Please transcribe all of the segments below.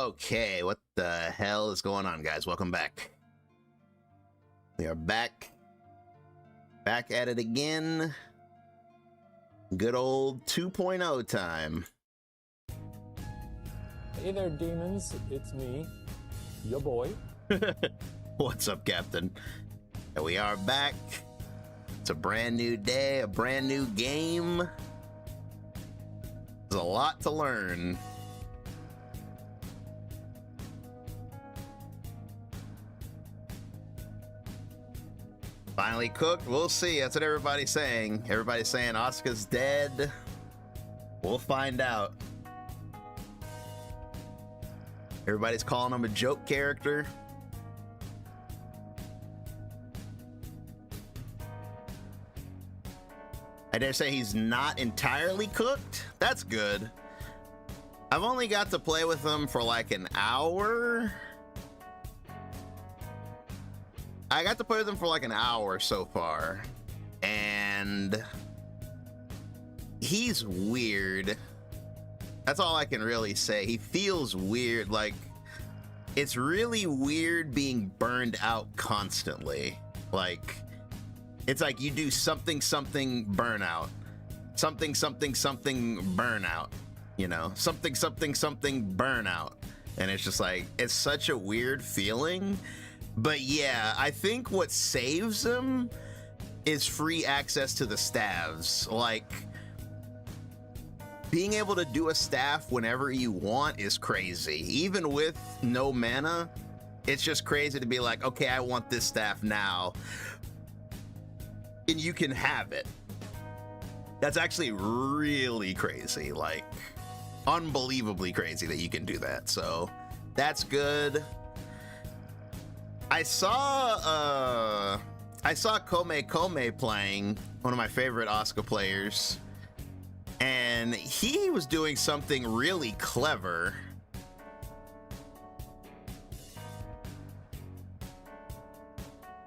Okay, what the hell is going on, guys? Welcome back. We are back at it again. Good old 2.0 time. Hey there, demons. It's me, your boy. What's up, Captain? And we are back. It's a brand new day, a brand new game. There's a lot to learn. Finally cooked. We'll see. That's what everybody's saying. Everybody's saying Asuka's dead. We'll find out. Everybody's calling him a joke character. I dare say he's not entirely cooked. That's good. I've only got to play with him for like an hour. I got to play with him for like an hour so far, and he's weird. That's all I can really say. He feels weird. Like, it's really weird being burned out constantly. Like, it's like you do something, something, burnout. Something, something, something, burnout. You know, something, something, something, burnout. And it's just like, it's such a weird feeling. But yeah, I think what saves him is free access to the staves. Like, being able to do a staff whenever you want is crazy. Even with no mana, it's just crazy to be like, okay, I want this staff now. And you can have it. That's actually really crazy. Like, unbelievably crazy that you can do that. So that's good. I saw Kome playing, one of my favorite Asuka players, and he was doing something really clever.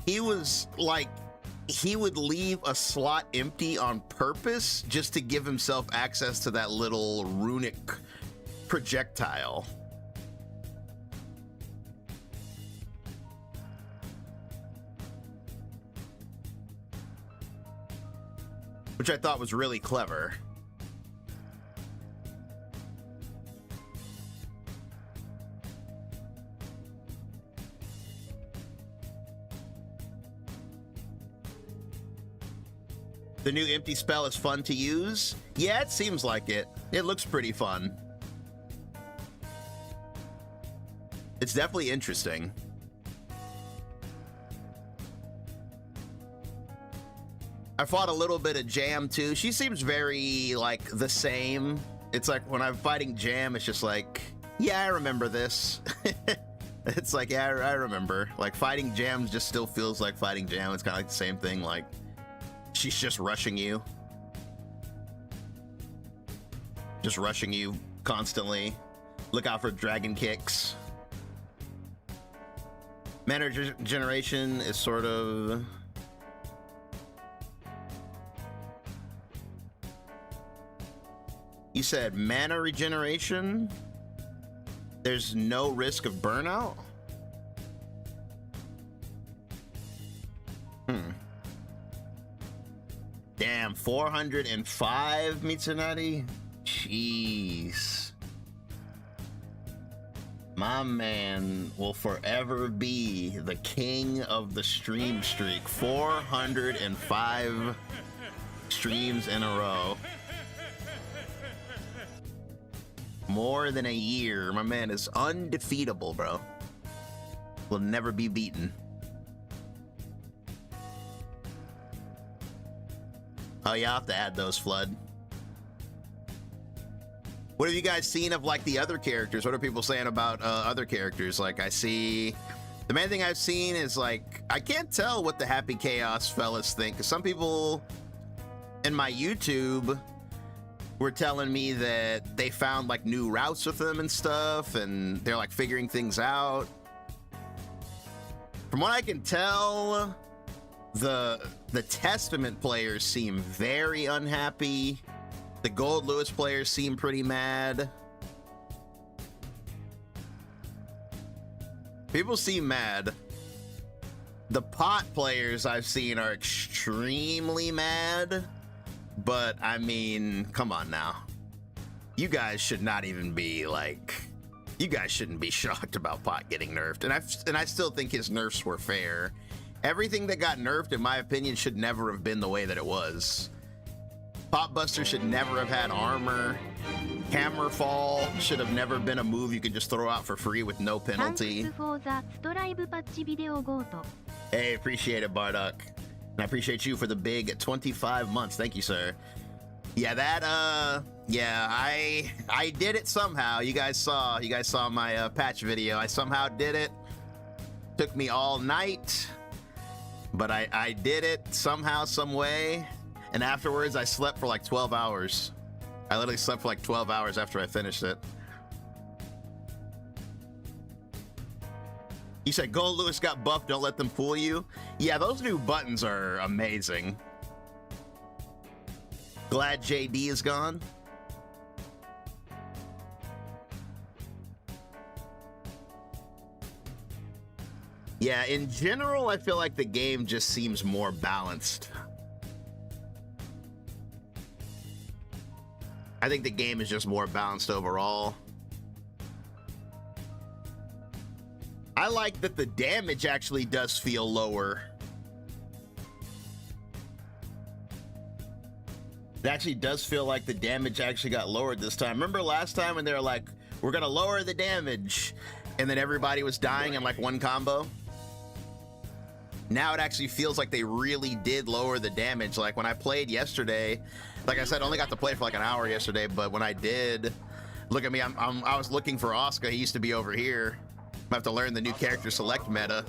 He was like, he would leave a slot empty on purpose just to give himself access to that little runic projectile. Which I thought was really clever. The new empty spell is fun to use. Yeah, it seems like it. It looks pretty fun. It's definitely interesting. I fought a little bit of Jam too. She seems very like the same. It's like when I'm fighting Jam, it's just like, yeah, I remember this. It's like, yeah, I remember. Like, fighting Jam just still feels like fighting Jam. It's kind of like the same thing. Like, she's just rushing you. Just rushing you constantly. Look out for dragon kicks. Mana generation is sort of... You said mana regeneration? There's no risk of burnout? Damn, 405, Mitsunari? Jeez. My man will forever be the king of the stream streak. 405 streams in a row. More than a year. My man is undefeatable, bro. Will never be beaten. Oh, yeah, I'll have to add those, Flood. What have you guys seen of, like, the other characters? What are people saying about other characters? Like, I see... The main thing I've seen is, like... I can't tell what the Happy Chaos fellas think. 'Cause some people in my YouTube were telling me that they found like new routes with them and stuff, and they're like figuring things out. From what I can tell, the Testament players seem very unhappy. The Gold Lewis players seem pretty mad. People seem mad. The pot players I've seen are extremely mad, but I mean, come on now. You guys should not even be like, you guys shouldn't be shocked about pot getting nerfed. And I still think his nerfs were fair. Everything that got nerfed, in my opinion, should never have been the way that it was. Pot Buster should never have had armor. Hammer Fall should have never been a move you could just throw out for free with no penalty. Hey, appreciate it, Bardock. And I appreciate you for the big 25 months. Thank you, sir. Yeah, that, yeah, I did it somehow. You guys saw my patch video. I somehow did it. Took me all night, but I did it somehow, some way. And afterwards, I slept for like 12 hours. I literally slept for like 12 hours after I finished it. You said Gold Lewis got buffed, don't let them fool you. Yeah, those new buttons are amazing. Glad JD is gone. Yeah, in general, I feel like the game just seems more balanced. I think the game is just more balanced overall. I like that the damage actually does feel lower. It actually does feel like the damage actually got lowered this time. Remember last time when they were like, we're gonna lower the damage, and then everybody was dying in like one combo? Now it actually feels like they really did lower the damage. Like when I played yesterday, like I said, I only got to play for like an hour yesterday, but when I did, look at me, I was looking for Asuka. He used to be over here. I have to learn the new character select meta.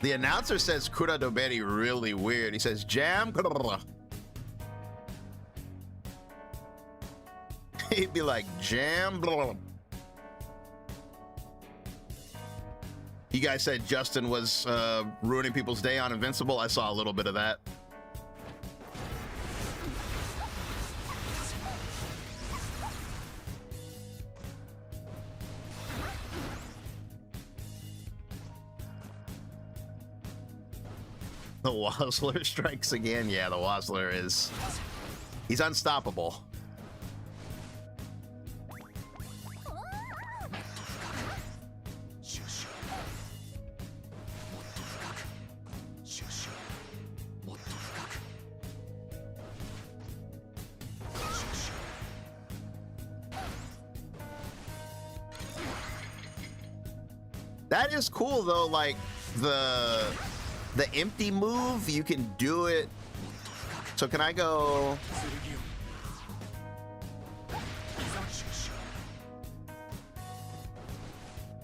The announcer says Kuradoberi really weird. He says jam. He'd be like jam. You guys said Justin was ruining people's day on Invincible. I saw a little bit of that. The Wazzler strikes again. Yeah, the Wazzler is... he's unstoppable. That is cool though, like the empty move, you can do it. So can I go?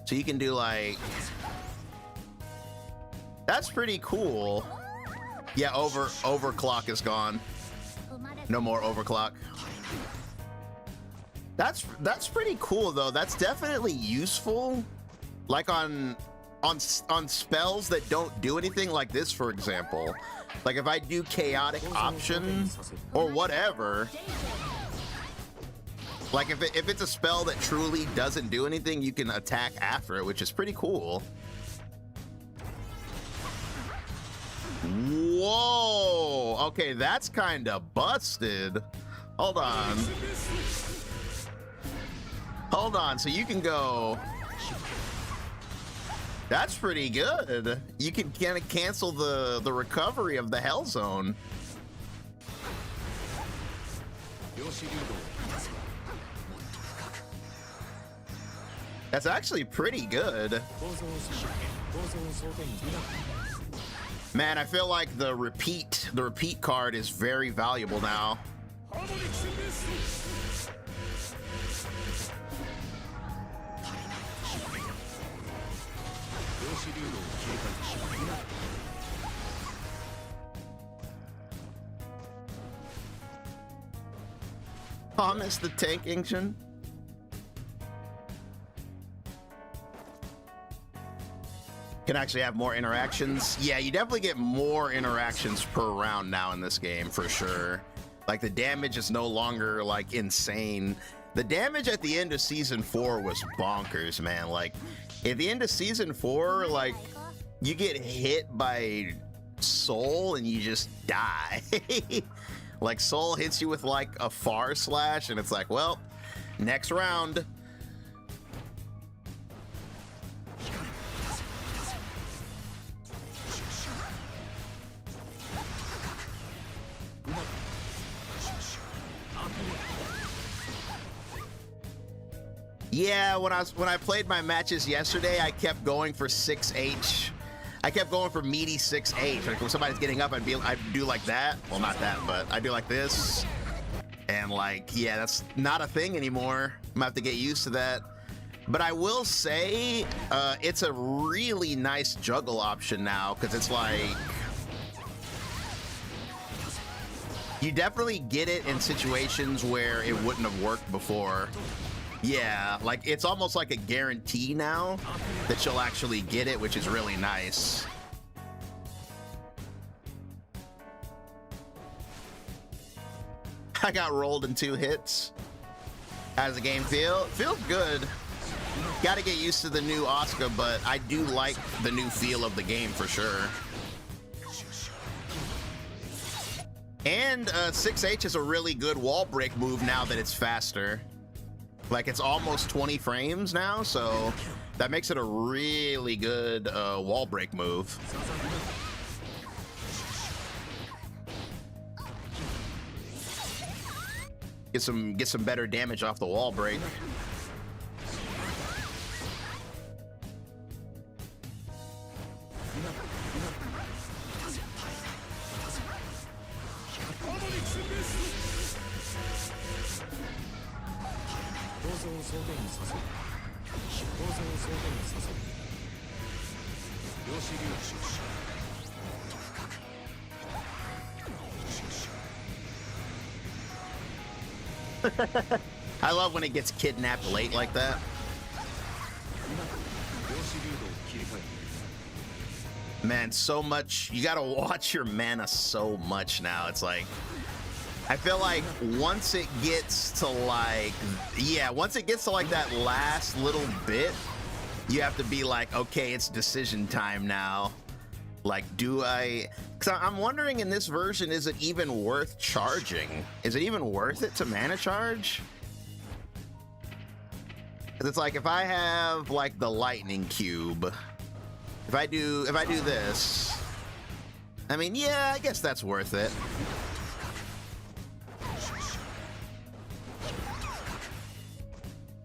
So you can do like, that's pretty cool. Yeah, overclock is gone. No more overclock. That's pretty cool though. That's definitely useful. Like on spells that don't do anything, like this, for example. Like if I do chaotic option or whatever, like if it's a spell that truly doesn't do anything, you can attack after it, which is pretty cool. Whoa, okay, that's kind of busted. Hold on, so you can go... That's pretty good. You can kind of cancel the recovery of the Hell Zone. That's actually pretty good. Man, I feel like the repeat card is very valuable now. Thomas the Tank Engine. Can actually have more interactions. Yeah, you definitely get more interactions per round now in this game for sure. Like the damage is no longer like insane. The damage at the end of season 4 was bonkers, man. Like at the end of season 4, like you get hit by Soul and you just die. Like Soul hits you with like a far slash and it's like, well, next round. Yeah, when I played my matches yesterday, I kept going for 6H. I kept going for meaty 6H. Like when somebody's getting up, I'd do like that. Well, not that, but I do like this. And like, yeah, that's not a thing anymore. I'm gonna have to get used to that. But I will say, it's a really nice juggle option now because it's like, you definitely get it in situations where it wouldn't have worked before. Yeah, like it's almost like a guarantee now that you'll actually get it, which is really nice. I got rolled in 2 hits. How does the game feel? It feels good. Got to get used to the new Asuka, but I do like the new feel of the game for sure. And 6H is a really good wall break move now that it's faster. Like it's almost 20 frames now, so that makes it a really good wall break move. Get some better damage off the wall break. I love when it gets kidnapped late like that. Man, so much. You gotta watch your mana so much now. It's like, I feel like once it gets to like, yeah, once it gets to like that last little bit, you have to be like, okay, it's decision time now. Like, do I, because I'm wondering in this version, is it even worth charging? Is it even worth it to mana charge? Because it's like, if I have like the lightning cube, if I do this, I mean, yeah, I guess that's worth it.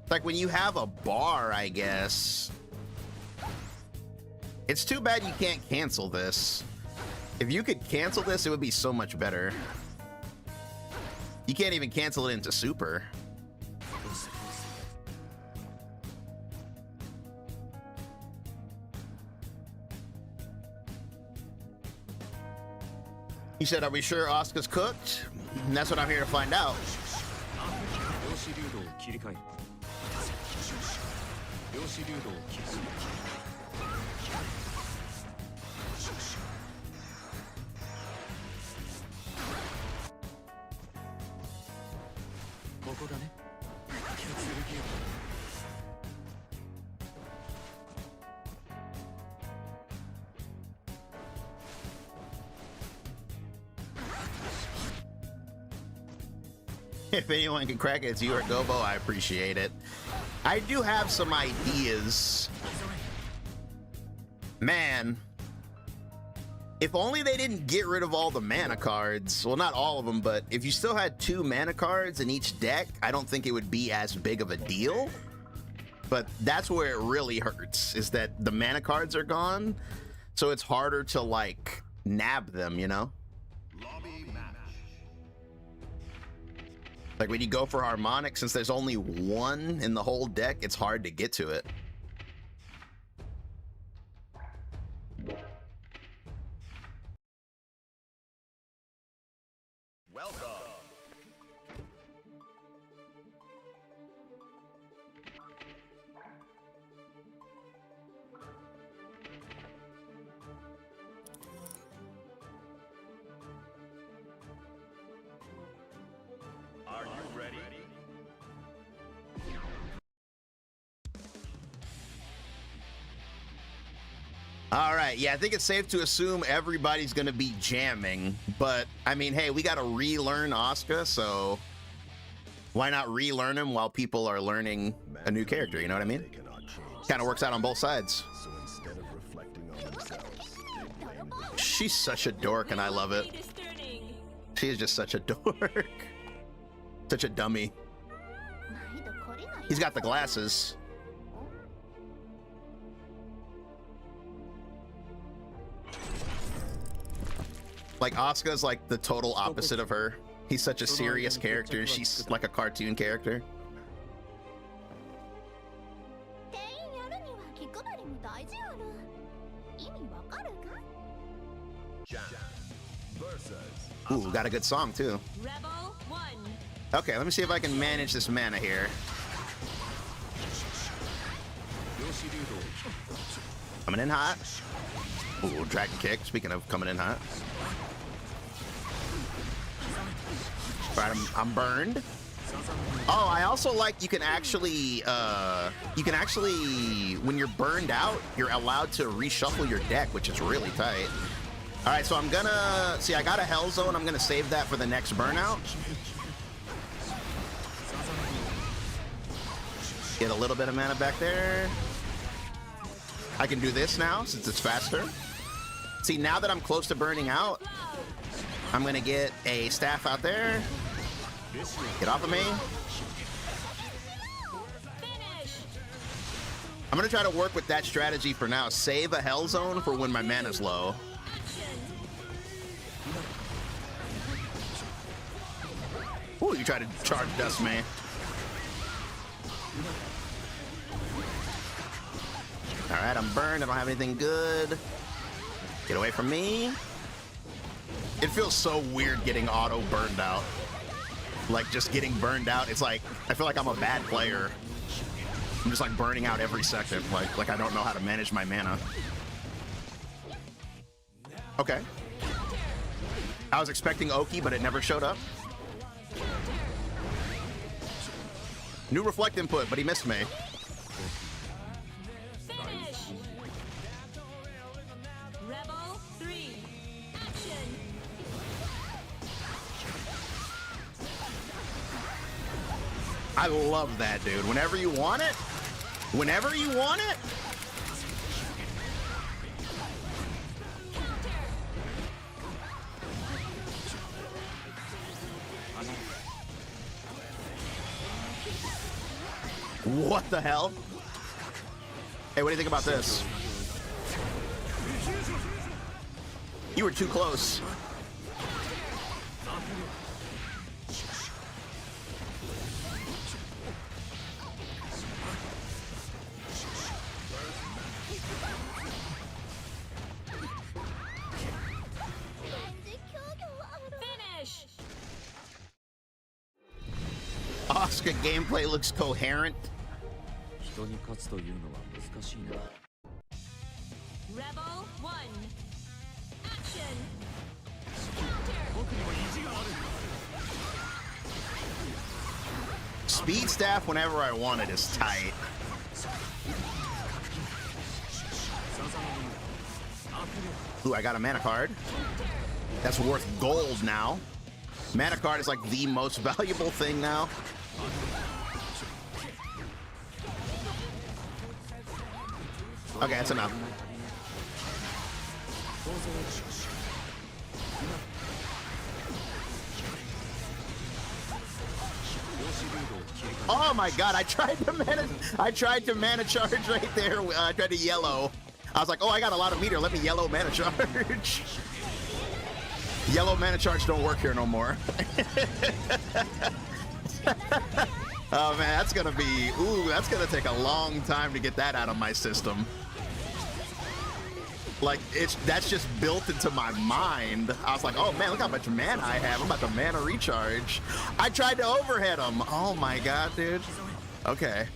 Like when you have a bar, I guess. It's too bad you can't cancel this. If you could cancel this, it would be so much better. You can't even cancel it into super. You said, are we sure Asuka's cooked? And that's what I'm here to find out. If anyone can crack it, it's you or Gobo. I appreciate it. I do have some ideas. Man, if only they didn't get rid of all the mana cards. Well, not all of them, but if you still had 2 mana cards in each deck, I don't think it would be as big of a deal. But that's where it really hurts, is that the mana cards are gone, so it's harder to, like, nab them, you know? Like when you go for Harmonic, since there's only 1 in the whole deck, it's hard to get to it. Welcome. All right, yeah, I think it's safe to assume everybody's gonna be jamming, but I mean, hey, we gotta relearn Asuka, so why not relearn him while people are learning a new character, you know what I mean? Kind of works out on both sides. So instead of reflecting on themselves, She's such a dork, and I love it. She is just such a dork. Such a dummy. He's got the glasses. Like, Asuka's like the total opposite of her. He's such a serious character. She's like a cartoon character. Ooh, got a good song too. Okay, let me see if I can manage this mana here. Coming in hot. Ooh, dragon kick. Speaking of coming in hot. All right, I'm burned. Oh, I also like you can actually, when you're burned out, you're allowed to reshuffle your deck, which is really tight. All right, so I'm gonna, see, I got a Hell Zone. I'm gonna save that for the next burnout. Get a little bit of mana back there. I can do this now since it's faster. See, now that I'm close to burning out, I'm gonna get a staff out there. Get off of me. I'm gonna try to work with that strategy for now. Save a Hell Zone for when my mana's low. Ooh, you try to charge dust me. All right, I'm burned. I don't have anything good. Get away from me. It feels so weird getting auto burned out. Like, just getting burned out. It's like, I feel like I'm a bad player. I'm just like burning out every second. Like I don't know how to manage my mana. Okay. I was expecting Oki, but it never showed up. New reflect input, but he missed me. I love that, dude. Whenever you want it, whenever you want it. What the hell? Hey, what do you think about this? You were too close. Asuka gameplay looks coherent. Rebel 1. Action. Speed staff whenever I want it is tight. Ooh, I got a mana card. That's worth gold now. Mana card is like the most valuable thing now. Okay, that's enough. Oh my god, I tried to mana charge right there. I tried to yellow. I was like, oh, I got a lot of meter. Let me yellow mana charge. Yellow mana charge don't work here no more. Oh man, that's gonna be, ooh, that's gonna take a long time to get that out of my system. Like, that's just built into my mind. I was like, oh man, look how much mana I have. I'm about to mana recharge. I tried to overhead him. Oh my god, dude. Okay.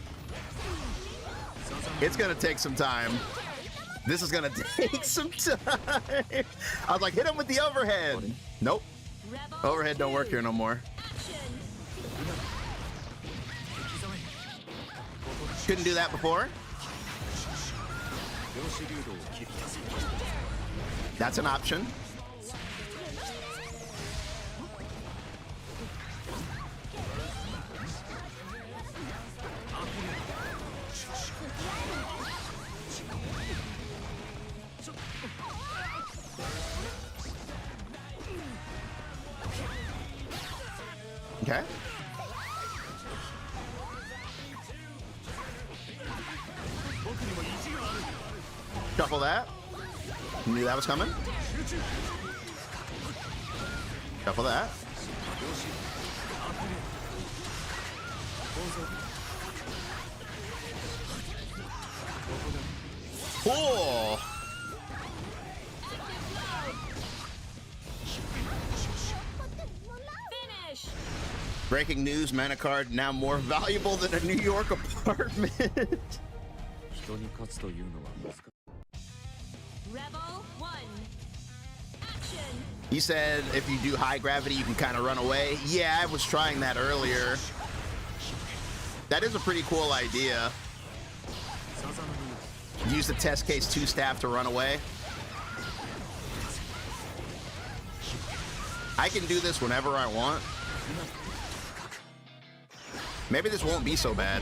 It's gonna take some time. This is gonna take some time. I was like, hit him with the overhead. Nope. Overhead don't work here no more. Couldn't do that before. That's an option. Okay. Shuffle that. Knew that was coming. Shuffle that. Cool. Finish. Breaking news, mana card now more valuable than a New York apartment. Rebel 1. Action. You said if you do high gravity, you can kind of run away. Yeah, I was trying that earlier. That is a pretty cool idea. Use the test case 2 staff to run away. I can do this whenever I want. Maybe this won't be so bad.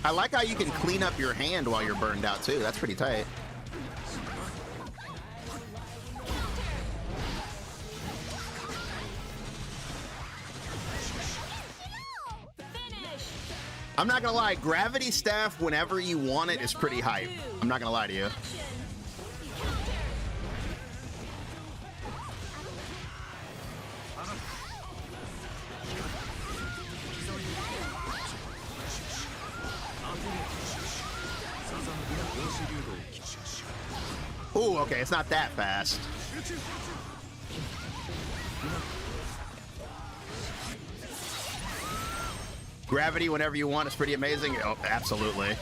I like how you can clean up your hand while you're burned out too. That's pretty tight. I'm not gonna lie, gravity staff whenever you want it is pretty hype. I'm not gonna lie to you. Ooh, okay, it's not that fast. Gravity whenever you want is pretty amazing. Oh, absolutely.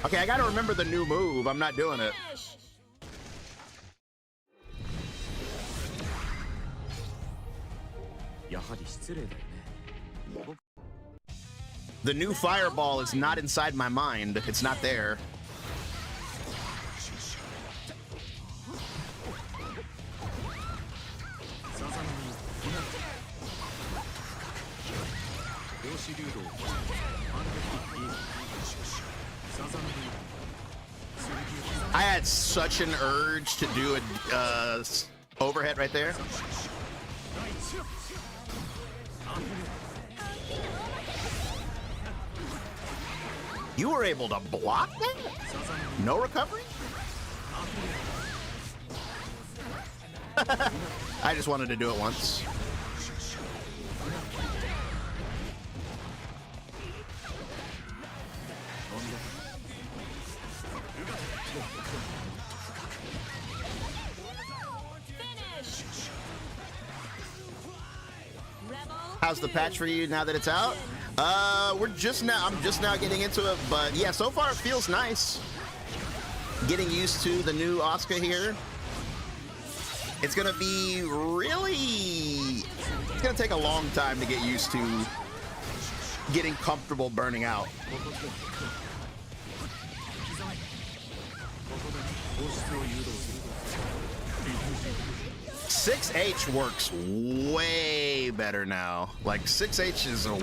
Okay, I gotta remember the new move. I'm not doing it. The new fireball is not inside my mind. It's not there. I had such an urge to do a overhead right there. You were able to block that? No recovery? I just wanted to do it once. How's the patch for you now that it's out? I'm just now getting into it, but yeah, so far it feels nice. Getting used to the new Asuka here. It's gonna be it's gonna take a long time to get used to getting comfortable burning out. 6H works way better now. Like 6H is a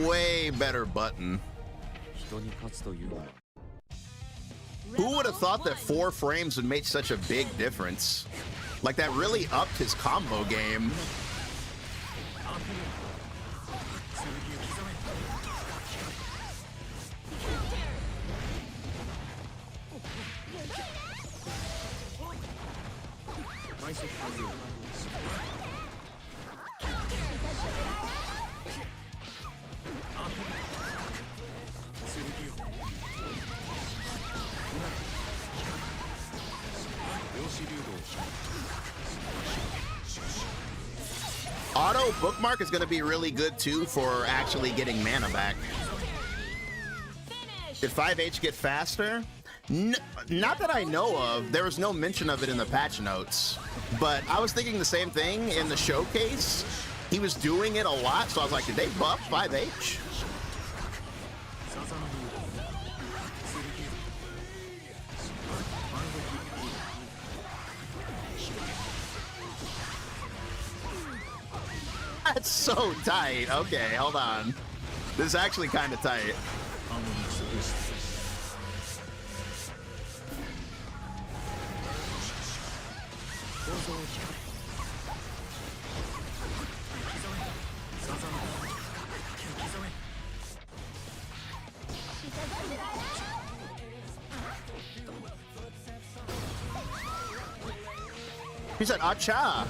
way better button. Who would have thought that 4 frames would make such a big difference? Like that really upped his combo game. Auto bookmark is going to be really good too for actually getting mana back. Finish. Did 5H get faster? Not that I know of. There was no mention of it in the patch notes. But I was thinking the same thing in the showcase. He was doing it a lot, so I was like, did they buff 5H? That's so tight. Okay, hold on. This is actually kind of tight. He said, "Acha."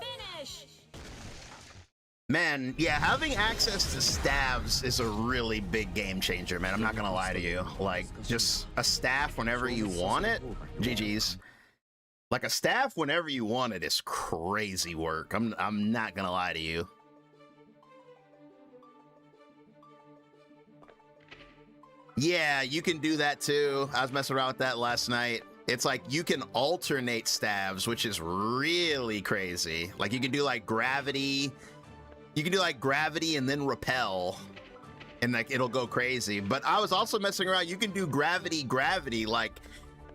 Finish. Man, yeah, having access to staves is a really big game changer, man. I'm not gonna lie to you. Like, just a staff whenever you want it. GG's. Like a staff whenever you want it is crazy work. I'm not gonna lie to you. Yeah, you can do that too. I was messing around with that last night. It's like you can alternate staves, which is really crazy. Like you can do like gravity. You can do like gravity and then repel, and like it'll go crazy. But I was also messing around. You can do gravity, like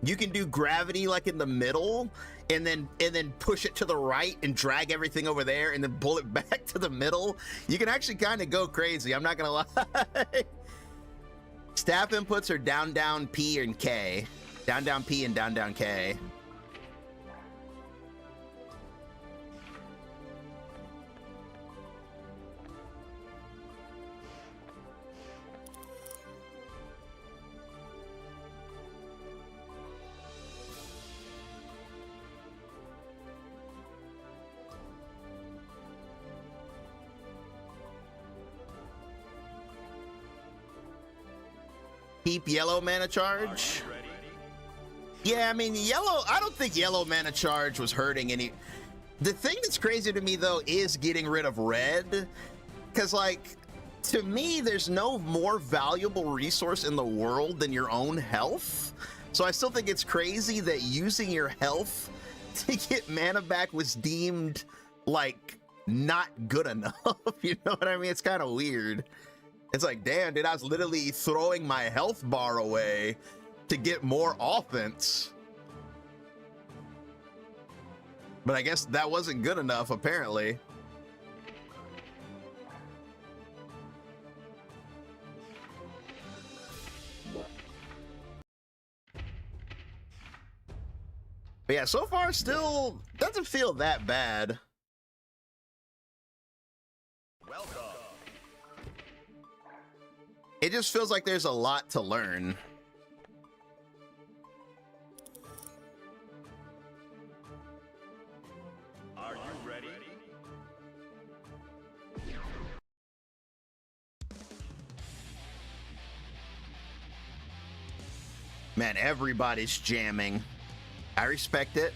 you can do gravity like in the middle, and then push it to the right and drag everything over there, and then pull it back to the middle. You can actually kind of go crazy. I'm not gonna lie. Staff inputs are down, down, P, and K. Down, down, P, and down, down, K. Keep yellow mana charge. Yeah, I mean, yellow, I don't think yellow mana charge was hurting any. The thing that's crazy to me, though, is getting rid of red. Because, like, to me, there's no more valuable resource in the world than your own health. So I still think it's crazy that using your health to get mana back was deemed, like, not good enough. You know what I mean? It's kind of weird. It's like, damn, dude, I was literally throwing my health bar away to get more offense. But I guess that wasn't good enough, apparently. But yeah, so far still doesn't feel that bad. Welcome. It just feels like there's a lot to learn. Are you ready? Man, everybody's jamming. I respect it.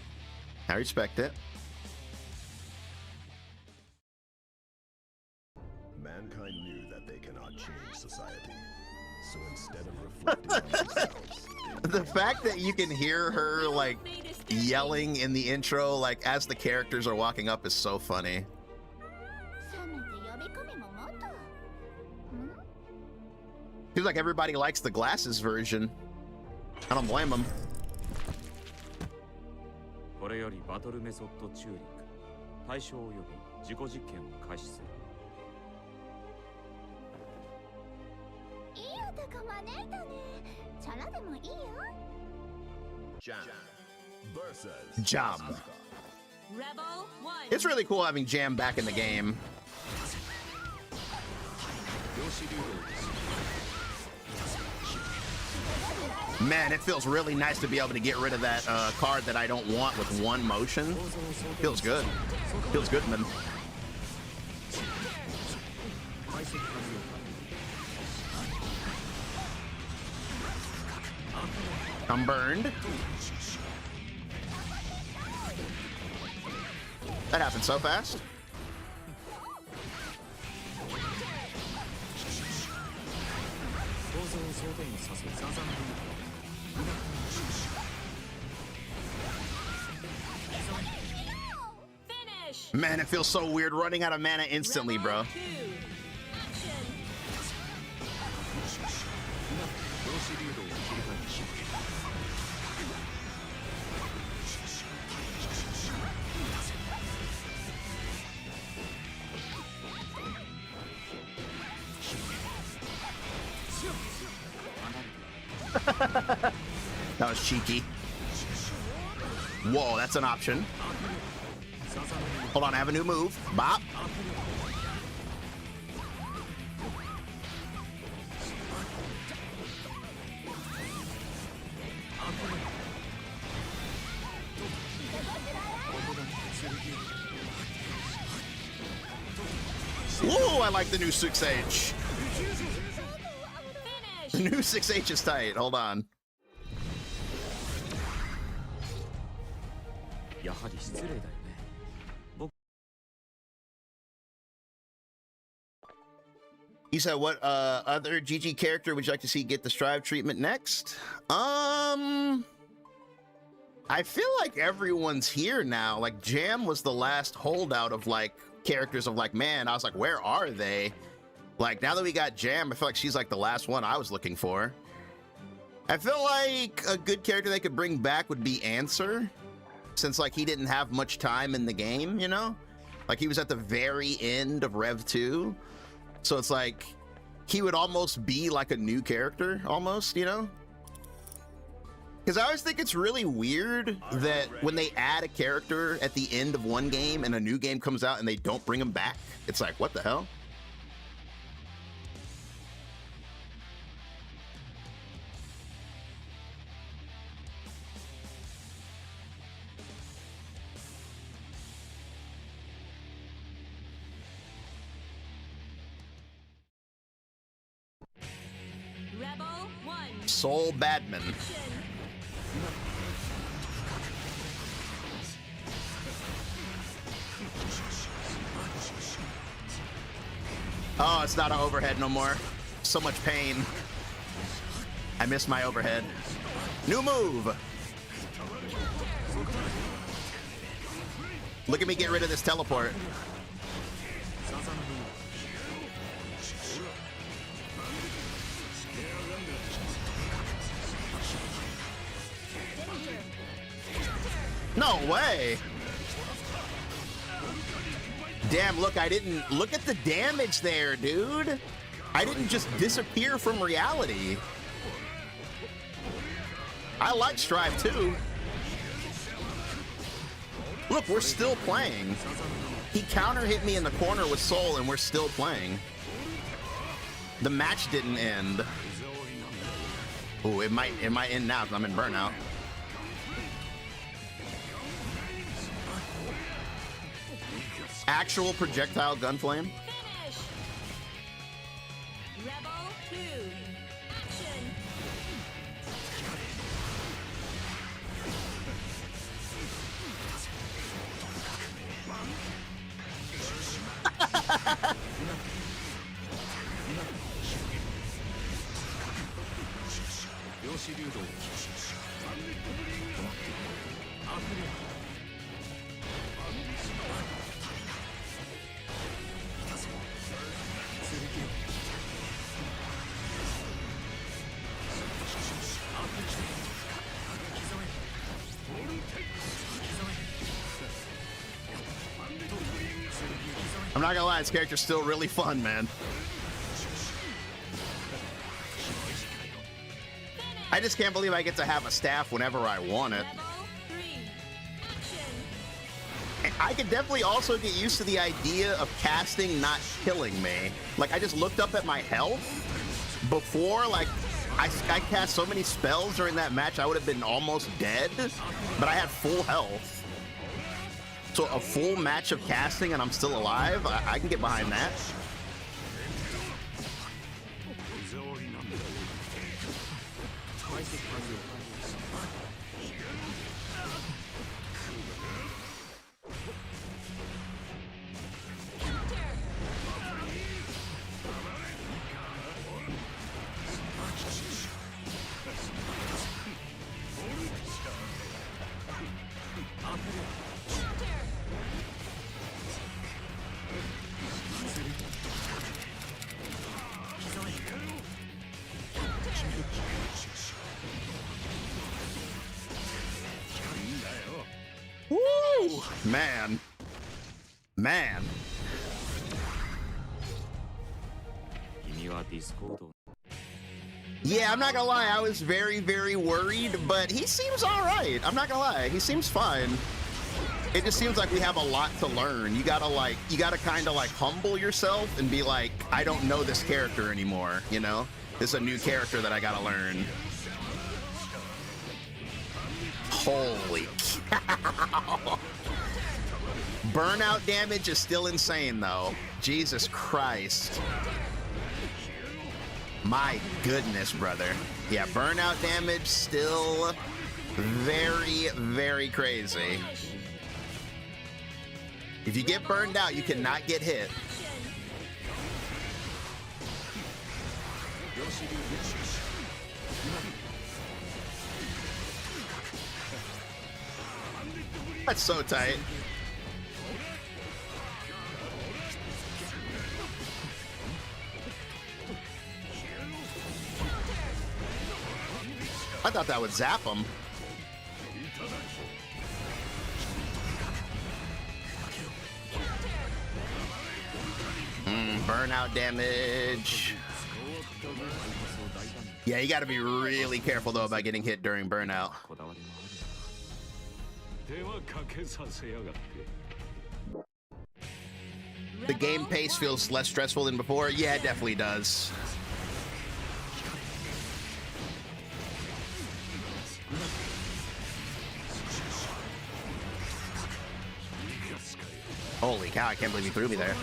I respect it. Mankind knew that they cannot change society. So instead of reflecting on themselves, The fact that you can hear her like yelling in the intro, like as the characters are walking up, is so funny. Seems like everybody likes the glasses version. I don't blame them. これよりバトルメソッドチューリング対象及び自己実験を開始する Jam versus Jam. Asuka. Rebel 1. It's really cool having Jam back in the game. Man, it feels really nice to be able to get rid of that card that I don't want with one motion. Feels good. Feels good, man. I'm burned. That happened so fast. Finish. Man, it feels so weird running out of mana instantly, bro. Rebel 2. Action. That was cheeky. Whoa, that's an option. Hold on, I have a new move. Bop. Whoa, I like the new 6H. The new 6H is tight. Hold on. やはり失礼だよね。 You said what other GG character would you like to see get the Strive treatment next? I feel like everyone's here now. Like Jam was the last holdout of like characters of like, man, I was like, where are they? Like now that we got Jam, I feel like she's like the last one I was looking for. I feel like a good character they could bring back would be Answer, since like he didn't have much time in the game, you know? Like he was at the very end of Rev 2. So it's like he would almost be like a new character almost, you know? Because I always think it's really weird that when they add a character at the end of one game and a new game comes out and they don't bring him back, it's like, what the hell? Rebel 1. Soul Badman. Action. Oh, it's not an overhead no more. So much pain. I missed my overhead. New move. Look at me get rid of this teleport. No way. Damn, look, I didn't look at the damage there, dude. I didn't just disappear from reality. I like Strive too. Look, we're still playing. He counter hit me in the corner with Soul and we're still playing. The match didn't end. Ooh, it might end now because I'm in burnout. Actual projectile gunflame. Finish. Rebel 2. Action. I'm not gonna lie, this character's still really fun, man. I just can't believe I get to have a staff whenever I want it. Rebel 3. Action. I could definitely also get used to the idea of casting not killing me. Like, I just looked up at my health before, like, I cast so many spells during that match, I would have been almost dead, but I had full health. So a full match of casting and I'm still alive, I can get behind that. Ooh, man. Man. 君はディスコード Yeah, I'm not gonna lie, I was very, very worried, but he seems alright. I'm not gonna lie, he seems fine. It just seems like we have a lot to learn. You gotta kind of like humble yourself and be like, I don't know this character anymore, you know? This is a new character that I gotta learn. Holy cow. Burnout damage is still insane though. Jesus Christ. My goodness, brother. Yeah, burnout damage still very, very crazy. If you get burned out, you cannot get hit. That's so tight. I thought that would zap him. Burnout damage. Yeah, you gotta be really careful though about getting hit during burnout. こだわりもあるよな手はかけさせやがって The game pace feels less stressful than before. Yeah, it definitely does. Holy cow, I can't believe he threw me there.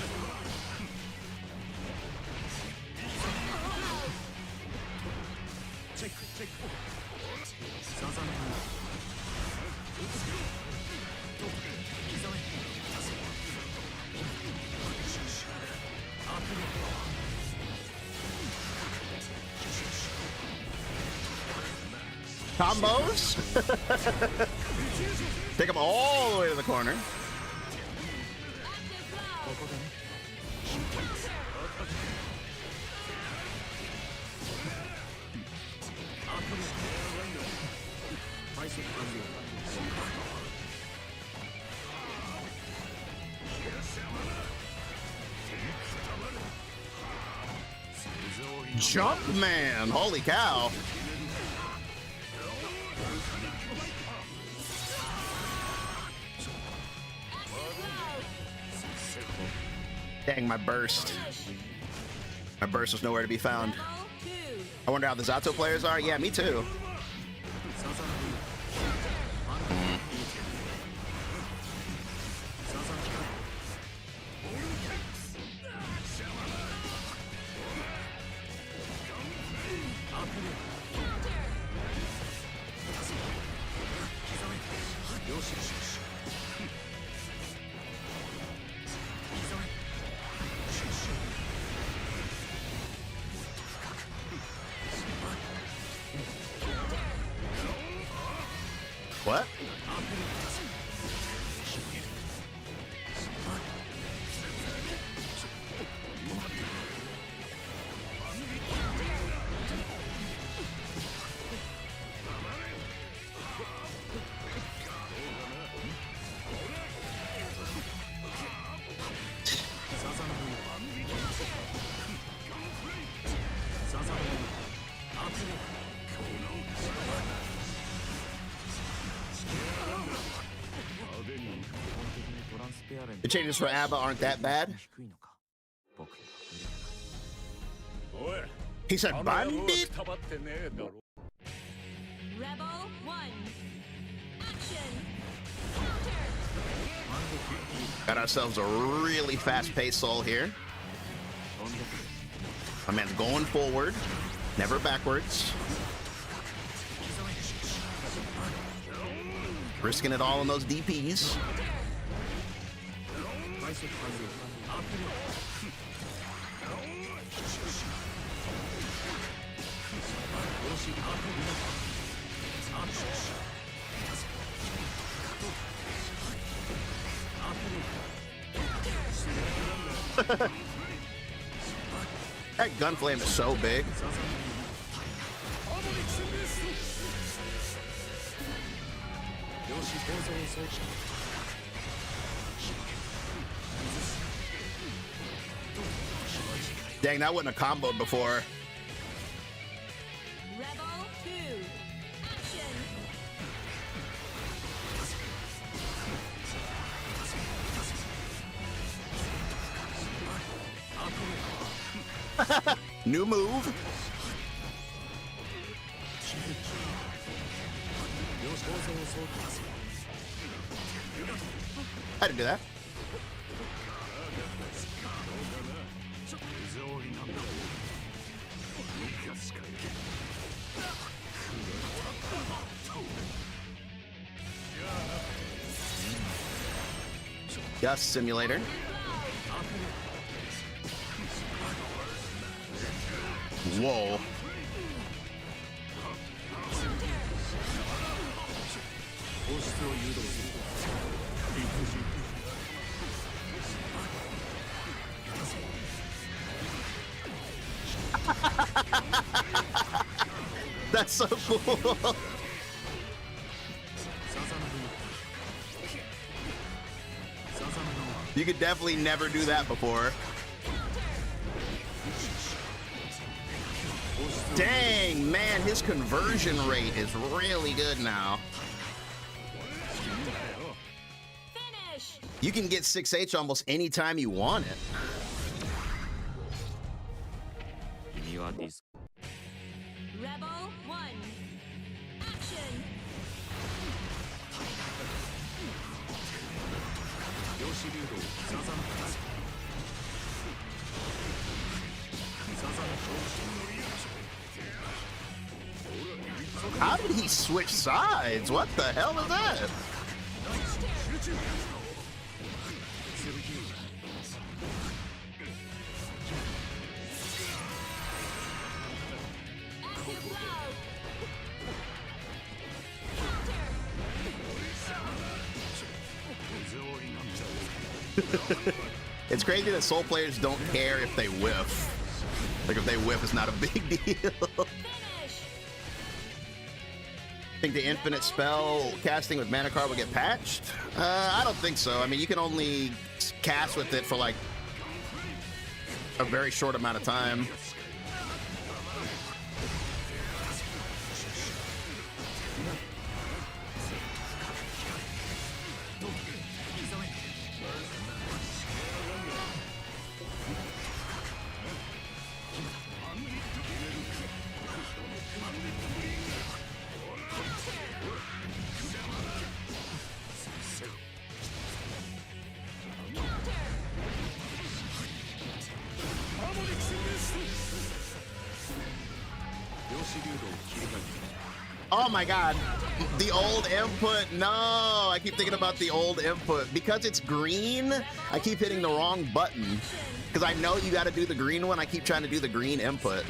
Combos? Take him all the way to the corner. Jump man, holy cow. Dang, my burst. My burst was nowhere to be found. I wonder how the Zato players are. Yeah, me too. What? The changes for ABBA aren't that bad. He said bandit. Rebel 1. Action. Got ourselves a really fast-paced soul here. My man's going forward, never backwards. Risking it all on those DPs. That gun flame is so big. Dang, that wouldn't have comboed before. Rebel 2. Action. New move. I didn't do that. Yes, simulator. Whoa. That's so cool. You could definitely never do that before. Dang, man, his conversion rate is really good now. Finish. You can get 6H almost anytime you want it. 君はディス Rebel 1. Action. 量子流動サザンサザン How did he switch sides? What the hell is that? Active blow. It's crazy that Soul players don't care if they whiff. Like, if they whiff, it's not a big deal. Finish. Think the infinite spell casting with mana card will get patched? I don't think so. I mean, you can only cast with it for like a very short amount of time. Oh my god, the old input, no, I keep thinking about the old input. Because it's green, I keep hitting the wrong button. Because I know you gotta do the green one, I keep trying to do the green input.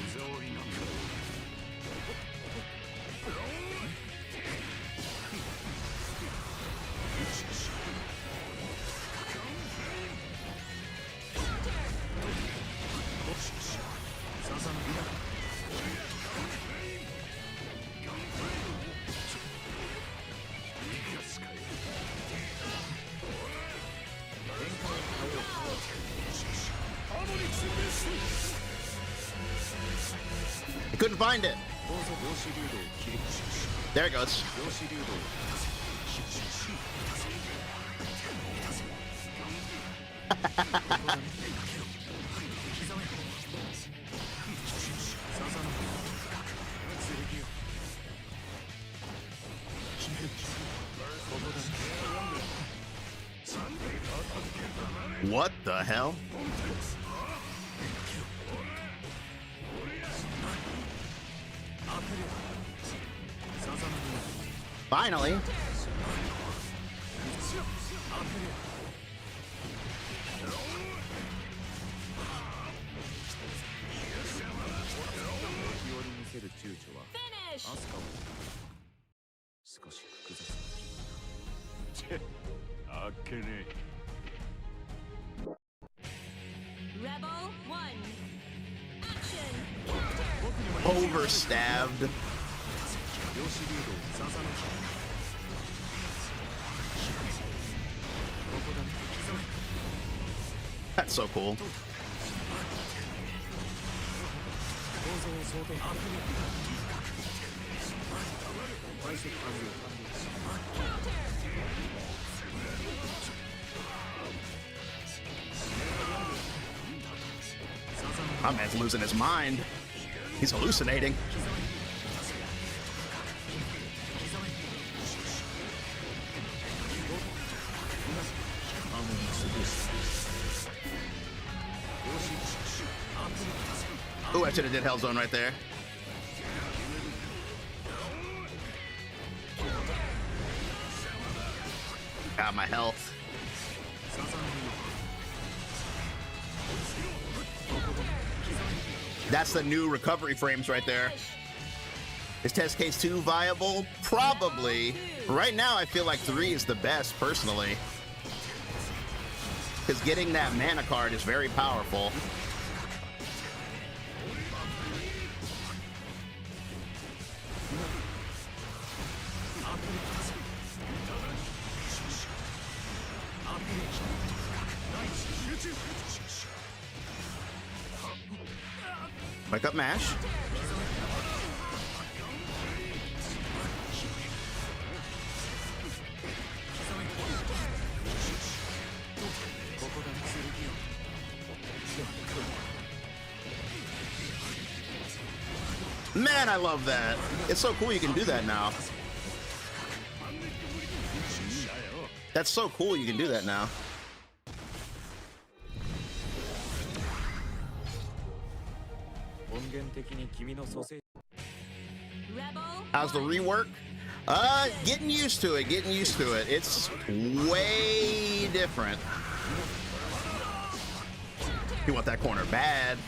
I couldn't find it. There it goes. What the hell? Finally. Finish. アスカを少し複雑な気あっけね Rebel 1. Action. Overstabbed. 量子流動サザンここだね That's so cool. My man's losing his mind. He's hallucinating. Ooh, I should have did Hellzone right there. Got my health. That's the new recovery frames right there. Is test case 2 viable? Probably. Right now, I feel like 3 is the best, personally. Because getting that mana card is very powerful. Wake up, mash. Man, I love that. It's so cool you can do that now. That's so cool you can do that now. How's the rework? Getting used to it, It's way different. You want that corner bad.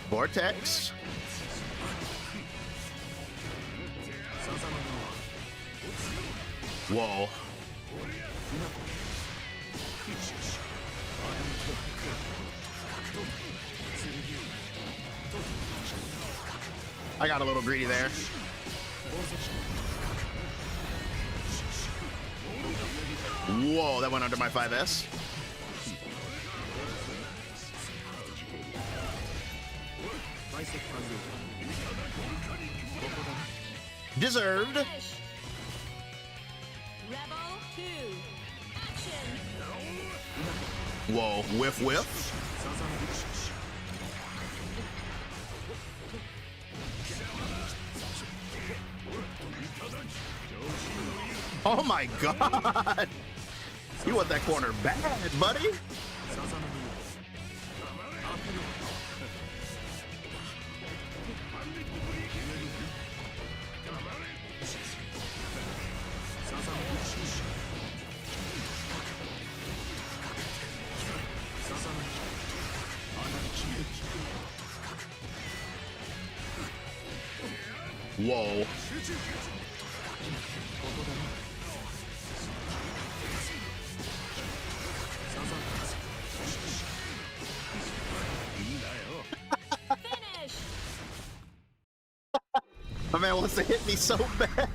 Vortex. Whoa. I got a little greedy there. Whoa, that went under my 5S. Deserved. Rebel 2. Action. Whoa, whiff whiff. Oh my god! You want that corner bad, buddy? Whoa. My man wants to hit me so bad.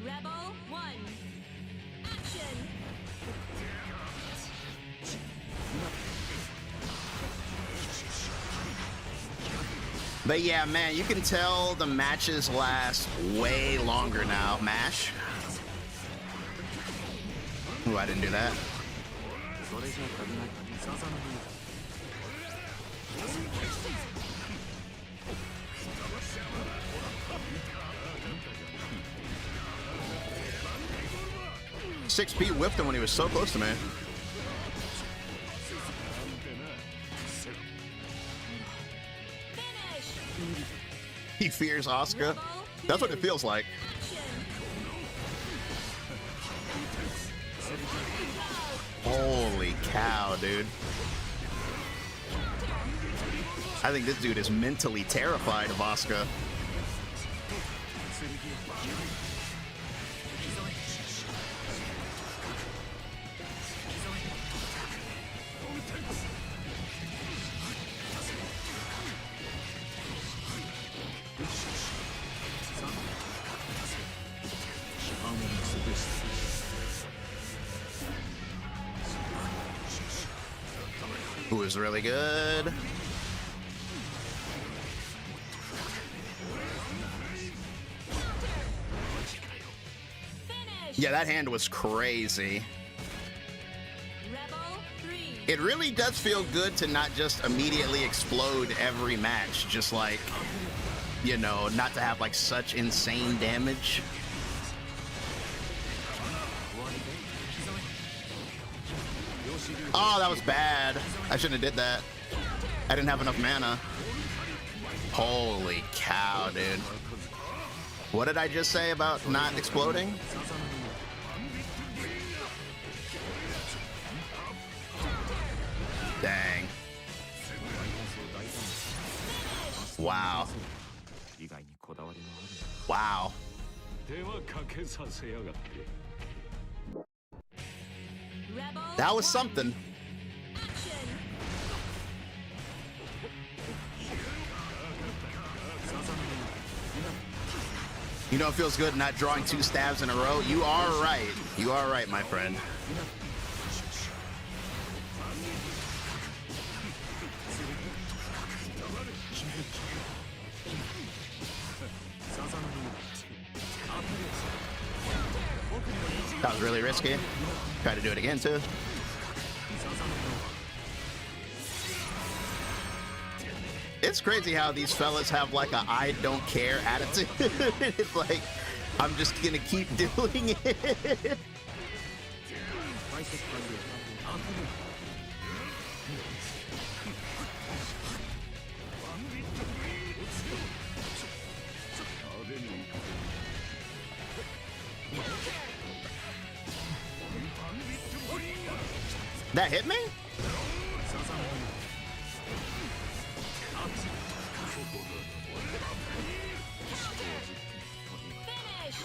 Rebel 1. Action. But yeah, man, you can tell the matches last way longer now. Mash. Ooh, I didn't do that. Six P whiffed him when he was so close to me. He fears Asuka. That's what it feels like. Holy cow, dude. I think this dude is mentally terrified of Asuka. Who is really good. Yeah, that hand was crazy. Rebel 3. It really does feel good to not just immediately explode every match, just like, you know, not to have like such insane damage. Oh, that was bad. I shouldn't have did that. I didn't have enough mana. Holy cow, dude. What did I just say about not exploding? Dang. Wow. 意外にこだわりのある Wow. 手はかけさせやがって Rebel That was something. Action. You know it feels good not drawing 2 stabs in a row? You are right. You are right, my friend. That was really risky. Try to do it again, too. It's crazy how these fellas have like a I don't care attitude. It's like, I'm just gonna keep doing it. That hit me? Finish.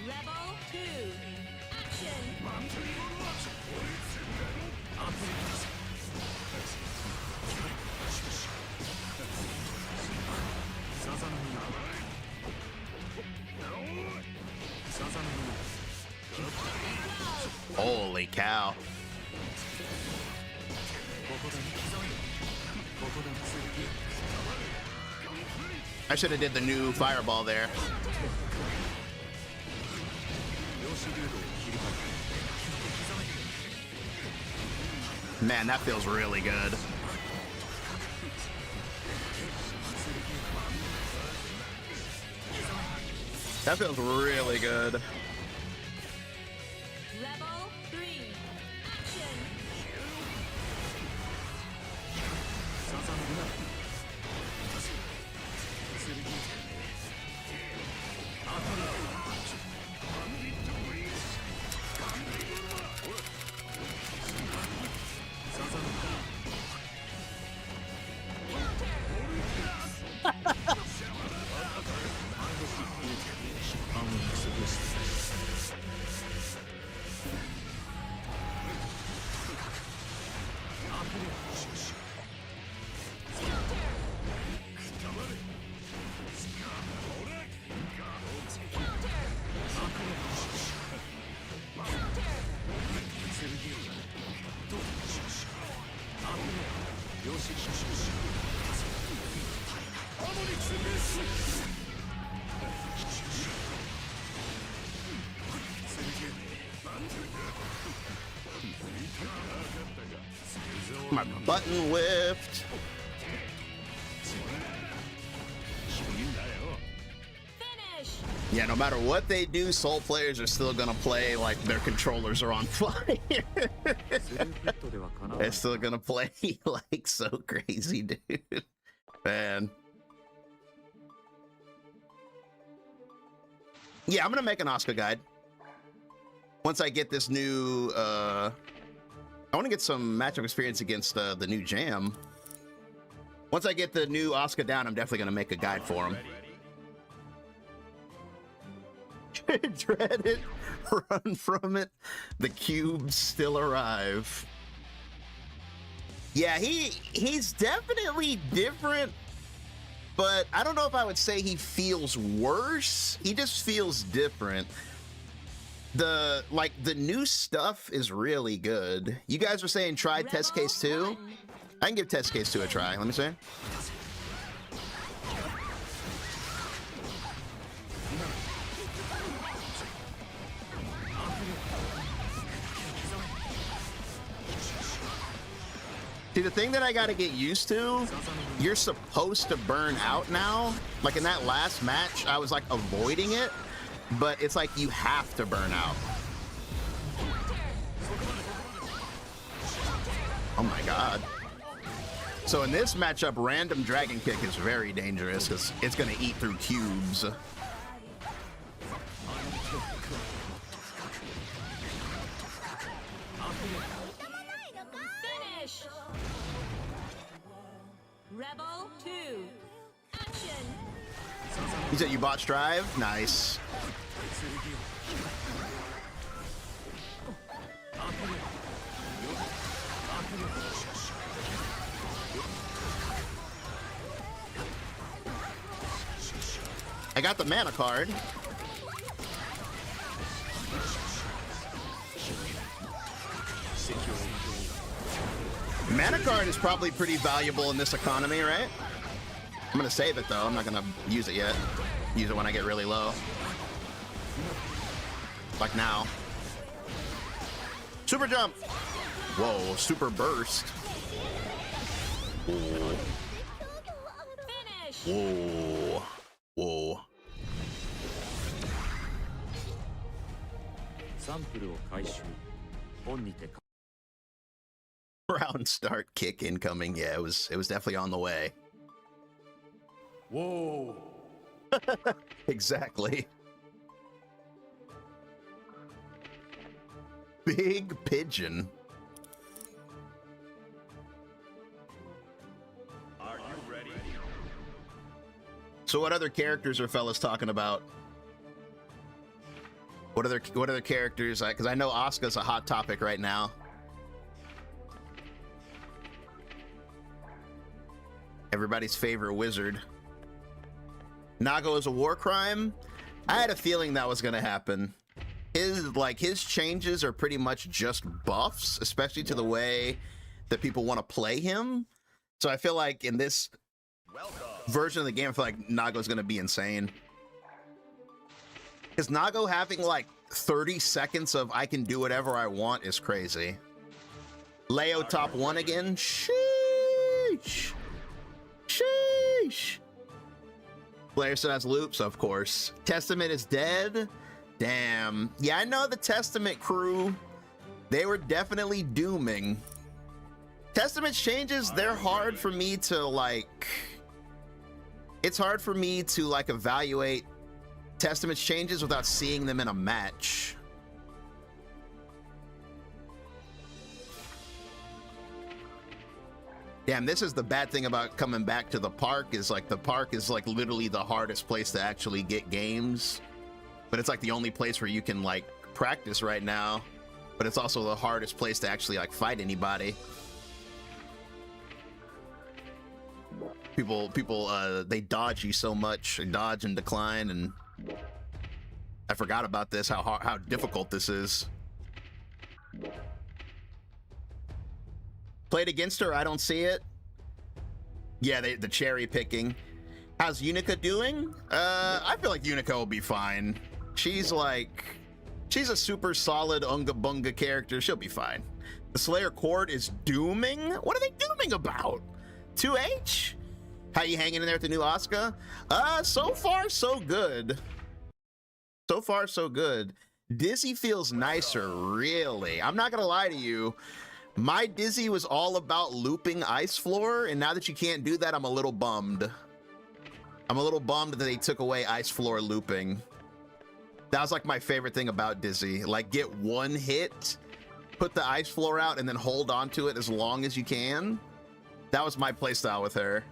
Rebel 2. Action. Holy cow. I should have did the new fireball there. Man, that feels really good. That feels really good. Rebel 3. Action. My button whiffed. Finish. Yeah, no matter what they do, Soul players are still gonna play like their controllers are on fire. They're still gonna play like so crazy, dude. Man. Yeah, I'm gonna make an Asuka guide. Once I get this new, I want to get some matchup experience against the new Jam. Once I get the new Asuka down, I'm definitely gonna make a guide for him. Dread it, run from it. The cubes still arrive. Yeah, he's definitely different, but I don't know if I would say he feels worse. He just feels different. the new stuff is really good. You guys were saying try test case 2. I can give test case 2 a try. Let me see. See, the thing that I gotta get used to, you're supposed to burn out now. Like in that last match, I was like avoiding it, but it's like you have to burn out. Oh my god. So in this matchup, random dragon kick is very dangerous because it's gonna eat through cubes. Finish. Rebel 2. Action. You said you bought Strive? Nice. I got the mana card. Mana card is probably pretty valuable in this economy, right? I'm gonna save it though. I'm not gonna use it yet. Use it when I get really low. Like now. Super jump. Whoa, super burst. Whoa. Finish. Whoa. Whoa. サンプルを回収。本にて Round start kick incoming. Yeah, it was definitely on the way. Whoa. Exactly. Big pigeon. Are you ready? So what other characters are fellas talking about? What other characters? Because I know Asuka's a hot topic right now. Everybody's favorite wizard. Nago is a war crime. I had a feeling that was gonna happen. His changes are pretty much just buffs, especially to the way that people want to play him. So I feel like in this version of the game, I feel like Nago's gonna be insane. Because Nago having like 30 seconds of I can do whatever I want is crazy. Leo top 1 again. Sheesh. Sheesh. Player still has loops, of course. Testament is dead. Damn. Yeah, I know the Testament crew. They were definitely dooming. Testament's changes, they're hard for me to like... It's hard for me to like evaluate Testament's changes without seeing them in a match. Damn, this is the bad thing about coming back to the park is like the park is like literally the hardest place to actually get games. But it's like the only place where you can like practice right now. But it's also the hardest place to actually like fight anybody. People they dodge you so much, dodge and decline, and I forgot about this, how difficult this is. Played against her, I don't see it. Yeah, the cherry picking. How's Unica doing? I feel like Unica will be fine. She's a super solid Unga Bunga character. She'll be fine. The Slayer Court is dooming? What are they dooming about? 2H? How you hanging in there with the new Asuka? So far, so good. So far, so good. Dizzy feels nicer, really. I'm not gonna lie to you. My Dizzy was all about looping Ice Floor, and now that you can't do that, I'm a little bummed. I'm a little bummed that they took away Ice Floor looping. That was like my favorite thing about Dizzy. Like, get one hit, put the Ice Floor out, and then hold on to it as long as you can. That was my playstyle with her.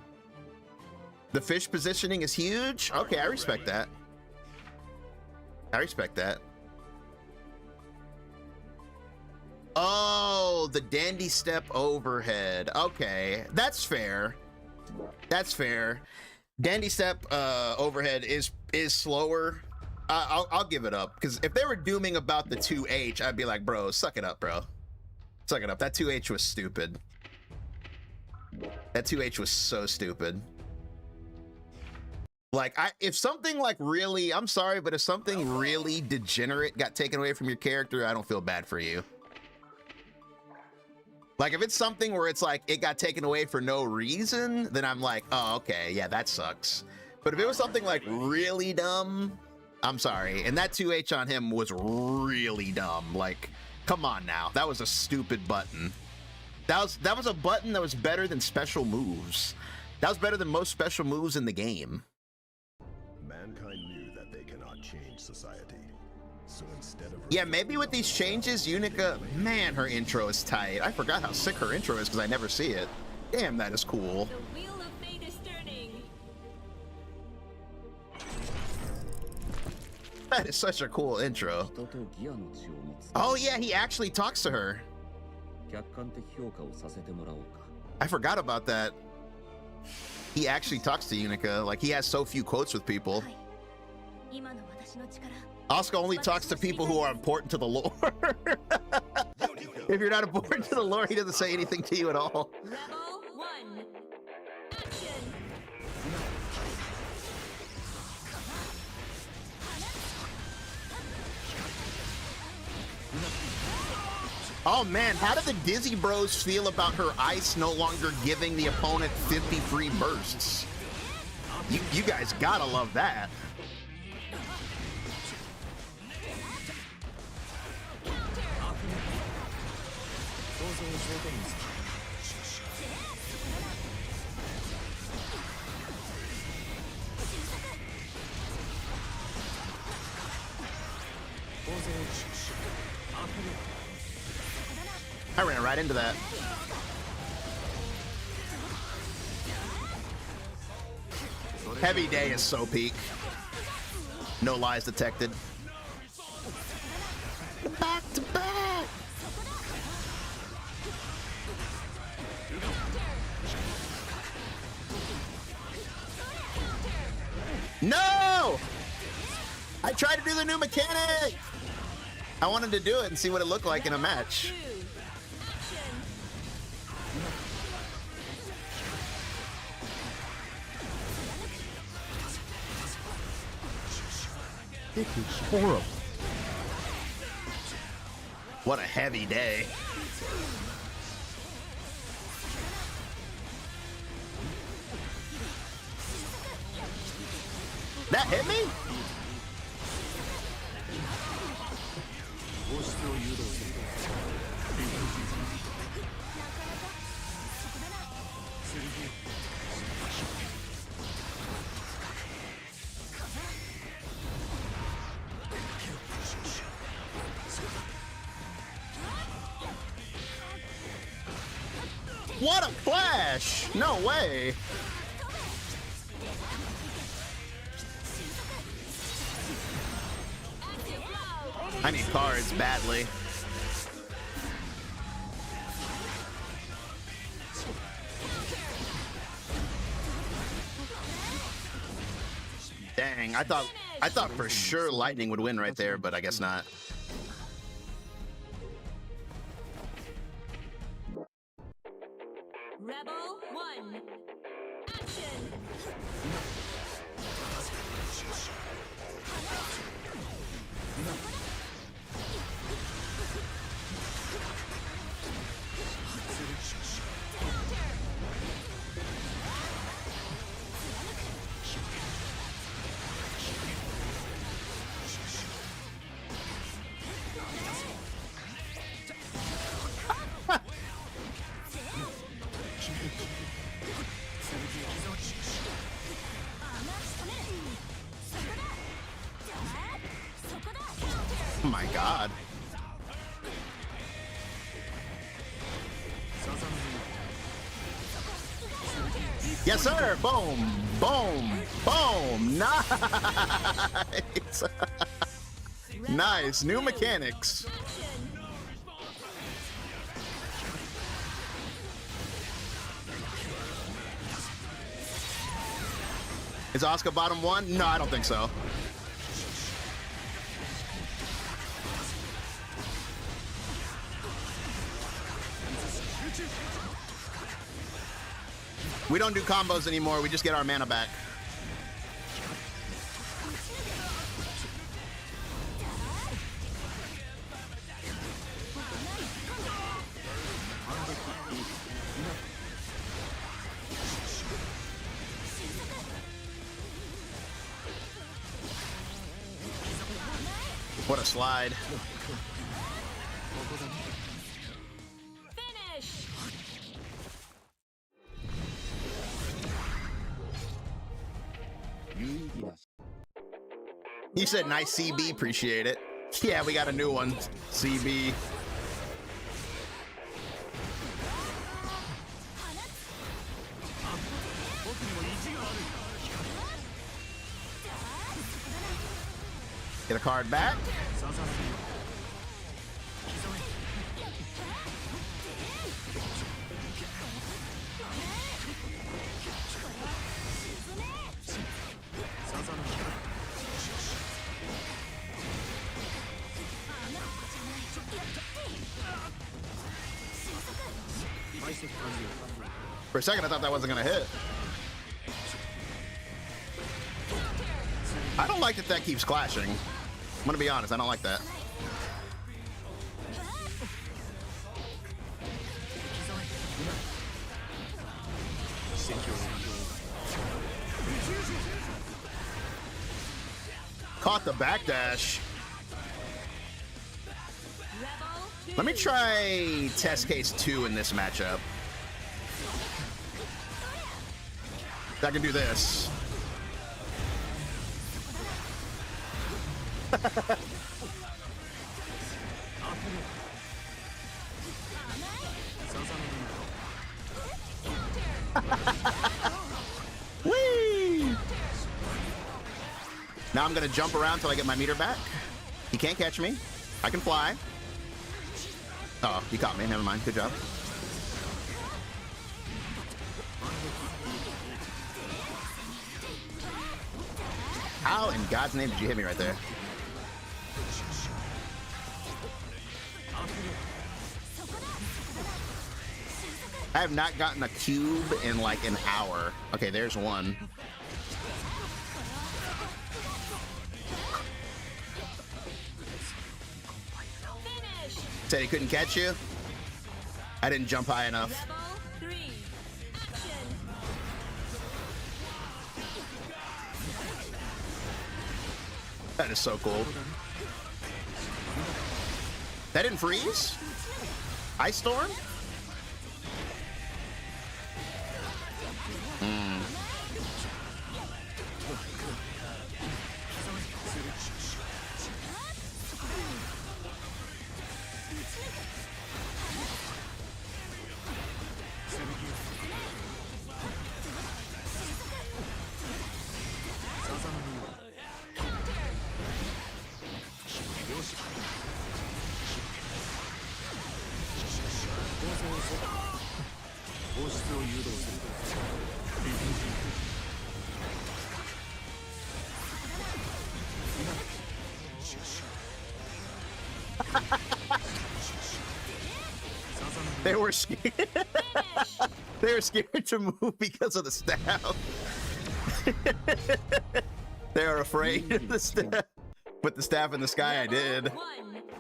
The fish positioning is huge. Okay, I respect that. I respect that. Oh, the dandy step overhead. Okay, that's fair. That's fair. Dandy step overhead is slower I'll give it up, because if they were dooming about the 2H, I'd be like, bro, suck it up, bro. Suck it up. That 2H was stupid. That 2H was so stupid. Like, if something like really, I'm sorry, but if something really degenerate got taken away from your character, I don't feel bad for you. Like, if it's something where it's like, it got taken away for no reason, then I'm like, oh, okay, yeah, that sucks. But if it was something like really dumb, I'm sorry. And that 2H on him was really dumb. Like, come on now. That was a stupid button. That was a button that was better than special moves. That was better than most special moves in the game. Mankind knew that they cannot change society. So instead of Yeah, maybe with these changes, Unica, man, her intro is tight. I forgot how sick her intro is because I never see it. Damn, that is cool. The wheel of fate is turning. That is such a cool intro. Oh yeah, he actually talks to her. I forgot about that. He actually talks to Unica. Like, he has so few quotes with people. Asuka only talks to people who are important to the lore. If you're not important to the lore, he doesn't say anything to you at all. Rebel 1. Action. Oh man, how do the Dizzy Bros feel about her ice no longer giving the opponent 50 free bursts? You guys gotta love that. I ran right into that. Heavy Day is so peak. No lies detected. Back to back. No! I tried to do the new mechanic. I wanted to do it and see what it looked like in a match. This is horrible. What a heavy day. That hit me? What a flash! No way! I need cards badly. Dang, I thought for sure Lightning would win right there, but I guess not. Rebel 1. Action. Oh my god. Yes, sir. Boom. Boom. Boom. Nice. Nice. New mechanics. Is Asuka bottom one? No, I don't think so. We don't do combos anymore. We just get our mana back. What a slide. Finish. You said nice CB, appreciate it. Yeah, we got a new one. CB. Get a card back. For a second, I thought that wasn't gonna hit. I don't like that that keeps clashing. I'm gonna be honest, I don't like that. Caught the backdash. Let me try test case 2 in this matchup. I can do this. Whee! Now I'm gonna jump around till I get my meter back. He can't catch me. I can fly. Oh, he caught me. Never mind. Good job. How in God's name did you hit me right there? I have not gotten a cube in like an hour. Okay, there's one. Said he couldn't catch you? I didn't jump high enough. Level 3. Action. That is so cool. That didn't freeze? Ice Storm? They were scared. They were scared to move because of the staff. They are afraid of the staff. Put the staff in the sky, I did.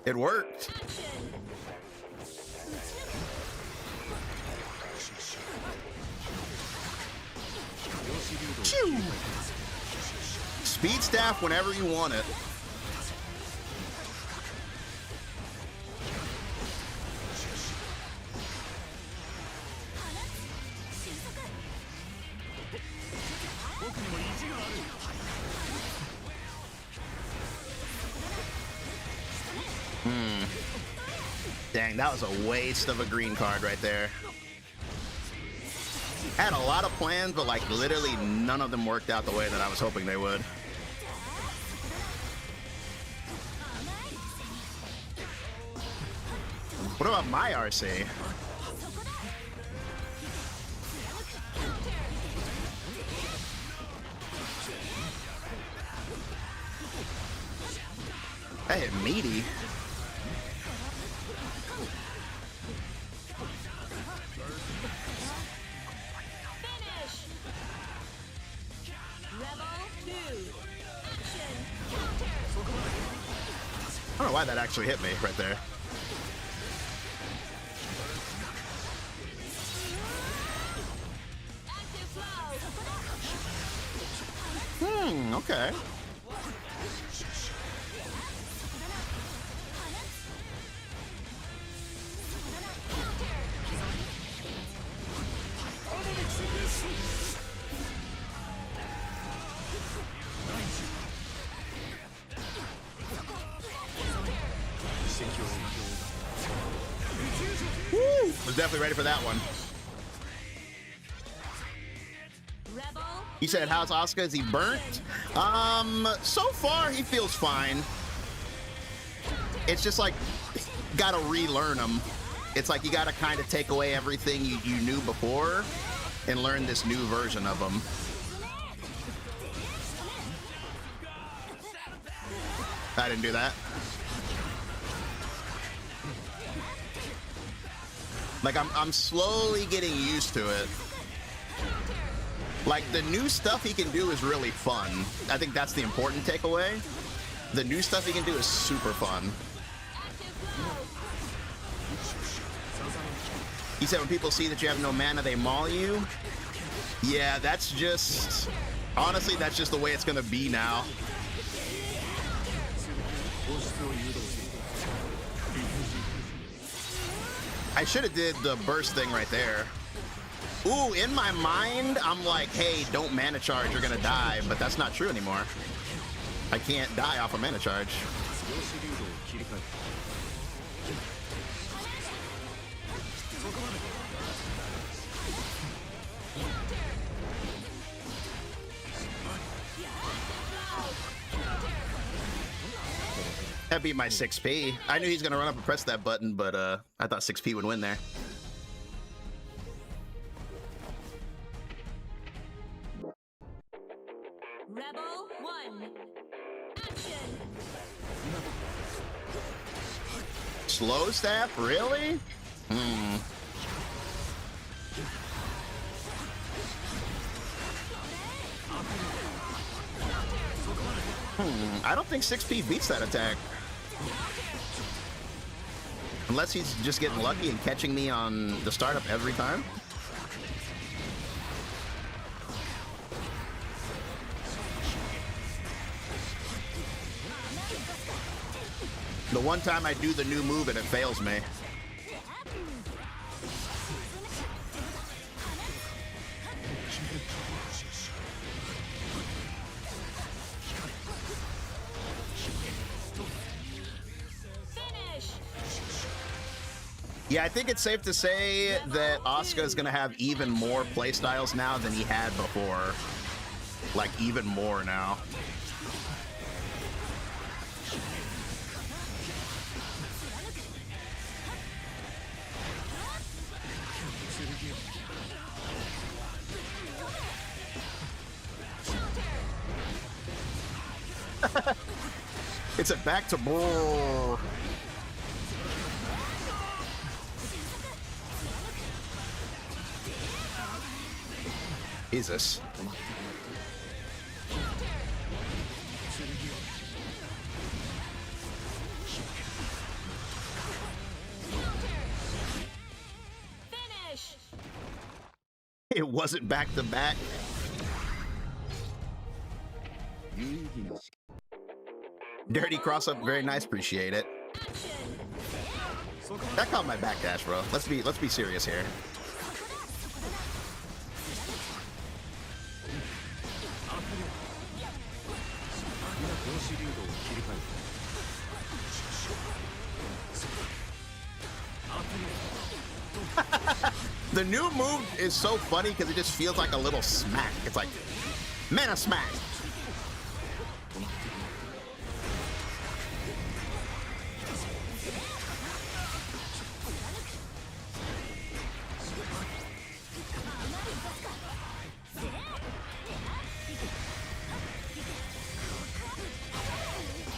It worked. Phew. Speed staff whenever you want it. Dang, that was a waste of a green card right there. I had a lot of plans, but like literally none of them worked out the way that I was hoping they would. What about my RC? That hit meaty. know why that actually hit me right there. Okay. Woo! Was definitely ready for that one. He said, how's Asuka? Is he burnt? So far he feels fine. It's just like, gotta relearn him. It's like you gotta kind of take away everything you knew before and learn this new version of him. I didn't do that. Like, I'm slowly getting used to it. Like, the new stuff he can do is really fun. I think that's the important takeaway. The new stuff he can do is super fun. He said when people see that you have no mana, they maul you. Yeah, that's just... Honestly, that's just the way it's gonna be now. I should have did the burst thing right there. Ooh, in my mind, I'm like, hey, don't mana charge, you're gonna die, but that's not true anymore. I can't die off a mana charge. That beat my 6P. I knew he's gonna run up and press that button, but I thought 6P would win there. Rebel 1. Action. Slow staff? Really? I don't think 6P beats that attack. Unless he's just getting lucky and catching me on the startup every time. The one time I do the new move and it fails me. Yeah, I think it's safe to say that Asuka is going to have even more playstyles now than he had before. Like, even more now. It's a back to brrr. Jesus. Finish. It wasn't back to back. Dirty cross up, very nice, appreciate it. That caught my backdash, bro. Let's be serious here. The new move is so funny because it just feels like a little smack. It's like, mana smack.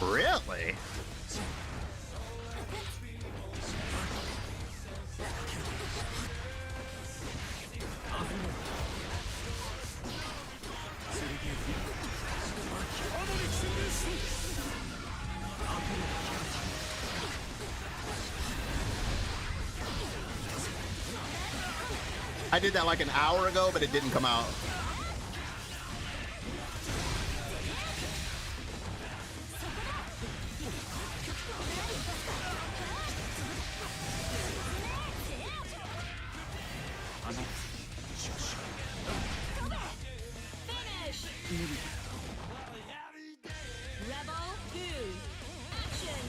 Really? I did that like an hour ago, but it didn't come out. Finish. Rebel 2. Action.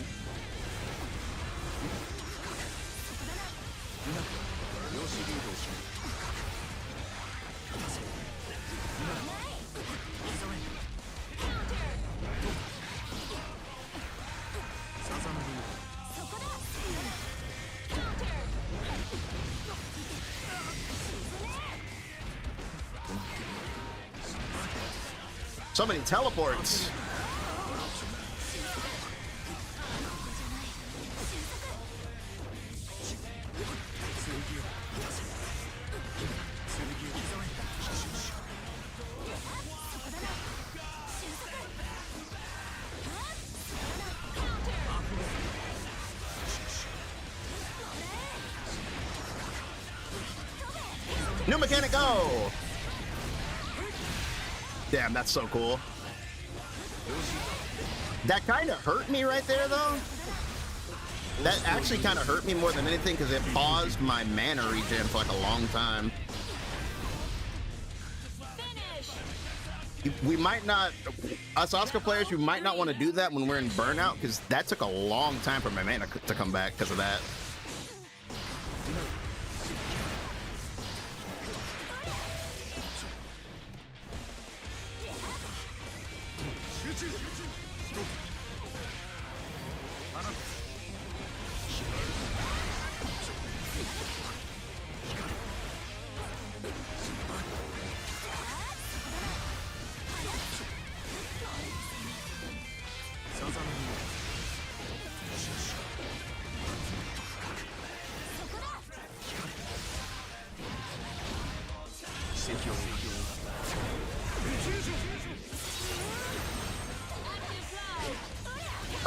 So many teleports. New mechanic, go! Damn, that's so cool. That kind of hurt me right there, though. That actually kind of hurt me more than anything because it paused my mana regen for like a long time. We might not, us Asuka players, we might not want to do that when we're in burnout because that took a long time for my mana to come back because of that.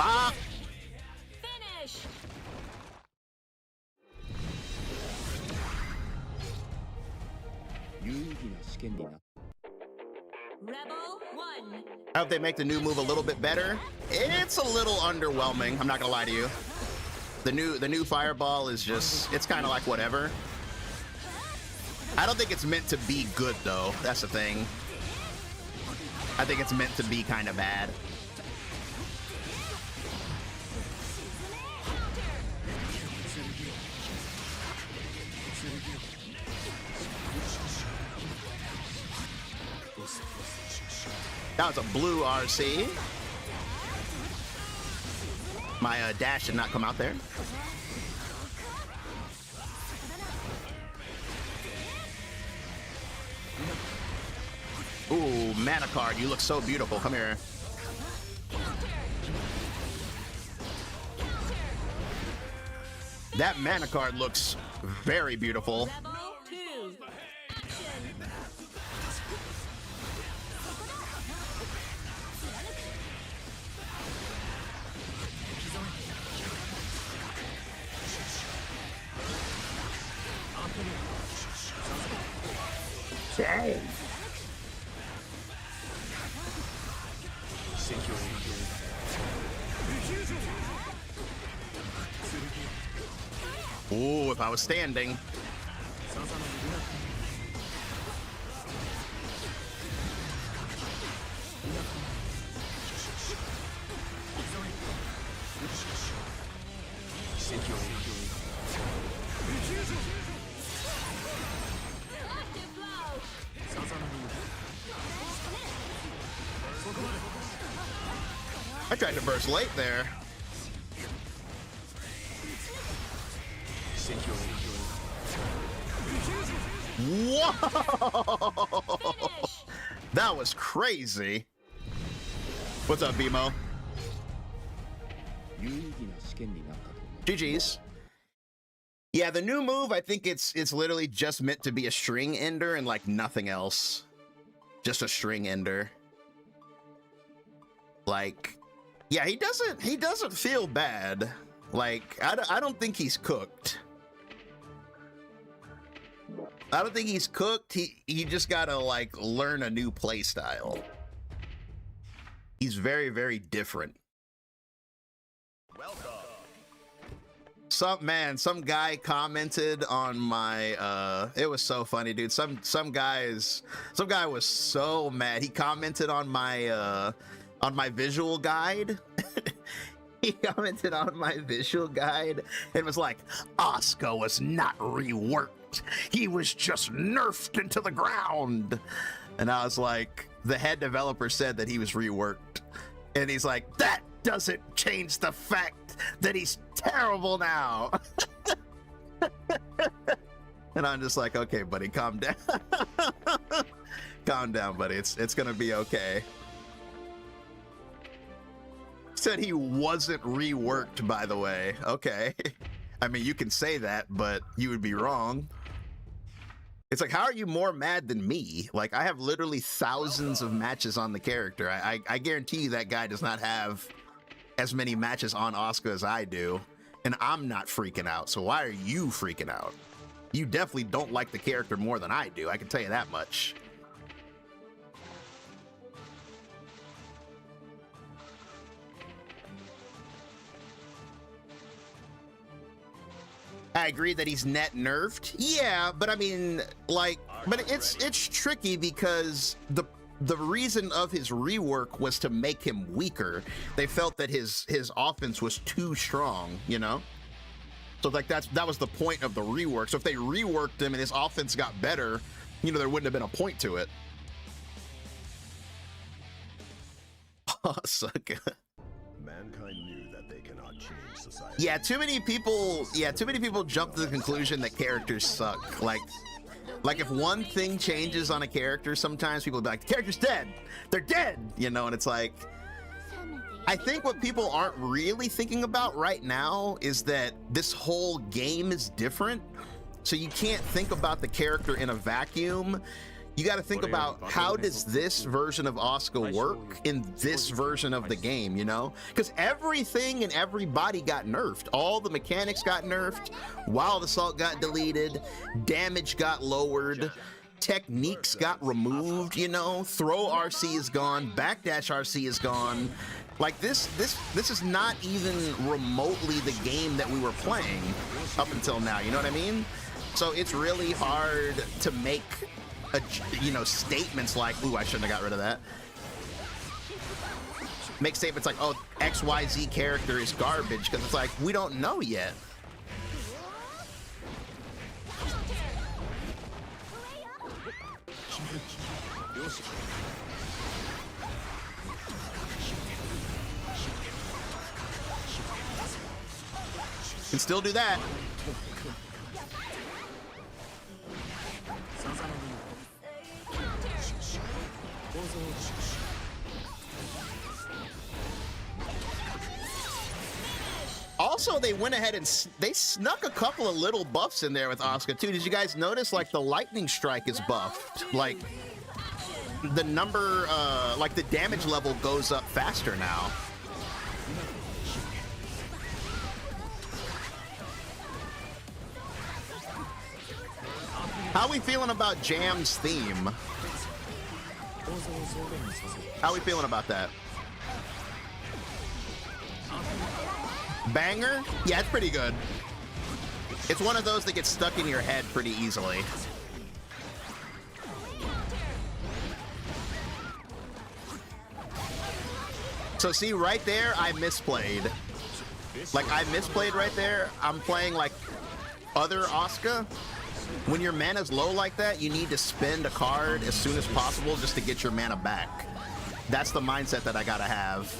Ah! Finish. Rebel 1. I hope they make the new move a little bit better. It's a little underwhelming, I'm not gonna lie to you. The new fireball is just, it's kind of like whatever. I don't think it's meant to be good though, that's the thing. I think it's meant to be kind of bad. That was a blue RC. My dash did not come out there. Ooh, mana card, you look so beautiful. Come here. That mana card looks very beautiful. Rebel 2. Action. Dang. Ooh, if I was standing. Active blow. I tried to burst late there. Whoa! That was crazy. What's up, BMO? GG's. Yeah, the new move, I think it's literally just meant to be a string ender and like nothing else. Just a string ender. Like, yeah, he doesn't feel bad. Like, I don't think he's cooked. I don't think he's cooked. He just gotta like learn a new play style. He's very, very different. Some guy commented on my it was so funny, dude. Some guy was so mad. He commented on my visual guide. He commented on my visual guide and was like, Asuka was not reworked. He was just nerfed into the ground. And I was like, the head developer said that he was reworked. And he's like, that doesn't change the fact that he's terrible now. And I'm just like, okay, buddy, calm down. Calm down, buddy. It's gonna be okay. Said he wasn't reworked, by the way. Okay. I mean, you can say that, but you would be wrong. It's like, how are you more mad than me? Like, I have literally thousands of matches on the character. I guarantee you that guy does not have as many matches on Asuka as I do, and I'm not freaking out. So why are you freaking out? You definitely don't like the character more than I do. I can tell you that much. I agree that he's net nerfed. Yeah, but I mean, like, but it's tricky because the reason of his rework was to make him weaker. They felt that his offense was too strong, you know? So like that was the point of the rework. So if they reworked him and his offense got better, you know, there wouldn't have been a point to it. Asuka. Mankind knew that they cannot change society. Yeah, too many people jump to the conclusion that characters suck. Like if one thing changes on a character, sometimes people will be like, the character's dead. They're dead, you know, and it's like, I think what people aren't really thinking about right now is that this whole game is different. So you can't think about the character in a vacuum. You got to think about, how does this version of Asuka work in this version of the game, you know? Because everything and everybody got nerfed. All the mechanics got nerfed, Wild Assault got deleted, damage got lowered, techniques got removed, you know? Throw RC is gone, backdash RC is gone. Like this is not even remotely the game that we were playing up until now, you know what I mean? So it's really hard to make statements like, ooh, I shouldn't have got rid of that. Make statements like, oh, XYZ character is garbage, because it's like, we don't know yet. Can still do that. Also, they went ahead and they snuck a couple of little buffs in there with Asuka too. Did you guys notice, like, the lightning strike is buffed? Like, the number, like the damage level goes up faster now. How are we feeling about Jam's theme? How are we feeling about that? Banger? Yeah, it's pretty good. It's one of those that gets stuck in your head pretty easily. So see, right there, I misplayed. Like, I misplayed right there. I'm playing like other Asuka. When your mana's low like that, you need to spend a card as soon as possible just to get your mana back. That's the mindset that I gotta have.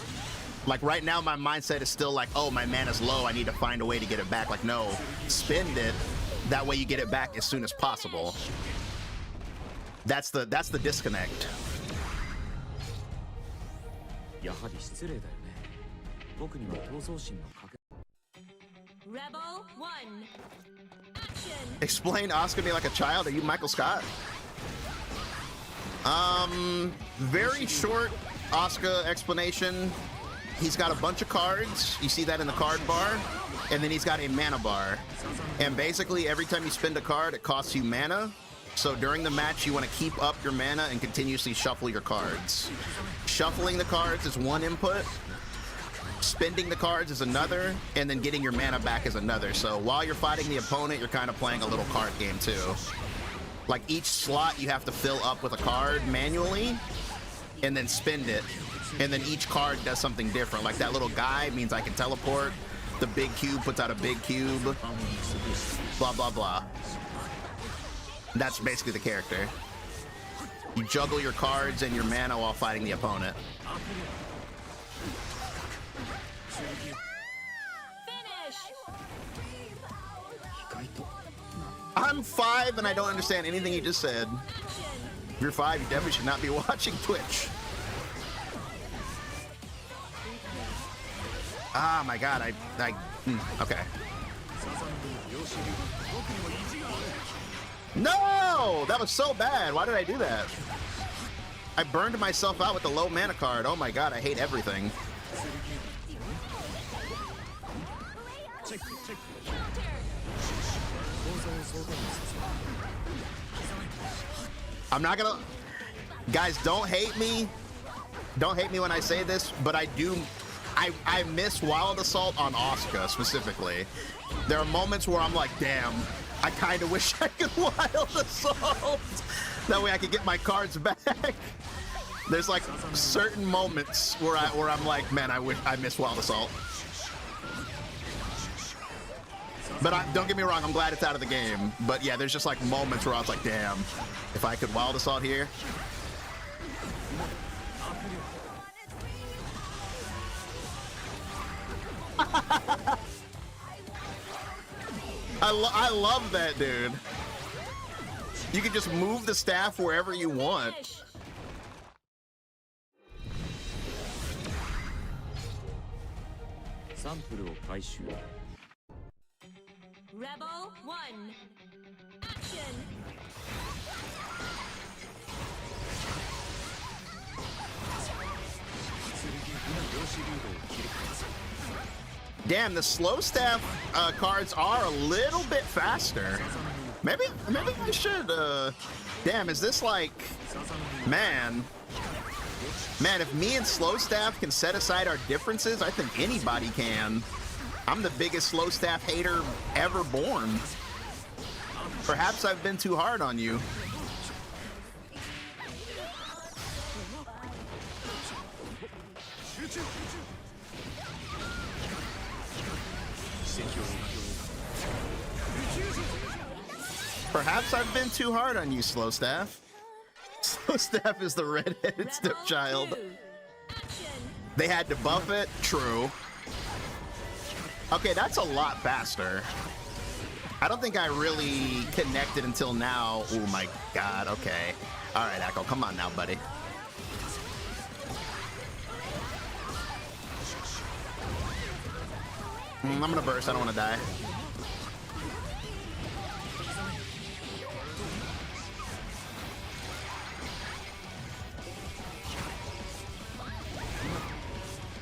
Like, right now, my mindset is still like, oh, my mana's low, I need to find a way to get it back. Like, no, spend it. That way you get it back as soon as possible. That's the disconnect. Rebel 1. Action. Explain Asuka to me like a child. Are you Michael Scott? Very short Asuka explanation. He's got a bunch of cards. You see that in the card bar. And then he's got a mana bar. And basically, every time you spend a card, it costs you mana. So during the match, you want to keep up your mana and continuously shuffle your cards. Shuffling the cards is one input, spending the cards is another, and then getting your mana back is another. So while you're fighting the opponent, you're kind of playing a little card game too. Like each slot you have to fill up with a card manually and then spend it. And then each card does something different. Like that little guy means I can teleport. The big cube puts out a big cube. Blah, blah, blah. That's basically the character. You juggle your cards and your mana while fighting the opponent. I'm 5 and I don't understand anything you just said. If you're 5, you definitely should not be watching Twitch. Ah, my God, okay. No! That was so bad. Why did I do that? I burned myself out with the low mana card. Oh my God, I hate everything. I'm not gonna... Guys, don't hate me. Don't hate me when I say this, but I do... I miss Wild Assault on Asuka, specifically. There are moments where I'm like, damn, I kind of wish I could Wild Assault. That way I could get my cards back. There's like certain moments where I'm like, man, I miss Wild Assault. But don't get me wrong, I'm glad it's out of the game. But yeah, there's just like moments where I was like, damn, if I could Wild Assault here. I love that, dude. You can just move the staff wherever you want. Rebel 1. Action. Damn, the slow staff cards are a little bit faster. Maybe I should, damn, is this like, man, if me and slow staff can set aside our differences, I think anybody can. I'm the biggest slow staff hater ever born. Perhaps I've been too hard on you. Perhaps I've been too hard on you, Slow Staff. Slow Staff is the red-headed stepchild. They had to buff it? True. Okay, that's a lot faster. I don't think I really connected until now. Oh my God, okay. All right, Echo, come on now, buddy. I'm gonna burst, I don't wanna die.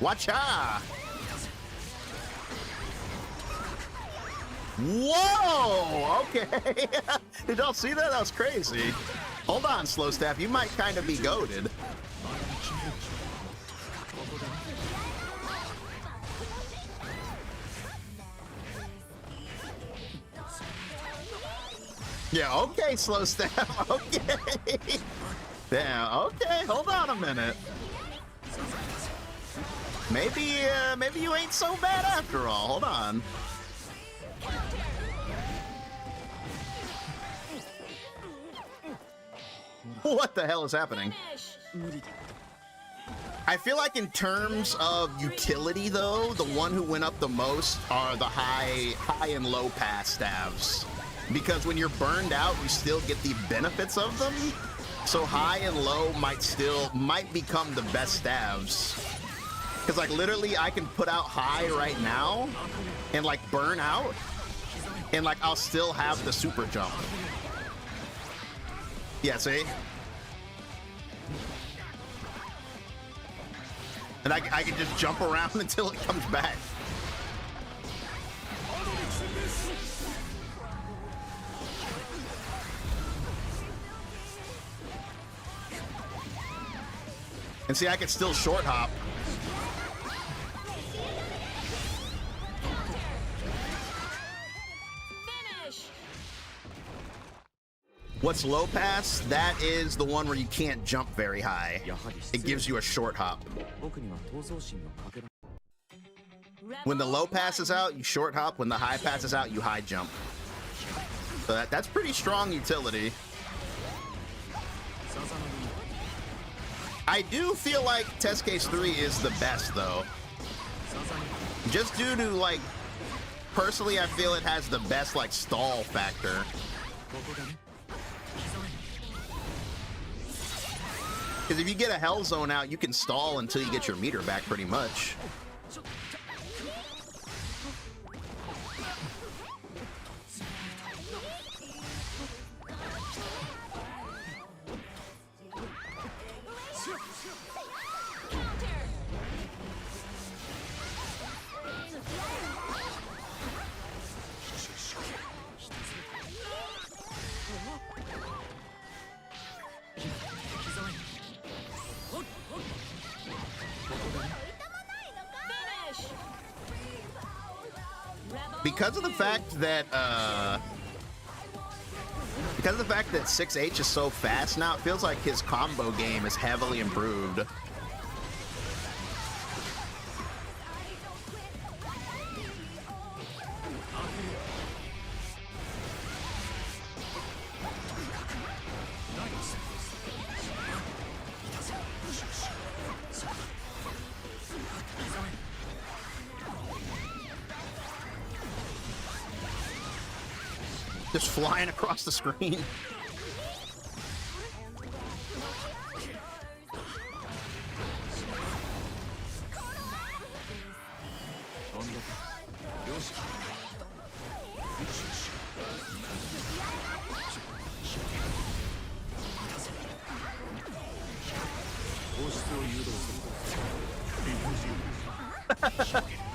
Watcha! Whoa! Okay. Did y'all see that? That was crazy. Hold on, Slow Staff. You might kind of be goated. Yeah, okay, Slow Staff. Okay. Damn, okay. Hold on a minute. Maybe you ain't so bad after all. Hold on. What the hell is happening? I feel like in terms of utility, though, the one who went up the most are the high and low pass staves. Because when you're burned out, you still get the benefits of them. So high and low might become the best staves. Because, like, literally, I can put out high right now and, like, burn out. And, like, I'll still have the super jump. Yeah, see? And I can just jump around until it comes back. And see, I can still short hop. Finish. What's low pass? That is the one where you can't jump very high. It gives you a short hop. When the low pass is out, you short hop. When the high pass is out, you high jump. So that's pretty strong utility. I do feel like Test Case 3 is the best, though. Just due to, like, personally, I feel it has the best, like, stall factor. Because if you get a Hell Zone out, you can stall until you get your meter back, pretty much. Because of the fact that 6H is so fast now, it feels like his combo game is heavily improved. Just flying across the screen.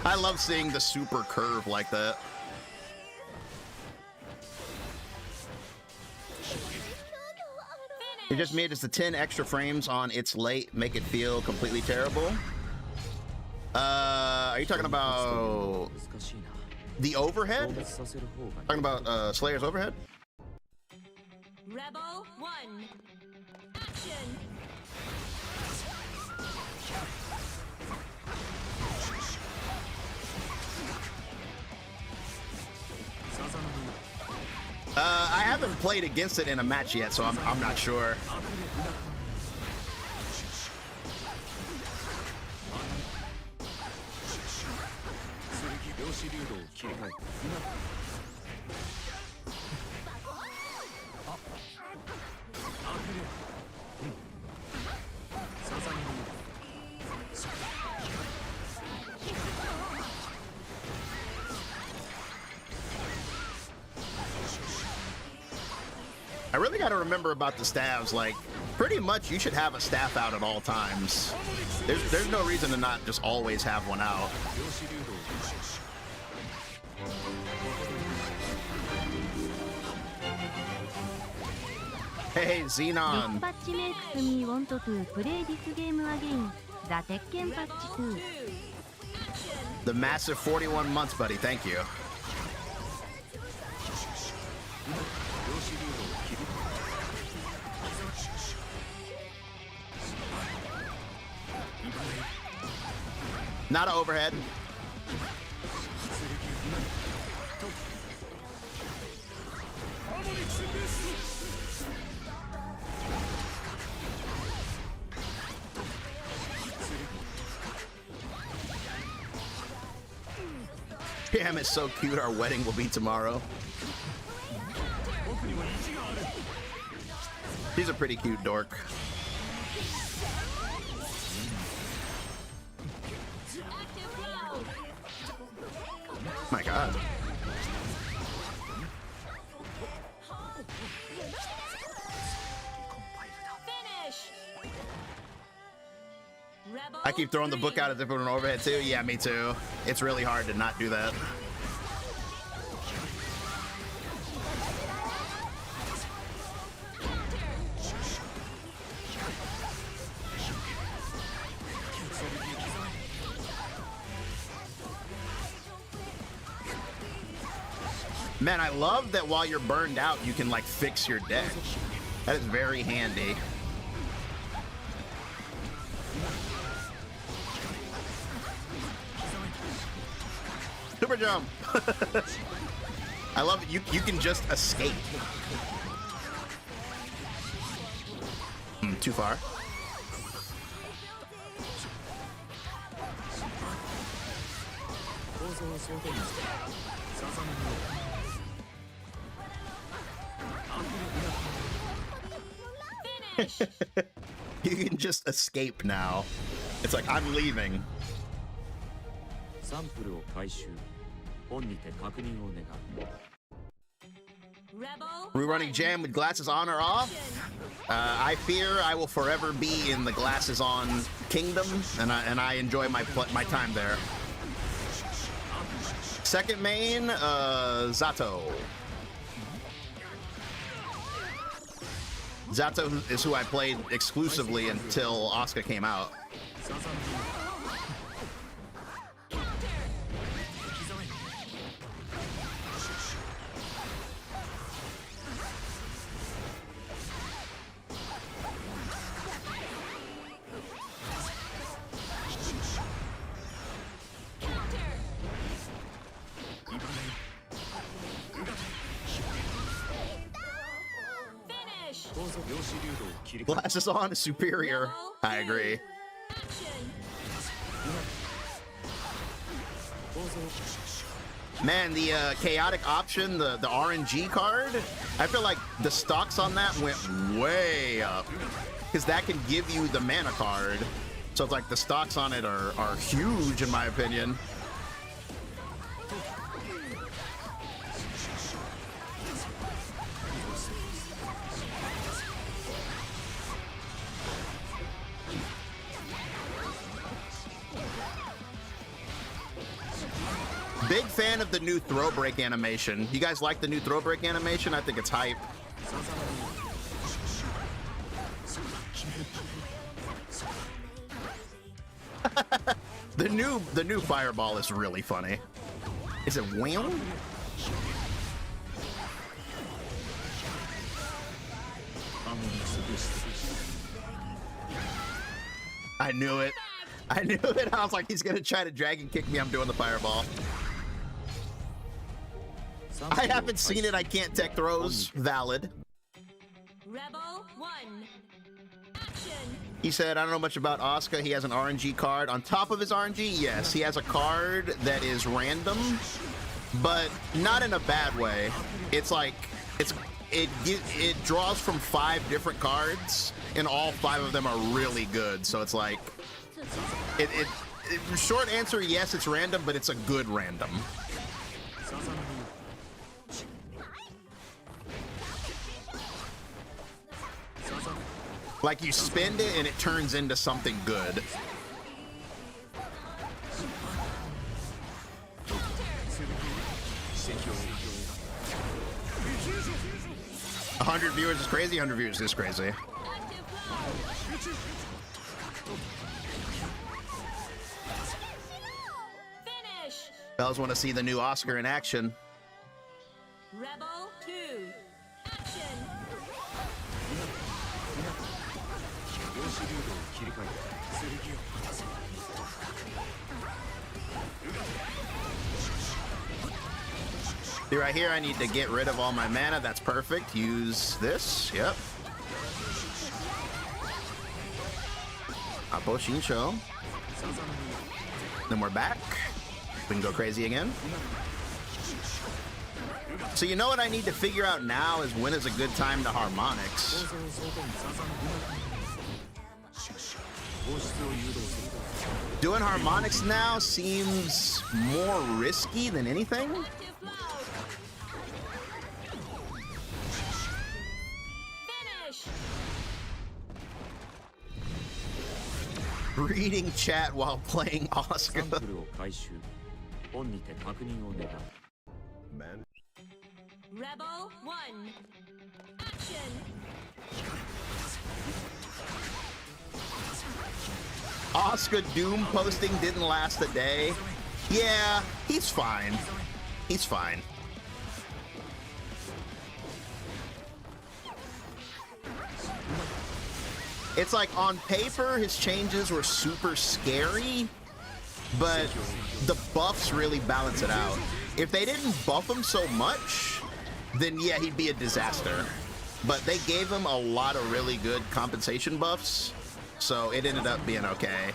I love seeing the super curve like that. It just made us the 10 extra frames on It's Late make it feel completely terrible. Are you talking about the overhead? Talking about Slayer's overhead? Rebel 1. Action. I haven't played against it in a match yet, so I'm not sure. I really got to remember about the staves. Like, pretty much you should have a staff out at all times. There's no reason to not just always have one out. Hey, Xenon. Dispatch makes me want to play this game again. The Tekken Patch 2. The massive 41 months, buddy. Thank you. Not an overhead. Damn, it's so cute. Our wedding will be tomorrow. She's a pretty cute dork. My God. I keep throwing the book out as if it were an overhead too. Yeah, me too. It's really hard to not do that. Man, I love that while you're burned out, you can like fix your deck. That is very handy. Super jump. I love it. You can just escape. Too far. Finish. You can just escape now. It's like, I'm leaving. サンプルを回収。本にて確認を願う。 Rebel. Rerunning Jam with glasses on or off? I fear I will forever be in the glasses on kingdom, and I enjoy my time there. Second main, Zato. Zato is who I played exclusively until Asuka came out. Glasses on is superior. I agree. Action. Man, the chaotic option, the RNG card, I feel like the stocks on that went way up. Because that can give you the mana card. So it's like the stocks on it are huge in my opinion. Big fan of the new throw break animation. You guys like the new throw break animation? I think it's hype. The new fireball is really funny. Is it wham? I knew it. I knew it. I was like, he's gonna try to dragon kick me. I'm doing the fireball. I haven't seen it. I can't tech throws. Valid. Rebel 1. Action. He said, I don't know much about Asuka. He has an RNG card. On top of his RNG, yes, he has a card that is random, but not in a bad way. It's like, it draws from 5 different cards, and all 5 of them are really good. So it's like, short answer, yes, it's random, but it's a good random. Like you spend it and it turns into something good. 100 viewers is crazy, 100 viewers is crazy. Active flow. Finish. Fellas want to see the new Oscar in action. Rebel 2. Action. See right here, I need to get rid of all my mana. That's perfect. Use this. Yep. Apo Shinsho. Then we're back. We can go crazy again. So you know what I need to figure out now is when is a good time to harmonics. Doing harmonics now seems more risky than anything. Active flow. Finish. Reading chat while playing サン Asuka. プルを回収。本にて確認を願う。 Man, Rebel 1. Action. Asuka Doom posting didn't last a day. Yeah, he's fine. He's fine. it's like on paper his changes were super scary, but the buffs really balance it out. If they didn't buff him so much, then yeah, he'd be a disaster. But they gave him a lot of really good compensation buffs, so it ended up being okay.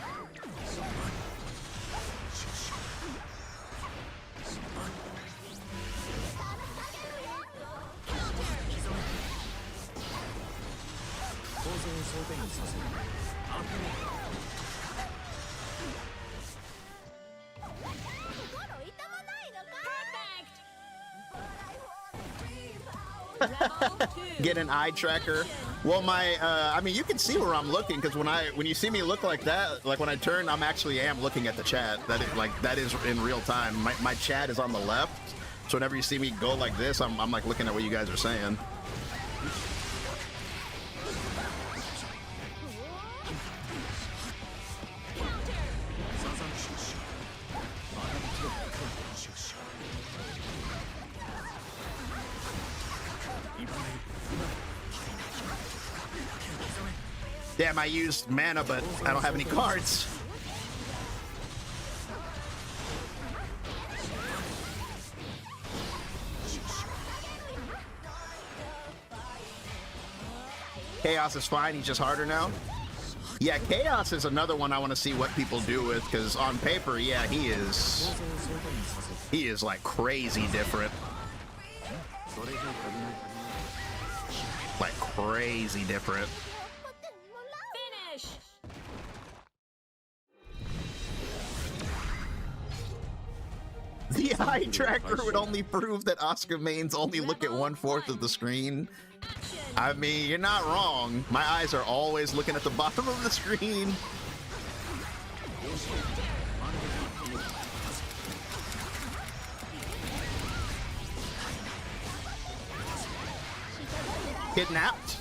Get an eye tracker. Well, I mean, you can see where I'm looking, because when you see me look like that, like when I turn, I'm actually looking at the chat. That is in real time. My chat is on the left, so whenever you see me go like this, I'm like looking at what you guys are saying. Damn, I used mana, but I don't have any cards. Chaos is fine, he's just harder now. Yeah, Chaos is another one I want to see what people do with, because on paper, yeah, he is like crazy different. Like crazy different. The eye tracker would only prove that Asuka mains only look at 1/4 of the screen. I mean, you're not wrong. My eyes are always looking at the bottom of the screen. Kidnapped.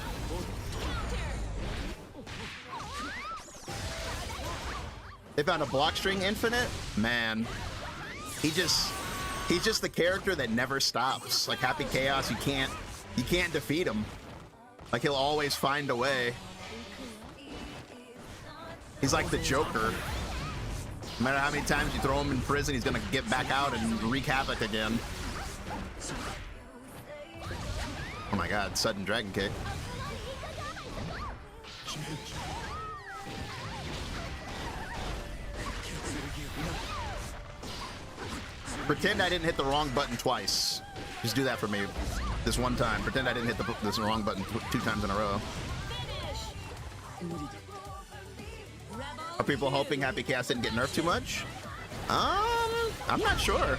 They found a block string infinite? Man. He's just the character that never stops. Like Happy Chaos, you can't defeat him. Like he'll always find a way. He's like the Joker. No matter how many times you throw him in prison, he's gonna get back out and wreak havoc again. Oh my god, sudden dragon kick. Pretend I didn't hit the wrong button twice. Just do that for me this one time. Pretend I didn't hit this wrong button 2 times in a row. Are people hoping Happy Chaos didn't get nerfed too much? I'm not sure.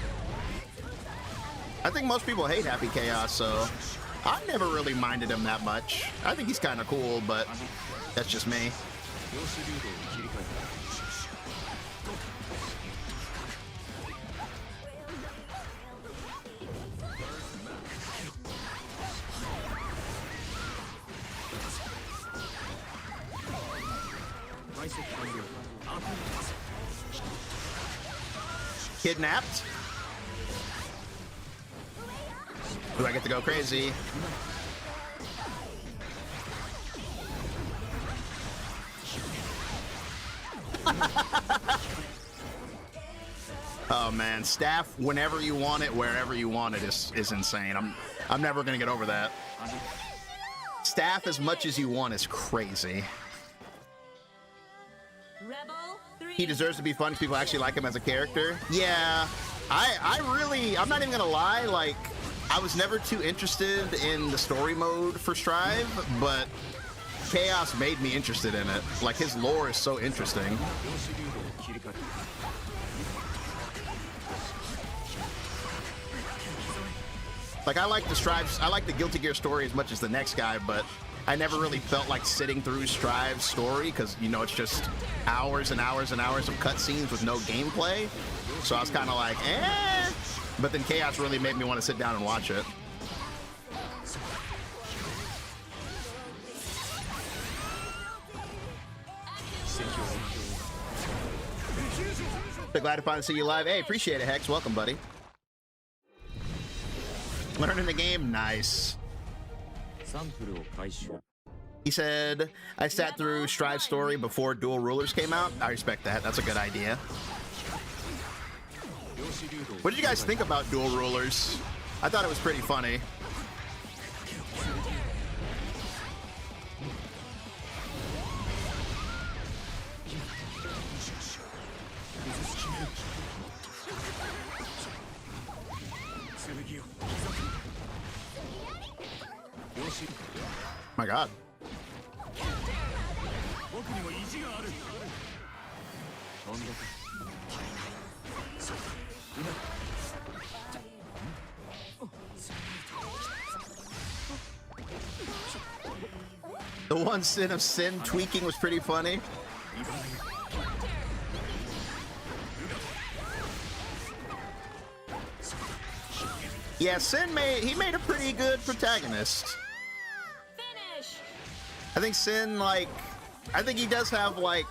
I think most people hate Happy Chaos, so I've never really minded him that much. I think he's kind of cool, but that's just me. Kidnapped. Do I get to go crazy? Oh man, staff whenever you want it, wherever you want it is insane. I'm never gonna get over that. Staff as much as you want is crazy. He deserves to be fun because people actually like him as a character. Yeah, I'm not even gonna lie, like, I was never too interested in the story mode for Strive, but Chaos made me interested in it. Like, his lore is so interesting. Like, I like the Guilty Gear story as much as the next guy, but I never really felt like sitting through Strive's story because, you know, it's just hours and hours and hours of cutscenes with no gameplay. So I was kind of like, eh. But then Chaos really made me want to sit down and watch it. So glad to finally see you live. Hey, appreciate it, Hex. Welcome, buddy. Learning the game, nice. He said, I sat through Strive's story before Dual Rulers came out. I respect that. That's a good idea. What did you guys think about Dual Rulers? I thought it was pretty funny. My God. The one sin of sin tweaking was pretty funny. Yeah, Sin made a pretty good protagonist. Finish. I think Sin, like, I think he does have, like,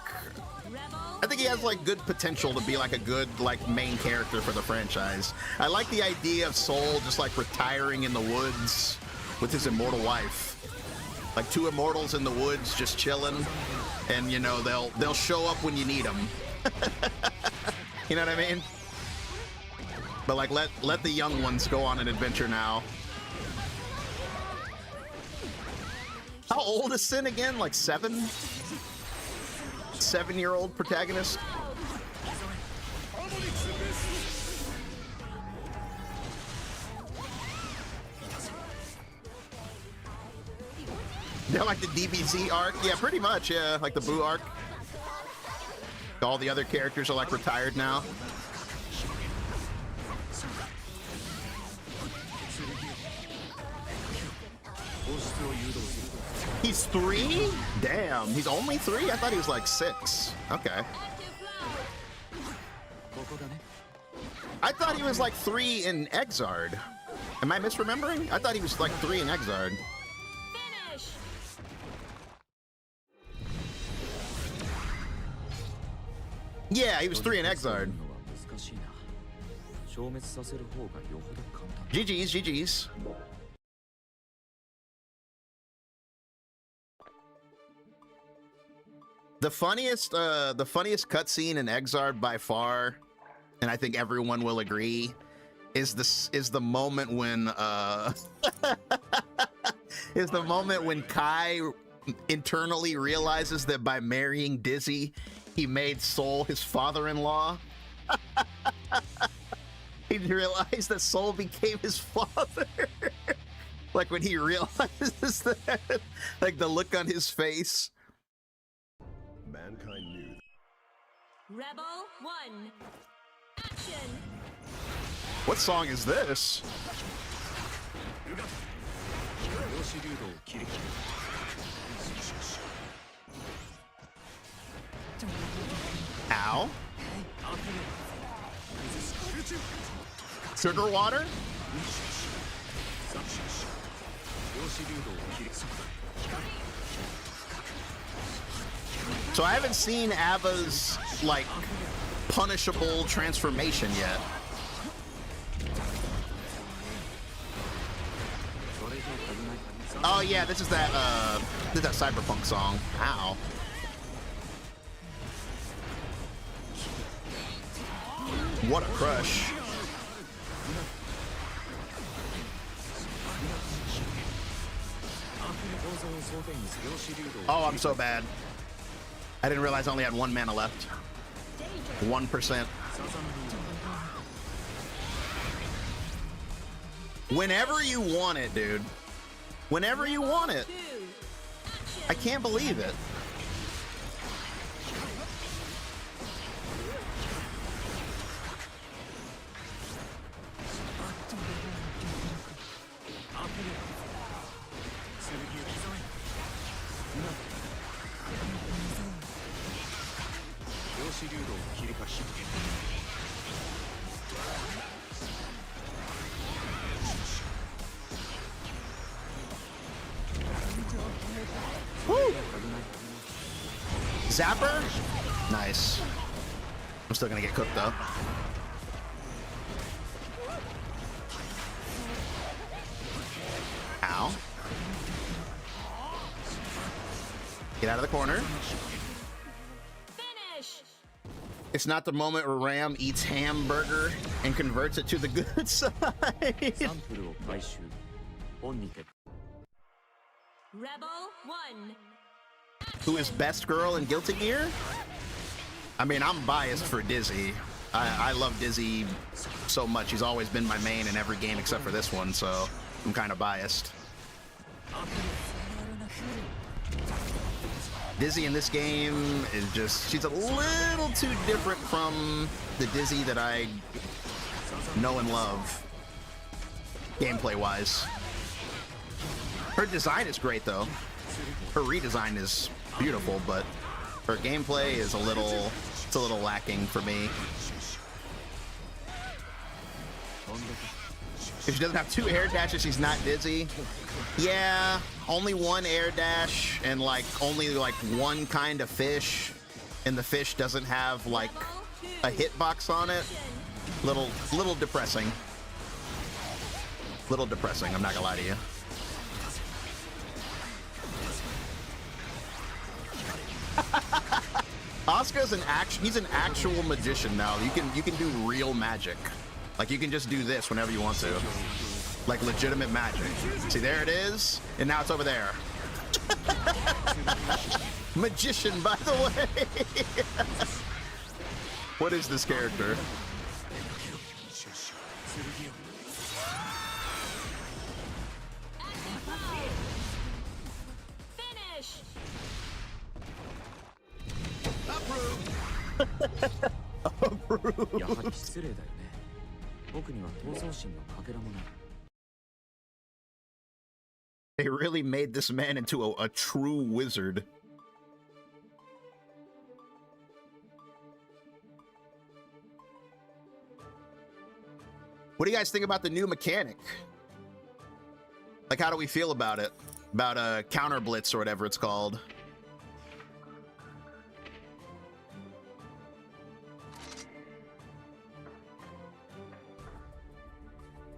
Rebel. I think he has, like, good potential to be, like, a good, like, main character for the franchise. I like the idea of Soul just, like, retiring in the woods with his immortal wife. Like, two immortals in the woods just chilling, and, you know, they'll show up when you need them. You know what I mean? But, like, let the young ones go on an adventure now. How old is Sin again? Like 7? 7-year-old protagonist? They're like the DBZ arc? Yeah, pretty much, yeah. Like the Boo arc. All the other characters are like retired now. He's 3? Damn, he's only 3? I thought he was like 6. Okay. I thought he was like 3 in Exard. Am I misremembering? I thought he was like 3 in Exard. Finish. Yeah, he was 3 in Exard. GG's, GG's. The funniest cutscene in Exard by far, and I think everyone will agree, is the moment when is the moment when Kai internally realizes that by marrying Dizzy, he made Soul his father-in-law. He realized that Soul became his father. Like when he realizes that, like the look on his face. Mankind knew. Rebel 1. Action. What song is this? Ow. Sugar water? So I haven't seen Ava's, like, punishable transformation yet. Oh yeah, this is that Cyberpunk song. Ow. What a crush. Oh, I'm so bad. I didn't realize I only had 1 mana left. 1%. Whenever you want it, dude. Whenever you want it. I can't believe it. Woo! Zapper? Nice. I'm still gonna get cooked though. Ow. Get out of the corner. Finish. It's not the moment where Ram eats hamburger and converts it to the good side. サンプルを回収オンにて Rebel 1. Who is best girl in Guilty Gear? I mean, I'm biased for Dizzy. I love Dizzy so much. He's always been my main in every game except for this one, so I'm kind of biased. Dizzy in this game is just, she's a little too different from the Dizzy that I know and love, gameplay-wise. Her design is great, though. Her redesign is beautiful, but her gameplay is a little lacking for me. If she doesn't have 2 air dashes, she's not Dizzy. Yeah, only 1 air dash and like only like 1 kind of fish, and the fish doesn't have like a hitbox on it. Little depressing. Little depressing, I'm not gonna lie to you. Asuka's he's an actual magician now. You can do real magic. Like, you can just do this whenever you want to. Like, legitimate magic. See, there it is, and now it's over there. Magician, by the way. What is this character? Finish. やはり失礼だよね僕には闘争心のかけらもない They really made this man into a true wizard. What do you guys think about the new mechanic? Like, how do we feel about it? About counter blitz or whatever it's called.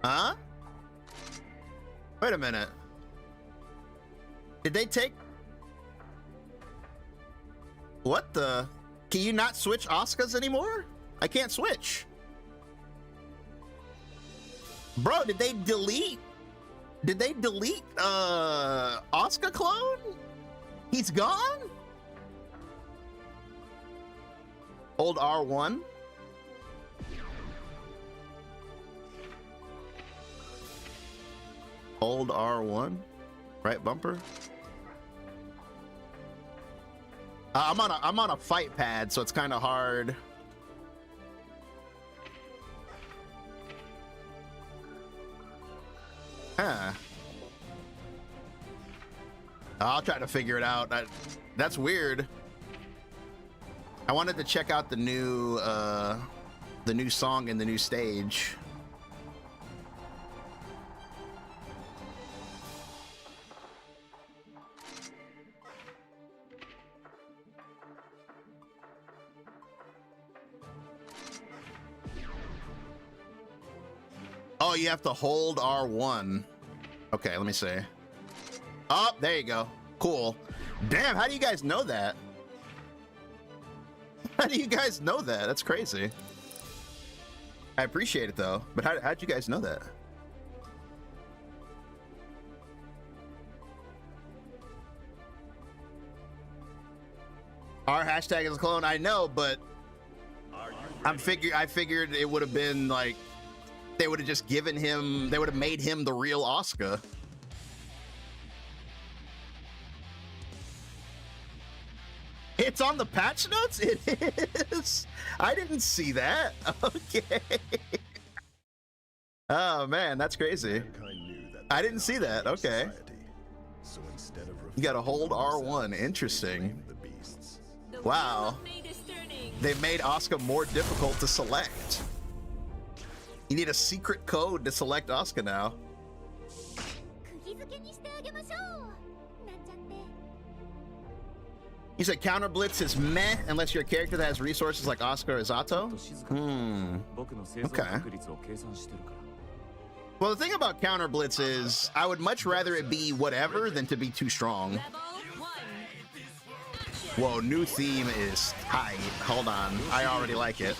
Huh? Wait a minute. Did they take... What the... Can you not switch Asukas anymore? I can't switch. Bro, did they delete... Did they delete, Asuka clone? He's gone? Hold R1. Hold R1. Right bumper. I'm on a fight pad, so it's kind of hard. Huh. I'll try to figure it out. That's weird. I wanted to check out the new song and the new stage. Oh, you have to hold R1. Okay, let me see. Oh, there you go. Cool. Damn, how do you guys know that? How do you guys know that? That's crazy. I appreciate it, though. But how'd you guys know that? Our hashtag is a clone. I know, but I figured it would have been like, they would have just given him, they would have made him the real Asuka. It's on the patch notes? It is. I didn't see that. Okay. Oh man, that's crazy. I didn't see that. Okay. You gotta hold R1. Interesting. Wow. They made Asuka more difficult to select. You need a secret code to select Asuka now. You said counter blitz is meh unless you're a character that has resources like Asuka or Zato? Okay. Well, the thing about counter blitz is I would much rather it be whatever than to be too strong. Whoa, new theme is tight. Hold on. I already like it.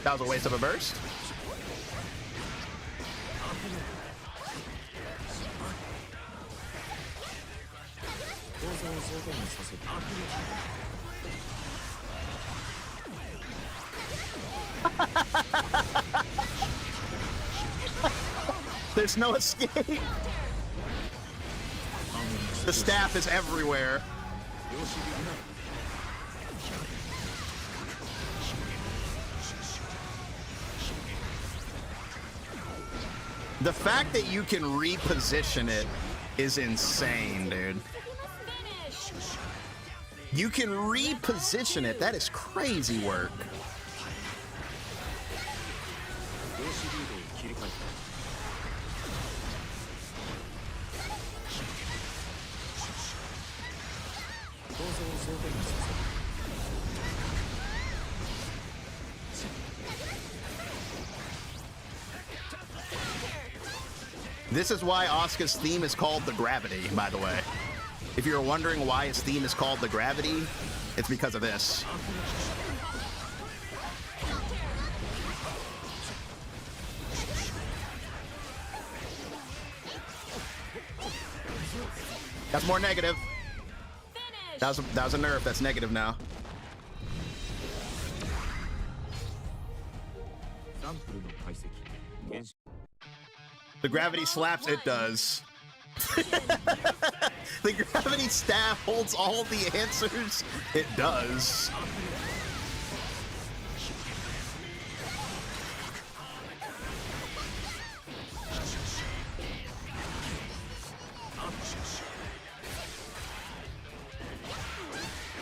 That was a waste of a burst. There's no escape. The staff is everywhere. The fact that you can reposition it is insane, dude. You can reposition it. That is crazy work. This is why Asuka's theme is called the Gravity, by the way. If you're wondering why his theme is called the Gravity, it's because of this. That's more negative. That was a nerf. That's negative now. The gravity slaps, it does. The gravity staff holds all the answers, it does.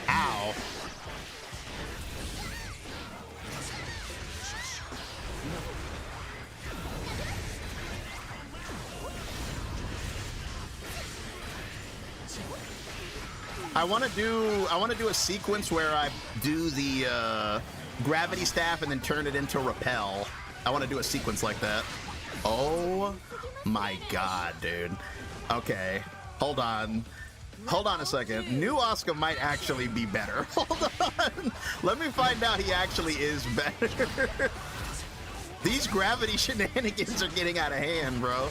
Ow. I want to do a sequence where I do the gravity staff and then turn it into repel. I want to do a sequence like that. Oh my god, dude. Okay, hold on a second. New Asuka might actually be better. Hold on. Let me find out he actually is better. These gravity shenanigans are getting out of hand, bro.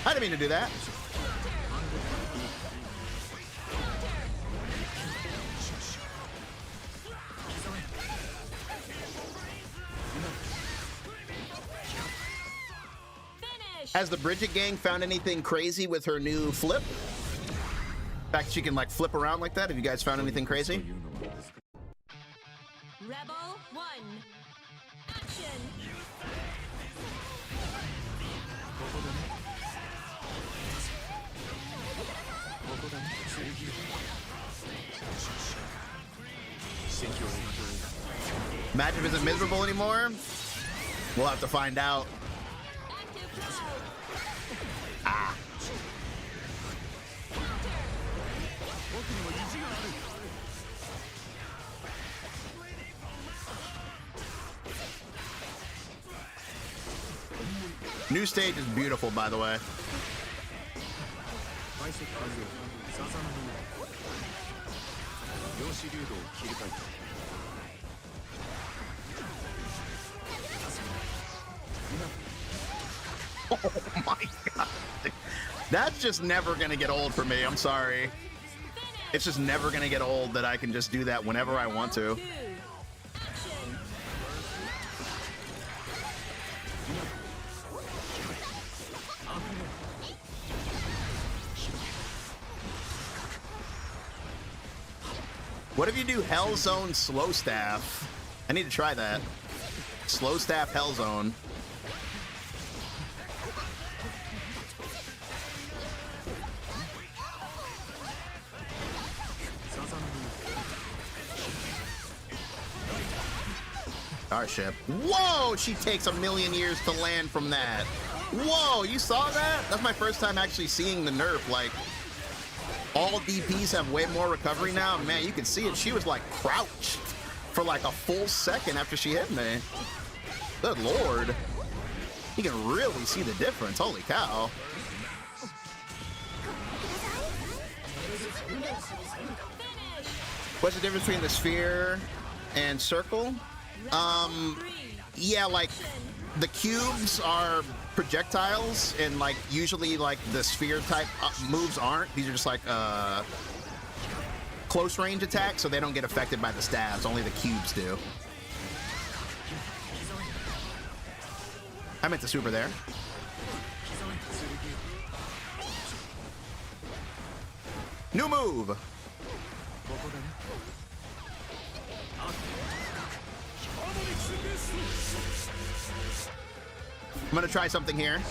I didn't mean to do that. Has the Bridget gang found anything crazy with her new flip? In fact, she can like flip around like that. Have you guys found anything crazy? Rebel 1. Action. Matchup isn't miserable anymore? We'll have to find out. Ah. New stage is beautiful, by the way. Oh my god. That's just never gonna get old for me. I'm sorry. It's just never gonna get old that I can just do that whenever I want to. What if you do Hell Zone Slow Staff? I need to try that. Slow Staff Hell Zone. Starship. Whoa! She takes a million years to land from that. Whoa! You saw that? That's my first time actually seeing the nerf. Like, all DPs have way more recovery now. Man, you can see it. She was like crouched for like a full second after she hit me. Good lord. You can really see the difference. Holy cow. What's the difference between the sphere and circle? Yeah, like the cubes are projectiles, and like usually like the sphere type moves aren't. These are just like close range attacks, so they don't get affected by the stabs. Only the cubes do. I meant the super there. New move. I'm gonna try something here.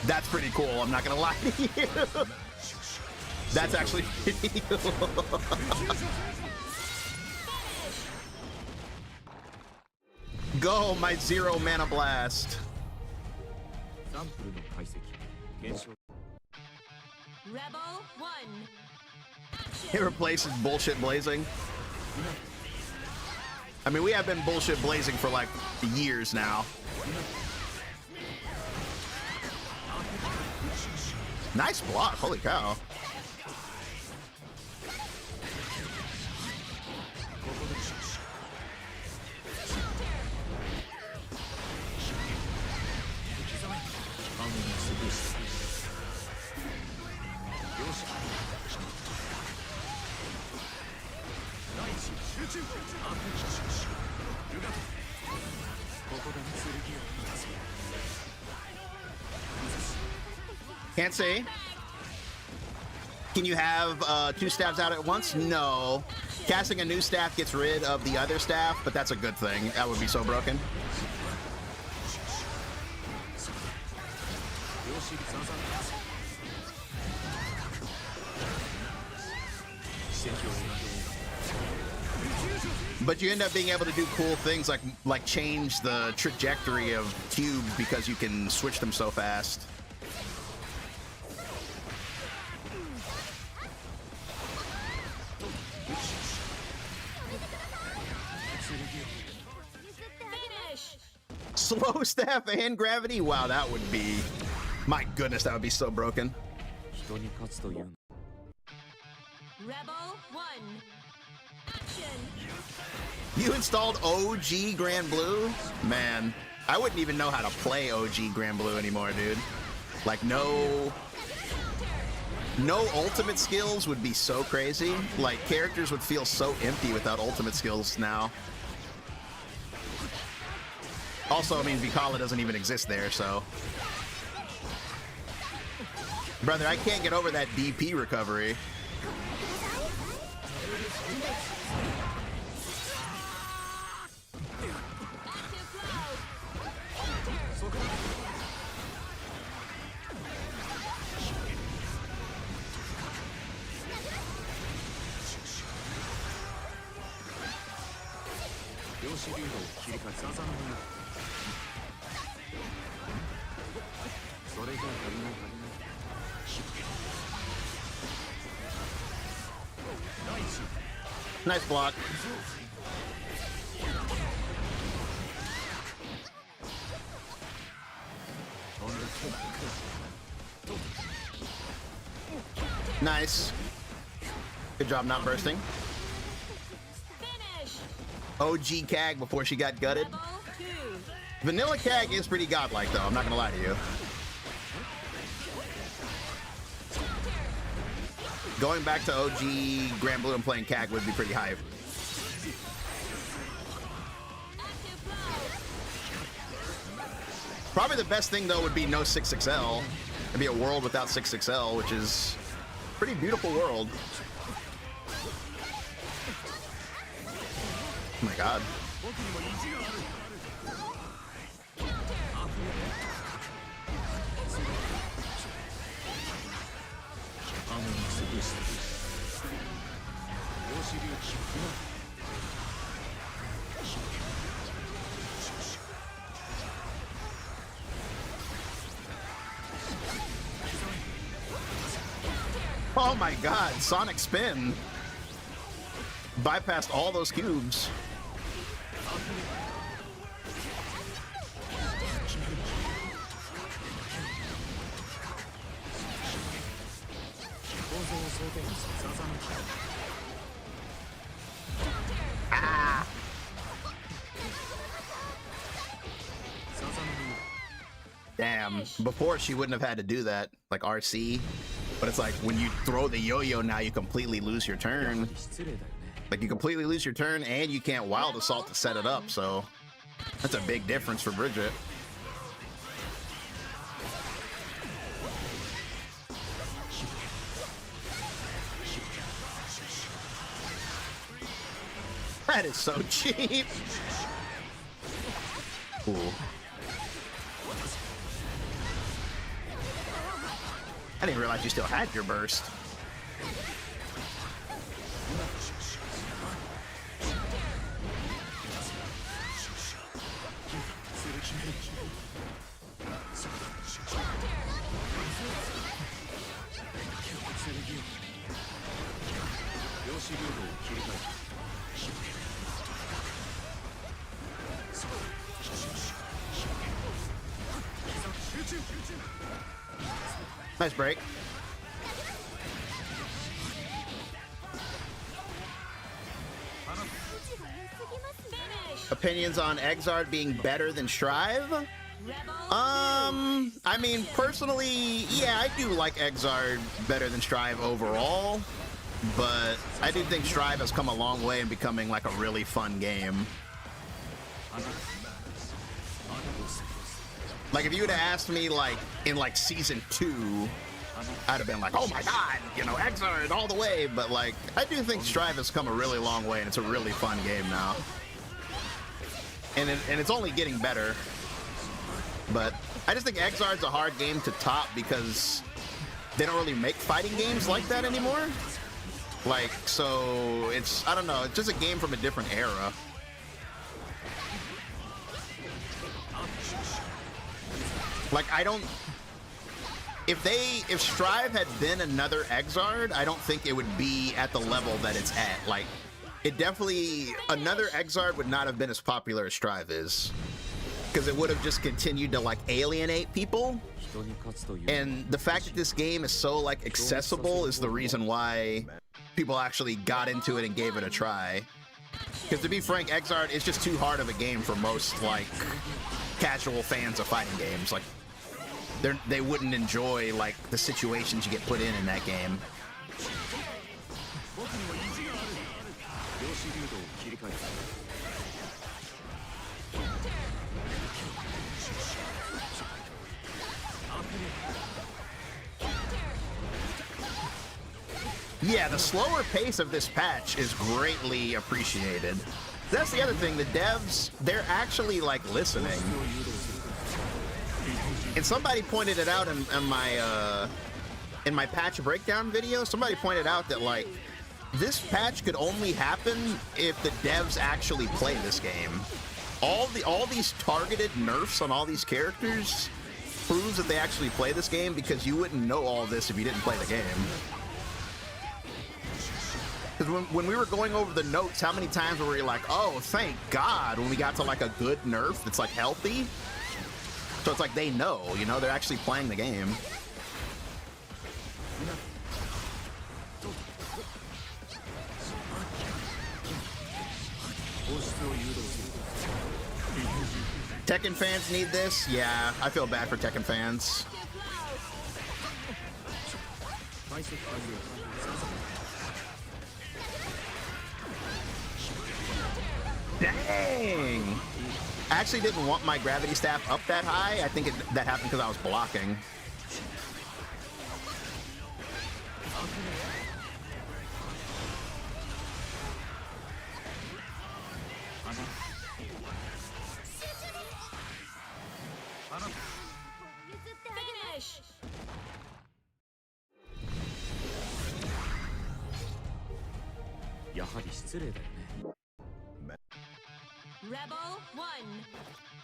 That's pretty cool, I'm not gonna lie to you. That's actually pretty cool. Go, my 0 mana blast. Rebel 1. It replaces bullshit blazing. I mean, we have been bullshit blazing for like years now. Nice block, holy cow. Can't say. Can you have 2 staffs out at once? No. Casting a new staff gets rid of the other staff, but that's a good thing. That would be so broken. But you end up being able to do cool things like change the trajectory of cubes because you can switch them so fast. Slow staff and gravity? Wow, that would be... My goodness, that would be so broken. Rebel 1. Action. You installed OG Grand Blue? Man, I wouldn't even know how to play OG Grand Blue anymore, dude. Like, no ultimate skills would be so crazy. Like, characters would feel so empty without ultimate skills now. Also, I mean, Vikala doesn't even exist there, so... Brother, I can't get over that DP recovery. Nice block. Nice. Good job not bursting. Finish. OG Kag before she got gutted. Rebel 2. Vanilla Kag is pretty godlike though, I'm not gonna lie to you. Going back to OG Grand Blue and playing Kag would be pretty hype. Probably the best thing though would be no 6XL. It'd be a world without 6XL, which is a pretty beautiful world. Oh my god. Oh my god, Sonic Spin. Bypassed all those cubes. Ah. Damn, before she wouldn't have had to do that, like RC. But it's like when you throw the yo-yo now, you completely lose your turn. Like you completely lose your turn and you can't Wild Assault to set it up, so that's a big difference for Bridget. That is so cheap. Ooh. I didn't realize you still had your burst. Nice break. Opinions on Exard being better than Strive? I mean, personally, yeah, I do like Exard better than Strive overall, but I do think Strive has come a long way in becoming like a really fun game. Like, if you would have asked me, like, in, like, Season 2, I'd have been like, oh my god, you know, Exard all the way, but, like, I do think Strive has come a really long way, and it's a really fun game now. And it's only getting better. But I just think Exard's a hard game to top because they don't really make fighting games like that anymore. Like, so it's, I don't know, it's just a game from a different era. Like, I don't... If Strive had been another Exard, I don't think it would be at the level that it's at. Like, it definitely... Another Exard would not have been as popular as Strive is. Because it would have just continued to, like, alienate people. And the fact that this game is so, like, accessible is the reason why people actually got into it and gave it a try. Because to be frank, Exard is just too hard of a game for most, like, casual fans of fighting games. Like, they wouldn't enjoy, like, the situations you get put in that game. Yeah, the slower pace of this patch is greatly appreciated. That's the other thing, the devs, they're actually, like, listening. And somebody pointed it out in my patch breakdown video. Somebody pointed out that, like, this patch could only happen if the devs actually play this game. All these targeted nerfs on all these characters proves that they actually play this game, because you wouldn't know all this if you didn't play the game. Because when we were going over the notes, how many times were we like, oh, thank God, when we got to, like, a good nerf that's, like, healthy? So it's like they know, you know, they're actually playing the game. Tekken fans need this? Yeah, I feel bad for Tekken fans. Dang! I actually didn't want my gravity staff up that high. I think that happened because I was blocking. Finish! Yeah. はり失礼だよね。 Rebel 1.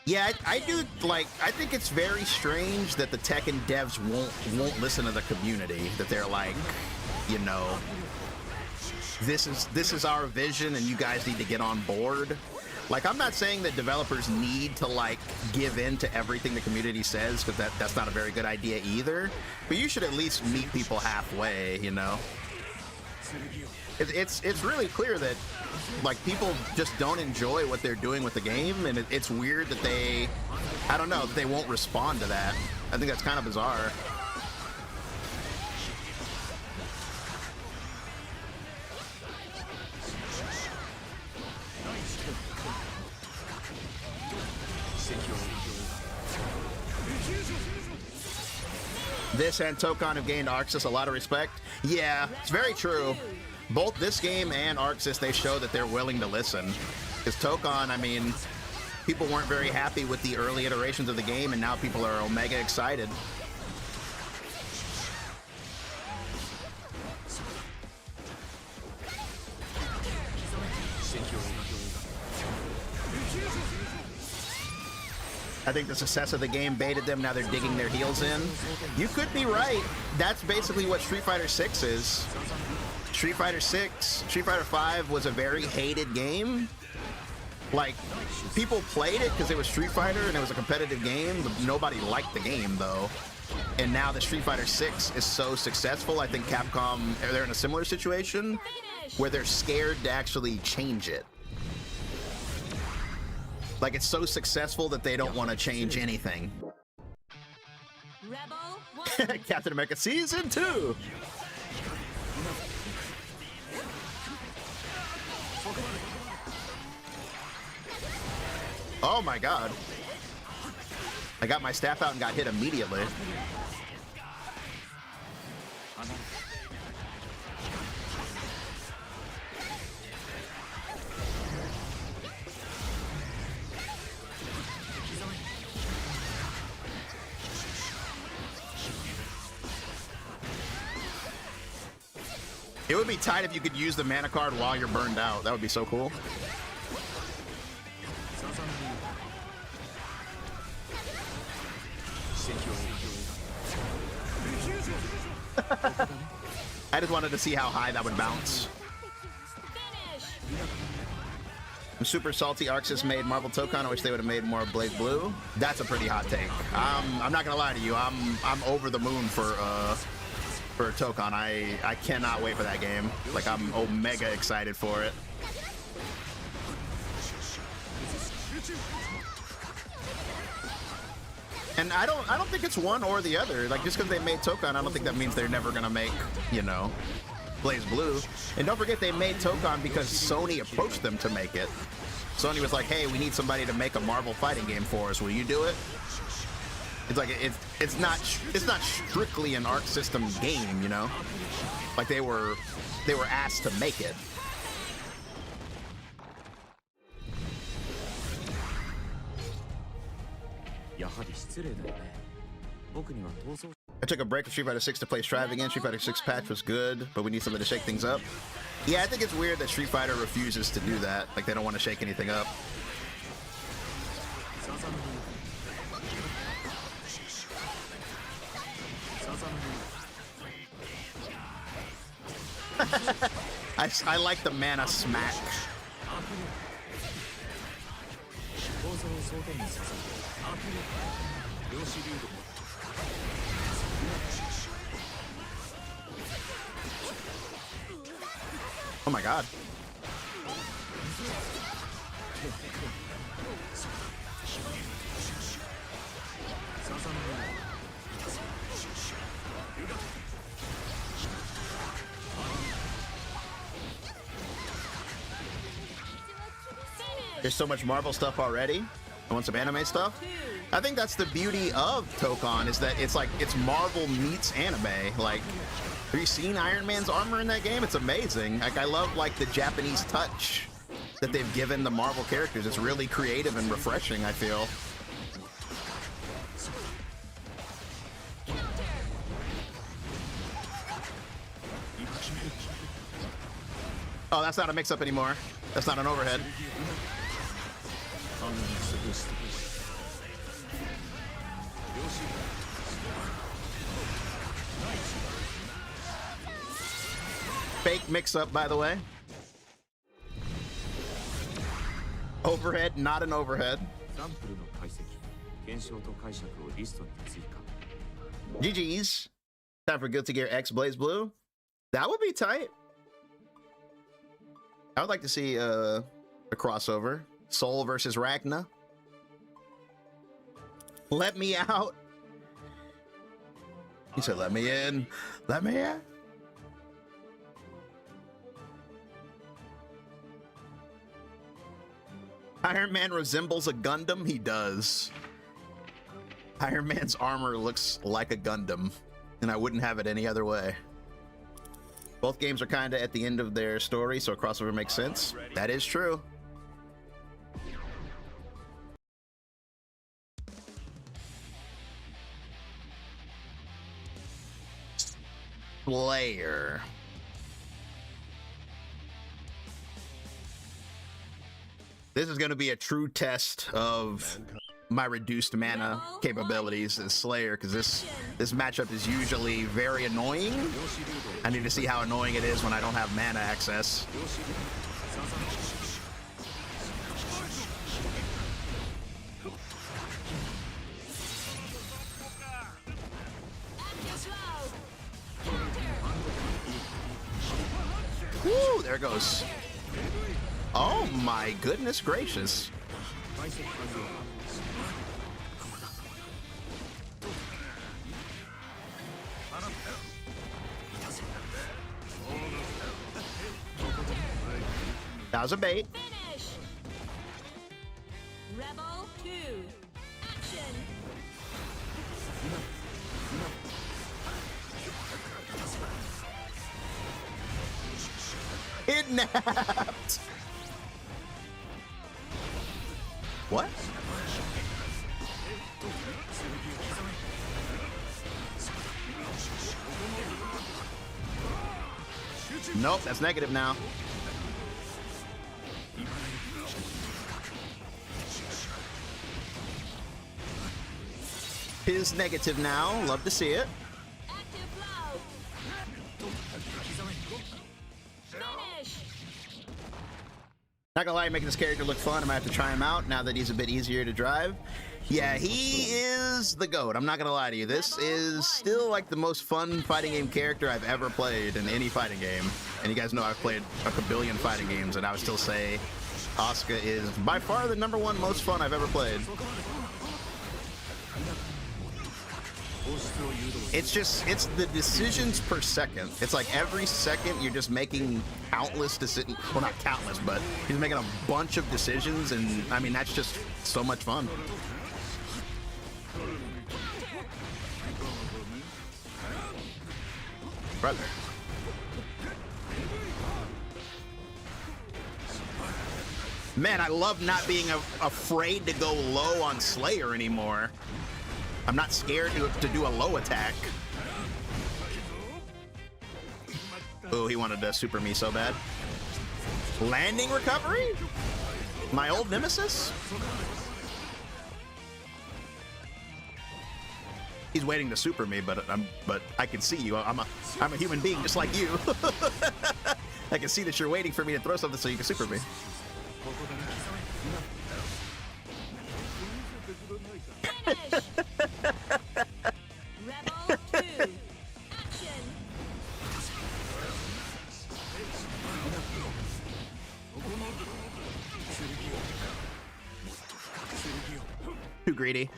Yeah, I do like. I think it's very strange that the tech and devs won't listen to the community. That they're like, you know, this is our vision, and you guys need to get on board. Like, I'm not saying that developers need to like give in to everything the community says, because that's not a very good idea either. But you should at least meet people halfway, you know. It's really clear that like people just don't enjoy what they're doing with the game, and it's weird that they, I don't know, that they won't respond to that. I think that's kind of bizarre. This and Tokon have gained arcsys a lot of respect. Yeah, it's very true. Both this game and arcsys, they show that they're willing to listen. Because Tokon, I mean, people weren't very happy with the early iterations of the game, and now people are omega excited. I think the success of the game baited them. Now they're digging their heels in. You could be right. That's basically what Street Fighter 6 is. Street Fighter 6, Street Fighter 5 was a very hated game. Like, people played it because it was Street Fighter and it was a competitive game, but nobody liked the game, though. And now that Street Fighter 6 is so successful, I think Capcom, they're in a similar situation where they're scared to actually change it. Like, it's so successful that they don't want to change anything. Rebel 1. Captain America Season 2! Oh my god. I got my staff out and got hit immediately. It would be tight if you could use the mana card while you're burned out. That would be so cool. I just wanted to see how high that would bounce. I'm super salty. Arcsys made Marvel Tokon. I wish they would have made more Blaze Blue. That's a pretty hot take. I'm not gonna lie to you. I'm over the moon for Tokon. I cannot wait for that game. Like, I'm omega excited for it. And I don't think it's one or the other. Like, just because they made Tokon, I don't think that means they're never gonna make, you know, Blaze Blue. And don't forget, they made Tokon because Sony approached them to make it. Sony was like, hey, we need somebody to make a Marvel fighting game for us. Will you do it? It's like, it's not strictly an Arc System game, you know? Like, they were asked to make it. I took a break from Street Fighter 6 to play Strive again. Street Fighter 6 patch was good, but we need something to shake things up. Yeah, I think it's weird that Street Fighter refuses to do that. Like, they don't want to shake anything up. I like the mana smack. Oh my god. There's so much Marvel stuff already. I want some anime stuff. I think that's the beauty of Tokon, is that it's like, it's Marvel meets anime. Like, have you seen Iron Man's armor in that game? It's amazing. Like, I love like the Japanese touch that they've given the Marvel characters. It's really creative and refreshing, I feel. Oh, that's not a mix-up anymore. That's not an overhead. Fake mix-up, by the way. Overhead, not an overhead. サンプルの解析、検証と解釈をリストに追加。 GG's. Time for Guilty Gear X Blaze Blue. That would be tight. I would like to see a crossover. Soul versus Ragna. Let me out. He said, let me in. Let me in. Iron Man resembles a Gundam? He does. Iron Man's armor looks like a Gundam, and I wouldn't have it any other way. Both games are kind of at the end of their story, so a crossover makes sense. That is true. Slayer. This is going to be a true test of my reduced mana capabilities as Slayer, because this matchup is usually very annoying. I need to see how annoying it is when I don't have mana access. Woo, there it goes. Oh my goodness gracious. That was a bait. Finish. Rebel 2. Action. Kidnapped. What? Nope, that's negative now. Is negative now. Love to see it. Active flow. Finish. Not gonna lie, making this character look fun. I might have to try him out now that he's a bit easier to drive. Yeah, he is the GOAT. I'm not gonna lie to you. This is still like the most fun fighting game character I've ever played in any fighting game. And you guys know I've played a kabillion fighting games, and I would still say Asuka is by far the #1 most fun I've ever played. It's the decisions per second. It's like every second you're just making countless decisions. Well, not countless, but he's making a bunch of decisions, and I mean, that's just so much fun. Brother. Man, I love not being afraid to go low on Slayer anymore. I'm not scared to do a low attack. Oh, he wanted to super me so bad. Landing recovery? My old nemesis? He's waiting to super me, but I can see you. I'm a human being just like you. I can see that you're waiting for me to throw something so you can super me. Finish. Rebel 2. Action. Too greedy.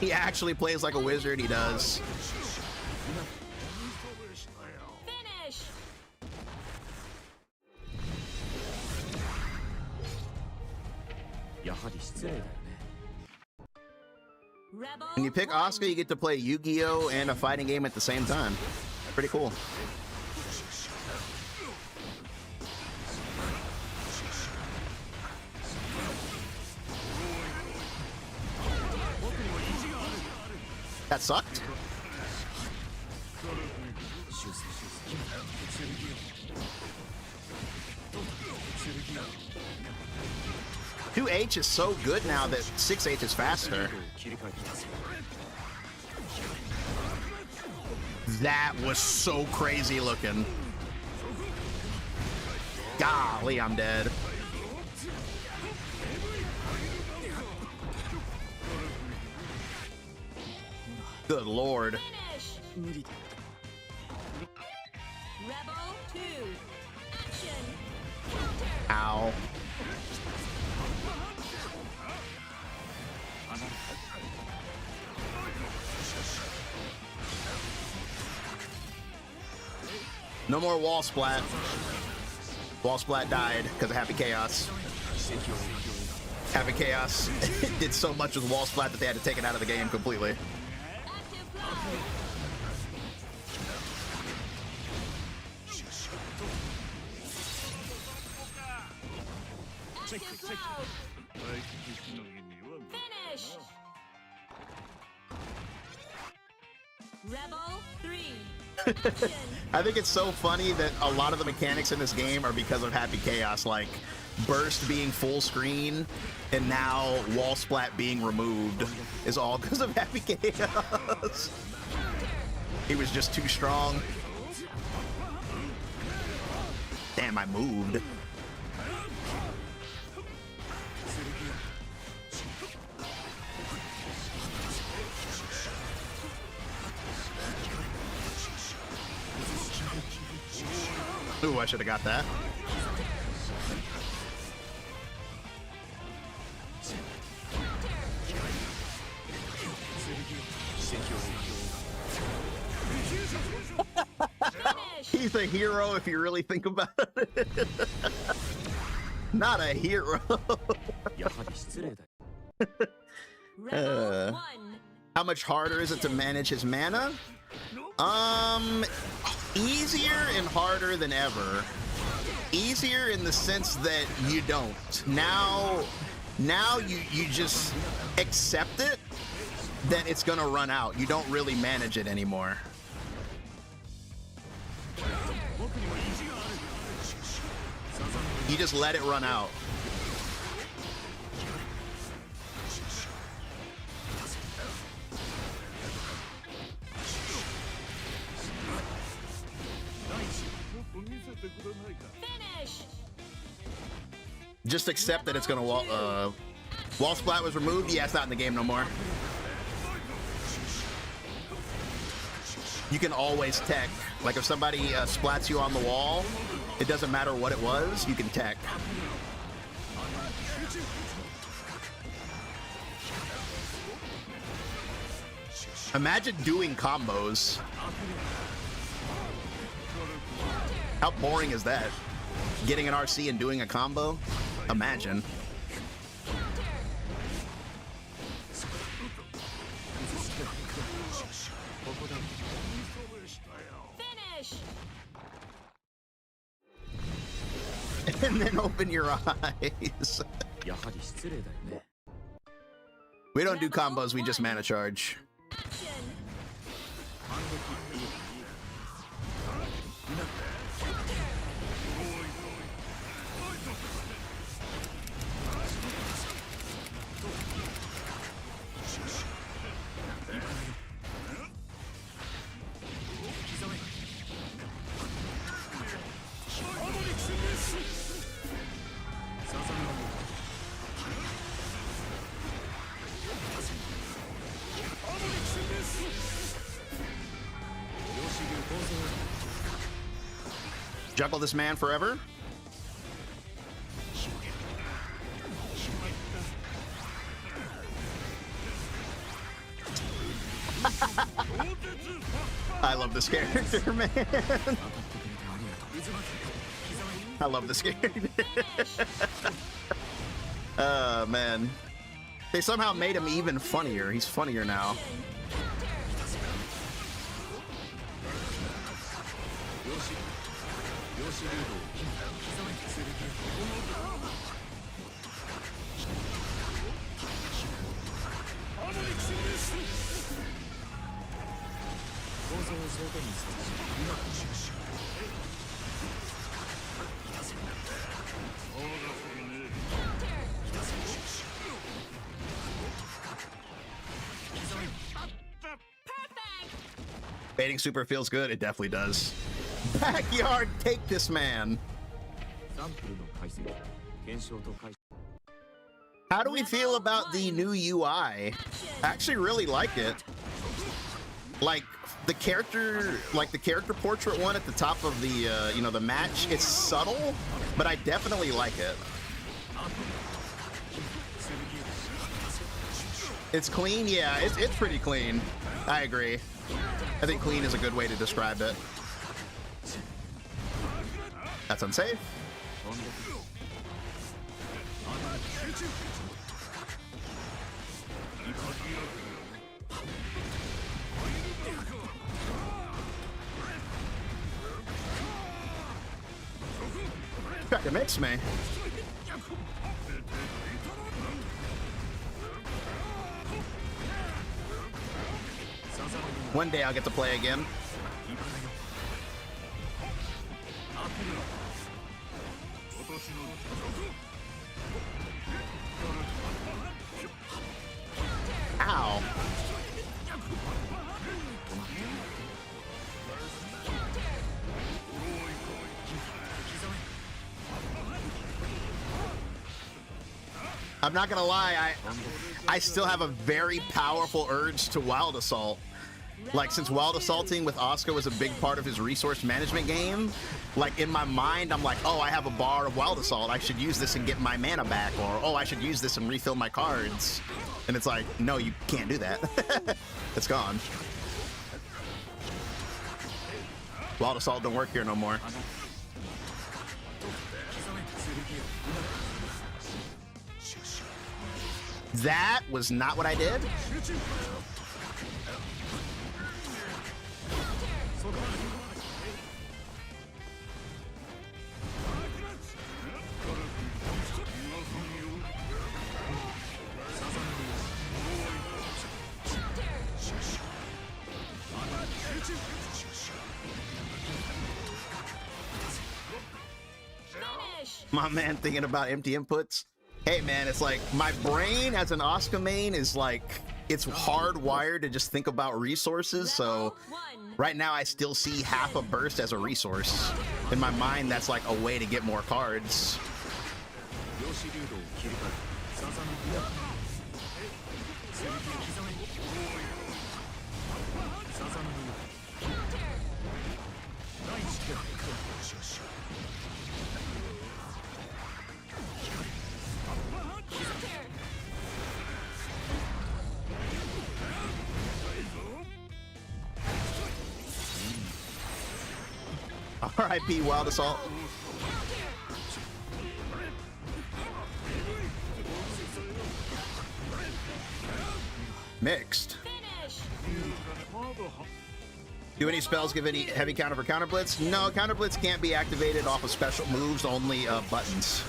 He actually plays like a wizard, he does. Finish. Rebel When you pick 1. Asuka, you get to play Yu-Gi-Oh! And a fighting game at the same time. Pretty cool. That sucked. Two H is so good now that 6H is faster. That was so crazy looking. Golly, I'm dead. Good lord. Finish. Rebel 2. Action. Counter. Ow. No more wall splat. Wall splat died because of Happy Chaos. Happy Chaos did so much with wall splat that they had to take it out of the game completely. Active flow. Active flow. Finish. Rebel 3. Action. I think it's so funny that a lot of the mechanics in this game are because of Happy Chaos, like burst being full screen and now wall splat being removed is all because of Happy Chaos. He was just too strong. Damn, I moved. Ooh, I should have got that. He's a hero if you really think about it. Not a hero. Rebel 1. How much harder is it to manage his mana? Easier and harder than ever. Easier in the sense that you don't. Now you just accept it that it's gonna run out. You don't really manage it anymore. You just let it run out. Finish. Just accept that it's gonna wall splat was removed. Yeah, it's not in the game no more. You can always tech. Like if somebody splats you on the wall, it doesn't matter what it was, you can tech. Imagine doing combos. How boring is that? Getting an RC and doing a combo? Imagine. Finish. And then open your eyes. We don't do combos, we just mana charge. Action. Juggle this man forever? I love this character, man. I love this character. Man. They somehow made him even funnier. He's funnier now. Baiting super feels good. It definitely does. Backyard, take this man. サンプルの解析検証と解 How do we feel about the new UI? I actually really like it. Like the character portrait one at the top of the you know, the match. It's subtle, but I definitely like it. It's clean, yeah. It's pretty clean. I agree. I think clean is a good way to describe it. That's unsafe. Tried to mix me. One day I'll get to play again. Ow. I'm not gonna lie, I still have a very powerful urge to Wild Assault. Like, since Wild Assaulting with Asuka was a big part of his resource management game, like, in my mind, I'm like, oh, I have a bar of Wild Assault. I should use this and get my mana back. Or, oh, I should use this and refill my cards. And it's like, no, you can't do that. It's gone. Wild Assault don't work here no more. That was not what I did. My man thinking about empty inputs. Hey man, it's like my brain as an Asuka main is like, it's hardwired to just think about resources. So right now I still see half a burst as a resource. In my mind, that's like a way to get more cards. R.I.P. Wild Assault. Mixed. Do any spells give any heavy counter for counter blitz? No, counter blitz can't be activated off of special moves, only buttons.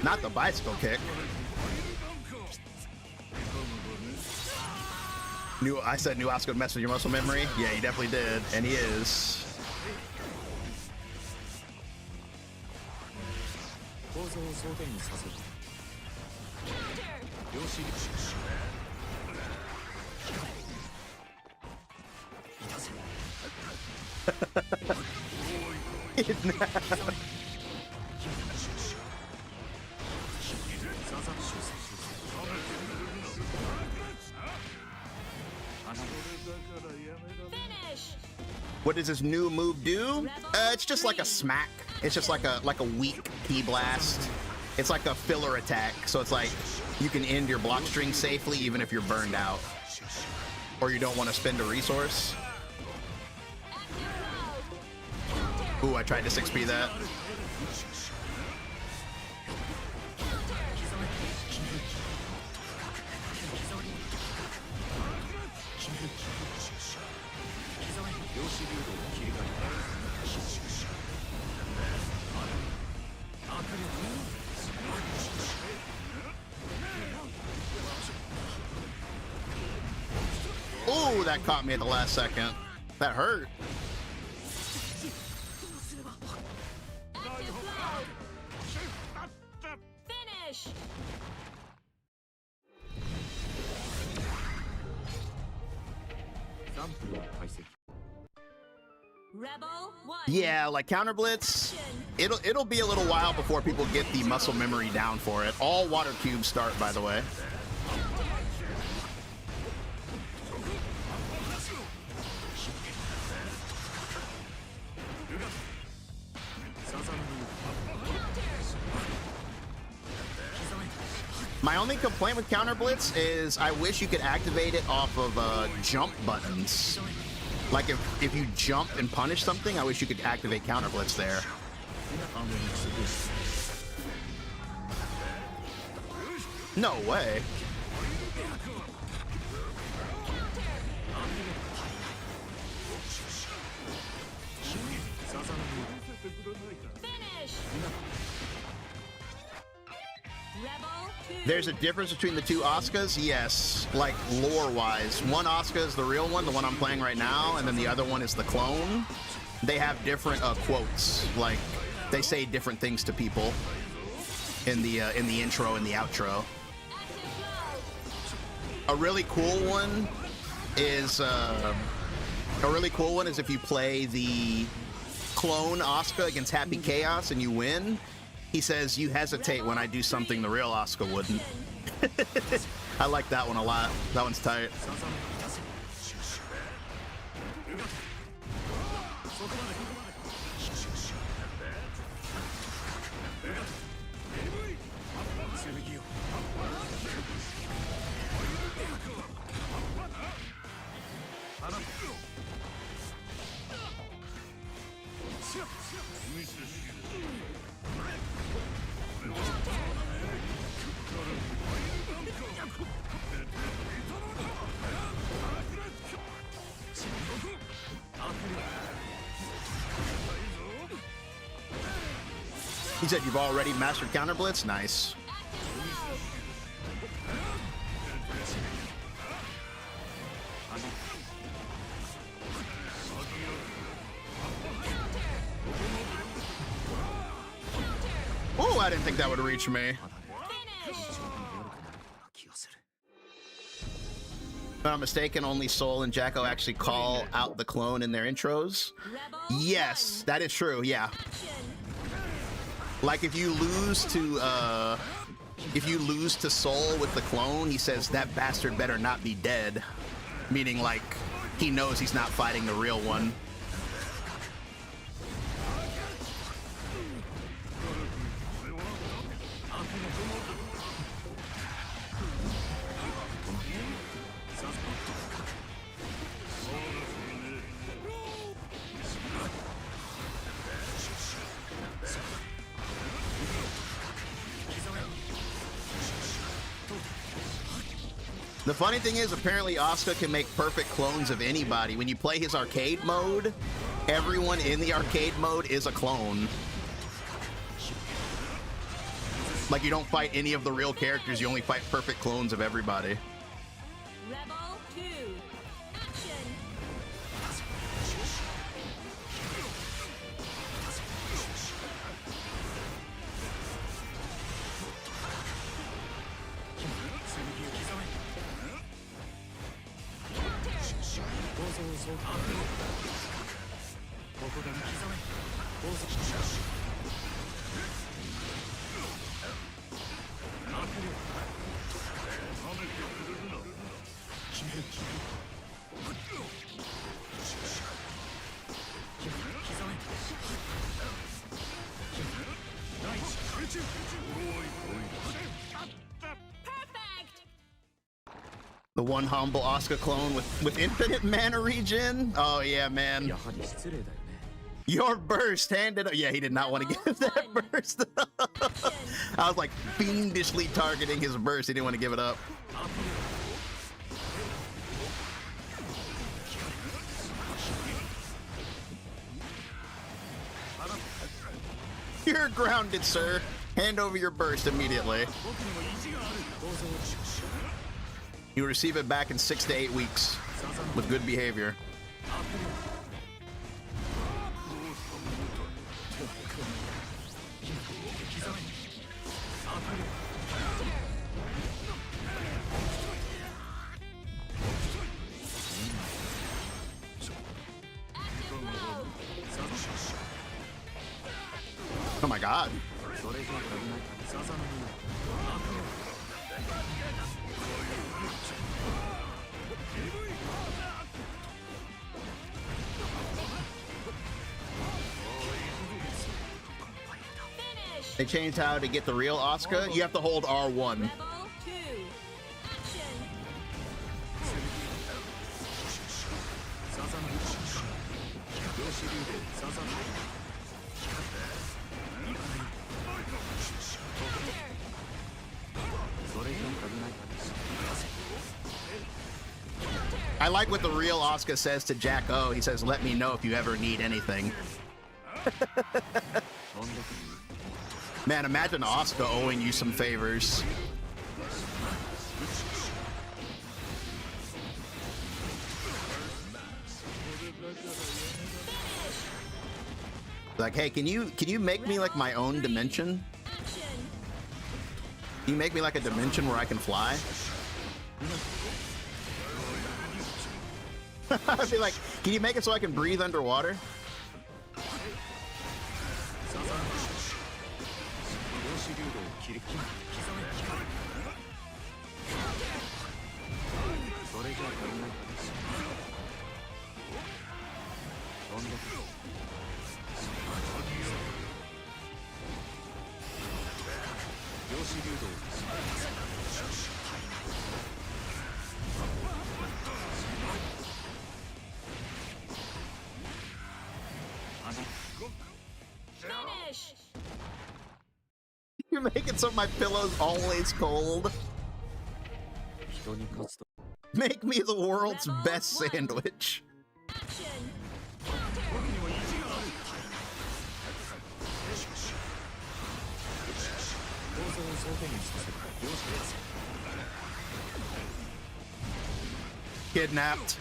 Not the bicycle kick. I said new Asuka would mess with your muscle memory. Yeah, he definitely did, and he is. What does this new move do? It's just like a smack. It's just like a weak key blast. It's like a filler attack. So it's like you can end your block string safely even if you're burned out. Or you don't want to spend a resource. Ooh, I tried to 6P that. 量子流動を切り替え Oh, that caught me at the last second. That hurt. Active flow. Finish. Rebel 1. Yeah, like counter blitz. It'll be a little while before people get the muscle memory down for it. All water cubes start, by the way. My only complaint with counter blitz is I wish you could activate it off of jump buttons. Like if you jump and punish something, I wish you could activate counter blitz there. No way. Finish. Rebel 2. There's a difference between the two Asukas? Yes, like lore-wise. One Asuka is the real one, the one I'm playing right now, and then the other one is the clone. They have different quotes, like they say different things to people in the intro and the outro. A really cool one is if you play the clone Asuka against Happy Chaos and you win. He says, "You hesitate when I do something the real Asuka wouldn't." I like that one a lot. That one's tight. He said you've already mastered counter blitz? Nice. Oh, I didn't think that would reach me. If I'm not mistaken, only Soul and Jacko actually call out the clone in their intros. Yes, that is true, yeah. Like if you lose to Soul with the clone, he says that bastard better not be dead. Meaning like he knows he's not fighting the real one. The funny thing is, apparently Asuka can make perfect clones of anybody. When you play his arcade mode, everyone in the arcade mode is a clone. Like, you don't fight any of the real characters, you only fight perfect clones of everybody. Rebel 2. Action. Perfect. The one humble Asuka clone with infinite mana regen? Oh yeah, man. やはり失礼だよね Your burst handed up. Yeah, he did not want to give that burst up. I was like fiendishly targeting his burst. He didn't want to give it up. You're grounded, sir. Hand over your burst immediately. You receive it back in 6 to 8 weeks with good behavior. Oh my god. They changed how to get the real Asuka. You have to hold R1. Rebel 2. Action. I like what the real Asuka says to Jack O. He says, "Let me know if you ever need anything." Man, imagine Asuka owing you some favors. Like, hey, can you make me like my own dimension? Action. Can you make me like a dimension where I can fly? I'd be like, can you make it so I can breathe underwater? Finish. You're making so my pillow's always cold. Make me the world's best sandwich. Action. Kidnapped.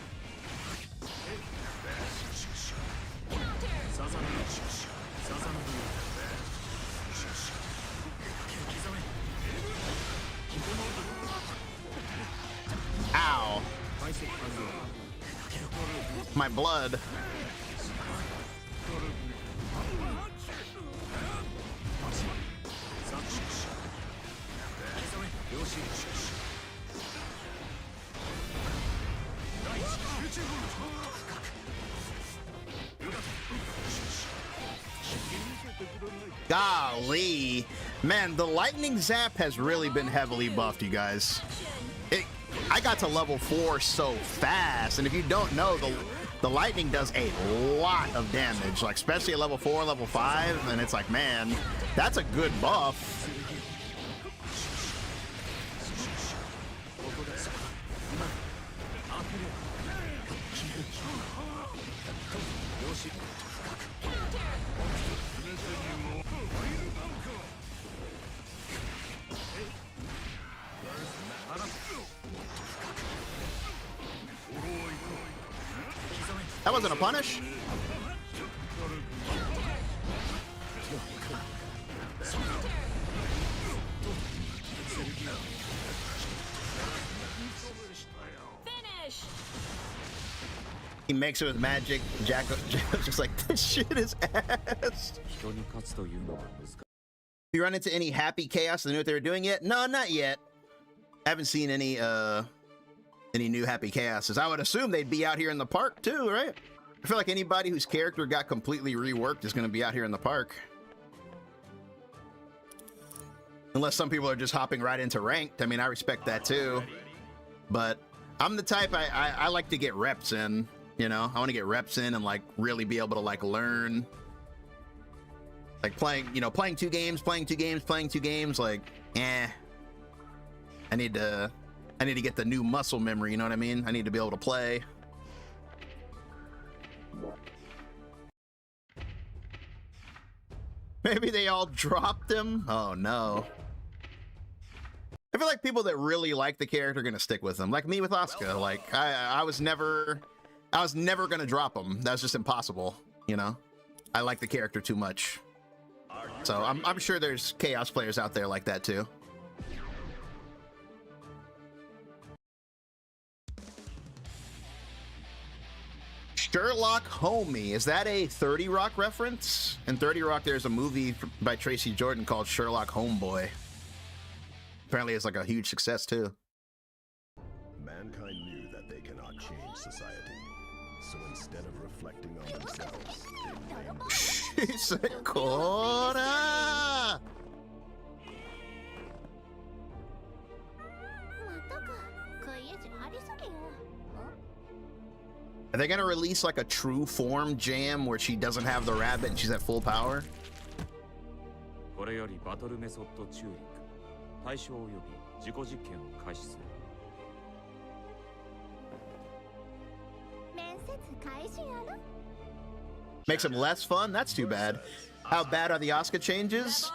Ow. My blood. Golly. Man, the lightning zap has really been heavily buffed, you guys. I got to level 4 so fast, and if you don't know, the lightning does a lot of damage, like especially at level 4, level 5, and it's like, man, that's a good buff. That wasn't a punish. Finish. He makes it with magic. Jack was just like, this shit is ass. You run into any happy chaos? They knew what they were doing yet? No, not yet. Haven't seen any new happy chaoses. I would assume they'd be out here in the park too, right? I feel like anybody whose character got completely reworked is going to be out here in the park. Unless some people are just hopping right into ranked. I mean, I respect that too. But I'm the type, I like to get reps in, you know? I want to get reps in and like really be able to like learn. Like playing, you know, playing two games, like, eh. I need to get the new muscle memory, you know what I mean? I need to be able to play. Maybe they all dropped him? Oh no. I feel like people that really like the character are gonna stick with him. Like me with Asuka. Like I was never gonna drop him. That's just impossible, you know? I like the character too much. So I'm sure there's Chaos players out there like that too. Sherlock Homie, is that a 30 Rock reference? In 30 Rock, there's a movie by Tracy Jordan called Sherlock Homeboy. Apparently it's like a huge success too. Mankind knew that they cannot change society, so instead of reflecting on themselves, they blamed She said, Cora! Are they gonna release like a true form jam where she doesn't have the rabbit and she's at full power? これよりバトルメソッドチューリング対象及び自己実験を開始する Makes him less fun? That's too bad. How bad are the Asuka changes?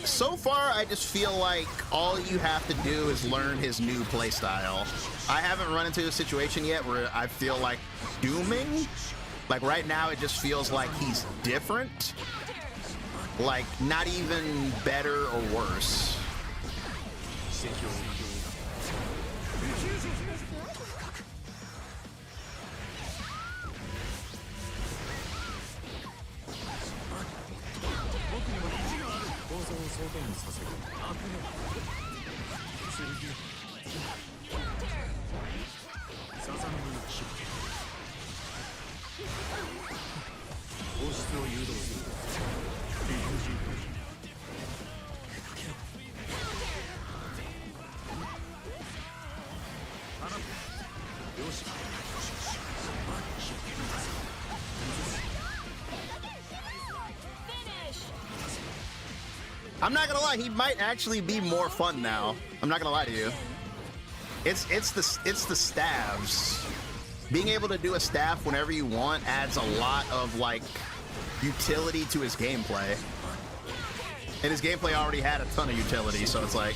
So far I just feel like all you have to do is learn his new playstyle. I haven't run into a situation yet where I feel like dooming. Like right now it just feels like he's different. Like not even better or worse. I'm not gonna lie, he might actually be more fun now. I'm not gonna lie to you. It's the staves. Being able to do a staff whenever you want adds a lot of like utility to his gameplay. And his gameplay already had a ton of utility, so it's like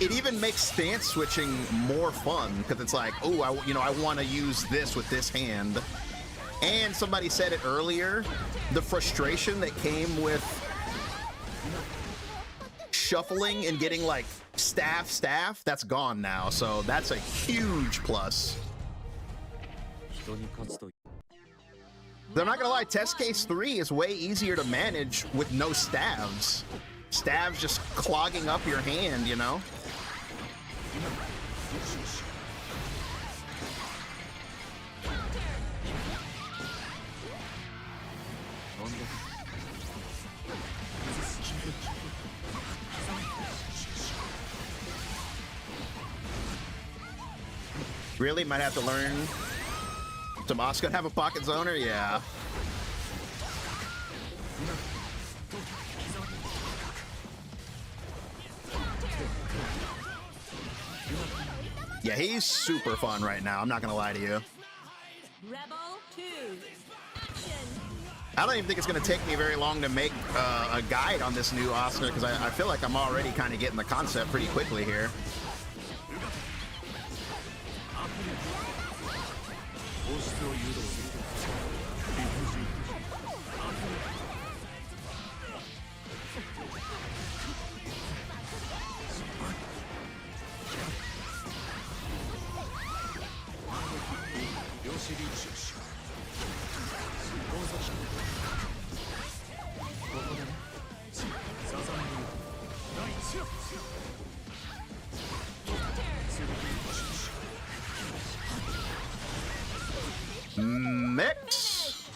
it even makes stance switching more fun because it's like, oh, I want to use this with this hand. And somebody said it earlier, the frustration that came with shuffling and getting like staff, that's gone now. So that's a huge plus. I'm not gonna lie, test case 3 is way easier to manage with no staves. Staves just clogging up your hand, you know? Really? Might have to learn some Asuka have a pocket zoner? Yeah. Yeah, he's super fun right now. I'm not gonna lie to you. Rebel 2. Action. I don't even think it's gonna take me very long to make a guide on this new Asuka because I feel like I'm already kind of getting the concept pretty quickly here. Mix.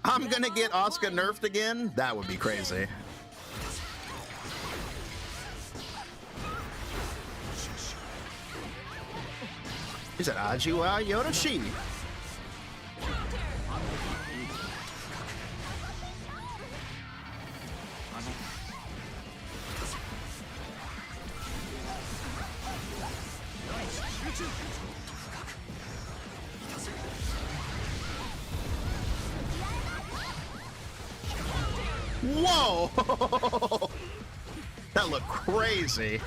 I'm gonna get Asuka nerfed again? That would be crazy. He said, Ajiwa Yoroshi. Whoa! That looked crazy.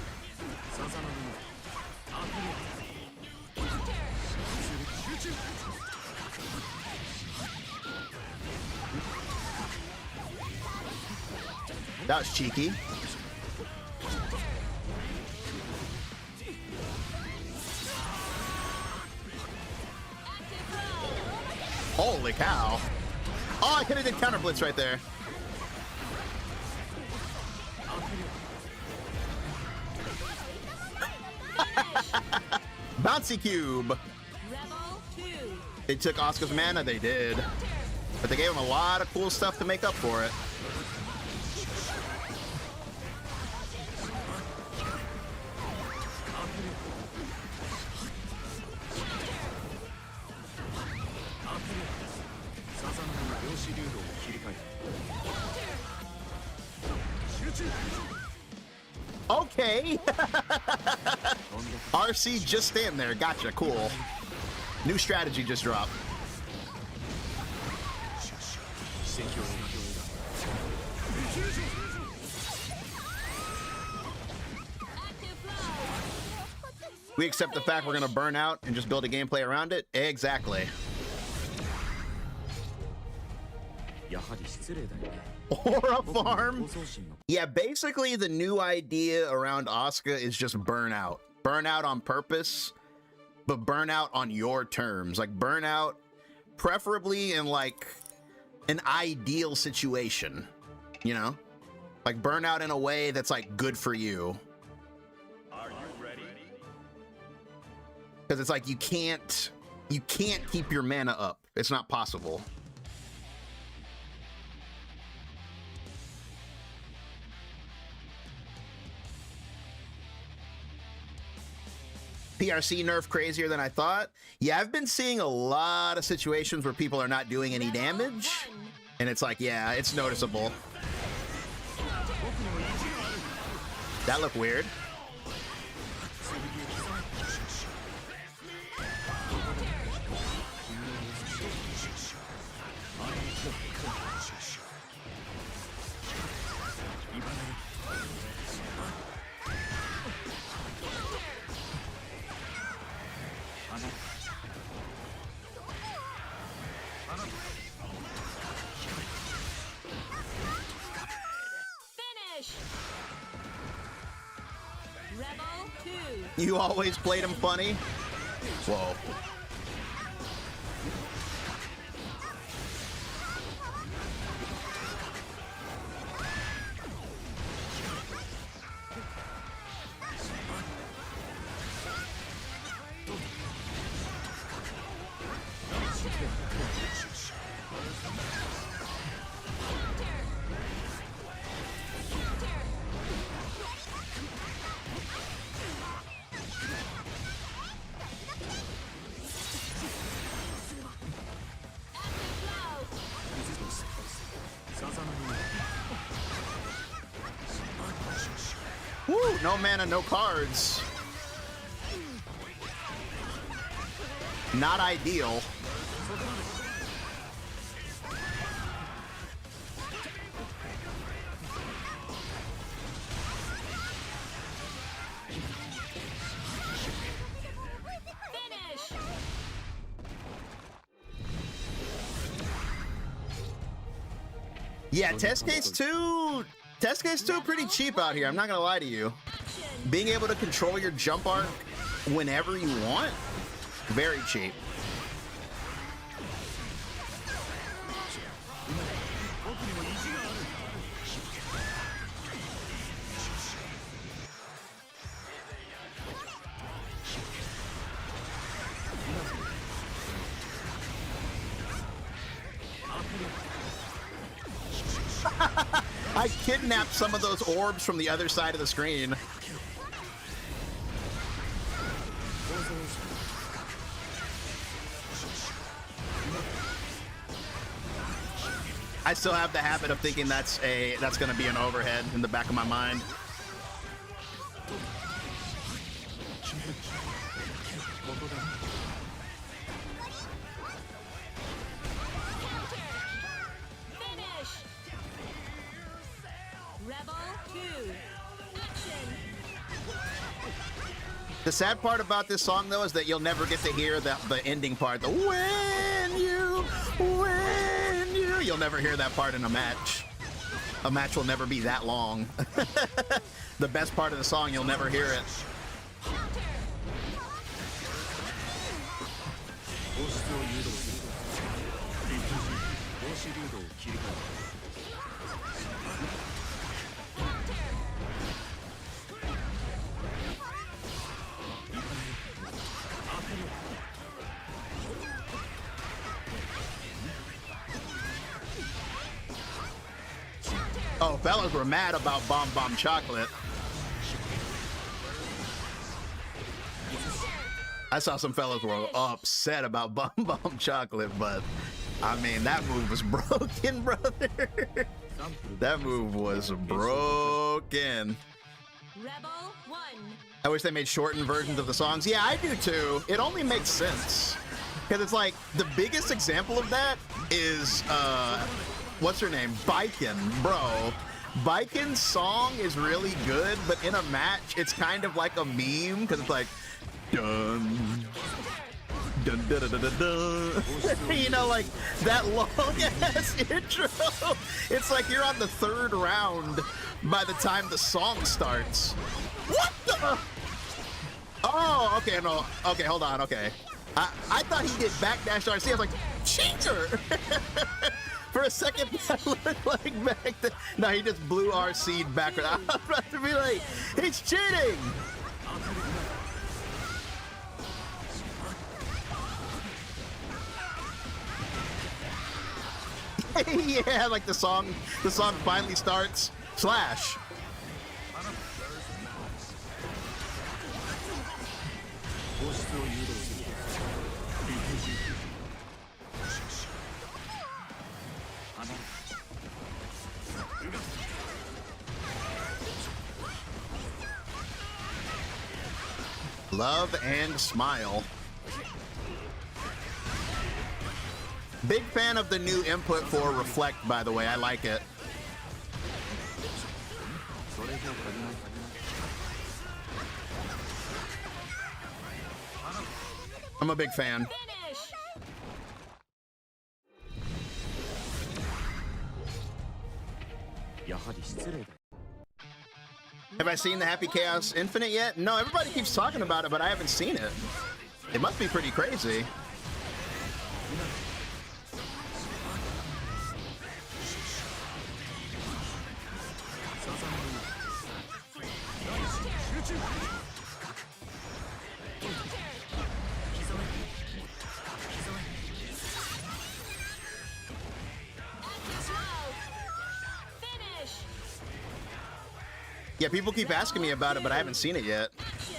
That was cheeky. Holy cow. Oh, I could have did counter blitz right there. Bouncy cube. Rebel 2. They took Asuka's mana, they did. But they gave him a lot of cool stuff to make up for it. Okay. RC just stand there. Gotcha. Cool. New strategy just dropped. We accept the fact we're going to burn out and just build a gameplay around it? Exactly. Aura farm? Yeah, basically the new idea around Asuka is just burnout. Burnout on purpose, but burnout on your terms. Like burnout preferably in like an ideal situation, you know? Like burnout in a way that's like good for you. Are you ready? Because it's like you can't keep your mana up. It's not possible. PRC nerf crazier than I thought. Yeah, I've been seeing a lot of situations where people are not doing any damage, and it's like, yeah, it's noticeable. That looked weird. Rebel 2. You always played him funny? Whoa. Woo, no mana, no cards. Not ideal. Yeah, test case 2 pretty cheap out here. I'm not gonna lie to you. Being able to control your jump arc whenever you want, very cheap. I kidnapped some of those orbs from the other side of the screen. I still have the habit of thinking that's gonna be an overhead in the back of my mind. 2. Action. The sad part about this song, though, is that you'll never get to hear the ending part. The when you. You'll never hear that part in a match. A match will never be that long. The best part of the song, you'll never hear it. Oh, fellas were mad about Bomb Bomb Chocolate. I saw some fellas were upset about Bomb Bomb Chocolate, but I mean, that move was broken, brother. That move was broken. Rebel 1. I wish they made shortened versions of the songs. Yeah, I do too. It only makes sense. Because it's like, the biggest example of that is, what's her name? Baiken, bro. Baiken's song is really good, but in a match, it's kind of like a meme, because it's like, dun, dun, dun, dun, dun, dun, dun. You know, like, that long-ass intro. It's like you're on the third round by the time the song starts. What the? Oh, okay, no. Okay, hold on, okay. I thought he did backdash RC. I was like, cheater! For a second, that looked like back then. No, he just blew RC'd backward. I was about to be like, he's cheating! Yeah, like the song finally starts. Slash. Love and smile. Big fan of the new input for Reflect, by the way. I like it. I'm a big fan. Finish. Have I seen the Happy Chaos Infinite yet? No, everybody keeps talking about it, but I haven't seen it. It must be pretty crazy. Finish. Yeah, people keep asking me about it, but I haven't seen it yet. Action.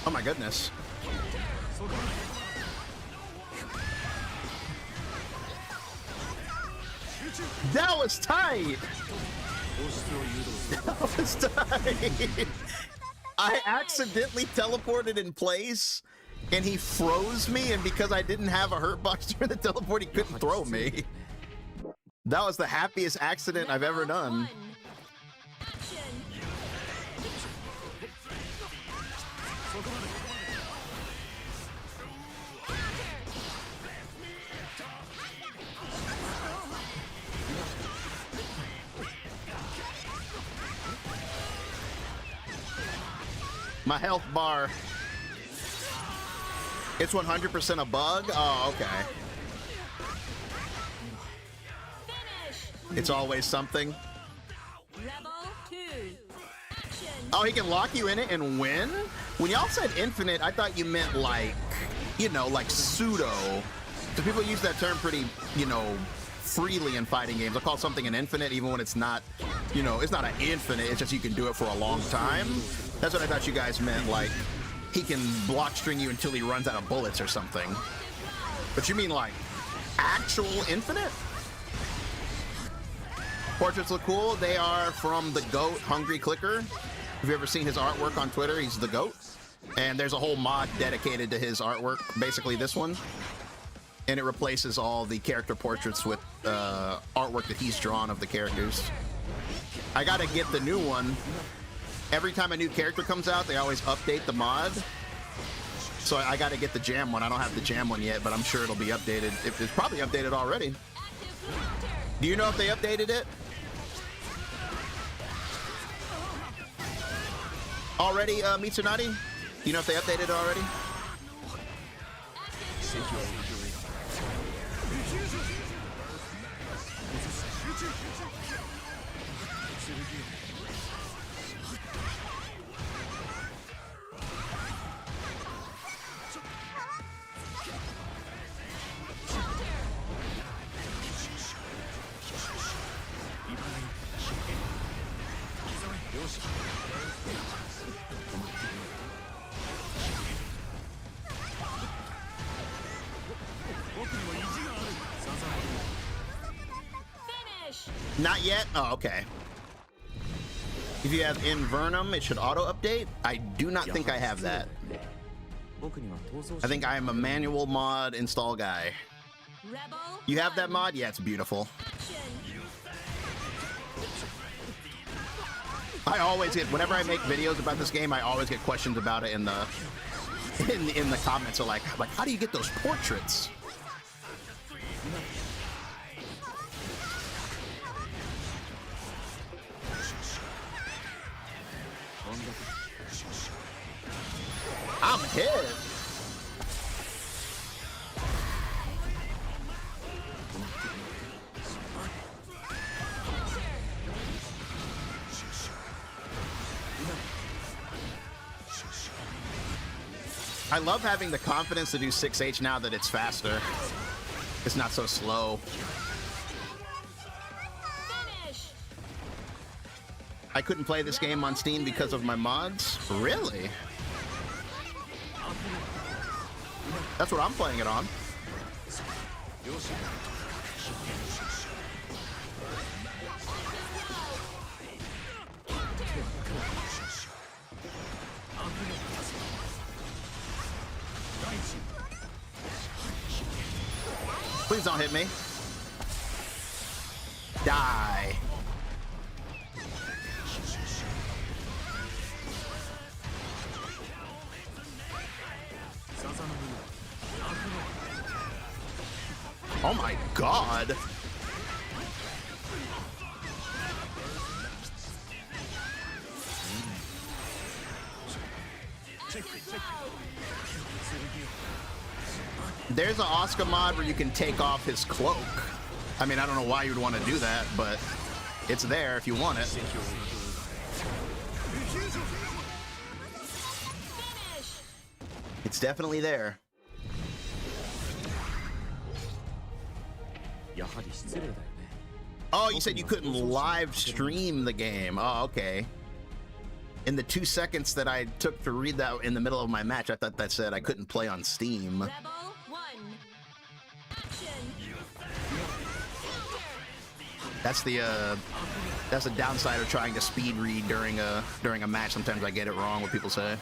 Oh my goodness. That was tight! That was tight! I accidentally teleported in place, and he froze me, and because I didn't have a hurt box during the teleport, he couldn't throw me. That was the happiest accident I've ever done. 1. Action. My health bar. It's 100% a bug? Oh, okay. Finish. It's always something. Rebel 2. Action. Oh, he can lock you in it and win? When y'all said infinite, I thought you meant like, you know, like pseudo. Because people use that term pretty, you know, freely in fighting games. I'll call something an infinite even when it's not, you know, it's not an infinite. It's just you can do it for a long time. That's what I thought you guys meant, like, he can block string you until he runs out of bullets or something. But you mean like actual Infinite. Portraits look cool. They are from the GOAT, Hungry Clicker. Have you ever seen his artwork on Twitter? He's the GOAT. And there's a whole mod dedicated to his artwork, basically this one. And it replaces all the character portraits with artwork that he's drawn of the characters. I gotta get the new one. Every time a new character comes out, they always update the mod. So I gotta get the Jam one. I don't have the Jam one yet, but I'm sure it'll be updated. It's probably updated already. Do you know if they updated it? Already, Mitsunati? Do you know if they updated it already? Finish. Not yet? Oh, okay. If you have Invernum, it should auto-update. I do not think I have that. I think I am a manual mod install guy. Rebel. You have that mod? Yeah, it's beautiful. Action. I always get, whenever I make videos about this game, I always get questions about it in the in the comments. So like, how do you get those portraits? I'm hit. I love having the confidence to do 6H now that it's faster. It's not so slow. Finish. I couldn't play this game on Steam because of my mods? Really? That's what I'm playing it on. Please don't hit me. Die. Oh my god. There's an Asuka mod where you can take off his cloak. I mean, I don't know why you'd want to do that, but it's there if you want it. Finish. It's definitely there. Oh, you said you couldn't live stream the game. Oh, okay. In the 2 seconds that I took to read that in the middle of my match, I thought that said I couldn't play on Steam. Rebel 1. Action. That's the downside of trying to speed read during a match. Sometimes I get it wrong what people say.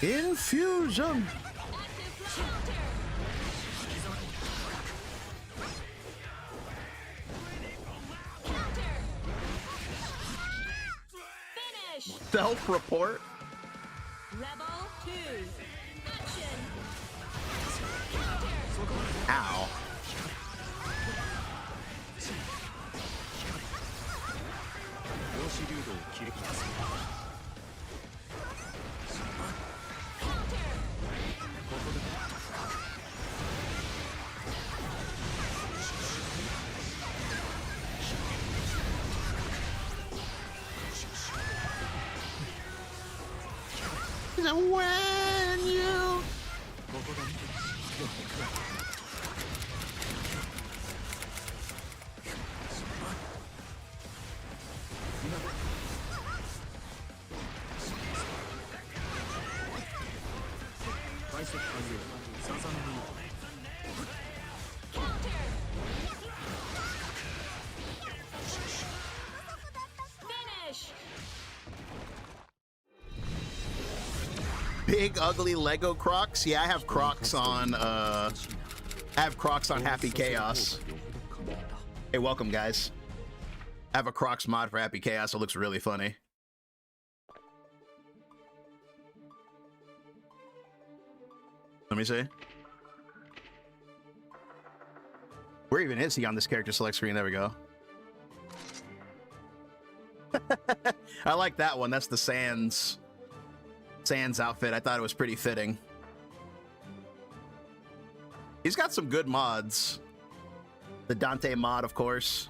Infusion. Finish. Self-report. Rebel 2. Action. Ow. When you Finish. Big ugly Lego Crocs. Yeah, I have Crocs on Happy Chaos. Hey, welcome guys. I have a Crocs mod for Happy Chaos. It looks really funny. Let me see. Where even is he on this character select screen? There we go. I like that one. That's the Sans outfit. I thought it was pretty fitting. He's got some good mods. The Dante mod, of course.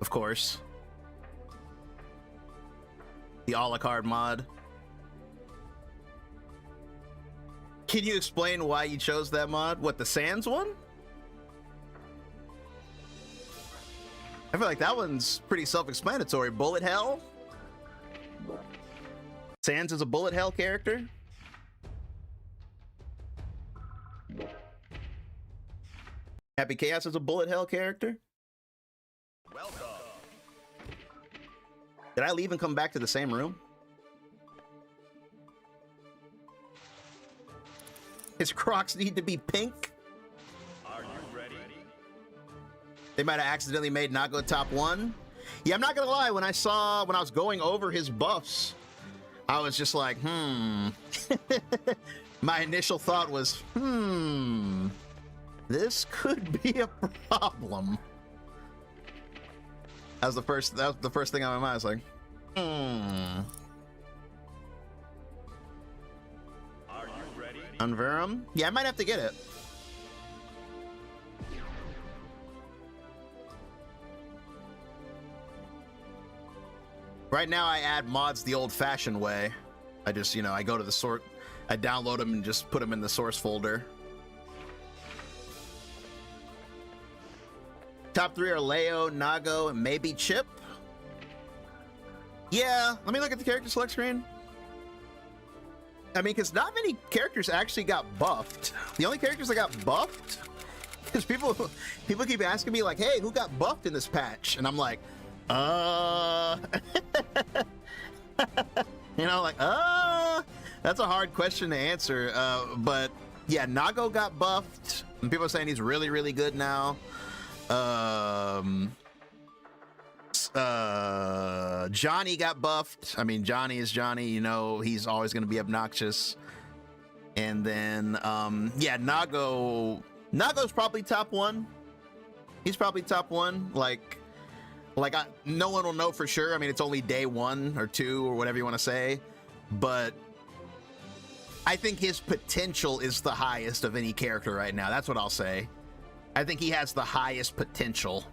Of course. The a la carte mod. Can you explain why you chose that mod? What, the Sans one? I feel like that one's pretty self-explanatory. Bullet Hell? Sans is a Bullet Hell character? Happy Chaos is a Bullet Hell character? Welcome. Did I leave and come back to the same room? His Crocs need to be pink? Are you ready? They might have accidentally made Nago top 1. Yeah, I'm not gonna lie, when I was going over his buffs, I was just like, My initial thought was, this could be a problem. That was the first thing on my mind. I was like, Are you ready? Unverum? Yeah, I might have to get it. Right now, I add mods the old-fashioned way. I just, I go to the sort, I download them and just put them in the source folder. Top 3 are Leo, Nago, and maybe Chip. Yeah, let me look at the character select screen. I mean, because not many characters actually got buffed. The only characters that got buffed, because people keep asking me like, hey, who got buffed in this patch? And I'm like, that's a hard question to answer. But yeah, Nago got buffed, and people are saying he's really, really good now. Johnny got buffed. I mean, Johnny is Johnny, he's always going to be obnoxious. And then, yeah, Nago's probably top 1. He's probably top 1. No one will know for sure. I mean, it's only day 1 or 2 or whatever you want to say, but I think his potential is the highest of any character right now. That's what I'll say. I think he has the highest potential.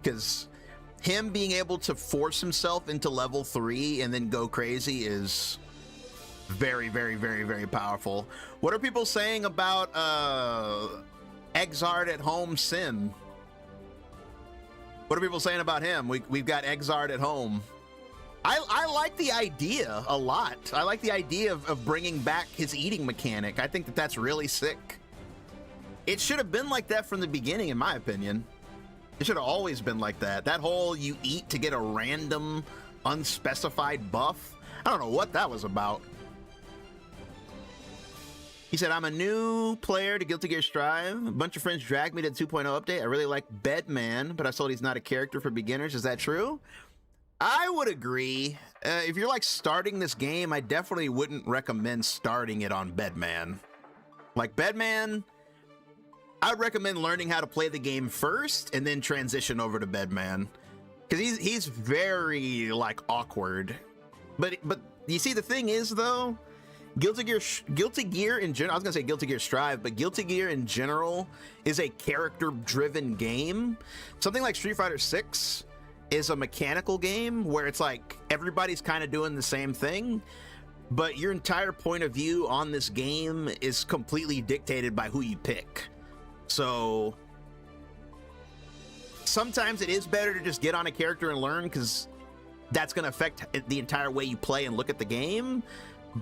Because him being able to force himself into level 3 and then go crazy is very, very, very, very powerful. What are people saying about Exard at home Sin? What are people saying about him? We've got Exard at home. I like the idea a lot. I like the idea of bringing back his eating mechanic. I think that's really sick. It should have been like that from the beginning, in my opinion. It should have always been like that. That whole you eat to get a random, unspecified buff. I don't know what that was about. He said, I'm a new player to Guilty Gear Strive. A bunch of friends dragged me to the 2.0 update. I really like Bedman, but I was told he's not a character for beginners. Is that true? I would agree. If you're like starting this game, I definitely wouldn't recommend starting it on Bedman. Like Bedman, I would recommend learning how to play the game first and then transition over to Bedman. Because he's very like awkward. But you see, the thing is though, Guilty Gear in general, I was gonna say Guilty Gear Strive, but Guilty Gear in general is a character-driven game. Something like Street Fighter 6 is a mechanical game where it's like everybody's kind of doing the same thing, but your entire point of view on this game is completely dictated by who you pick. So sometimes it is better to just get on a character and learn, because that's going to affect the entire way you play and look at the game.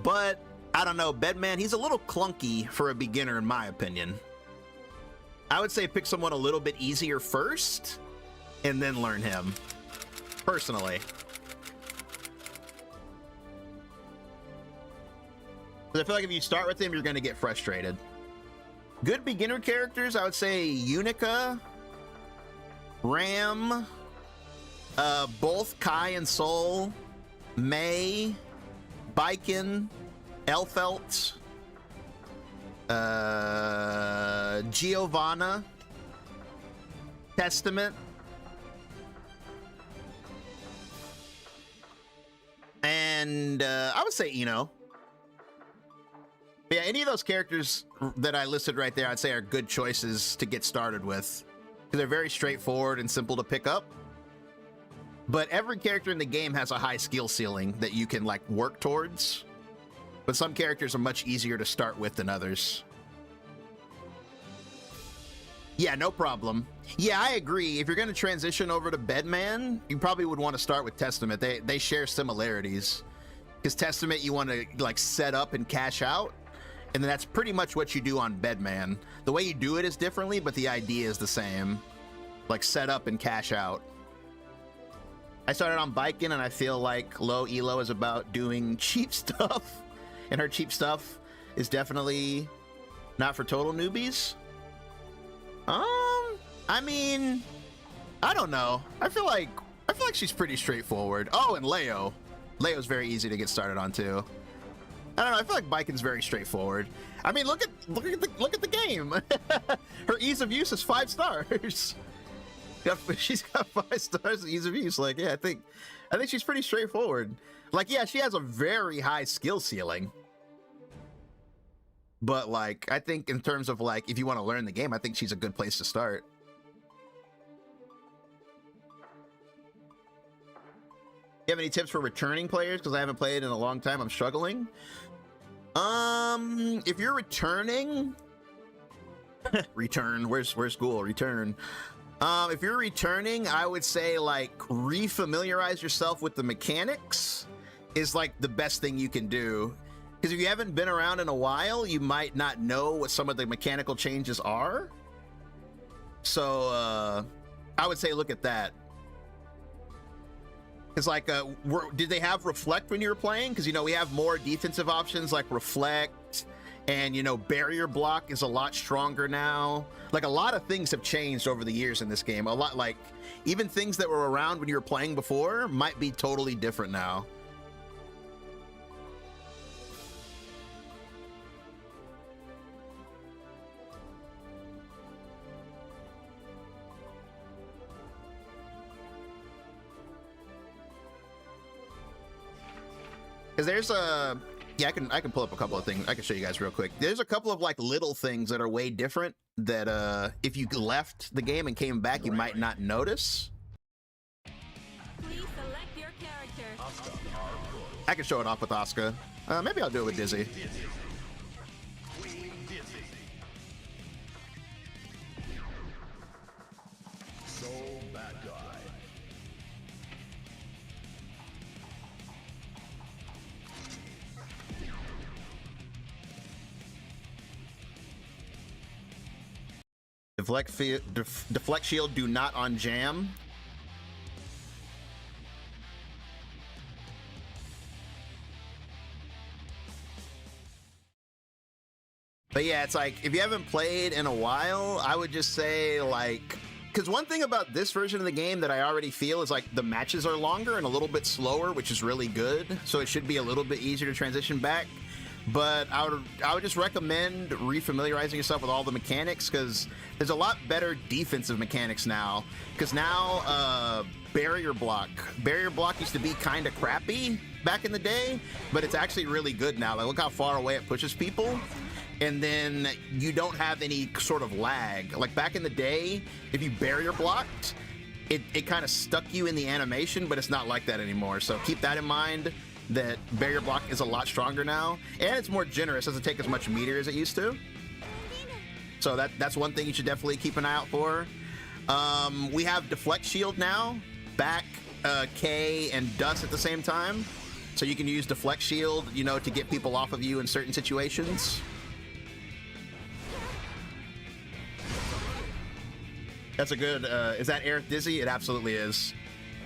but I don't know, Bedman, he's a little clunky for a beginner in my opinion. I would say pick someone a little bit easier first and then learn him, personally. Because I feel like if you start with him, you're going to get frustrated. Good beginner characters, I would say Unica, Ram, both Kai and Sol, May, Baiken, Elfelt, Giovanna, Testament, and I would say Eno. But yeah, any of those characters that I listed right there, I'd say are good choices to get started with, because they're very straightforward and simple to pick up. But every character in the game has a high skill ceiling that you can like work towards. But some characters are much easier to start with than others. Yeah, no problem. Yeah, I agree. If you're going to transition over to Bedman, you probably would want to start with Testament. They share similarities. Because Testament, you want to like set up and cash out. And then that's pretty much what you do on Bedman. The way you do it is differently, but the idea is the same. Like set up and cash out. I started on Baiken, and I feel like low elo is about doing cheap stuff. And her cheap stuff is definitely not for total newbies. I mean, I don't know. I feel like she's pretty straightforward. Oh, and Leo. Leo's very easy to get started on too. I don't know. I feel like Baiken's very straightforward. I mean, look at the game. Her ease of use is 5 stars. She's got 5 stars of ease of use. Like, yeah, I think she's pretty straightforward. Like, yeah, she has a very high skill ceiling. But like, I think in terms of like, if you want to learn the game, I think she's a good place to start. You have any tips for returning players? Because I haven't played in a long time. I'm struggling. If you're returning, return. Where's school? Return. If you're returning, I would say like refamiliarize yourself with the mechanics is like the best thing you can do. Because if you haven't been around in a while, you might not know what some of the mechanical changes are. So I would say look at that. It's like, did they have Reflect when you were playing? Because, you know, we have more defensive options like Reflect, and, you know, Barrier Block is a lot stronger now. Like, a lot of things have changed over the years in this game. A lot, like, even things that were around when you were playing before might be totally different now. Because there's a, yeah, I can pull up a couple of things. I can show you guys real quick. There's a couple of like little things that are way different that if you left the game and came back, you might not notice. Please select your character. Asuka R. I can show it off with Asuka. Maybe I'll do it with Dizzy. Queen Dizzy. Soul Bad Guy. Deflect shield, do not on jam. But yeah, it's like, if you haven't played in a while, I would just say like, because one thing about this version of the game that I already feel is like the matches are longer and a little bit slower, which is really good. So it should be a little bit easier to transition back. But I would just recommend refamiliarizing yourself with all the mechanics, because there's a lot better defensive mechanics now. Because now barrier block used to be kind of crappy back in the day, but it's actually really good now. Like, look how far away it pushes people, and then you don't have any sort of lag. Like back in the day, if you barrier blocked, it kind of stuck you in the animation, but it's not like that anymore. So keep that in mind, that barrier block is a lot stronger now, and it's more generous. Doesn't take as much meter as it used to. So that's one thing you should definitely keep an eye out for. We have deflect shield now, back K and dust at the same time. So you can use deflect shield, you know, to get people off of you in certain situations. That's a good, is that Air Dizzy? It absolutely is.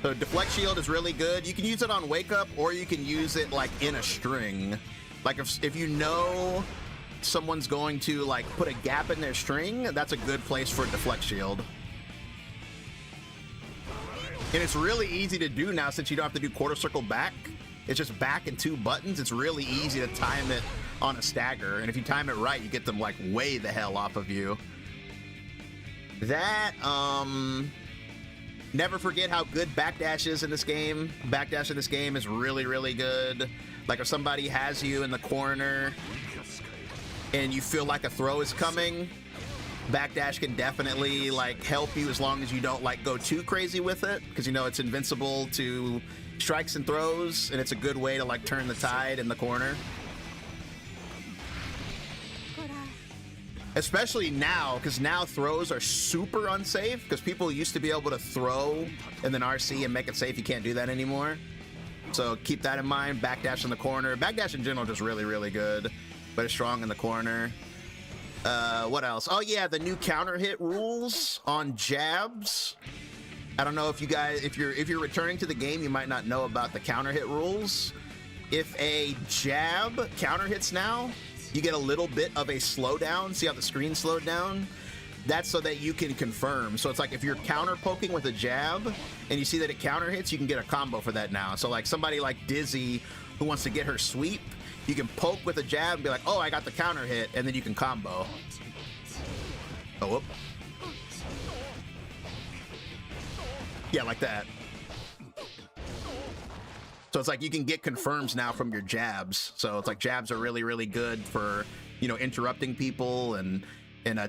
So deflect shield is really good. You can use it on wake up, or you can use it like in a string. Like if you know someone's going to like put a gap in their string, that's a good place for deflect shield. And it's really easy to do now since you don't have to do quarter circle back. It's just back and 2 buttons. It's really easy to time it on a stagger. And if you time it right, you get them like way the hell off of you. That, never forget how good backdash is in this game. Backdash in this game is really, really good. Like if somebody has you in the corner and you feel like a throw is coming, backdash can definitely like help you as long as you don't like go too crazy with it, because you know it's invincible to strikes and throws, and it's a good way to like turn the tide in the corner. Especially now, because now throws are super unsafe, because people used to be able to throw and then RC and make it safe. You can't do that anymore. So keep that in mind. Backdash in the corner. Backdash in general just really, really good, but it's strong in the corner. What else? Oh yeah, the new counter hit rules on jabs. I don't know if you guys, if you're returning to the game, you might not know about the counter hit rules. If a jab counter hits now, you get a little bit of a slowdown. See how the screen slowed down? That's so that you can confirm. So it's like if you're counter poking with a jab and you see that it counter hits, you can get a combo for that now. So like somebody like Dizzy who wants to get her sweep, you can poke with a jab and be like, oh, I got the counter hit, and then you can combo. Oh, whoop. Yeah, like that. So it's like you can get confirms now from your jabs. So it's like jabs are really, really good for, you know, interrupting people and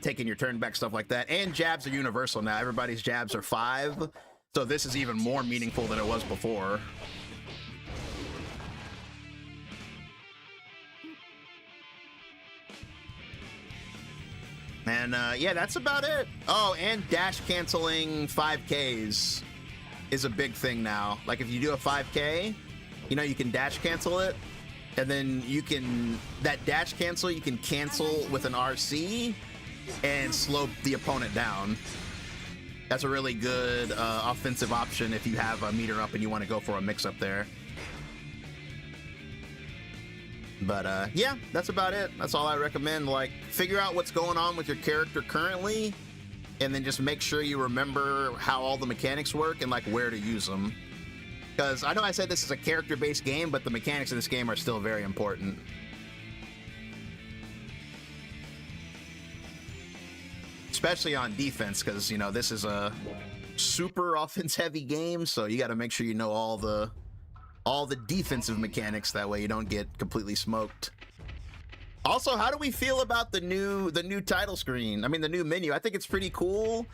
taking your turn back, stuff like that. And jabs are universal now. Everybody's jabs are 5. So this is even more meaningful than it was before. And yeah, that's about it. Oh, and dash canceling 5Ks is a big thing now. Like if you do a 5K, you know, you can dash cancel it, and then you can, that dash cancel, you can cancel with an RC and slow the opponent down. That's a really good offensive option if you have a meter up and you want to go for a mix up there. But yeah, that's about it. That's all I recommend. Like, figure out what's going on with your character currently, and then just make sure you remember how all the mechanics work and like where to use them. Because I know I said this is a character-based game, but the mechanics in this game are still very important. Especially on defense, because, you know, this is a super offense-heavy game, so you got to make sure you know all the defensive mechanics, that way you don't get completely smoked. Also, how do we feel about the new title screen? I mean, the new menu. I think it's pretty cool.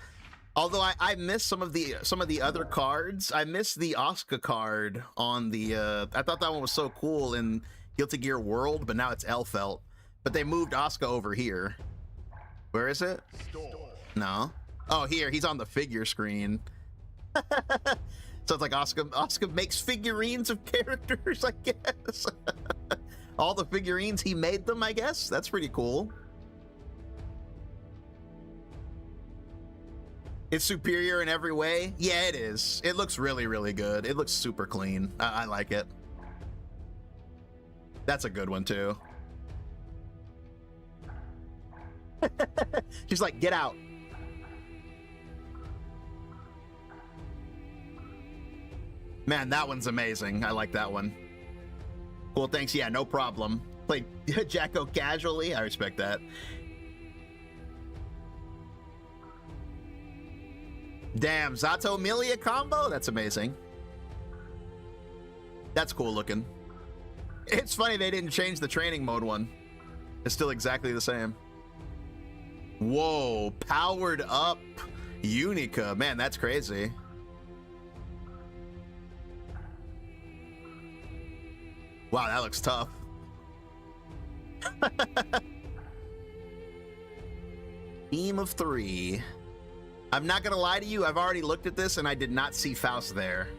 Although I miss some of the other cards. I miss the Asuka card on the I thought that one was so cool in Guilty Gear World, but now it's Elfelt. But they moved Asuka over here. Where is it? No. Oh, here, he's on the figure screen. So it's like Asuka makes figurines of characters, I guess. All the figurines, he made them, I guess. That's pretty cool. It's superior in every way. Yeah, it is. It looks really, really good. It looks super clean. I like it. That's a good one, too. She's like, get out. Man, that one's amazing. I like that one. Cool, thanks. Yeah, no problem. Played Jacko casually. I respect that. Damn, Zato Milia combo? That's amazing. That's cool looking. It's funny they didn't change the training mode one. It's still exactly the same. Whoa, powered up Unica. Man, that's crazy. Wow, that looks tough. Team of 3. I'm not gonna lie to you, I've already looked at this and I did not see Faust there.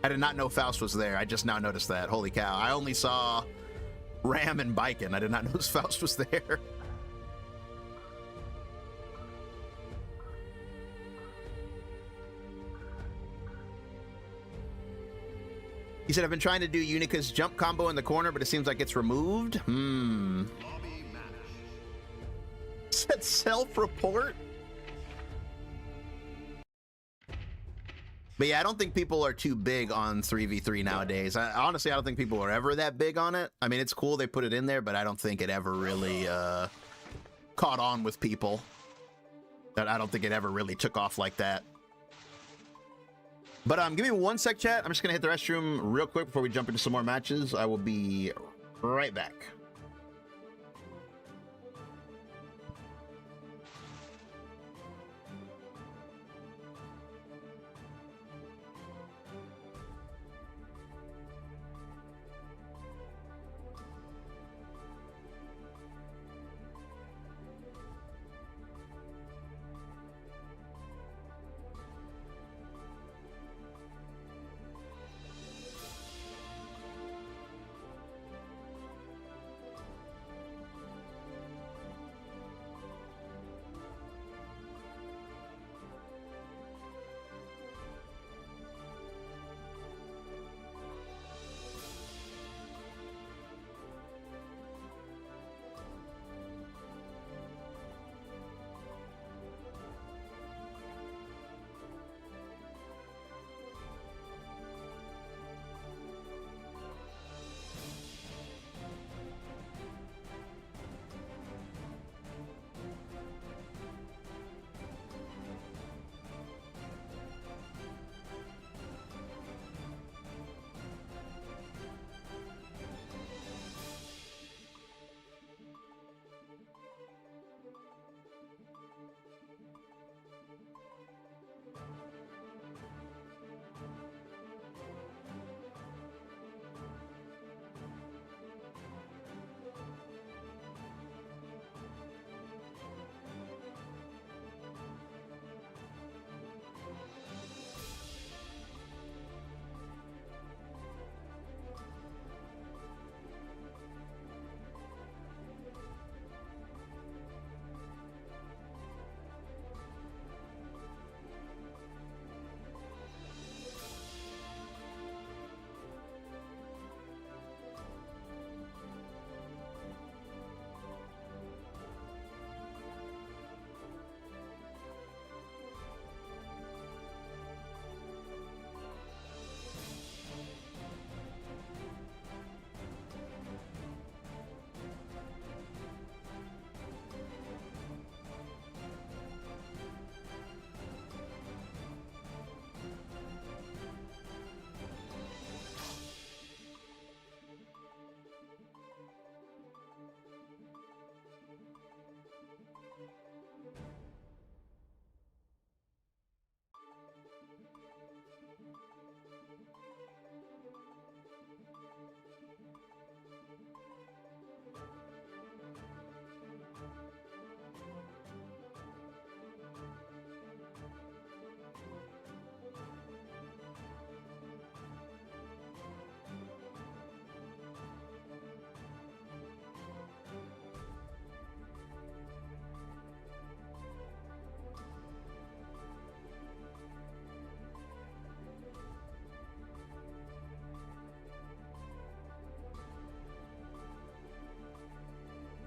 I did not know Faust was there. I just now noticed that. Holy cow. I only saw Ram and Biken. I did not know Faust was there. He said, I've been trying to do Unica's jump combo in the corner, but it seems like it's removed. Said self-report? But yeah, I don't think people are too big on 3v3 nowadays. Honestly, I don't think people are ever that big on it. I mean, it's cool they put it in there, but I don't think it ever really caught on with people. I don't think it ever really took off like that. But give me one sec, chat. I'm just going to hit the restroom real quick before we jump into some more matches. I will be right back.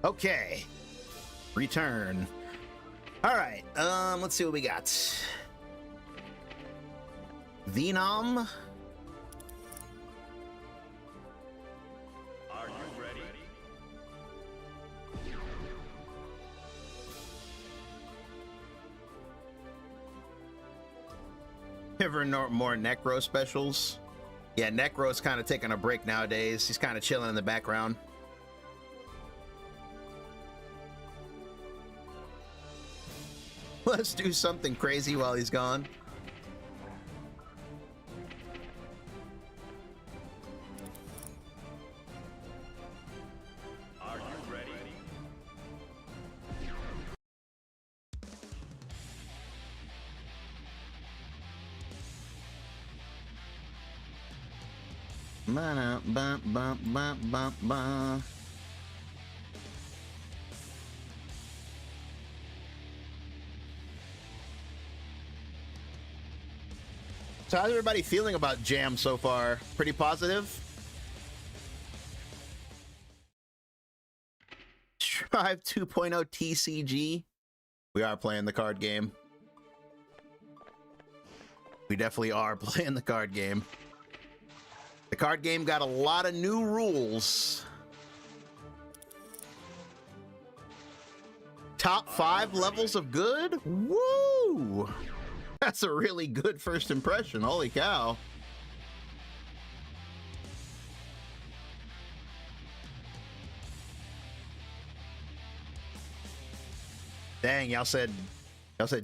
Okay. Return. All right. Let's see what we got. Venom. Are you ready? Ever more Necro specials? Yeah, Necro's kind of taking a break nowadays. He's kind of chilling in the background. Let's do something crazy while he's gone. Are you ready? Ba-da-ba-ba-ba-ba-ba. So how's everybody feeling about Jam so far? Pretty positive? Strive 2.0 TCG. We are playing the card game. We definitely are playing the card game. The card game got a lot of new rules. Top 5 levels of good? Woo! That's a really good first impression. Holy cow. Dang, y'all said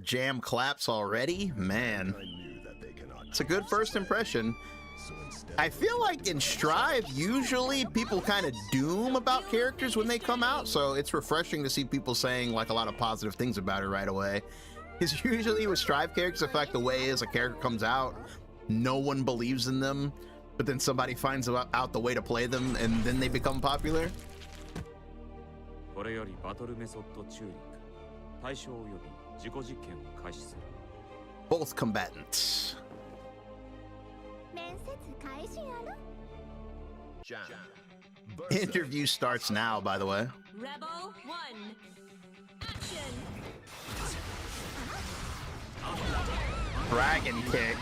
Jam claps already? Man. It's a good first impression. I feel like in Strive, usually people kind of doom about characters when they come out, so it's refreshing to see people saying like a lot of positive things about it right away. Because usually with Strive characters, the fact the way is a character comes out, no one believes in them, but then somebody finds out the way to play them, and then they become popular. Both combatants. Interview starts now, by the way. Rebel 1. Action. Dragon kick.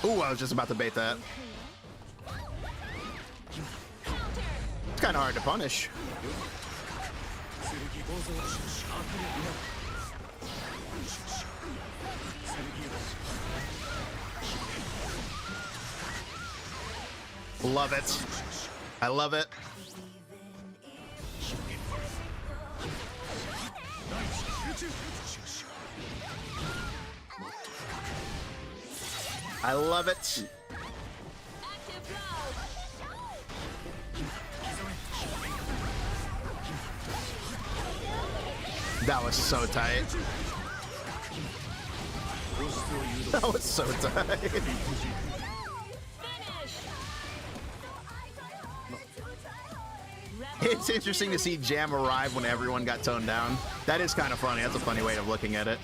Ooh, I was just about to bait that. It's kind of hard to punish. Love it. I love it. I love it. That was so tight. That was so tight. It's interesting to see Jam arrive when everyone got toned down. That is kind of funny. That's a funny way of looking at it.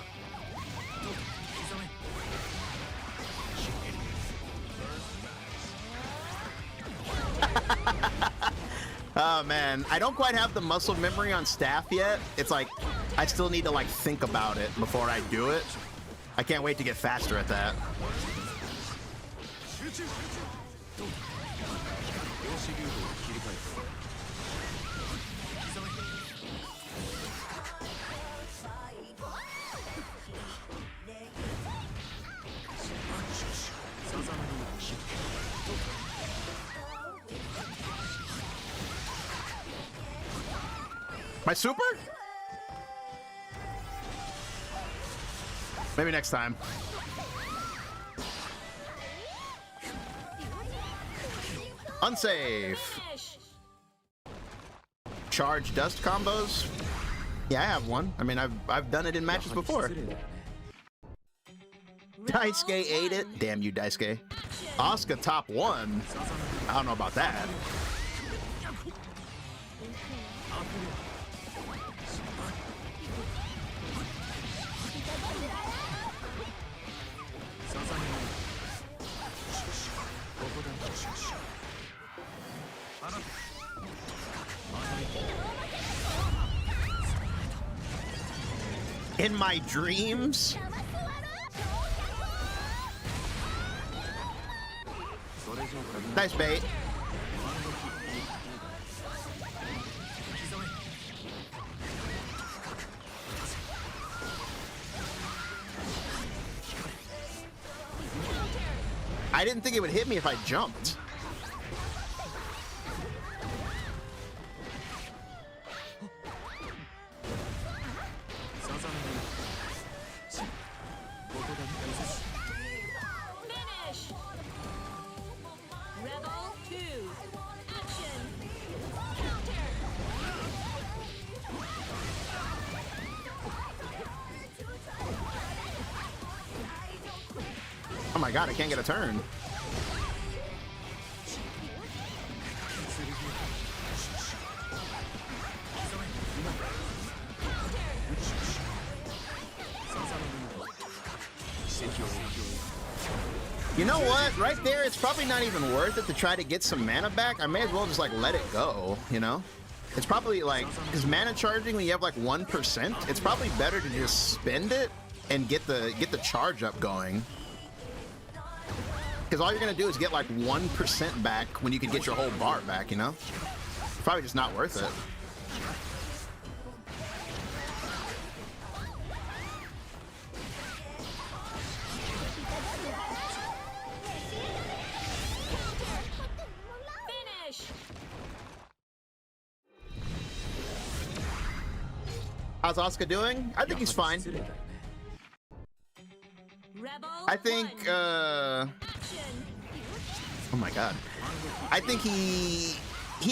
Oh man, I don't quite have the muscle memory on staff yet. It's like I still need to like think about it before I do it. I can't wait to get faster at that. My super? Maybe next time. Unsafe. Charge dust combos? Yeah, I have one. I mean, I've done it in matches before. Daisuke ate it. Damn you, Daisuke. Asuka top 1. I don't know about that. In my dreams? Nice bait. I didn't think it would hit me if I jumped. Finish. Rebel 2. Action. Oh my god, I can't get a turn. You know what? Right there, it's probably not even worth it to try to get some mana back. I may as well just like let it go, you know? It's probably like, because mana charging when you have like 1%, it's probably better to just spend it and get the charge up going. Because all you're gonna do is get like 1% back when you could get your whole bar back, you know? It's probably just not worth it. How's Asuka doing? I think he's fine. I think, oh my god. I think he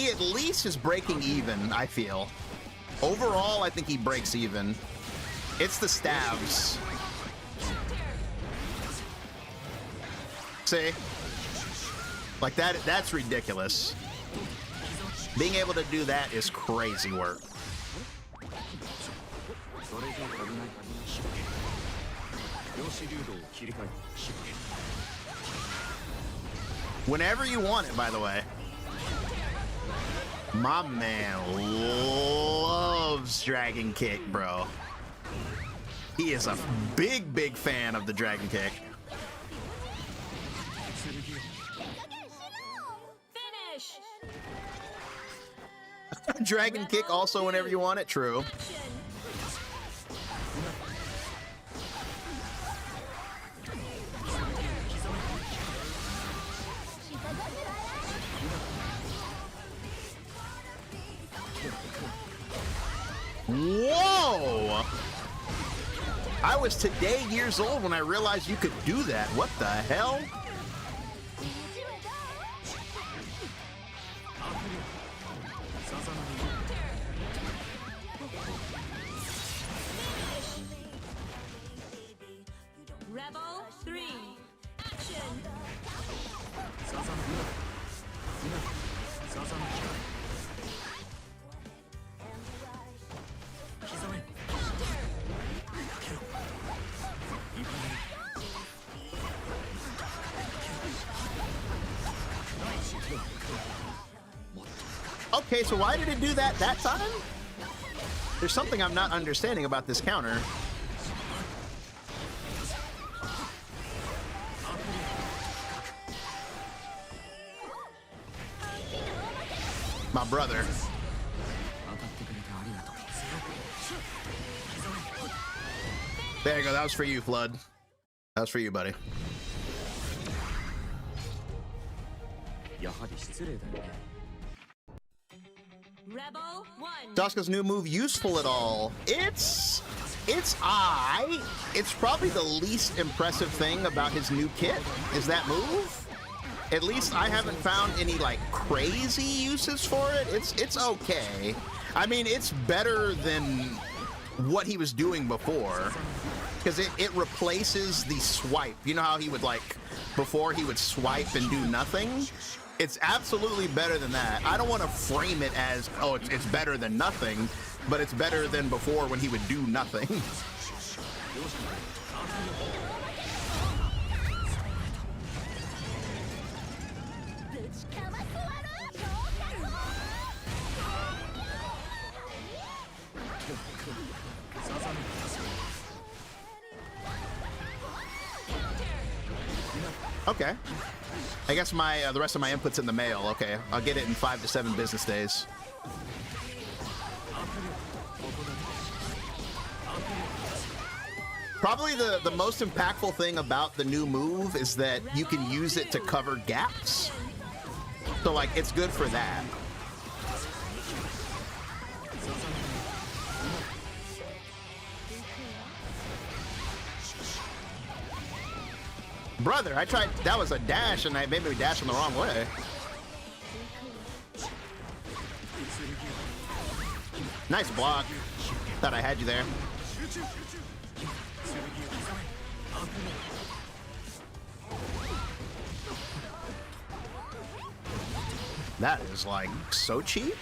at least is breaking even, I feel. Overall, I think he breaks even. It's the stabs. See? Like that's ridiculous. Being able to do that is crazy work. Whenever you want it, by the way. My man loves Dragon Kick, bro. He is a big, big fan of the Dragon Kick. Finish. Dragon Kick also whenever you want it, true. Whoa! I was today years old when I realized you could do that. What the hell? Rebel 3. Action. Okay, so why did it do that time? There's something I'm not understanding about this counter. My brother. There you go, that was for you, Flood. That was for you, buddy. Rebel 1. Asuka's new move useful at all? It's I. It's probably the least impressive thing about his new kit is that move. At least I haven't found any like crazy uses for it. It's okay. I mean, it's better than what he was doing before because it replaces the swipe. You know how he would like before he would swipe and do nothing? It's absolutely better than that. I don't want to frame it as, oh, it's better than nothing, but it's better than before when he would do nothing. Okay. I guess my the rest of my input's in the mail. Okay, I'll get it in 5 to 7 business days. Probably the most impactful thing about the new move is that you can use it to cover gaps. So like, it's good for that. Brother, I tried, that was a dash and I made me dash in the wrong way. Nice block. Thought I had you there. That is like so cheap.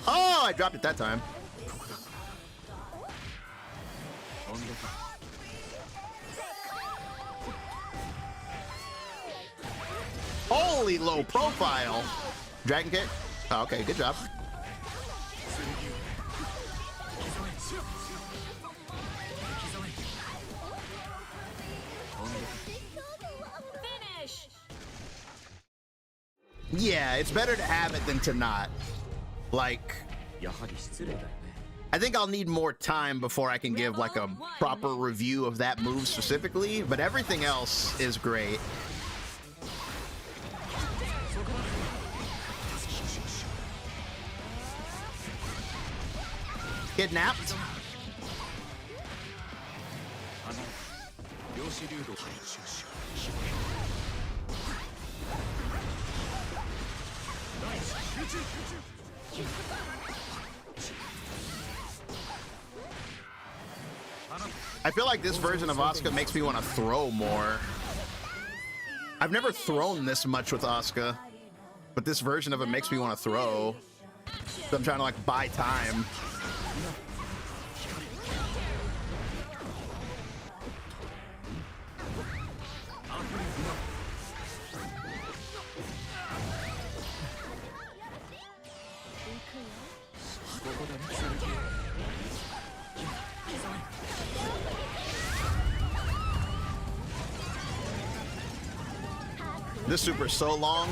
Oh, I dropped it that time. Holy low profile. Dragon kick. Oh, okay, good job. Finish. Yeah, it's better to have it than to not. Like, I think I'll need more time before I can give like a proper review of that move specifically, but everything else is great. Kidnapped. I feel like this version of Asuka makes me want to throw more. I've never thrown this much with Asuka, but this version of it makes me want to throw. So I'm trying to like buy time. This super is so long.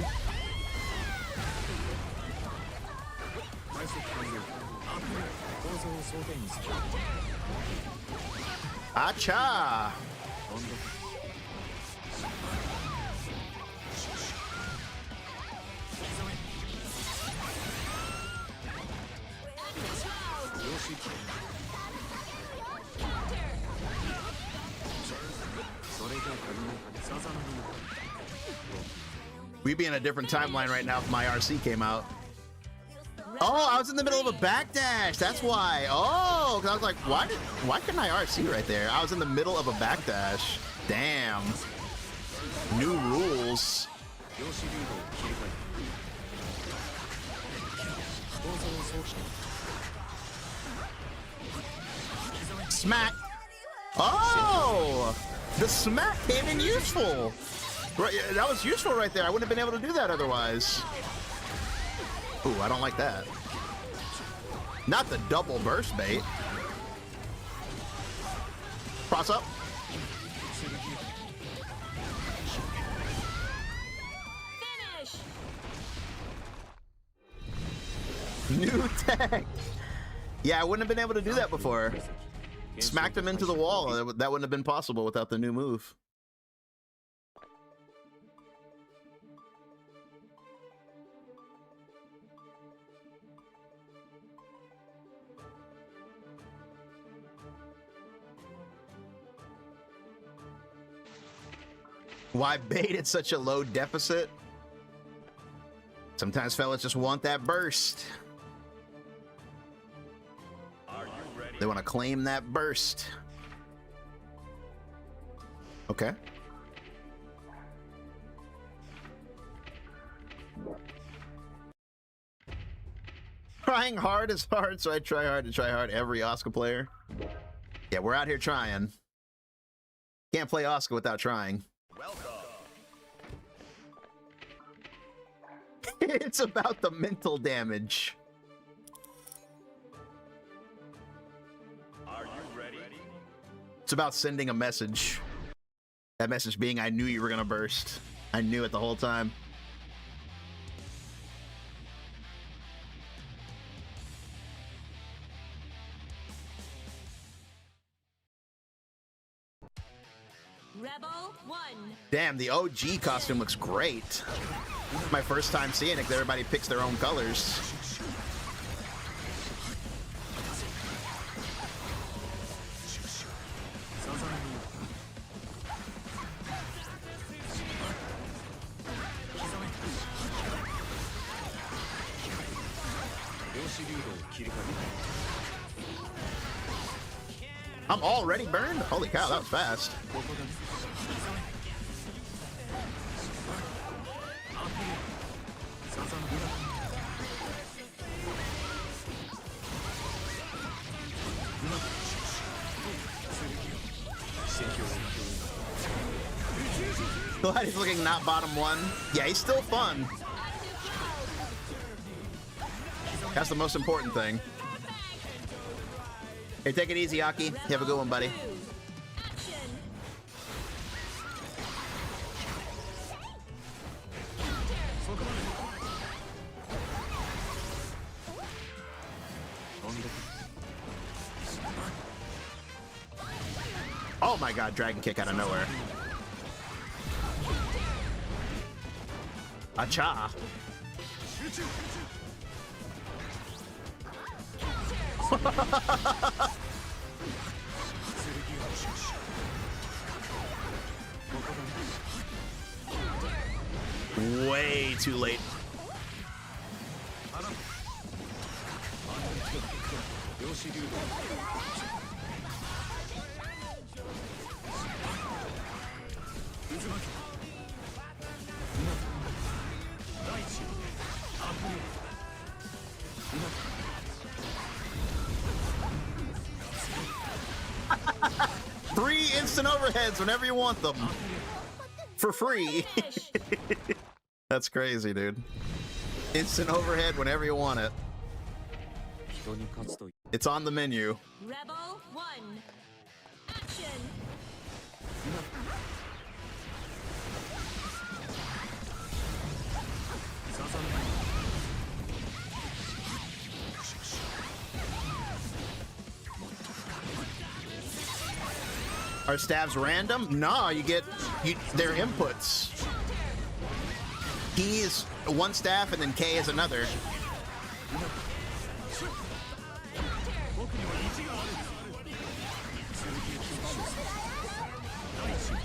Acha! We'd be in a different timeline right now if my RC came out. Oh, I was in the middle of a backdash. That's why. Oh, because I was like, why couldn't I RC right there? I was in the middle of a backdash. Damn. New rules. Smack. Oh, the smack came in useful. Right, that was useful right there. I wouldn't have been able to do that otherwise. Ooh, I don't like that. Not the double burst bait. Cross up. Finish. New tech. Yeah, I wouldn't have been able to do that before. Smacked him into the wall. That wouldn't have been possible without the new move. Why bait at such a low deficit? Sometimes fellas just want that burst. They want to claim that burst. Okay. Trying hard is hard, so I try hard to try hard. Every Asuka player. Yeah, we're out here trying. Can't play Asuka without trying. It's about the mental damage. Are you ready? It's about sending a message. That message being, I knew you were gonna burst. I knew it the whole time. Rebel 1. Damn, the OG costume looks great. My first time seeing it, 'cause everybody picks their own colors. I'm already burned? Holy cow, that was fast. Glad he's looking not bottom one. Yeah, he's still fun. That's the most important thing. Hey, take it easy, Aki. You have a good one, buddy. Oh my god, dragon kick out of nowhere. Acha. Way too late. Three instant overheads whenever you want them. For free. That's crazy, dude. Instant overhead whenever you want it. It's on the menu. Rebel 1. Action. Are stabs random? No, you get their inputs. He is one staff and then K is another. Rebel 2. Action.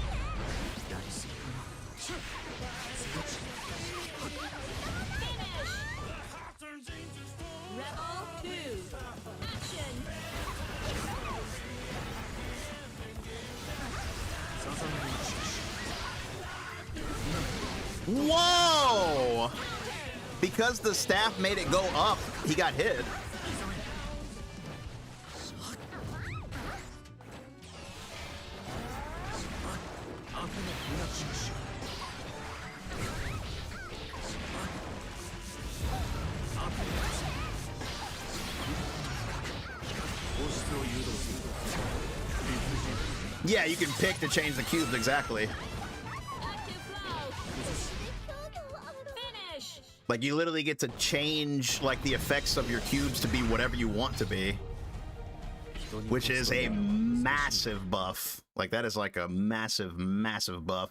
Whoa! Because the staff made it go up, he got hit. Yeah, you can pick to change the cubes, exactly. Finish. Like, you literally get to change, like, the effects of your cubes to be whatever you want to be. Which is a massive buff. Like, that is like a massive, massive buff.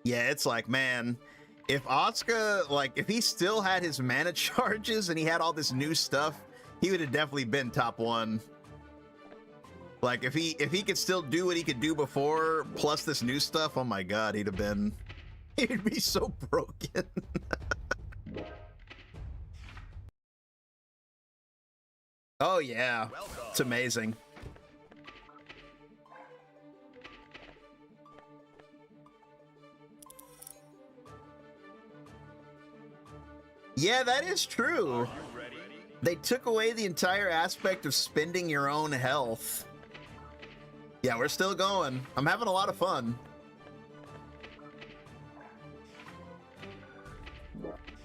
Yeah, it's like, man, if Asuka, like, if he still had his mana charges and he had all this new stuff, he would have definitely been top one. Like, if he could still do what he could do before, plus this new stuff, oh my god, he'd be so broken. Oh yeah, it's amazing. Yeah, that is true. They took away the entire aspect of spending your own health. Yeah, we're still going. I'm having a lot of fun.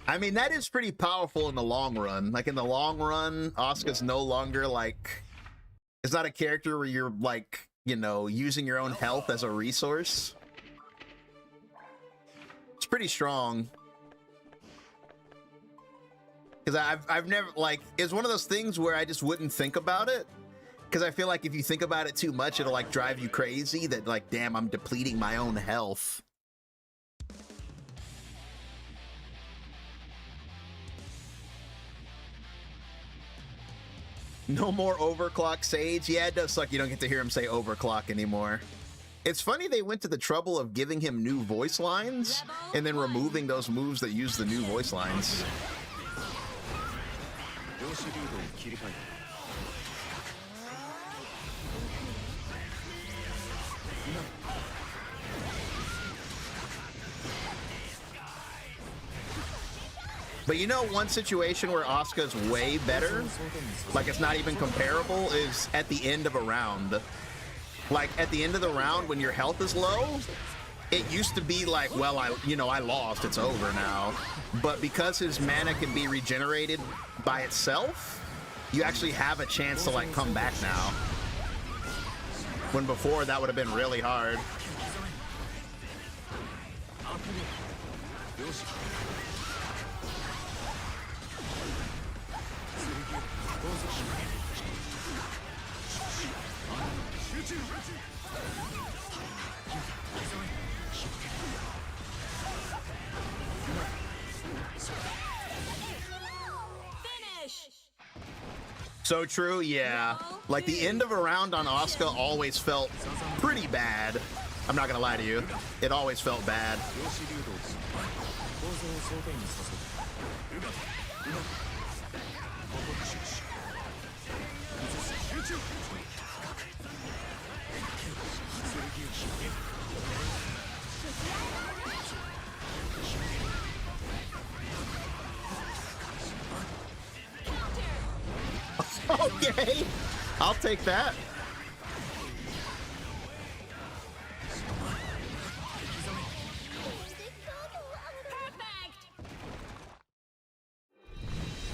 I mean, that is pretty powerful in the long run. Like, in the long run, Asuka's no longer, like... It's not a character where you're, like, you know, using your own health as a resource. It's pretty strong. Because I've never, like, it's one of those things where I just wouldn't think about it. Because I feel like if you think about it too much, it'll, like, drive you crazy that, like, damn, I'm depleting my own health. No more overclock Sage. Yeah, it does suck you don't get to hear him say overclock anymore. It's funny they went to the trouble of giving him new voice lines and then removing those moves that use the new voice lines. 子流動に切り替えた。 But you know, one situation where Asuka's way better, like it's not even comparable, is at the end of a round. Like at the end of the round when your health is low, it used to be like, well, I lost, it's over now. But because his mana can be regenerated by itself, you actually have a chance to like come back now. When before that would have been really hard. Finish. So true, yeah. Like the end of a round on Asuka always felt pretty bad. I'm not gonna lie to you. It always felt bad. Okay, I'll take that.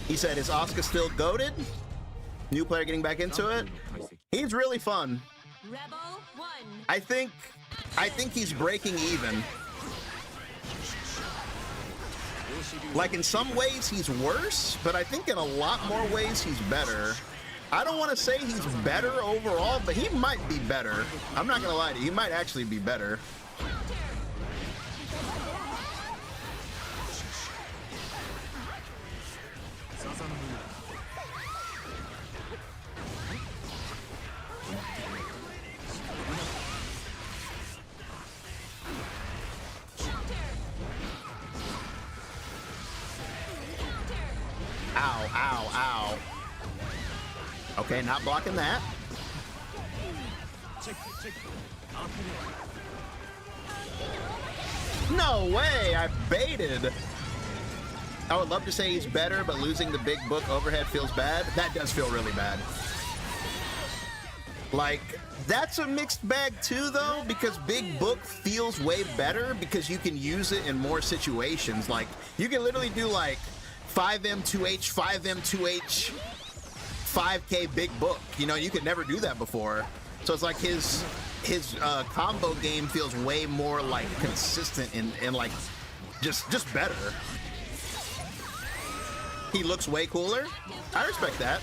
He said, is Asuka still goated? New player getting back into it? He's really fun. Rebel 1. I think he's breaking even. Like in some ways he's worse, but I think in a lot more ways he's better. I don't want to say he's better overall, but he might be better. I'm not gonna lie to you, he might actually be better. Ow, ow, ow. Okay, not blocking that. No way, I baited. I would love to say he's better, but losing the big book overhead feels bad. That does feel really bad. Like, that's a mixed bag too though, because big book feels way better because you can use it in more situations. Like, you can literally do like 5M 2H, 5M 2H, 5K big book. You know, you could never do that before. So it's like his combo game feels way more like consistent and like just better. He looks way cooler. I respect that.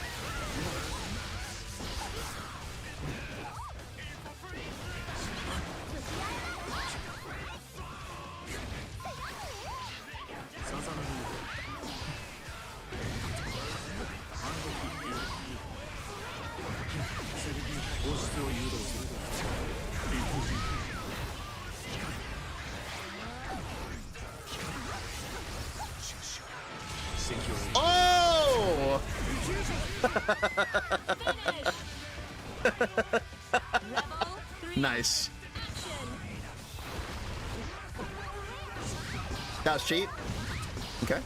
Oh! Nice. That was cheap. Okay.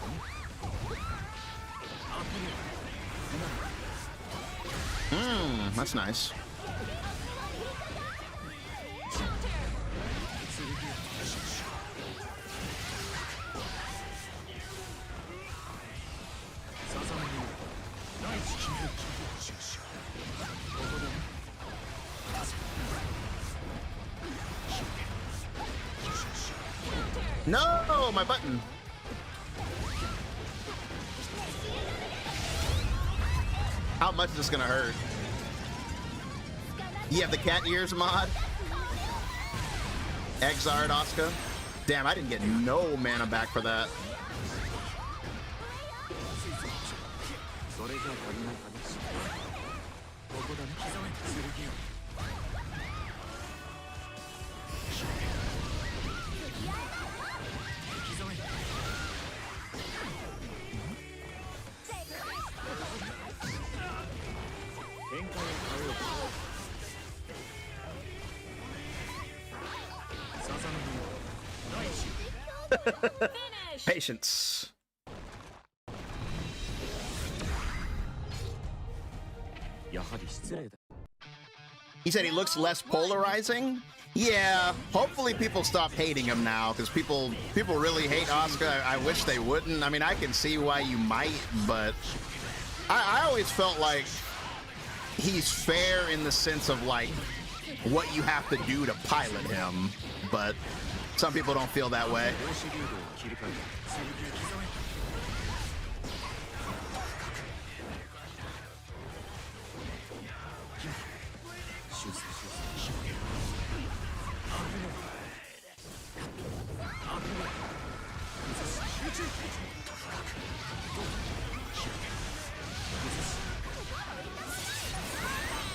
That's nice. No, my button. How much is this gonna hurt? You have the cat ears mod? Exard Asuka? Damn, I didn't get no mana back for that. Finish. Patience. He said he looks less polarizing. Yeah, hopefully people stop hating him now, because people really hate Asuka. I wish they wouldn't. I mean, I can see why you might, but I always felt like he's fair in the sense of like what you have to do to pilot him, but some people don't feel that way.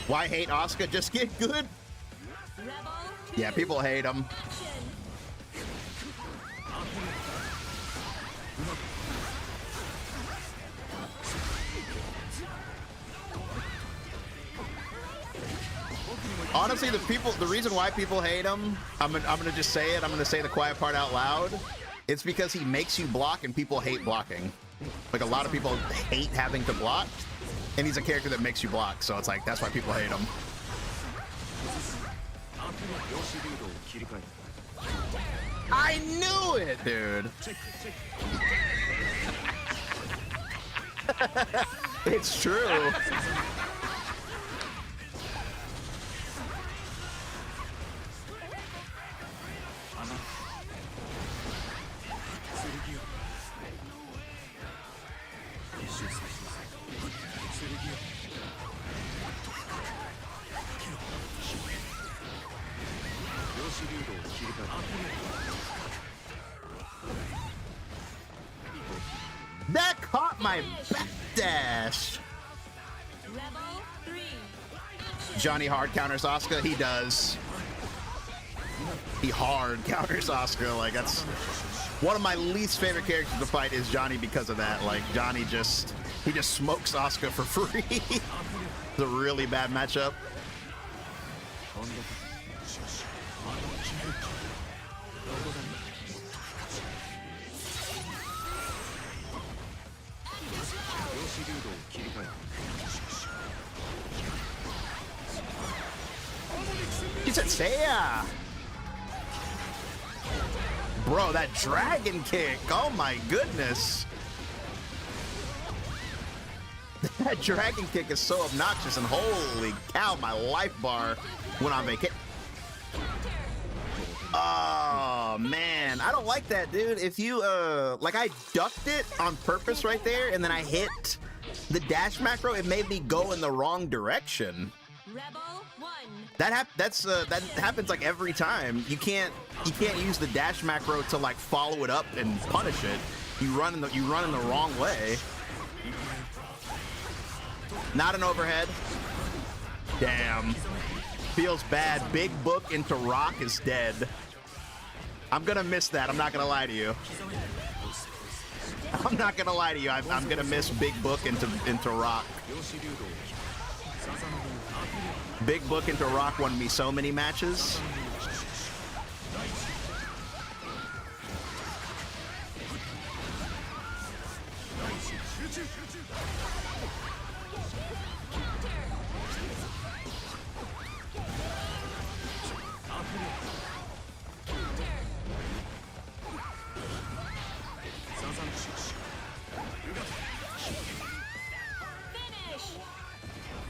Why hate Asuka? Just get good. Yeah, people hate him. Honestly, the reason why people hate him, I'm gonna just say it. I'm gonna say the quiet part out loud. It's because he makes you block, and people hate blocking. Like, a lot of people hate having to block, and he's a character that makes you block. So it's like, that's why people hate him. I knew it, dude. It's true. That caught my backdash. Johnny hard counters Asuka. He does. He hard counters Asuka. Like, that's one of my least favorite characters to fight is Johnny because of that. Like, Johnny he just smokes Asuka for free. It's a really bad matchup. He said, "Seiya." Bro, that dragon kick. Oh my goodness. That dragon kick is so obnoxious, and holy cow, my life bar went on vacation. Oh man, I don't like that, dude. If you like, I ducked it on purpose right there, and then I hit the dash macro, it made me go in the wrong direction. That happens like every time. You can't use the dash macro to like follow it up and punish it. You run in the wrong way. Not an overhead. Damn. Feels bad. Big book into rock is dead. I'm gonna miss that. I'm not gonna lie to you. I'm not gonna lie to you. I'm gonna miss big book into rock. Big book into rock won me so many matches.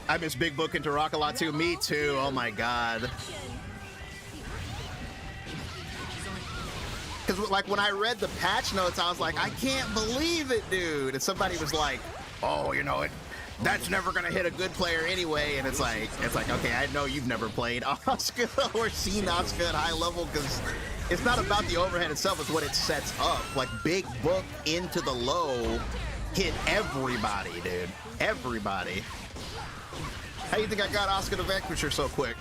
I miss Big Book into Rock a lot too. Me too. Oh my god. Because like when I read the patch notes, I was like, I can't believe it, dude. And somebody was like, oh, you know, that's never gonna hit a good player anyway. And it's like, okay, I know you've never played Asuka or seen Asuka at high level, because it's not about the overhead itself, it's what it sets up. Like, Big Book into the low hit everybody, dude. Everybody. How do you think I got Asuka to vanquish her so quick?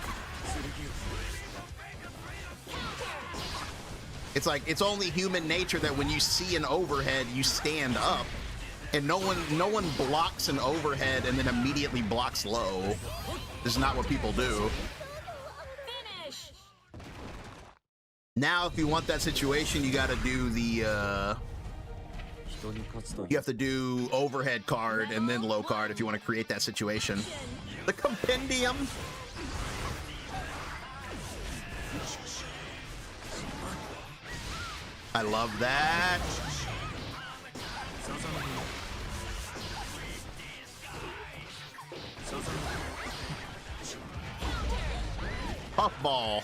It's like, it's only human nature that when you see an overhead, you stand up, and no one blocks an overhead and then immediately blocks low. This is not what people do. Now, if you want that situation, you got to do the, you have to do overhead card and then low card if you want to create that situation. The compendium. I love that. Puffball.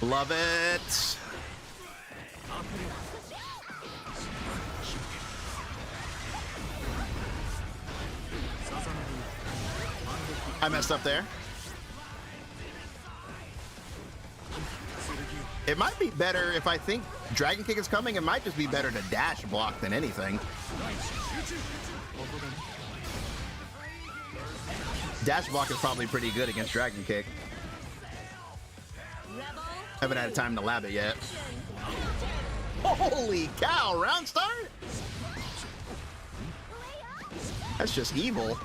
Love it. I messed up there. It might be better if I think Dragon Kick is coming. It might just be better to dash block than anything. Dash block is probably pretty good against Dragon Kick. Haven't had time to lab it yet. Holy cow, round start? That's just evil.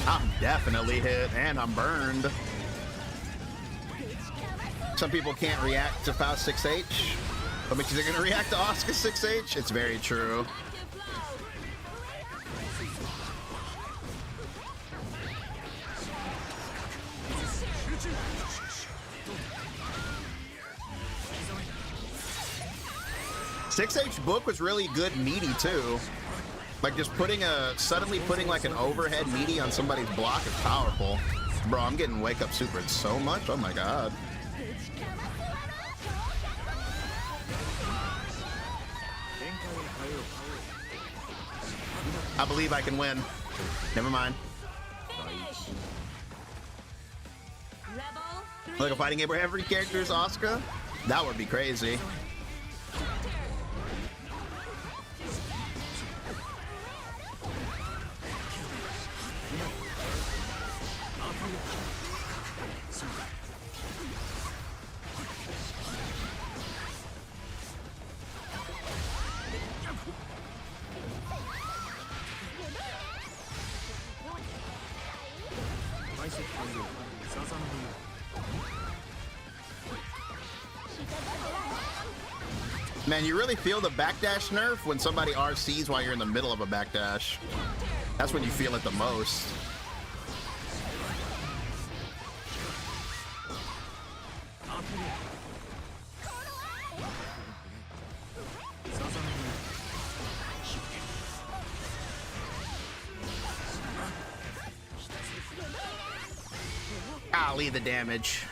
I'm definitely hit, and I'm burned. Some people can't react to Faust 6H, but because they're going to react to Asuka 6H, it's very true. Six H book was really good meaty too. Like just suddenly putting like an overhead meaty on somebody's block is powerful. Bro, I'm getting wake up supered so much. Oh my god. I believe I can win. Never mind. Like a fighting game where every character is Asuka? That would be crazy. Man, you really feel the backdash nerf when somebody RCs while you're in the middle of a backdash. That's when you feel it the most. Golly, the damage.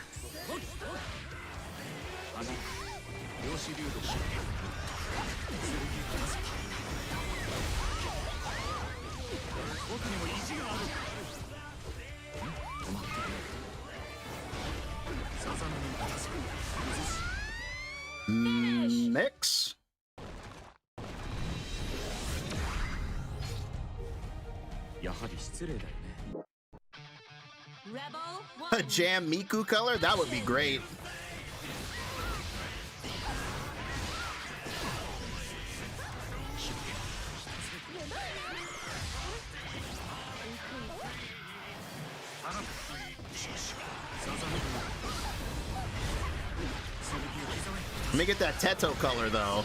Mix. A Jam Miku color? That would be great. Let me get that Teto color though.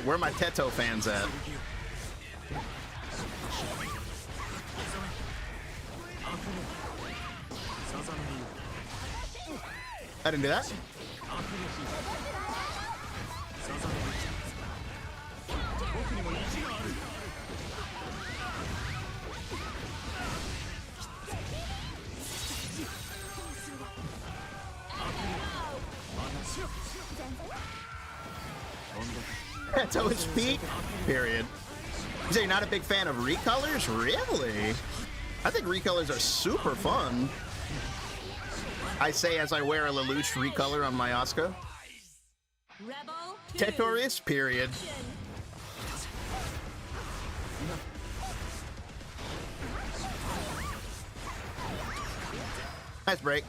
Where are my Teto fans at? I didn't do that. Teto is peak. Period. You say you're not a big fan of recolors? Really? I think recolors are super fun. I say as I wear a Lelouch recolor on my Asuka. Tetoris, period. Nice break.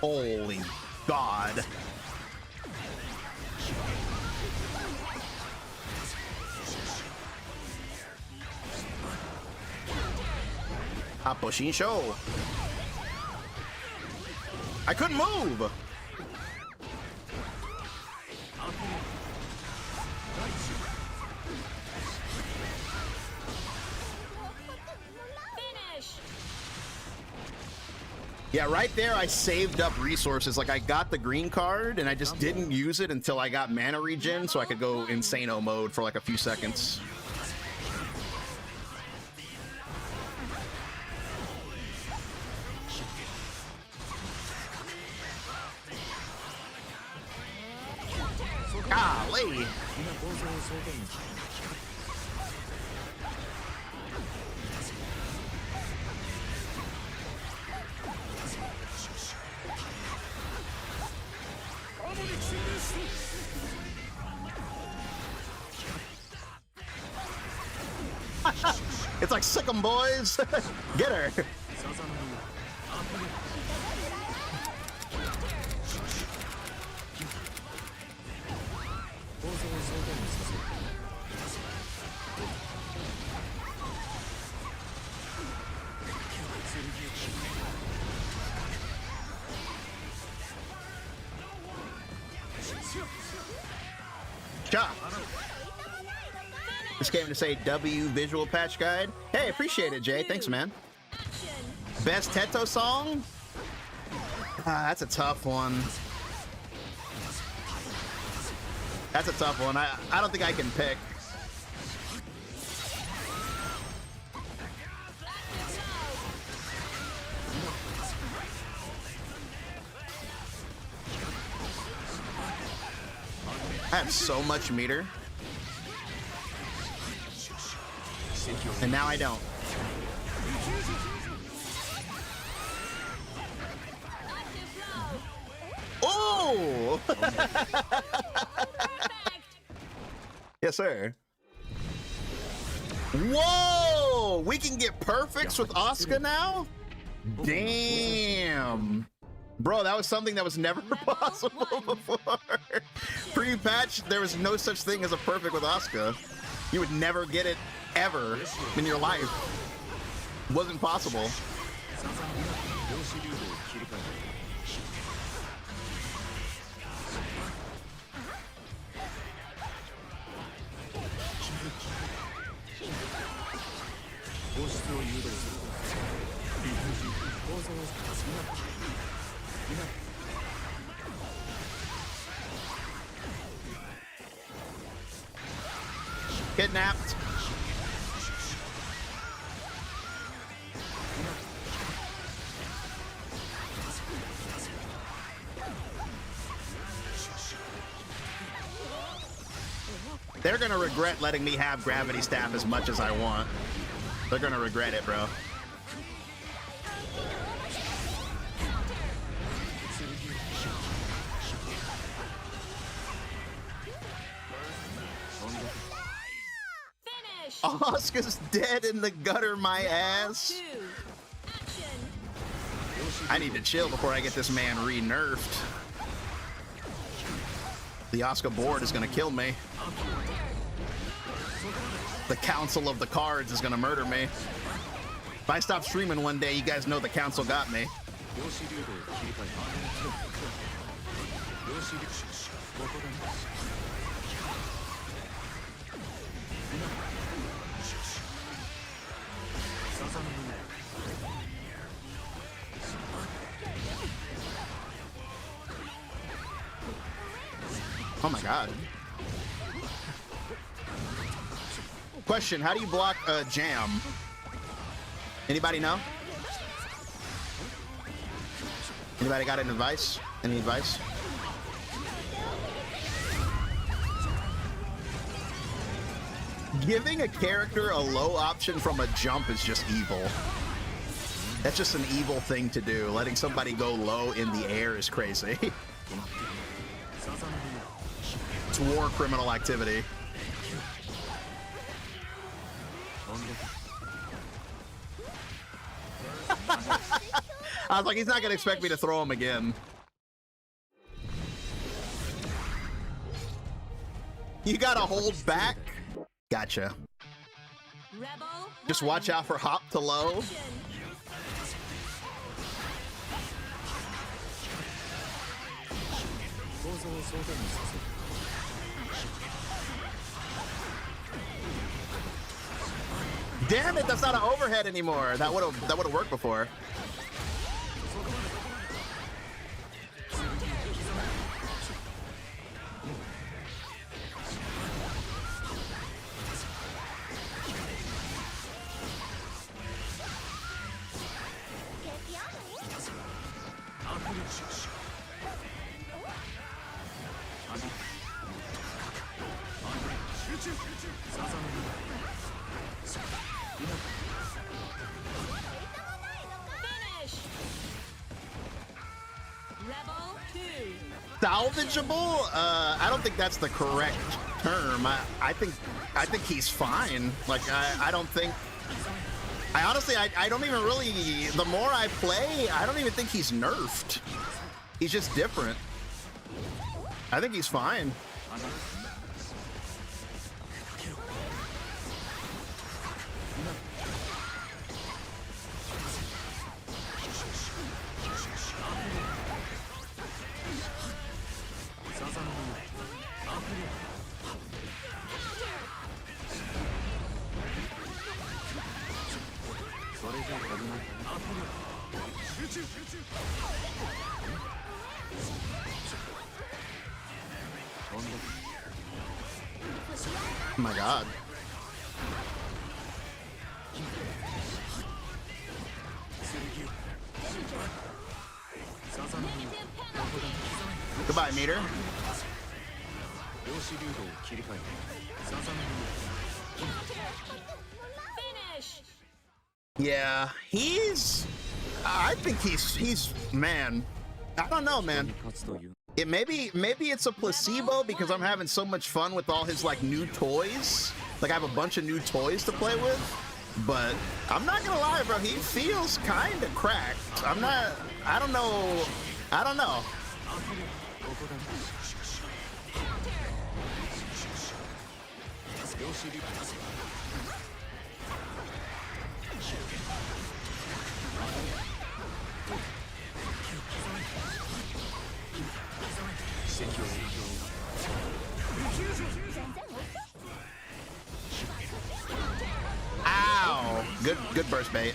Holy God. Aposhin show. I couldn't move. Finish. Yeah, right there I saved up resources. Like I got the green card and I just didn't use it until I got mana regen so I could go insano mode for like a few seconds. Golly. It's like sick 'em, boys. Get her. Cha. Just came to say W visual patch guide. Hey, appreciate it, Jay. Thanks, man. Best Teto song? That's a tough one. That's a tough one. I don't think I can pick. I have so much meter. And now I don't. Oh! Yes, sir. Whoa! We can get perfects with Asuka now? Damn. Bro, that was something that was never possible before. Pre-patch, there was no such thing as a perfect with Asuka. You would never get it ever in your life. Wasn't possible. Kidnapped. They're gonna regret letting me have gravity staff as much as I want. They're gonna regret it, bro. Finish. Asuka's dead in the gutter, my ass. 2. Action. I need to chill before I get this man re-nerfed. The Asuka board is gonna kill me. The Council of the Cards is gonna murder me. If I stop streaming one day, you guys know the Council got me. Oh my god. Question, how do you block a jam? Anybody know? Anybody got an advice? Any advice? Giving a character a low option from a jump is just evil. That's just an evil thing to do. Letting somebody go low in the air is crazy. It's war criminal activity. I was like, he's not gonna expect me to throw him again. You gotta hold back. Gotcha. Rebel Just watch out for hop to low. Damn it, that's not an overhead anymore. That would have worked before. finish. Rebel 2. Salvageable? I don't think that's the correct term. I think he's fine. Like I don't think. I honestly I don't even really. The more I play, I don't even think he's nerfed. He's just different. I think he's fine. Oh my god. Goodbye, meter. Finish. Yeah, I think he's man. I don't know, man. Maybe it's a placebo because I'm having so much fun with all his like new toys. Like I have a bunch of new toys to play with. But I'm not gonna lie, bro, he feels kinda cracked. I don't know. Ow! Good burst bait.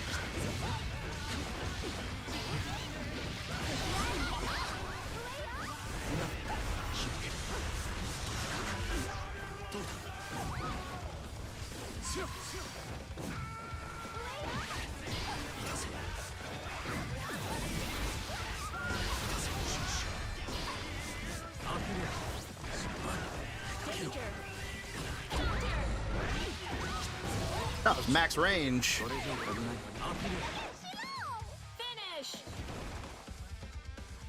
That was max range. Finish.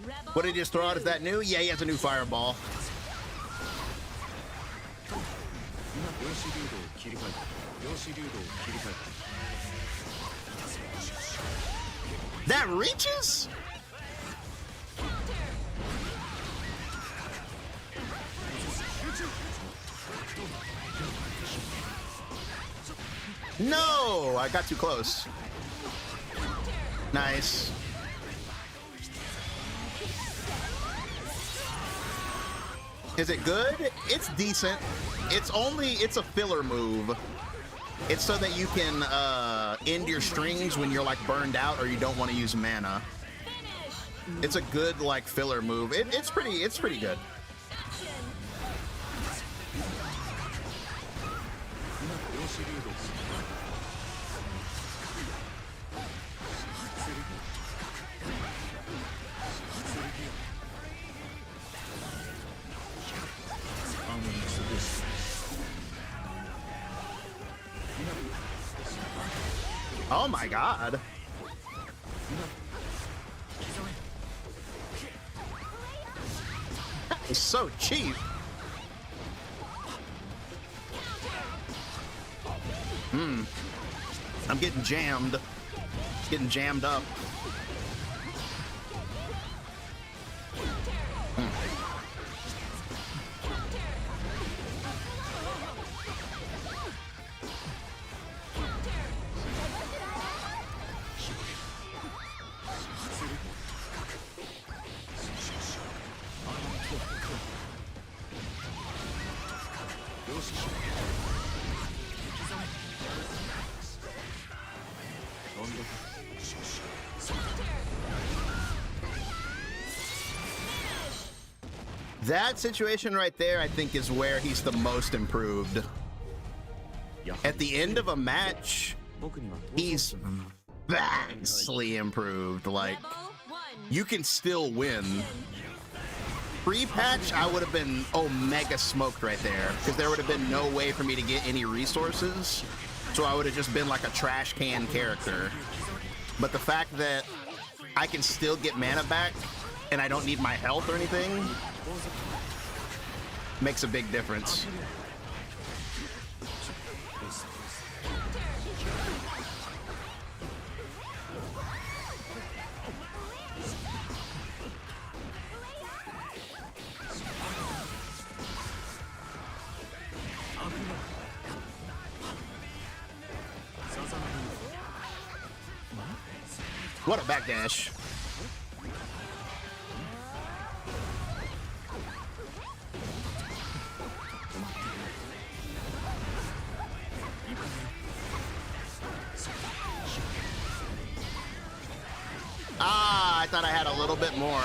Rebel What did he just throw out? Is that new? Yeah, he has a new fireball. That reaches? No, I got too close. Nice. Is it good? It's decent. It's a filler move. It's so that you can end your strings when you're like burned out or you don't want to use mana. It's a good like filler move. It's pretty good. Oh my god. It's so cheap. I'm getting jammed. Getting jammed up. That situation right there, I think, is where he's the most improved. At the end of a match, he's vastly improved. Like, Rebel 1. you can still win. Pre-patch, I would have been mega smoked right there, because there would have been no way for me to get any resources, so I would have just been like a trash can character. But the fact that I can still get mana back and I don't need my health or anything makes a big difference. What a backdash. Ah, I thought I had a little bit more.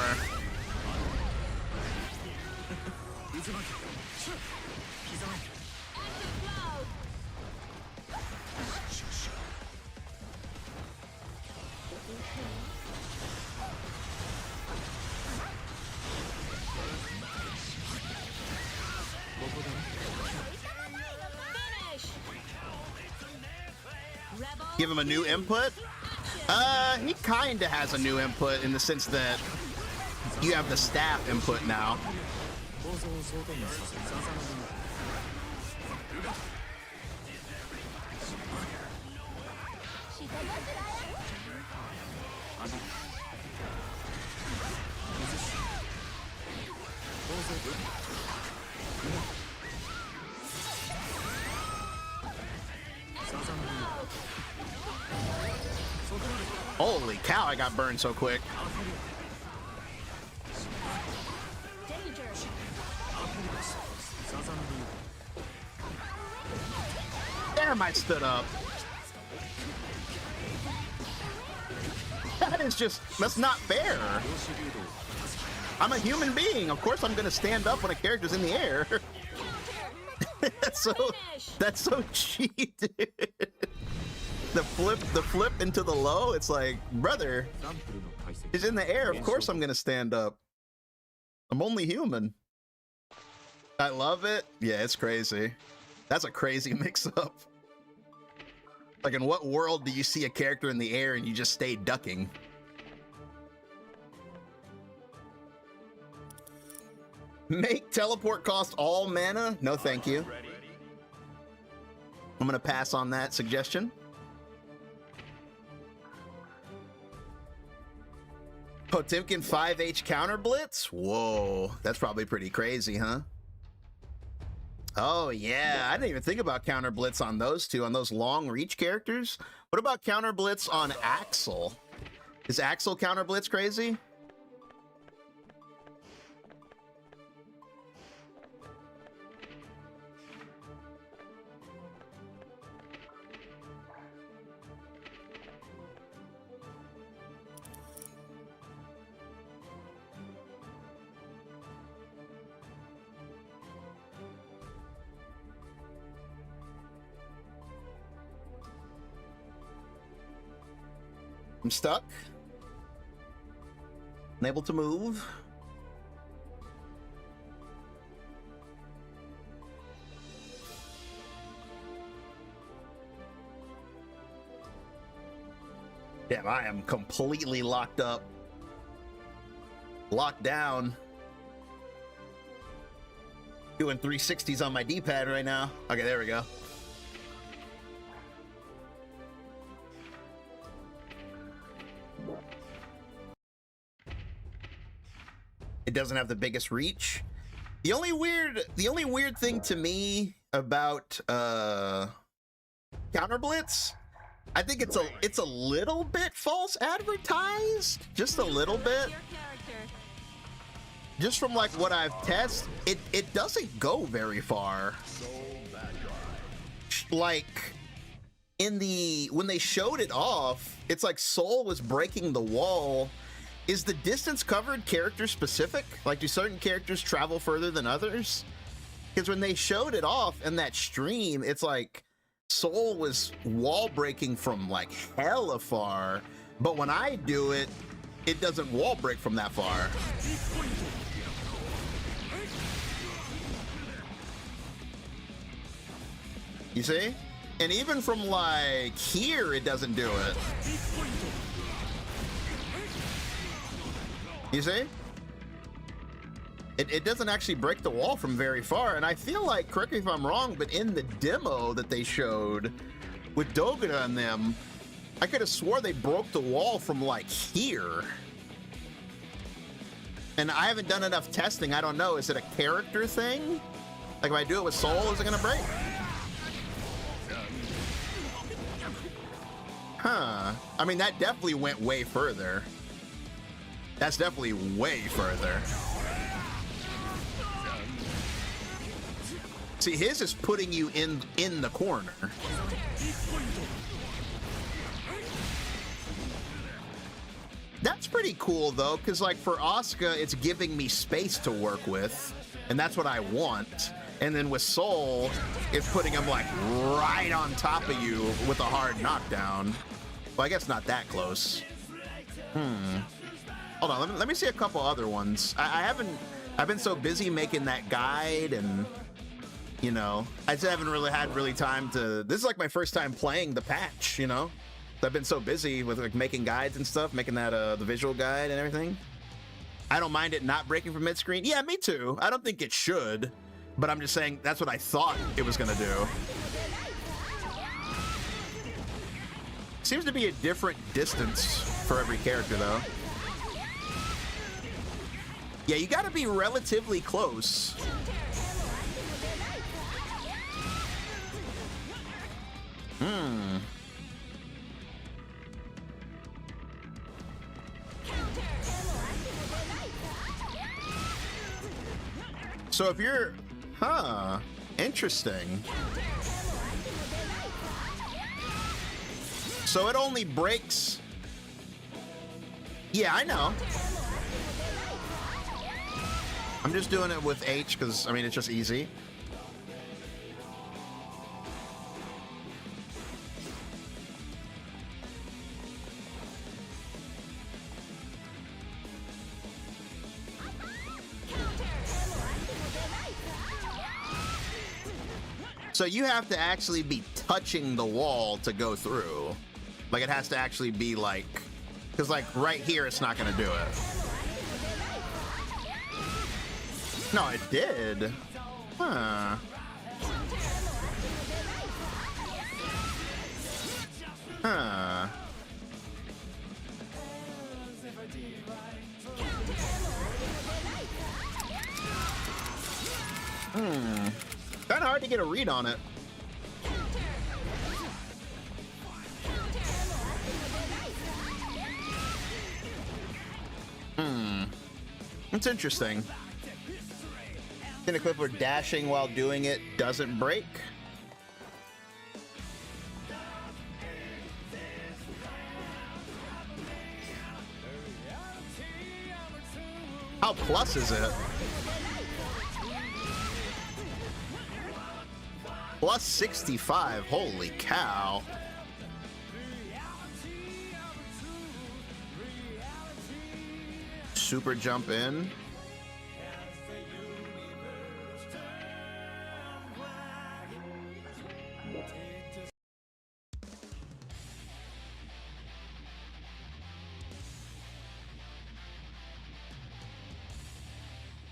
Finish. Rebel Give him a new input? He kinda has a new input in the sense that you have the staff input now. Holy cow, I got burned so quick. danger. Damn, I stood up. That is just, that's not fair. I'm a human being. Of course I'm gonna stand up when a character's in the air. That's so cheap, dude. The flip into the low, it's like, brother, he's in the air. Of course I'm gonna stand up. I'm only human. I love it. Yeah, it's crazy. That's a crazy mix-up. Like, in what world do you see a character in the air and you just stay ducking? Make teleport cost all mana? No, thank you. I'm gonna pass on that suggestion. Potemkin 5H counter blitz? Whoa, that's probably pretty crazy, huh? Oh yeah, I didn't even think about counter blitz on those two, on those long reach characters. What about counter blitz on Axel? Is Axel counter blitz crazy? I'm stuck. Unable to move. Damn, I am completely locked up. Locked down. Doing 360s on my D-pad right now. Okay, there we go. It doesn't have the biggest reach. The only weird thing to me about Counter Blitz, I think it's a little bit false advertised, just a little bit. Just from like what I've tested, it doesn't go very far. Like when they showed it off, it's like Soul was breaking the wall. Is the distance covered character specific? Like, do certain characters travel further than others? Because when they showed it off in that stream, it's like Soul was wall breaking from like hella far, but when I do it, it doesn't wall break from that far. You see? And even from like here, it doesn't do it. You see? It doesn't actually break the wall from very far, and I feel like, correct me if I'm wrong, but in the demo that they showed with Dogura and them, I could have swore they broke the wall from like here. And I haven't done enough testing. I don't know. Is it a character thing? Like if I do it with Soul, is it gonna break? Huh. I mean, that definitely went way further. That's definitely way further. See, his is putting you in the corner. That's pretty cool though, because like for Asuka, it's giving me space to work with, and that's what I want. And then with Soul, it's putting him like right on top of you with a hard knockdown. Well, I guess not that close. Hold on, let me see a couple other ones. I've been so busy making that guide, and you know, I just haven't really had time to. This is like my first time playing the patch, you know. I've been so busy with like making guides and stuff, making that the visual guide and everything. I don't mind it not breaking from mid screen. Yeah, me too. I don't think it should, but I'm just saying that's what I thought it was gonna do. Seems to be a different distance for every character though. Yeah, you gotta be relatively close. So if you're, interesting. So it only breaks. Yeah, I know. I'm just doing it with H because, I mean, it's just easy. So you have to actually be touching the wall to go through. Like it has to actually be like, because like right here, it's not gonna do it. No, it did. Huh. Huh. Kind of hard to get a read on it. It's interesting. In a clip where dashing while doing it doesn't break. How plus is it? Plus 65, holy cow. Super jump in.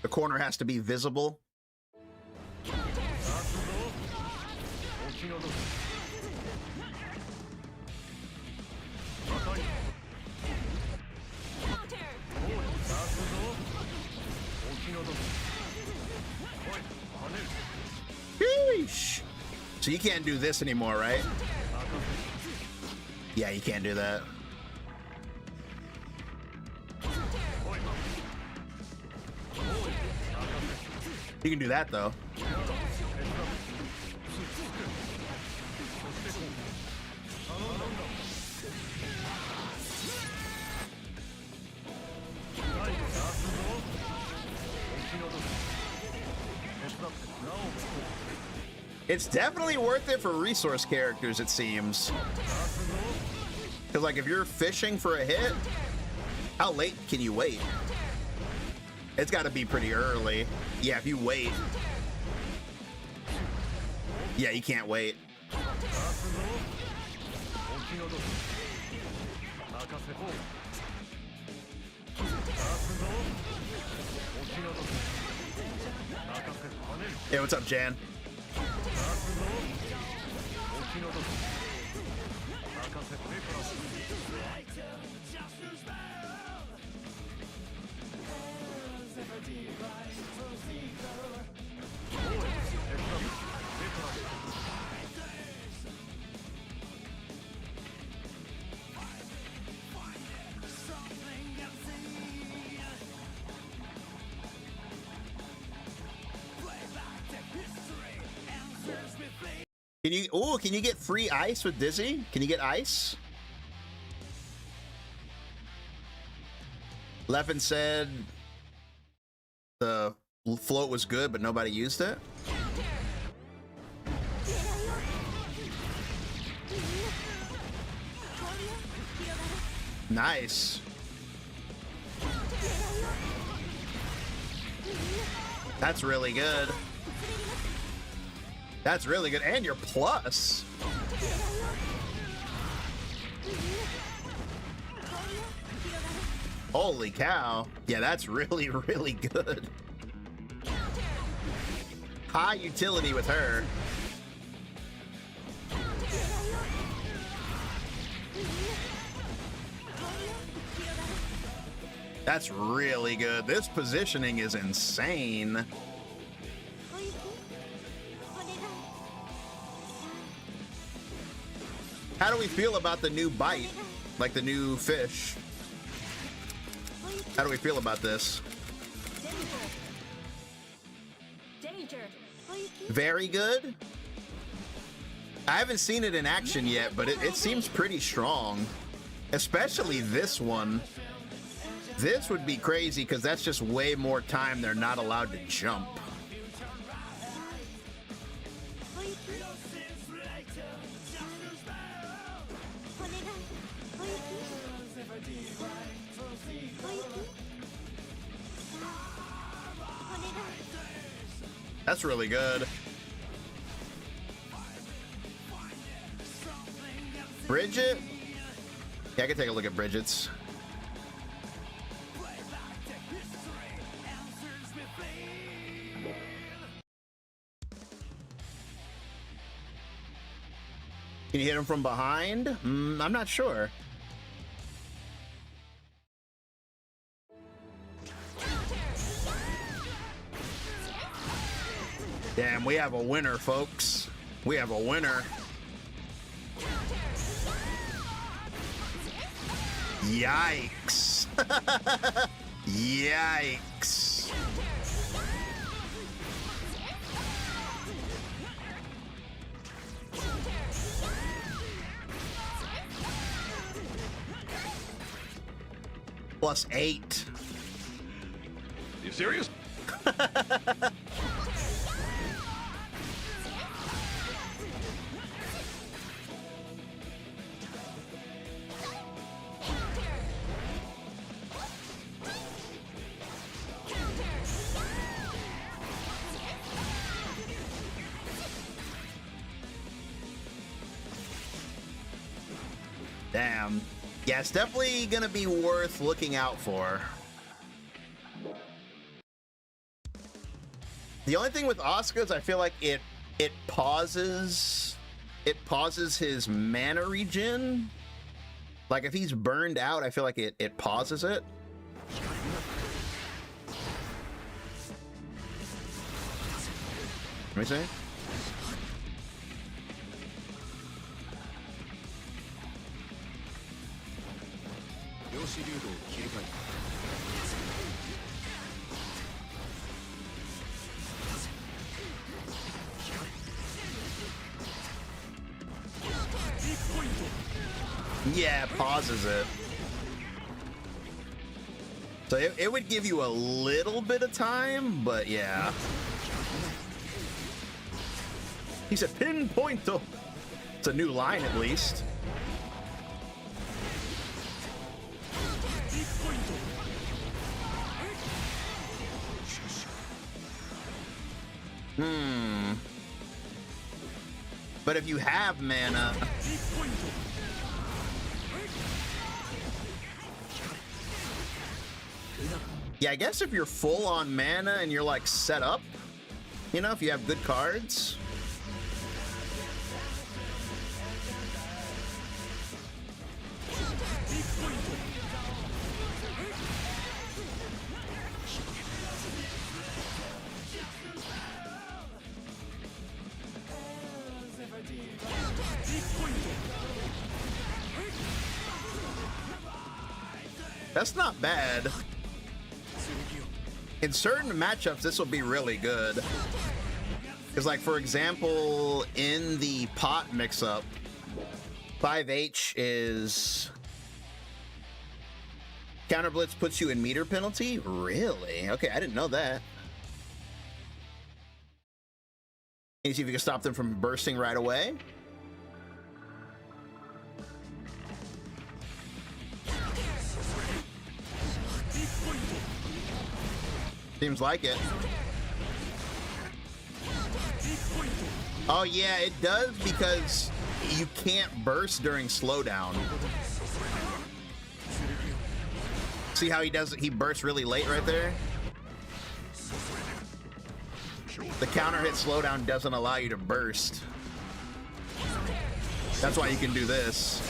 The corner has to be visible. Sheesh. So you can't do this anymore, right? Yeah, you can't do that. You can do that though. It's definitely worth it for resource characters, it seems. Because, like, if you're fishing for a hit, how late can you wait? It's got to be pretty early. Yeah, if you wait. Yeah, you can't wait. Hey, what's up, Jan? Can you get free ice with Dizzy? Can you get ice? Levin said the float was good, but nobody used it. Nice. That's really good. That's really good. And your plus. Holy cow. Yeah, that's really, really good. High utility with her. That's really good. This positioning is insane. How do we feel about the new bite? Like the new fish? How do we feel about this? Very good. I haven't seen it in action yet, but it seems pretty strong. Especially this one. This would be crazy because that's just way more time they're not allowed to jump. That's really good. Bridget? Yeah, I can take a look at Bridget's. Can you hit him from behind? I'm not sure. Damn, we have a winner, folks. We have a winner. Yikes. Yikes. +8. You serious? Damn. Yeah, it's definitely gonna be worth looking out for. The only thing with Asuka is I feel like it pauses it pauses his mana regen. Like if he's burned out, I feel like it pauses it. Let me see. Yeah, pauses it. So it would give you a little bit of time, but yeah. He said pinpoint though. It's a new line at least. But if you have mana, yeah, I guess if you're full on mana and you're like set up, you know, if you have good cards. That's not bad. In certain matchups, this will be really good. Because, like, for example, in the pot mix-up, 5H is... Counter Blitz puts you in meter penalty? Really? Okay, I didn't know that. Can you see if you can stop them from bursting right away? Seems like it. Oh yeah, it does because you can't burst during slowdown. See how he does it? He bursts really late right there. The counter hit slowdown doesn't allow you to burst. That's why you can do this.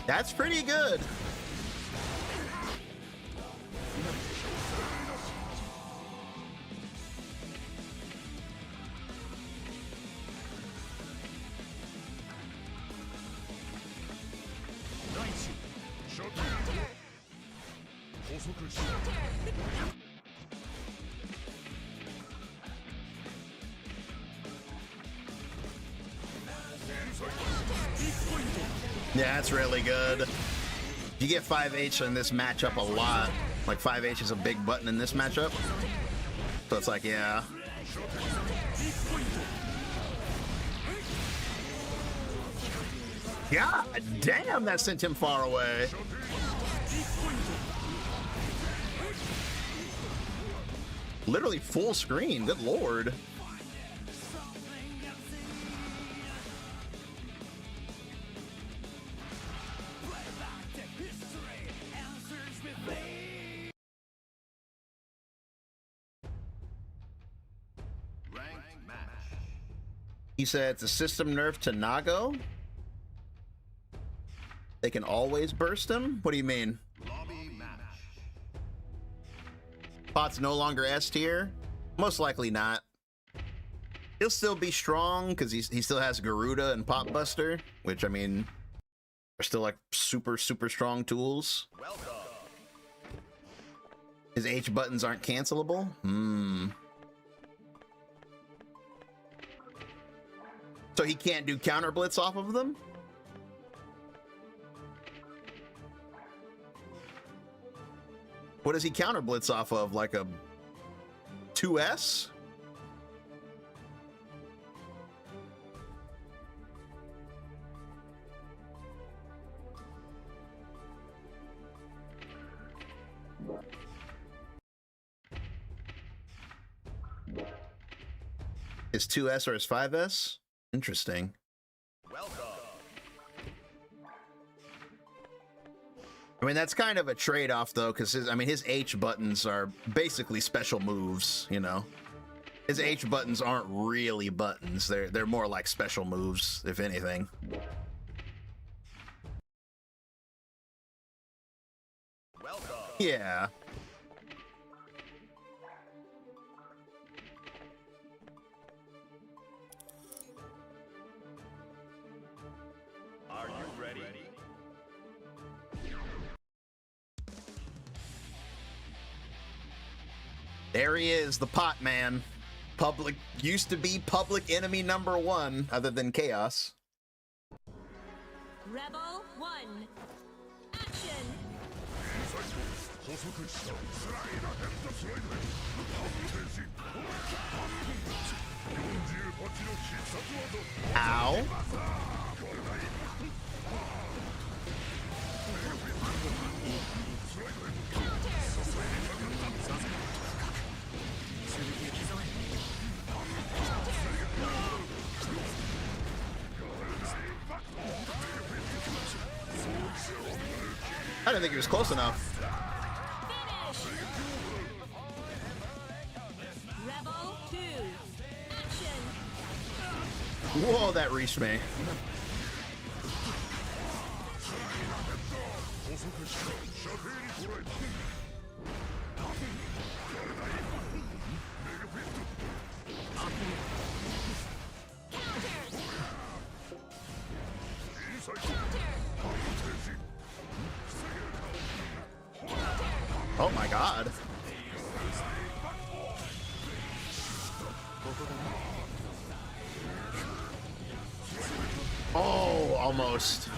That's pretty good. Yeah, that's really good. You get 5H in this matchup a lot. Like 5H is a big button in this matchup. So it's like, yeah. God damn, that sent him far away. Literally full screen, good lord. He said it's a system nerf to Nago. They can always burst him? What do you mean? Pot's no longer S tier? Most likely not. He'll still be strong because he still has Garuda and Pot Buster, which, I mean, are still like super strong tools. His H buttons aren't cancelable? So he can't do counter blitz off of them? What does he counter blitz off of? Like a 2S? His 2S or his 5S? Interesting. I mean, that's kind of a trade-off, though, because his H buttons are basically special moves, you know? His H buttons aren't really buttons. They're more like special moves, if anything. Welcome. Yeah. Are you ready? There he is, the pot man. Used to be public enemy #1, other than Chaos. Rebel 1. Action. Ow. I didn't think he was close enough. Finish. Rebel 2. Action. Whoa, that reached me. Oh my god. Oh, almost.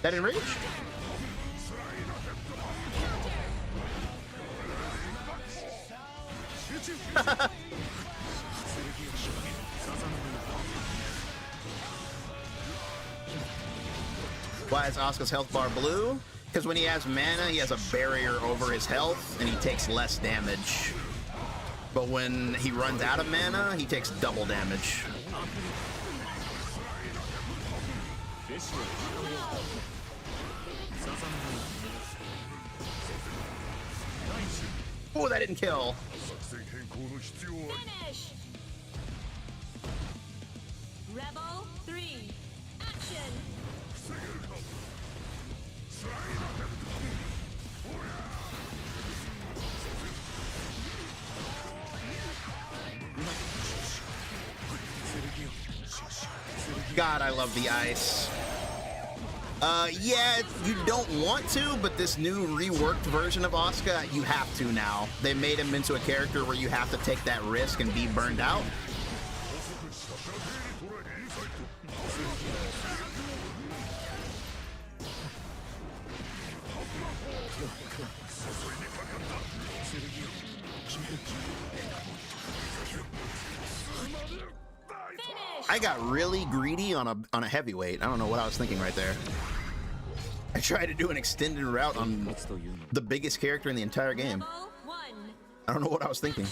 That didn't reach? Why is Asuka's health bar blue? Because when he has mana, he has a barrier over his health, and he takes less damage. But when he runs out of mana, he takes double damage. Oh, that didn't kill. Finish. Rebel 3. Action. God, I love the ice. Yeah, you don't want to, but this new reworked version of Asuka, you have to now. They made him into a character where you have to take that risk and be burned out. I got really greedy on a heavyweight. I don't know what I was thinking right there. I tried to do an extended route on the biggest character in the entire game. Rebel 1. I don't know what I was thinking.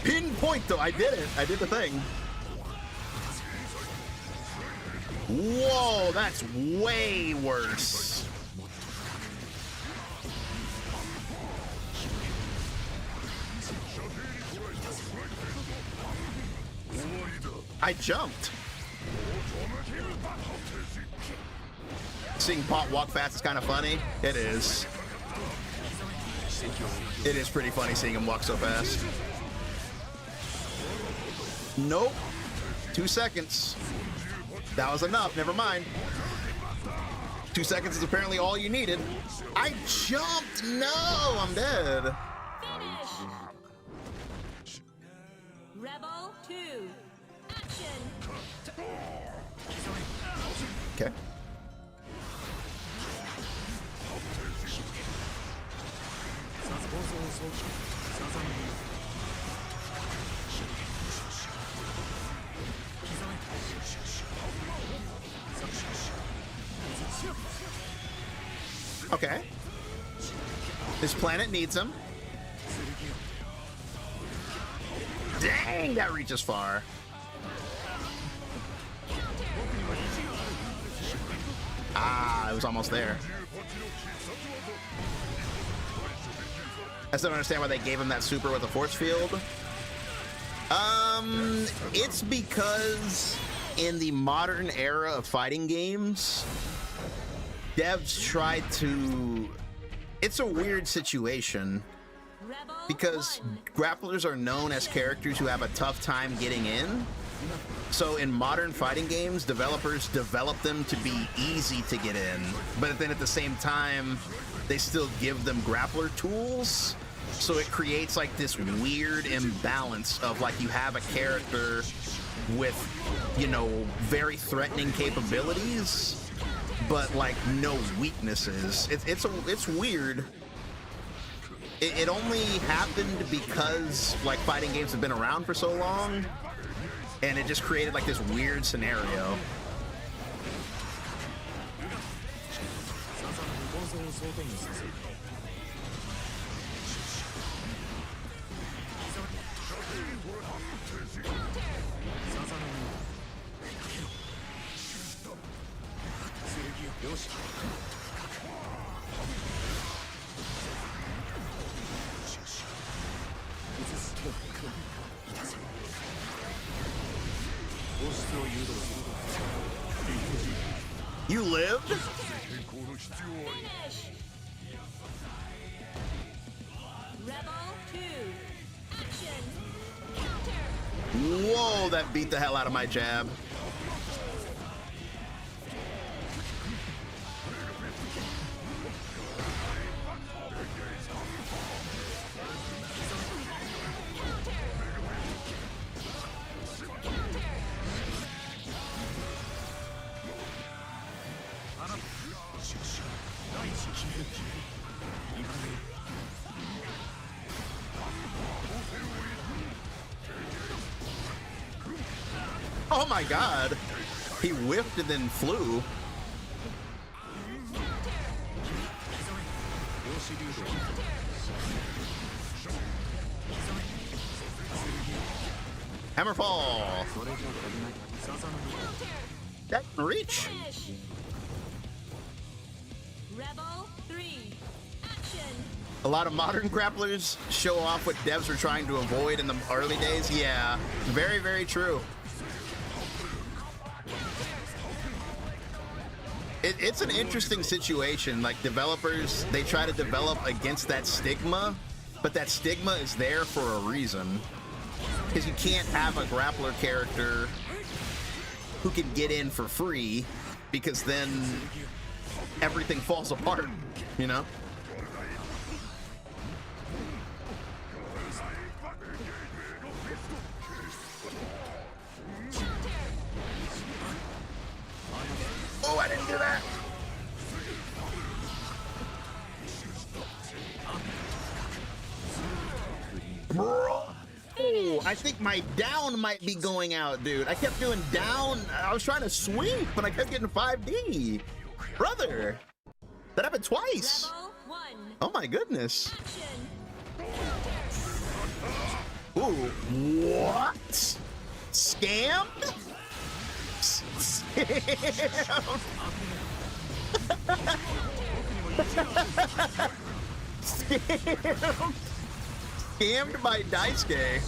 Pinpoint though, I did it. I did the thing. Whoa, that's way worse. I jumped. Seeing Pot walk fast is kind of funny. It is. It is pretty funny seeing him walk so fast. Nope. 2 seconds. That was enough. Never mind. 2 seconds is apparently all you needed. I jumped. No, I'm dead. Finish. Rebel 2. Action. Okay. Okay. This planet needs him. Dang, that reaches far. Ah, it was almost there. I still don't understand why they gave him that super with a force field. It's because in the modern era of fighting games, devs tried to... It's a weird situation because grapplers are known as characters who have a tough time getting in. So in modern fighting games, developers develop them to be easy to get in, but then at the same time, they still give them grappler tools. So it creates like this weird imbalance of like you have a character with, you know, very threatening capabilities, but like no weaknesses. It's weird. It only happened because like fighting games have been around for so long, and it just created like this weird scenario. You lived? Finish. Rebel 2. Action. Counter. Whoa, that beat the hell out of my jab. Oh my god! He whiffed and then flew. Hammerfall! That can reach! Finish. Rebel 3. Action. A lot of modern grapplers show off what devs were trying to avoid in the early days. Yeah, very, very true. It's an interesting situation. Like developers, they try to develop against that stigma, but that stigma is there for a reason. Because you can't have a grappler character who can get in for free, because then everything falls apart, you know? Oh, I didn't do that. Bro. Oh, I think my down might be going out, dude. I kept doing down. I was trying to sweep, but I kept getting 5D. Brother, that happened twice. Rebel 1. Oh my goodness. Action. Ooh, what? Scammed? Scammed? Scammed? Scammed by Daisuke.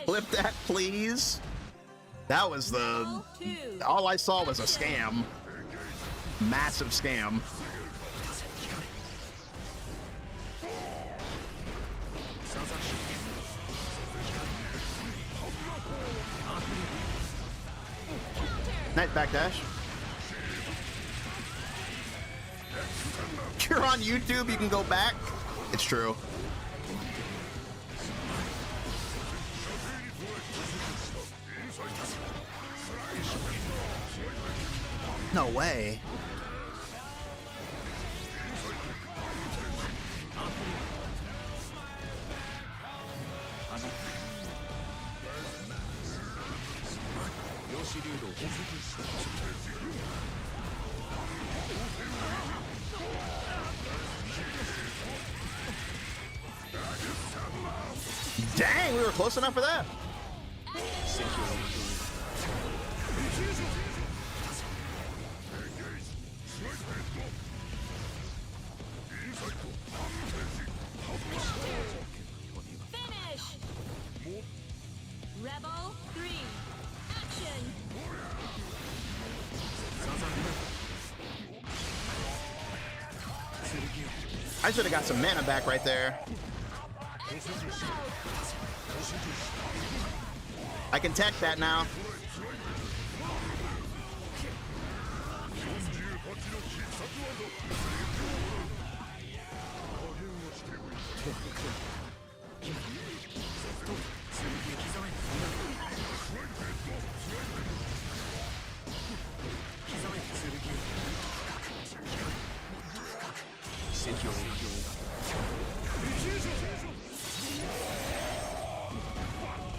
Flip that, please. That was the... Rebel 2. All I saw was a scam. Massive scam. Nice backdash. You're on YouTube, you can go back. It's true. No way. Dang, we were close enough for that. Finish! Rebel 3, action! I should have got some mana back right there. I can tech that now.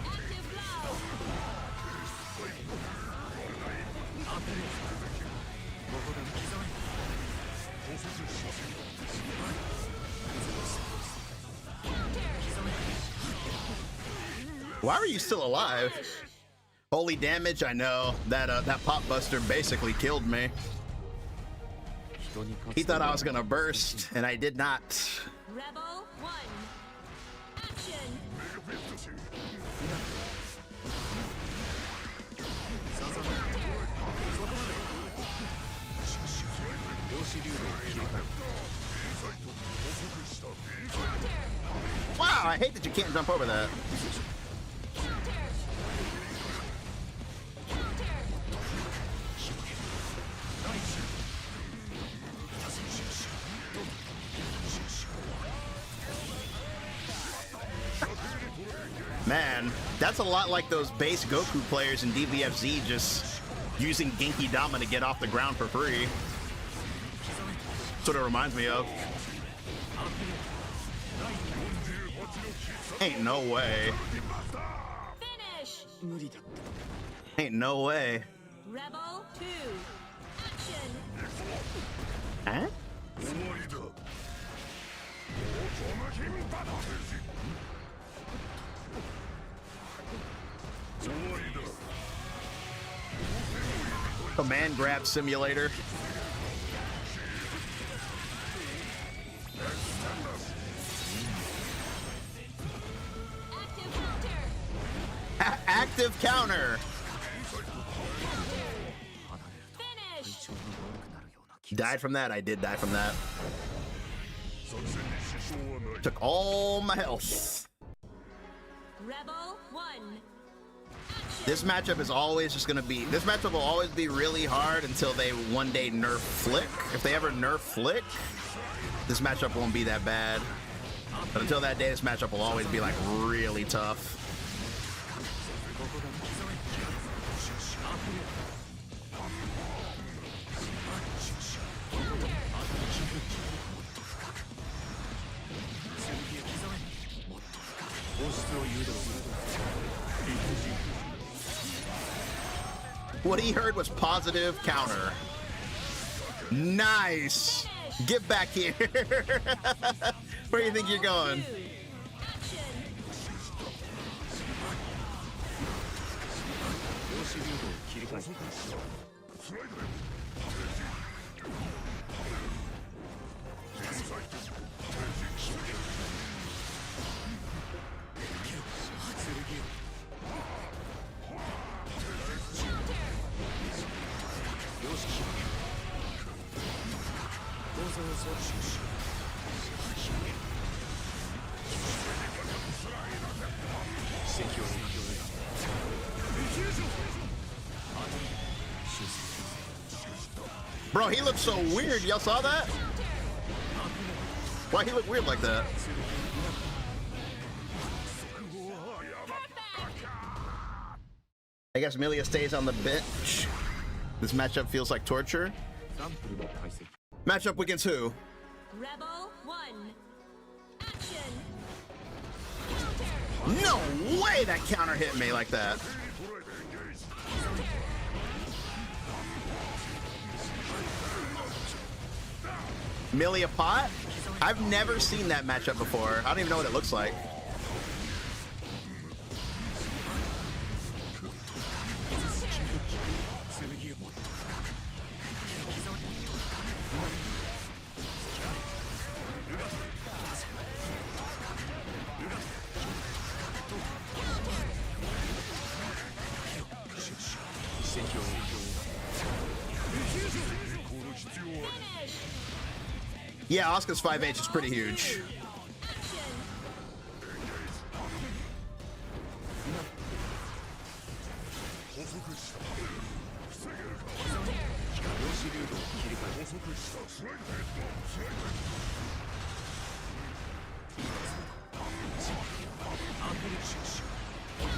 Active blow! Why are you still alive? Holy damage, I know. That pop buster basically killed me. He thought I was gonna burst, and I did not. Rebel 1, action! Wow, I hate that you can't jump over that. Man, that's a lot like those base Goku players in DVFZ just using Genki Dama to get off the ground for free. That's what it reminds me of. Ain't no way. Finish! Ain't no way. Rebel 2, action! Huh? Command grab simulator. Active Active counter. counter! Finish! Died from that. I did die from that. Took all my health. Rebel 1, action! This matchup is always just gonna be. This matchup will always be really hard until they one day nerf Flick. If they ever nerf Flick, this matchup won't be that bad. But until that day, this matchup will always be like really tough. What he heard was positive counter. Nice. Get back here. Where do you think you're going? Action! Bro, he looks so weird. Y'all saw that? Why he look weird like that? I guess Milia stays on the bench. This matchup feels like torture. サンプルの解析 Matchup against who? Rebel 1. Action. No way that counter hit me like that. Milia pot? I've never seen that matchup before. I don't even know what it looks like. Yeah, Asuka's 5H is pretty huge.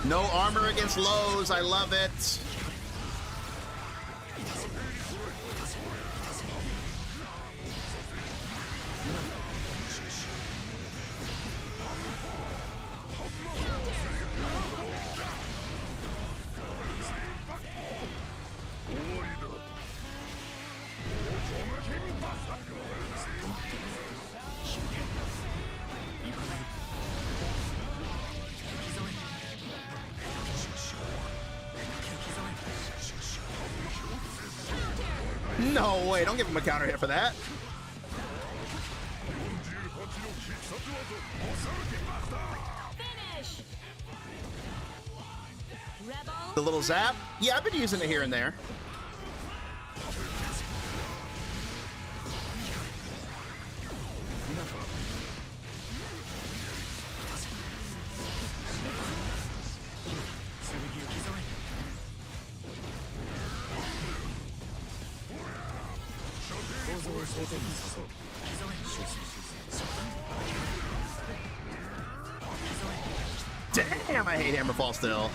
No armor against lows. I love it. No way, don't give him a counter hit for that. Finish. Rebel. The little zap? Yeah, I've been using it here and there. Damn, I hate Hammerfall still.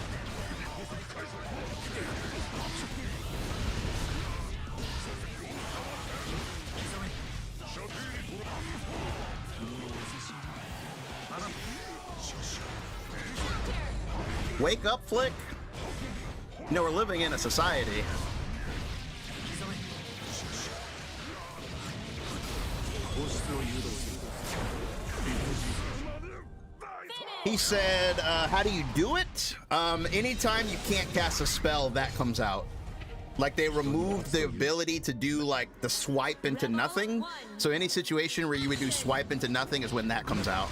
Wake up, Flick. You know, we're living in a society. He said, how do you do it? Anytime you can't cast a spell, that comes out. Like, they removed the ability to do, like, the swipe into nothing. So any situation where you would do swipe into nothing is when that comes out.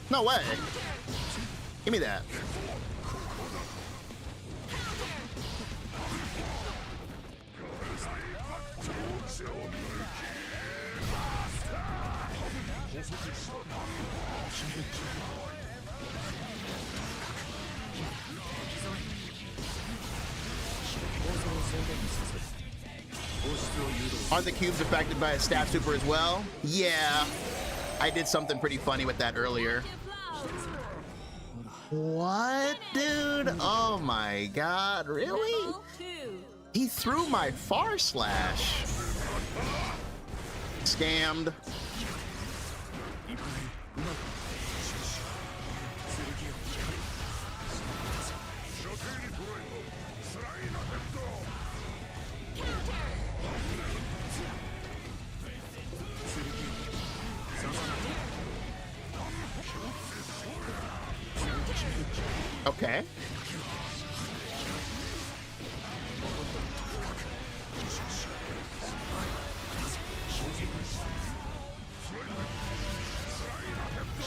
No way. Give me that. Aren't the cubes affected by a staff super as well? Yeah. I did something pretty funny with that earlier. What, dude? Oh my god, really? Rebel 2. He threw my far slash. Scammed. Okay.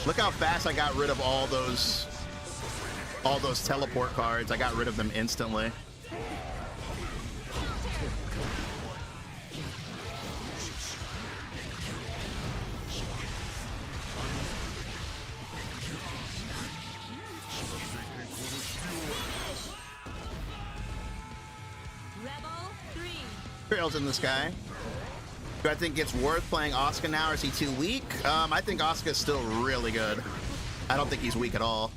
Look how fast I got rid of all those teleport cards. I got rid of them instantly. tutorials in this guy. Do I think it's worth playing Asuka now, or is he too weak? I think Asuka's still really good. I don't think he's weak at all.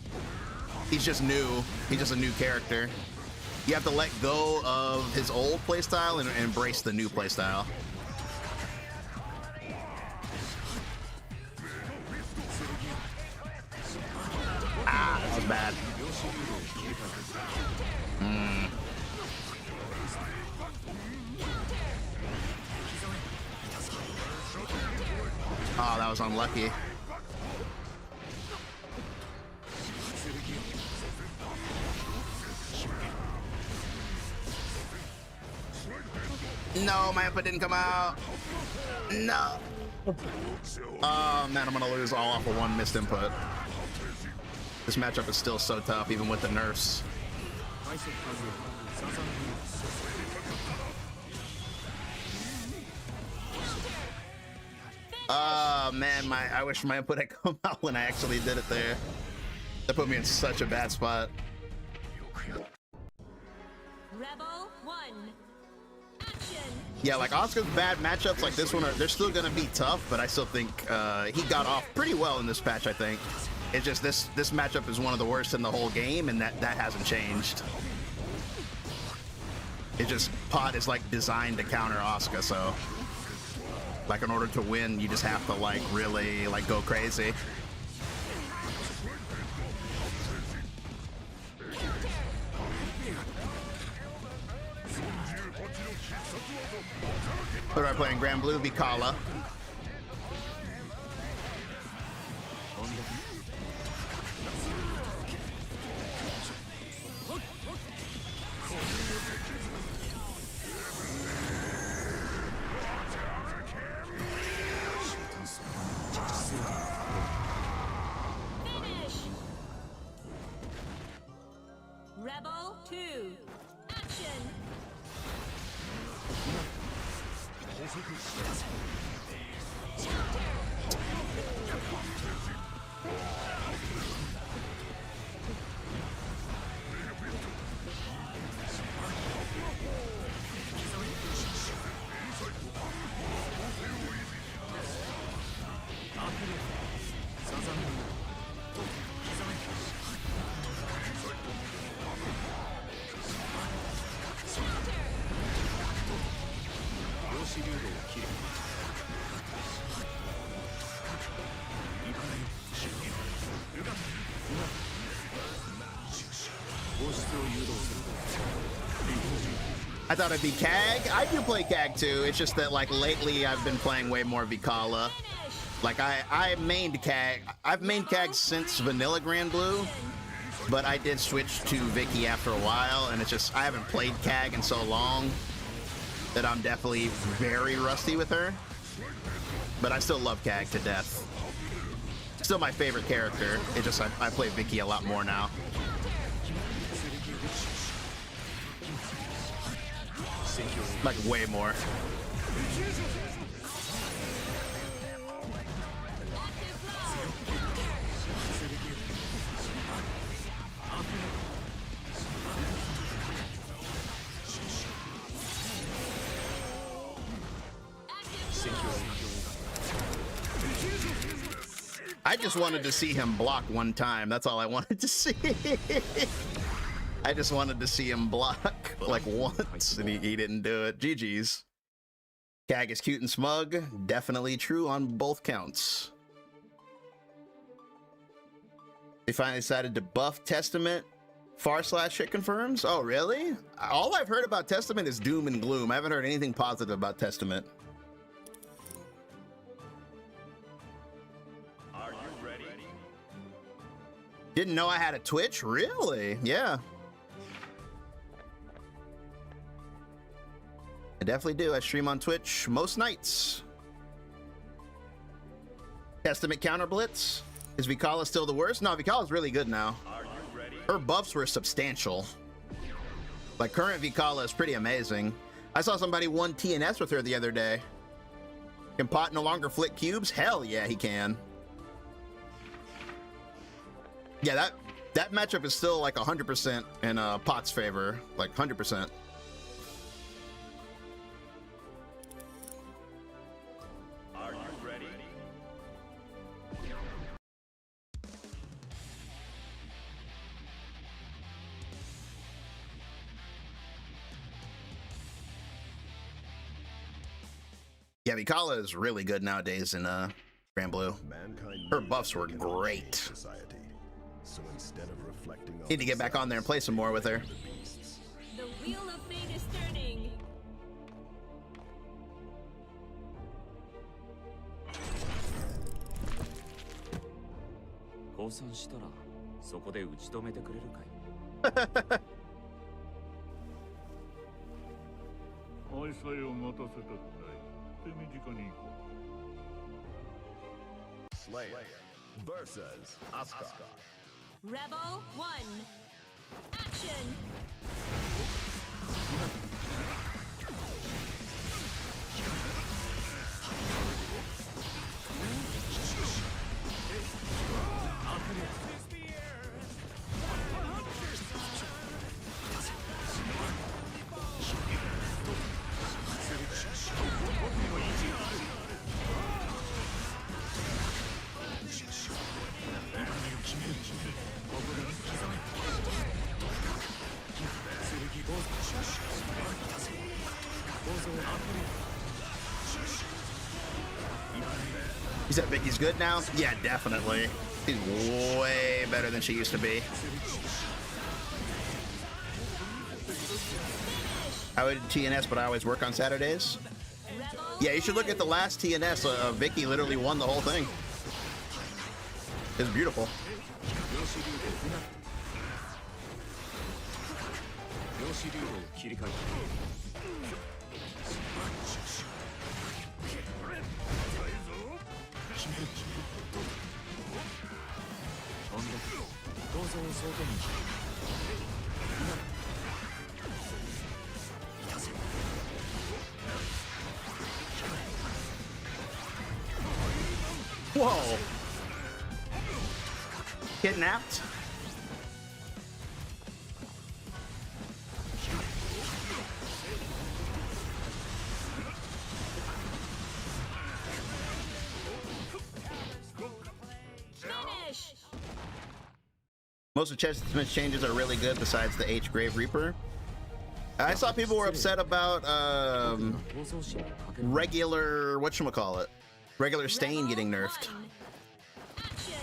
He's just new. He's just a new character. You have to let go of his old playstyle and embrace the new playstyle. Ah, that was bad. Oh, that was unlucky. No, my input didn't come out. No. Oh, man, I'm gonna lose all off of one missed input. This matchup is still so tough, even with the nerfs. Oh, man, I wish my input had come out when I actually did it there. That put me in such a bad spot. Rebel 1. Action. Yeah, like Asuka's bad matchups like this one, they're still gonna be tough, but I still think he got off pretty well in this patch, I think. It's just this matchup is one of the worst in the whole game, and that hasn't changed. It just, Pot is like designed to counter Asuka, so like in order to win, you just have to like really like go crazy. What am I playing? Grand Blue Vikala. Finish. Rebel 2. Action. I thought it'd be CAG. I do play CAG too. It's just that like lately I've been playing way more Vikala. Like I mained CAG. I've mained CAG since Vanilla Grand Blue, but I did switch to Vicky after a while, and it's just I haven't played CAG in so long that I'm definitely very rusty with her. But I still love CAG to death. Still my favorite character. It's just I play Vicky a lot more now. Like way more. I just wanted to see him block one time. That's all I wanted to see. I just wanted to see him block like once, and he didn't do it. GG's. CAG is cute and smug. Definitely true on both counts. They finally decided to buff Testament. / shit confirms. Oh, really? All I've heard about Testament is doom and gloom. I haven't heard anything positive about Testament. Are you ready? Didn't know I had a Twitch? Really? Yeah. I definitely do. I stream on Twitch most nights. Testament counter blitz. Is Vikala still the worst? No, Vikala's really good now. Are you ready? Her buffs were substantial. Like current Vikala is pretty amazing. I saw somebody won TNS with her the other day. Can Pot no longer flick cubes? Hell yeah, he can. Yeah, that matchup is still like 100% in Pot's favor. Like 100%. Yeah, Mikala is really good nowadays in Grand Blue. Mankind Her knew buffs that were they cannot great. change society. So instead of reflecting on Need to get back on there and play some more with her. the beasts. The wheel of fate is turning.降参したらそこで打ち止めてくれるかい。愛妻を待たせたくない。手短に行こ Slayer versus Asuka. Rebel 1. Action. You said Vicky's good now? Yeah, definitely. She's way better than she used to be. I would TNS, but I always work on Saturdays. Yeah, you should look at the last TNS. Vicky literally won the whole thing. It's beautiful. 量子流動を切り替えた。 Whoa! Kidnapped? Finish. Most of Chestnut's changes are really good besides the H Grave Reaper. I saw people were upset about regular whatchamacallit? Regular Stain getting nerfed. One. Action.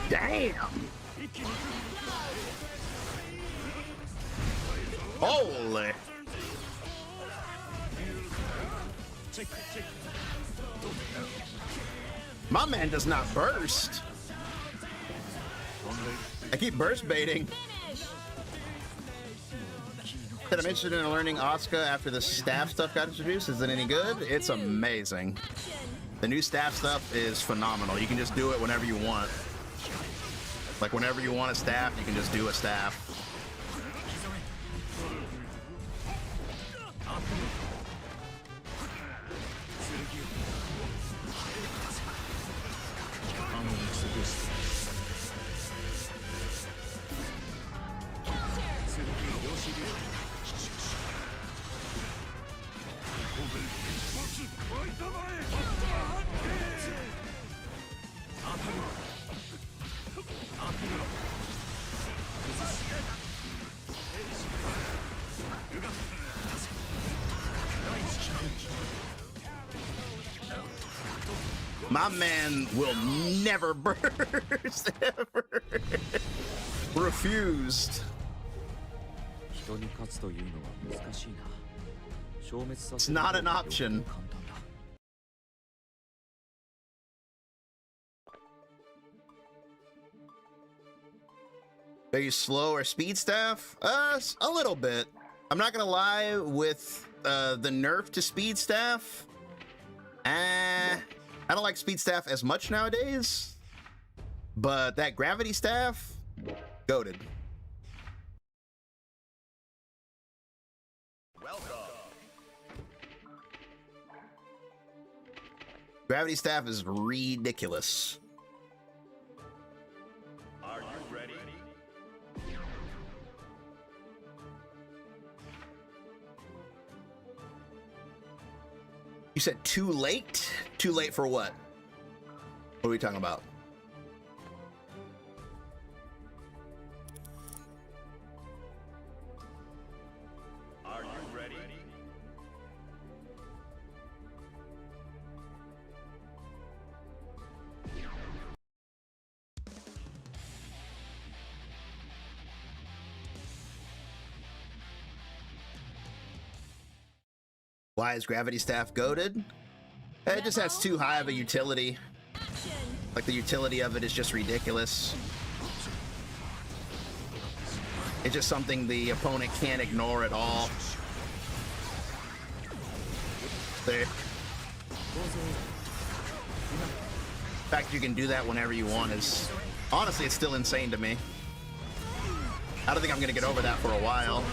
Damn! Holy! My man does not burst. I keep burst baiting. Finish. Said I'm interested in learning Asuka after the staff stuff got introduced. Is it any good? It's amazing. Action. The new staff stuff is phenomenal. You can just do it whenever you want. Like whenever you want a staff, you can just do a staff. My man will never burst ever. Refused. 人に勝つというのは難しいな。消滅さ It's せる not 方 an が option. 簡単だ。 Are you slow or speed staff? A little bit. I'm not gonna lie, with the nerf to speed staff, I don't like speed staff as much nowadays. But that gravity staff, goated. Gravity staff is ridiculous. Are you ready? You said too late? Too late for what? What are we talking about? Are you ready? Why is Gravity Staff goated? It just has too high of a utility. Action. Like, the utility of it is just ridiculous. It's just something the opponent can't ignore at all. There. The fact you can do that whenever you want is... Honestly, it's still insane to me. I don't think I'm gonna get over that for a while.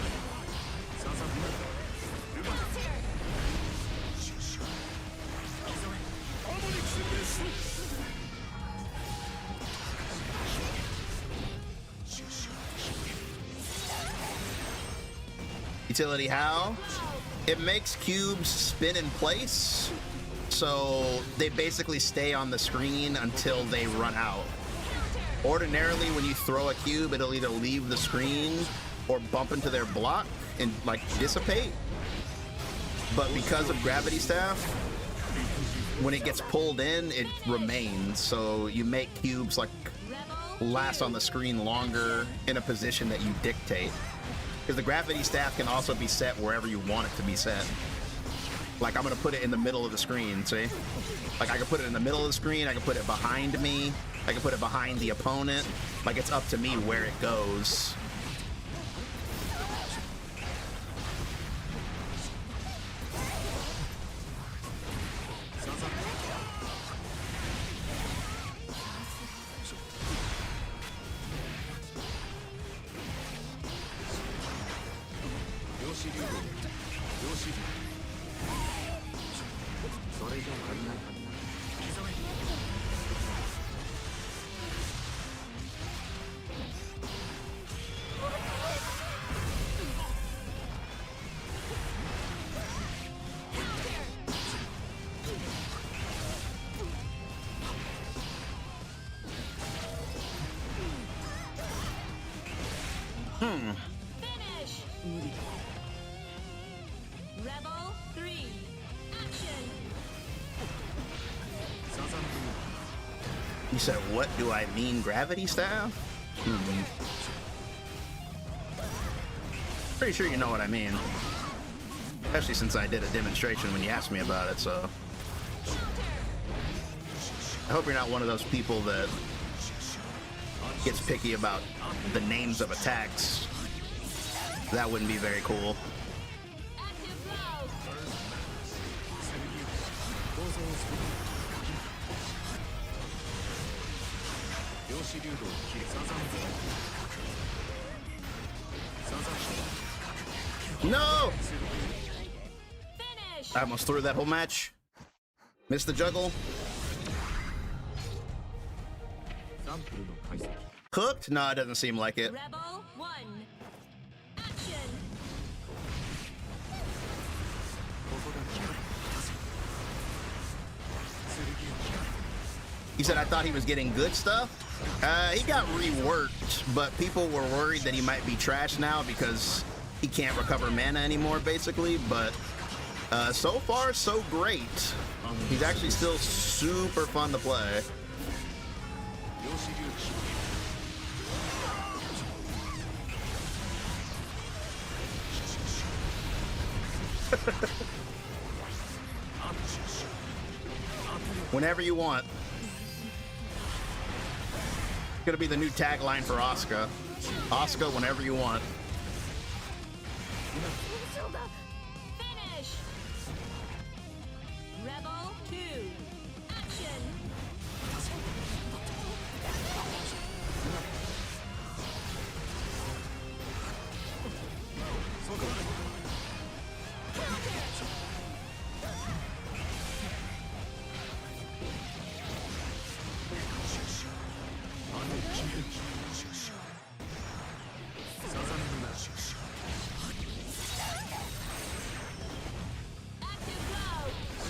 Utility how? It makes cubes spin in place, so they basically stay on the screen until they run out. Ordinarily, when you throw a cube, it'll either leave the screen or bump into their block and like dissipate. But because of Gravity Staff, when it gets pulled in, it remains. So you make cubes like last on the screen longer in a position that you dictate. Because the Gravity Staff can also be set wherever you want it to be set. Like, I'm gonna put it in the middle of the screen, see? Like, I can put it in the middle of the screen, I can put it behind me, I can put it behind the opponent. Like, it's up to me where it goes. Finish. Rebel 3. Action. You said, what do I mean, Gravity Staff? Pretty sure you know what I mean. Especially since I did a demonstration when you asked me about it, so... I hope you're not one of those people that gets picky about the names of attacks. That wouldn't be very cool. Active mode. No! Finish. I almost threw that whole match. Missed the juggle. Cooked? No, it doesn't seem like it. Rebel 1. Action. He said, I thought he was getting good stuff. He got reworked, but people were worried that he might be trash now because he can't recover mana anymore, basically. But so far, so great. He's actually still super fun to play. Whenever you want. Gonna be the new tagline for Asuka. Asuka, whenever you want. Finish. Rebel 2. Action.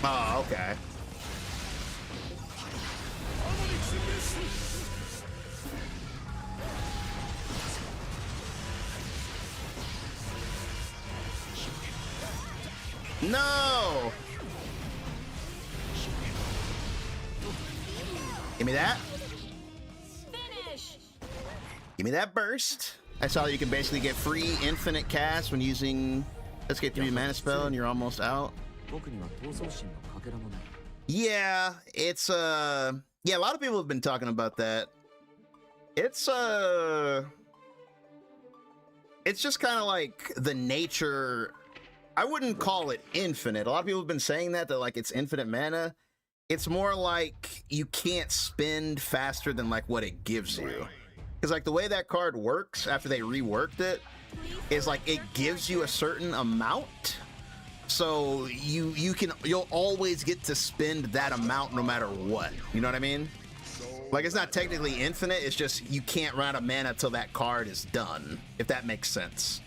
Oh, okay. No! Give me that. Finish. Give me that burst. I saw that you can basically get free infinite cast when using SK3 mana spell and you're almost out. 僕には闘争心のかけらもない。 Yeah, it's yeah, a lot of people have been talking about that. It's just kind of like the nature. I wouldn't call it infinite. A lot of people have been saying that like it's infinite mana. It's more like you can't spend faster than like what it gives you. Because like the way that card works after they reworked it is like it gives you a certain amount. So you'll always get to spend that amount no matter what. You know what I mean? Like it's not technically infinite, it's just you can't run out of mana till that card is done, if that makes sense.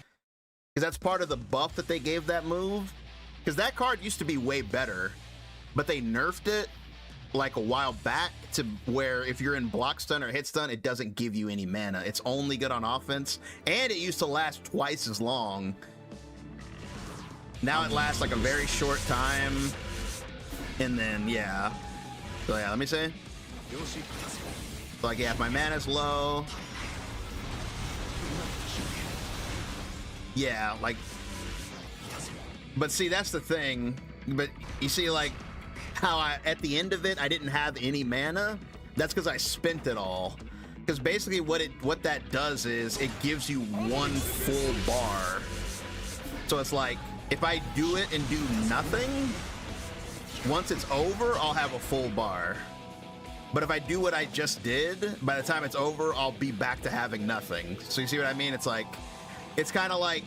Because that's part of the buff that they gave that move. Because that card used to be way better, but they nerfed it like a while back to where if you're in block stun or hit stun, it doesn't give you any mana. It's only good on offense, and it used to last twice as long. Now it lasts like a very short time, and then yeah. So yeah, let me see. Like yeah, if my mana's low, yeah, like. But see, that's the thing. But you see, like how at the end of it, I didn't have any mana. That's because I spent it all. Because basically, what that does is it gives you one full bar. So it's like, if I do it and do nothing, once it's over, I'll have a full bar. But if I do what I just did, by the time it's over, I'll be back to having nothing. So you see what I mean? It's like, it's kind of like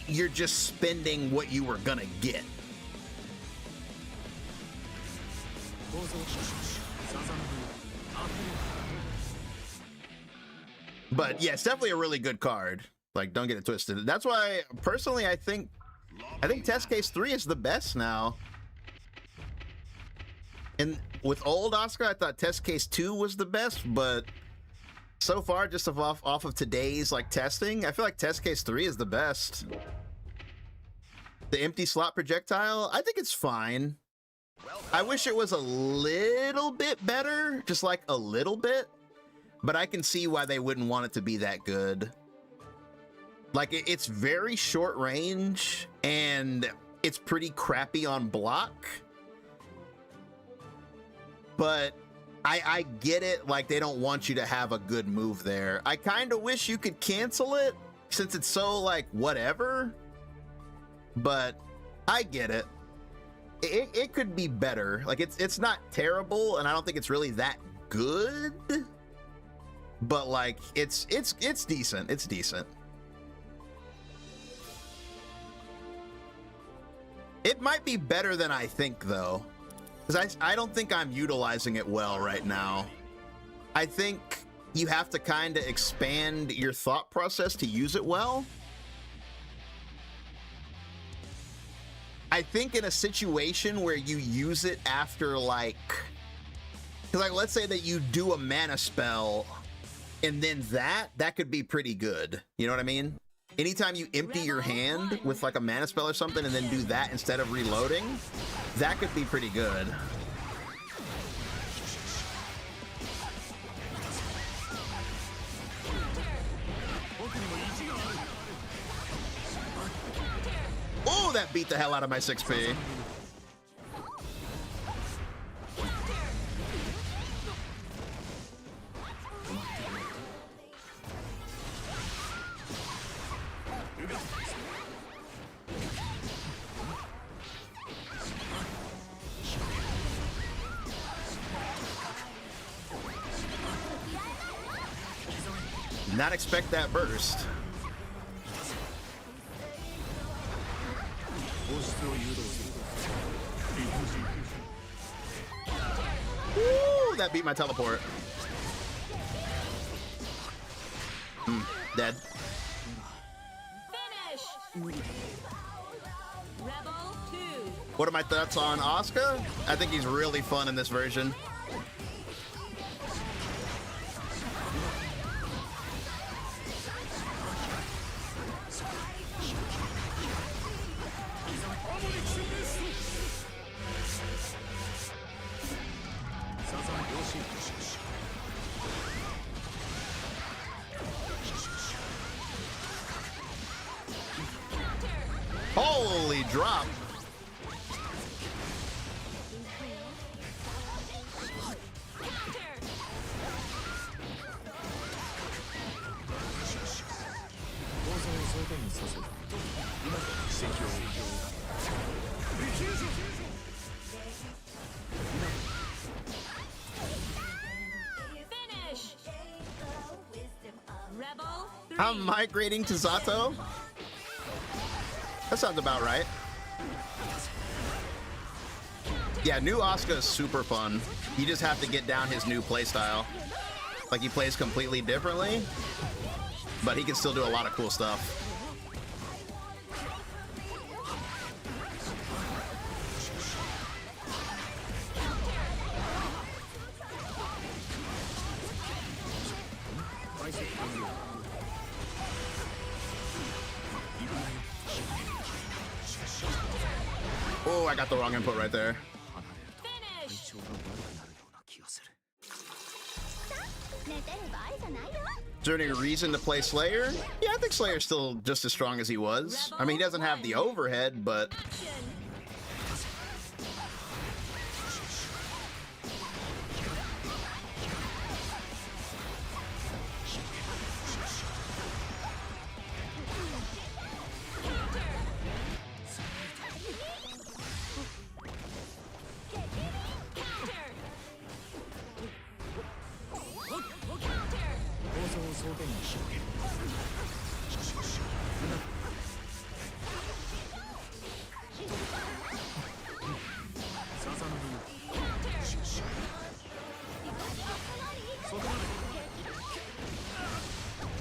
you're just spending what you were gonna get. But yeah, it's definitely a really good card. Like, don't get it twisted. That's why, personally, I think Test Case 3 is the best now. And with old Asuka, I thought Test Case 2 was the best, but so far, just off of today's like testing, I feel like Test Case 3 is the best. The empty slot projectile, I think it's fine. I wish it was a little bit better, just like a little bit, but I can see why they wouldn't want it to be that good. Like, it's very short range, and it's pretty crappy on block. But I get it, like, they don't want you to have a good move there. I kind of wish you could cancel it, since it's so, like, whatever. But I get it. It could be better. Like, it's not terrible, and I don't think it's really that good. But, like, it's decent. It's decent. It might be better than I think, though. Because I don't think I'm utilizing it well right now. I think you have to kind of expand your thought process to use it well. I think in a situation where you use it after, like... Because, like, let's say that you do a mana spell, and then that could be pretty good. You know what I mean? Anytime you empty your hand with like a mana spell or something and then do that instead of reloading, that could be pretty good. Oh, that beat the hell out of my 6P. Not expect that burst. Woo, that beat my teleport. Dead. Finish. Rebel 2. What are my thoughts on Asuka? I think he's really fun in this version. Holy drop. Finish. Rebel 3. I'm migrating to Zato. That sounds about right. Yeah, new Asuka is super fun. You just have to get down his new playstyle. Like, he plays completely differently, but he can still do a lot of cool stuff. Oh, I got the wrong input right there. Finish. Is there any reason to play Slayer? Yeah, I think Slayer's still just as strong as he was. I mean, he doesn't have the overhead, but Action.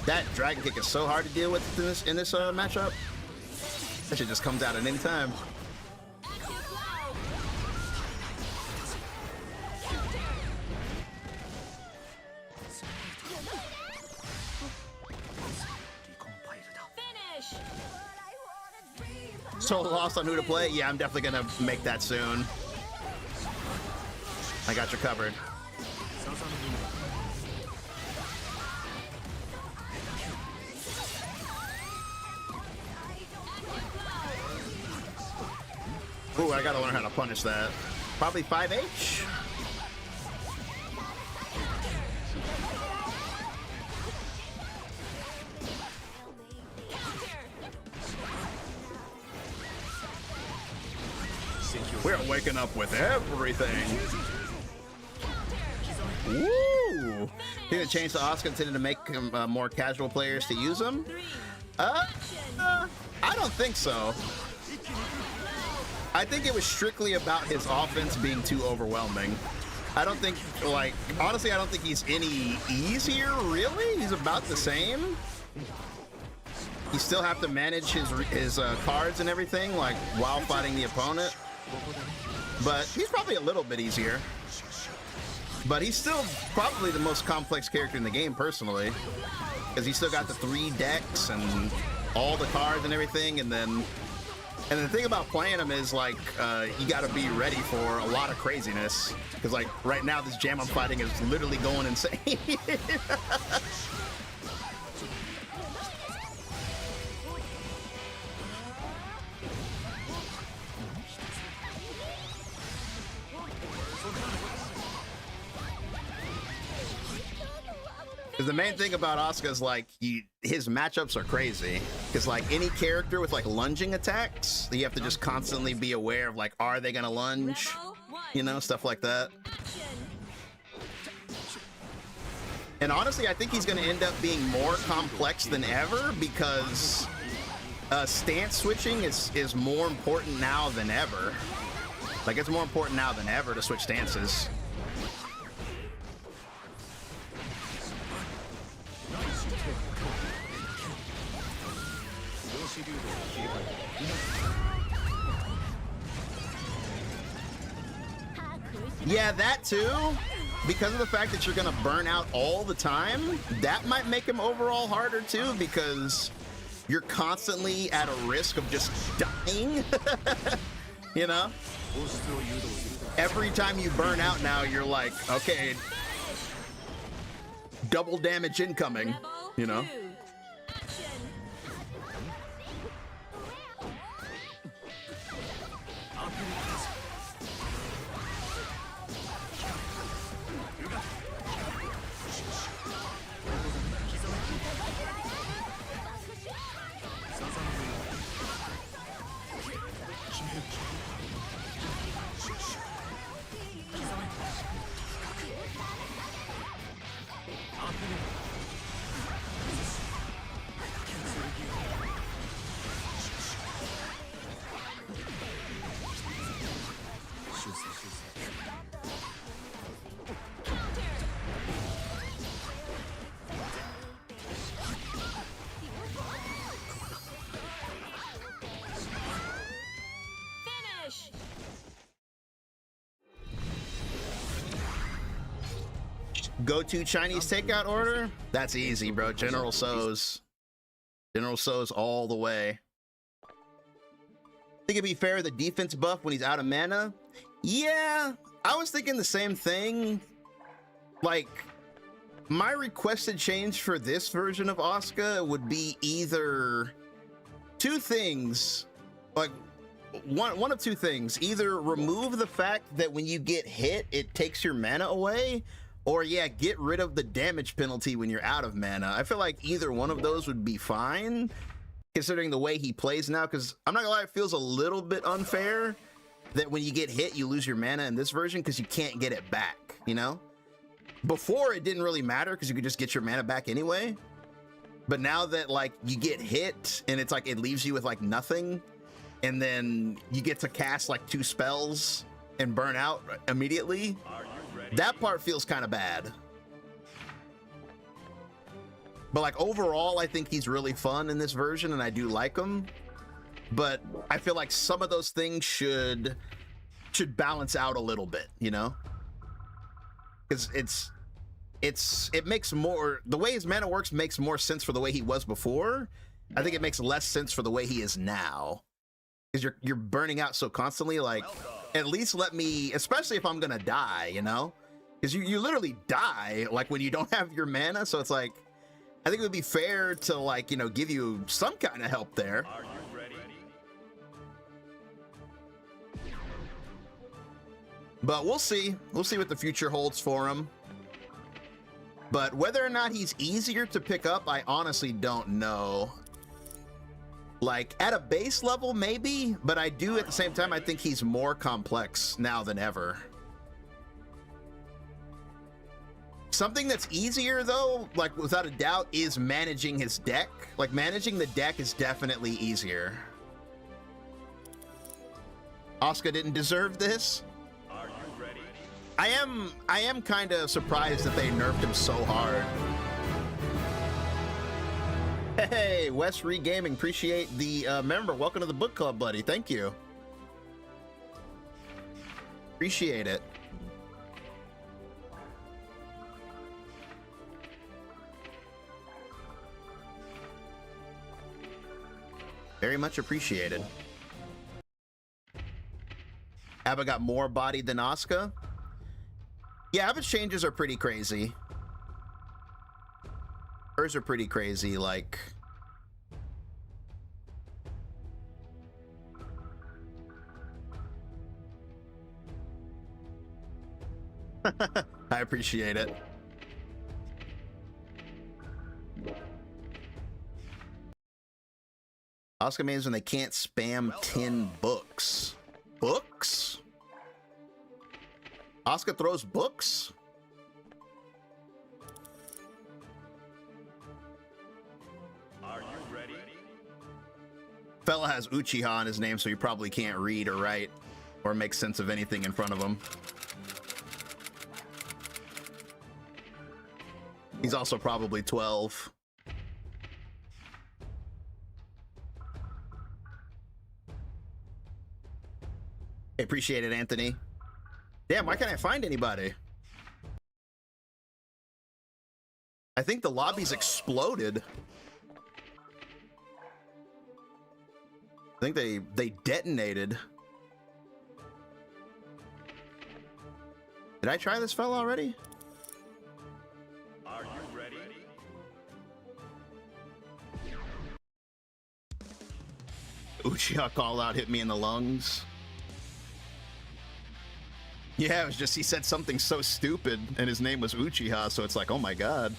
that dragon kick is so hard to deal with in this matchup. That shit just comes out at any time. Finish. So lost on who to play? Yeah, I'm definitely gonna make that soon. I got you covered. Ooh, I gotta learn how to punish that. Probably 5H? We're waking up with everything. Woo! Think the change to Asuka intended to make more casual players to use him? I don't think so. I think it was strictly about his offense being too overwhelming. I don't think, like, honestly, I don't think he's any easier, really. He's about the same. You still have to manage his cards and everything, like, while fighting the opponent. But he's probably a little bit easier. But he's still probably the most complex character in the game, personally. Because he's still got the 3 decks and all the cards and everything, and then... And the thing about playing him is, like, you gotta be ready for a lot of craziness. Because, like, right now, this jam I'm fighting is literally going insane. Because the main thing about Asuka is, like, his matchups are crazy. Because, like, any character with, like, lunging attacks, you have to just constantly be aware of, like, are they gonna lunge? You know, stuff like that. And honestly, I think he's gonna end up being more complex than ever because stance switching is more important now than ever. Like, it's more important now than ever to switch stances. Yeah, that too. Because of the fact that you're gonna burn out all the time, that might make him overall harder too, because you're constantly at a risk of just dying. You know? Every time you burn out now, you're like, okay, double damage incoming, you know? Finish. Go-to Chinese takeout order? That's easy, bro. General So's. General So's all the way. Think it'd be fair the defense buff when he's out of mana? Yeah, I was thinking the same thing. Like, my requested change for this version of Asuka would be either two things. Like, one of two things. Either remove the fact that when you get hit, it takes your mana away, or yeah, get rid of the damage penalty when you're out of mana. I feel like either one of those would be fine, considering the way he plays now, because I'm not gonna lie, it feels a little bit unfair that when you get hit, you lose your mana in this version because you can't get it back, you know? Before, it didn't really matter because you could just get your mana back anyway. But now that, like, you get hit and it's like it leaves you with, like, nothing, and then you get to cast, like, 2 spells and burn out immediately, that part feels kind of bad. But, like, overall, I think he's really fun in this version, and I do like him. But I feel like some of those things should balance out a little bit, you know? Because it makes more, the way his mana works makes more sense for the way he was before. I think it makes less sense for the way he is now, because you're burning out so constantly. Like, at least let me, especially if I'm gonna die, you know, because you literally die like when you don't have your mana. So it's like, I think it would be fair to, like, you know, give you some kind of help there. Are you ready? But we'll see what the future holds for him. But whether or not he's easier to pick up, I honestly don't know. Like, at a base level, maybe, but I do at the same time, I think he's more complex now than ever. Something that's easier, though, like, without a doubt, is managing his deck. Like, managing the deck is definitely easier. Asuka didn't deserve this. Are you ready? I am kind of surprised that they nerfed him so hard. Hey, West Regaming, appreciate the member. Welcome to the book club, buddy. Thank you. Appreciate it. Very much appreciated. Abba got more body than Asuka. Yeah, Abba's changes are pretty crazy. Hers are pretty crazy, like... I appreciate it. Asuka means when they can't spam 10 books. Books? Asuka throws books? Are you ready? Fella has Uchiha in his name, so he probably can't read or write or make sense of anything in front of him. He's also probably 12. I appreciate it, Anthony. Damn, why can't I find anybody? I think the lobby's exploded. I think they detonated. Did I try this fella already? Are you ready? Uchiha call out hit me in the lungs. Yeah, it was just he said something so stupid and his name was Uchiha, so it's like, oh my god.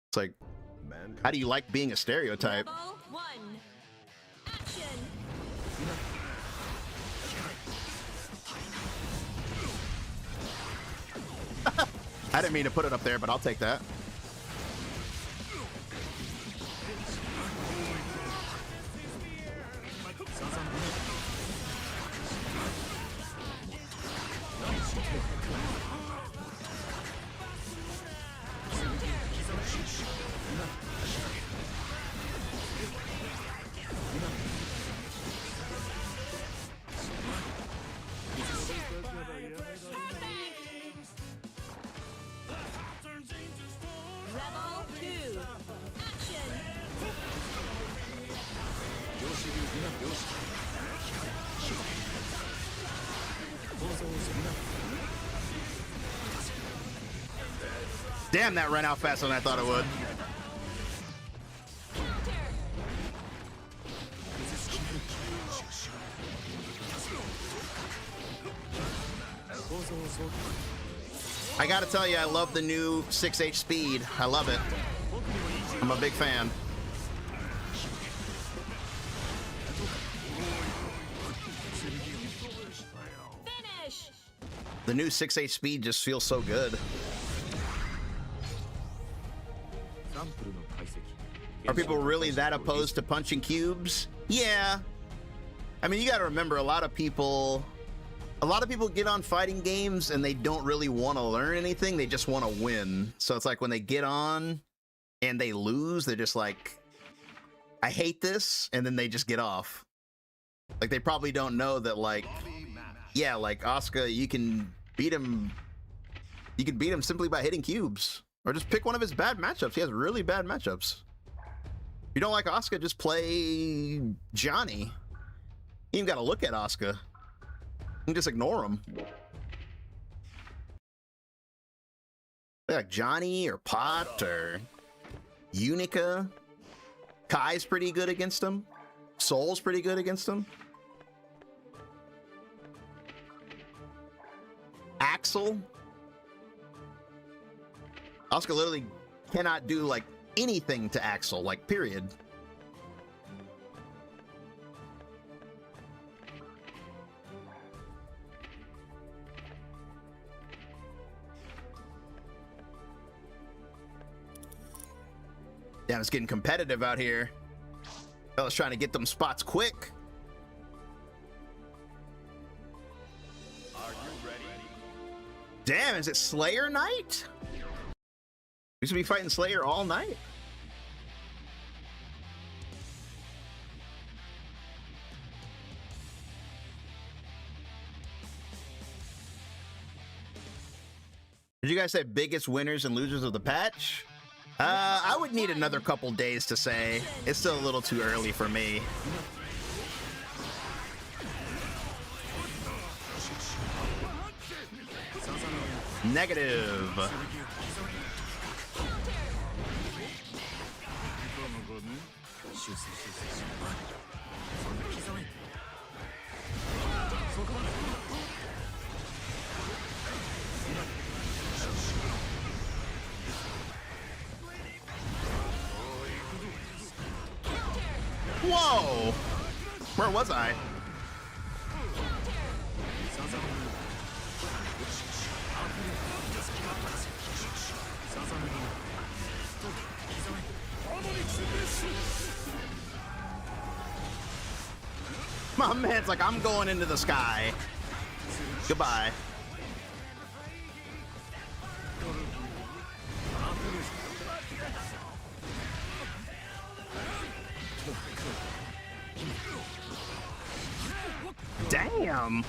It's like, how do you like being a stereotype? Level 1. Action. I didn't mean to put it up there, but I'll take that. Level 2. Action. Damn, that ran out faster than I thought it would. I gotta tell you, I love the new 6H speed. I love it. I'm a big fan. Finish. The new 6H speed just feels so good. Are people really that opposed to punching cubes? Yeah. I mean, you gotta remember, a lot of people get on fighting games and they don't really want to learn anything. They just want to win. So it's like when they get on and they lose, they're just like, I hate this, and then they just get off. Like, they probably don't know that, like, yeah, like Asuka, you can beat him simply by hitting cubes, or just pick one of his bad matchups. He has really bad matchups. If you don't like Asuka, just play Johnny. You even got to look at Asuka. You can just ignore him. Like Johnny or Pot or Unica. Kai's pretty good against him. Soul's pretty good against him. Axel. Asuka literally cannot do like anything to Axel, like period. Damn, it's getting competitive out here. Fella's trying to get them spots quick. Are you ready? Damn, is it Slayer night? We should be fighting Slayer all night. Did you guys say biggest winners and losers of the patch? I would need another couple days to say. It's still a little too early for me. Negative. Whoa! Where was I? My man's like, I'm going into the sky. Goodbye. Damn.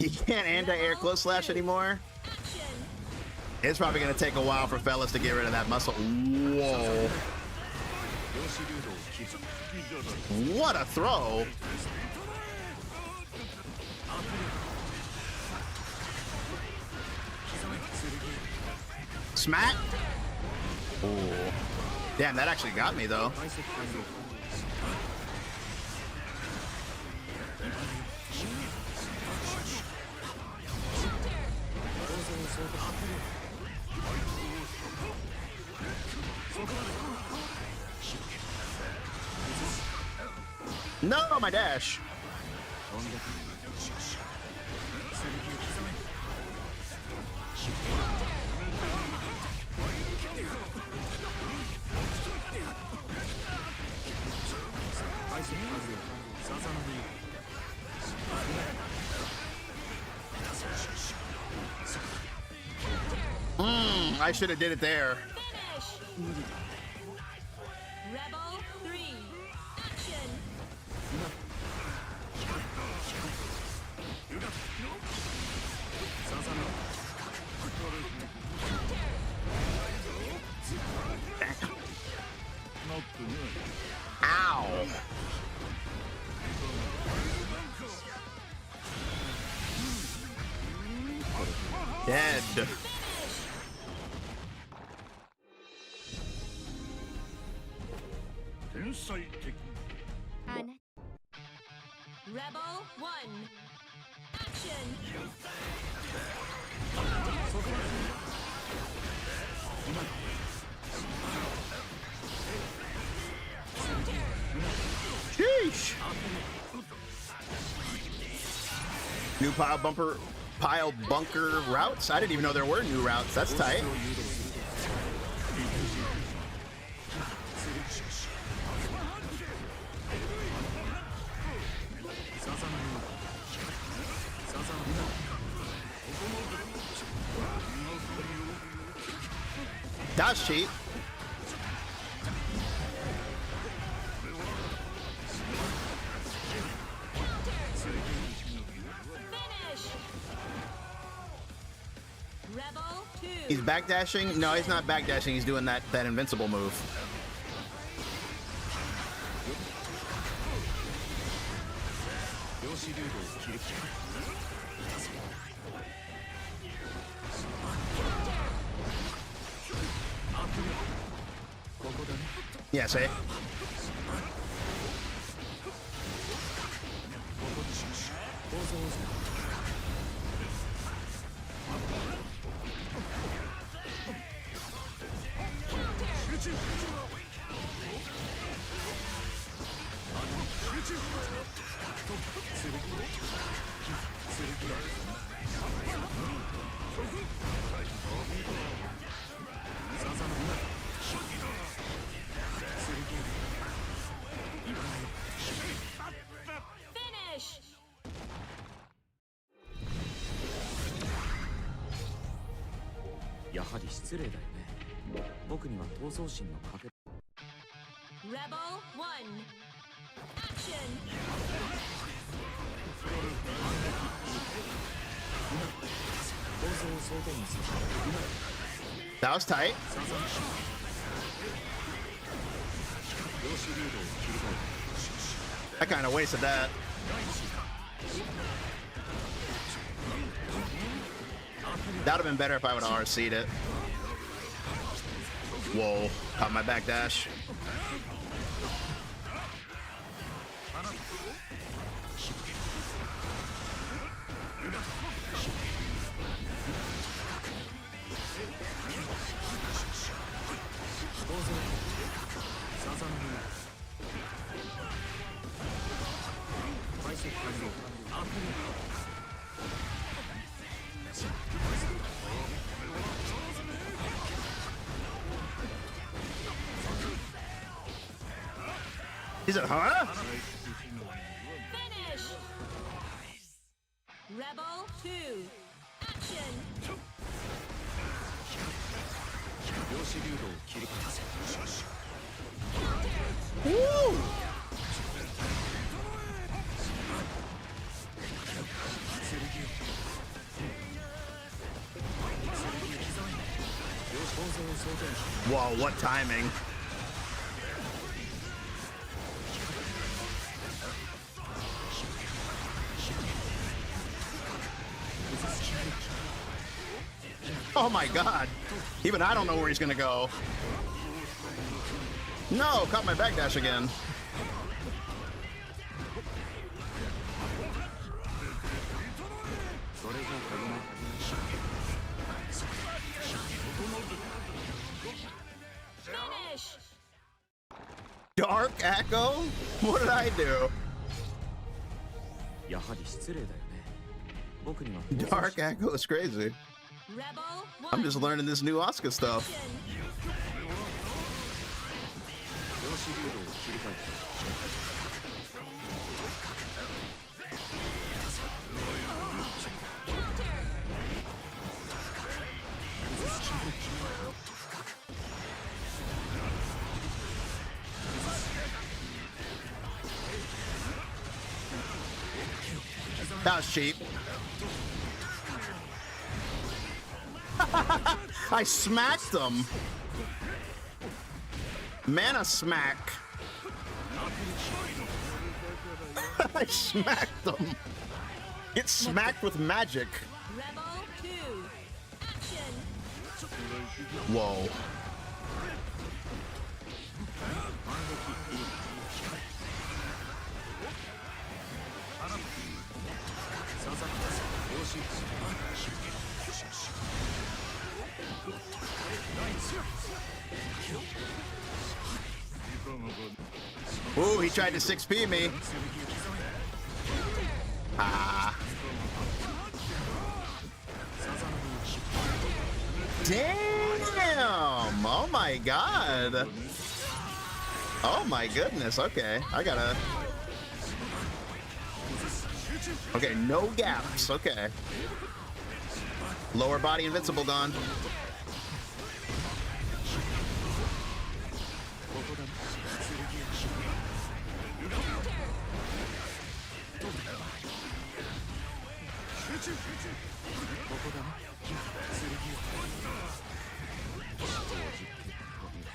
You can't anti-air close slash anymore? Action. It's probably gonna take a while for fellas to get rid of that muscle. Whoa. What a throw. Smack. Ooh. Damn, that actually got me though. No, my dash. I should have did it there. Finish. Rebel 3. Action. Ow. Dead. Rebel 1. Action. Sheesh. New pile bunker routes? I didn't even know there were new routes. That's tight. That's cheap. Finish. Rebel 2. He's backdashing? No, he's not backdashing. He's doing that invincible move. Yeah, say it. Finish. Rebel 1. Action. That was tight. I kind of wasted that. That would have been better if I would have RC'd it. Whoa, caught my back dash. Is it, huh? Finish. Rebel 2. Action. Woo! Whoa, what timing. Oh my god. Even I don't know where he's gonna go. No, caught my backdash again. Finish. Dark Echo? What did I do? やはり失礼だよね。僕には Dark Echo is crazy. Rebel 1. I'm just learning this new Asuka stuff. Action. 量子流動を切り替えて That was cheap. I smacked him. Mana smack. I smacked him. Get smacked with magic. Rebel 2. Action. Whoa. Ooh, he tried to 6P me. Ah. Damn! Oh my god. Oh my goodness. Okay, I gotta. Okay, no gaps. Okay. Lower body invincible gone.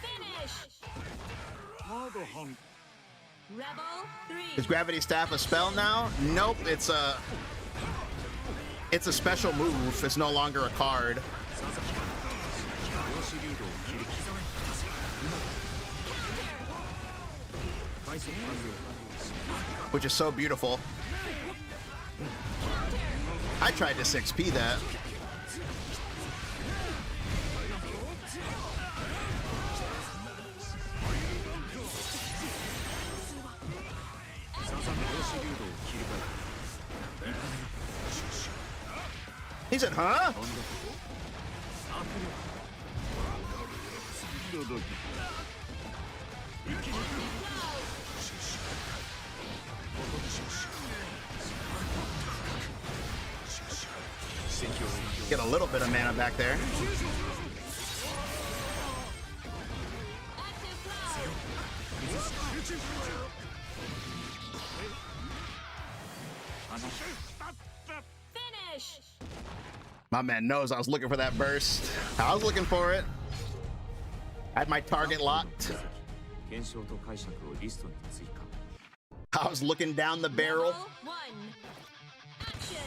Finish. Rebel 3. Is Gravity Staff a spell now? Nope, it's a special move. It's no longer a card. Which is so beautiful. I tried to 6P that. He said, huh? Get a little bit of mana back there. Finish. My man knows I was looking for that burst. I was looking for it. I had my target locked. 検証と解釈をリストに追加 I was looking down the barrel. Rebel 1. Action.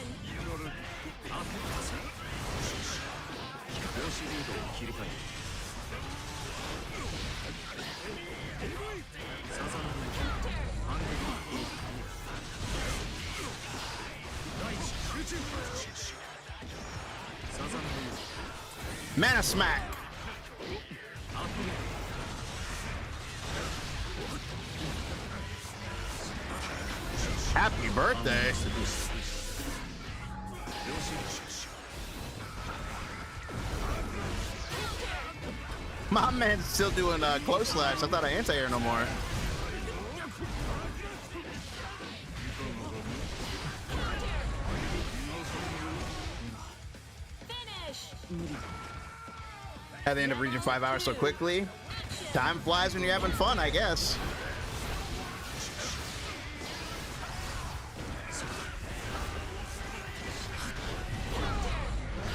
量子流動を切り替えて Mana smack. Happy birthday. My man's still doing close slash. I thought I anti-air no more. Finish. At the end of Region 5 hours so quickly. Time flies when you're having fun, I guess.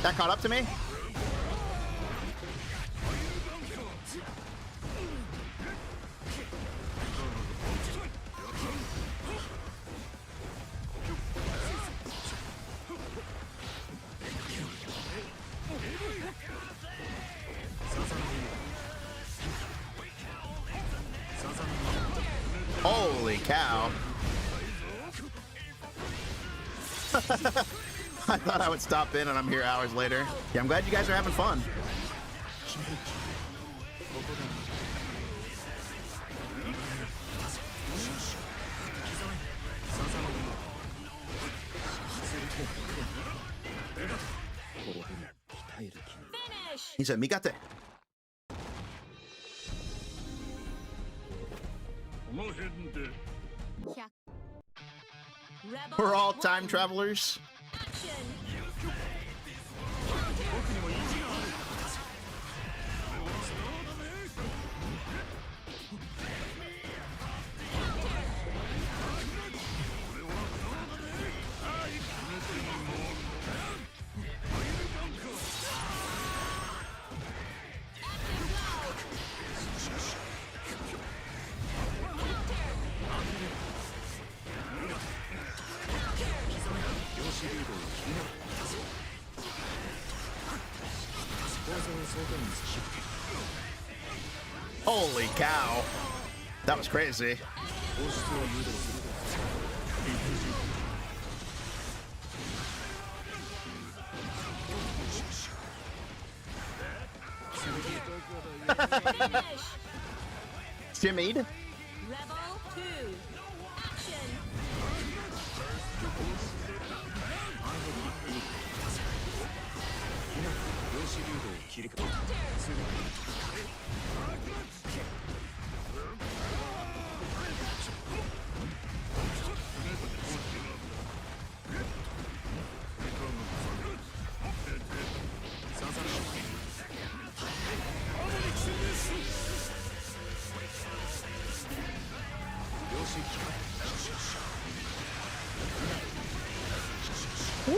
That caught up to me? cow. I thought I would stop in and I'm here hours later. Yeah, I'm glad you guys are having fun. Finish. He said, "Migate." この辺で Rebel. We're all time one. travelers. Action. Holy cow. That was crazy. Finish. Jimmied. Rebel 2. Action. Woo!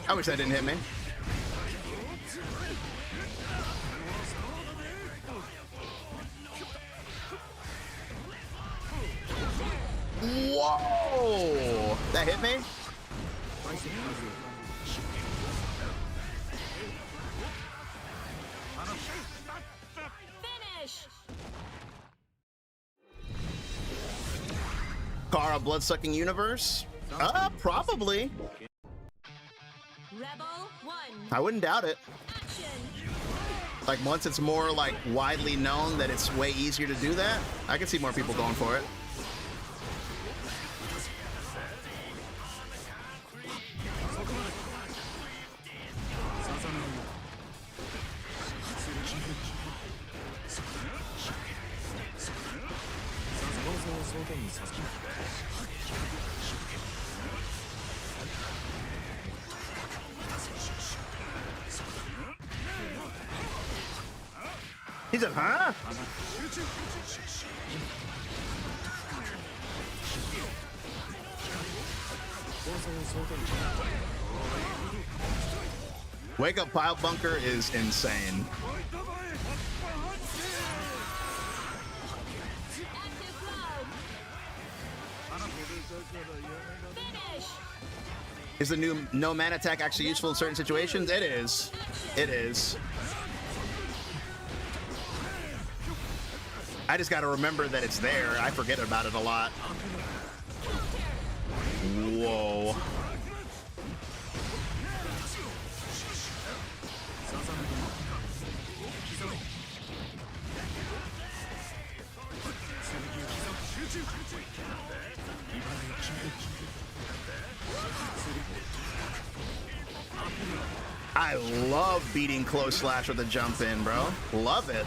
I wish that didn't hit me. Whoa! That hit me? Finish. Kara blood-sucking universe? Probably. Rebel 1. I wouldn't doubt it. Action. Like, once it's more, like, widely known that it's way easier to do that, I can see more people going for it. He said, huh? Wake Up Pile Bunker is insane. Active cloud. Finish. Is the new no man attack actually useful in certain situations? It is. It is. I just gotta remember that it's there. I forget about it a lot. Whoa. I love beating close slash with a jump in, bro. Love it.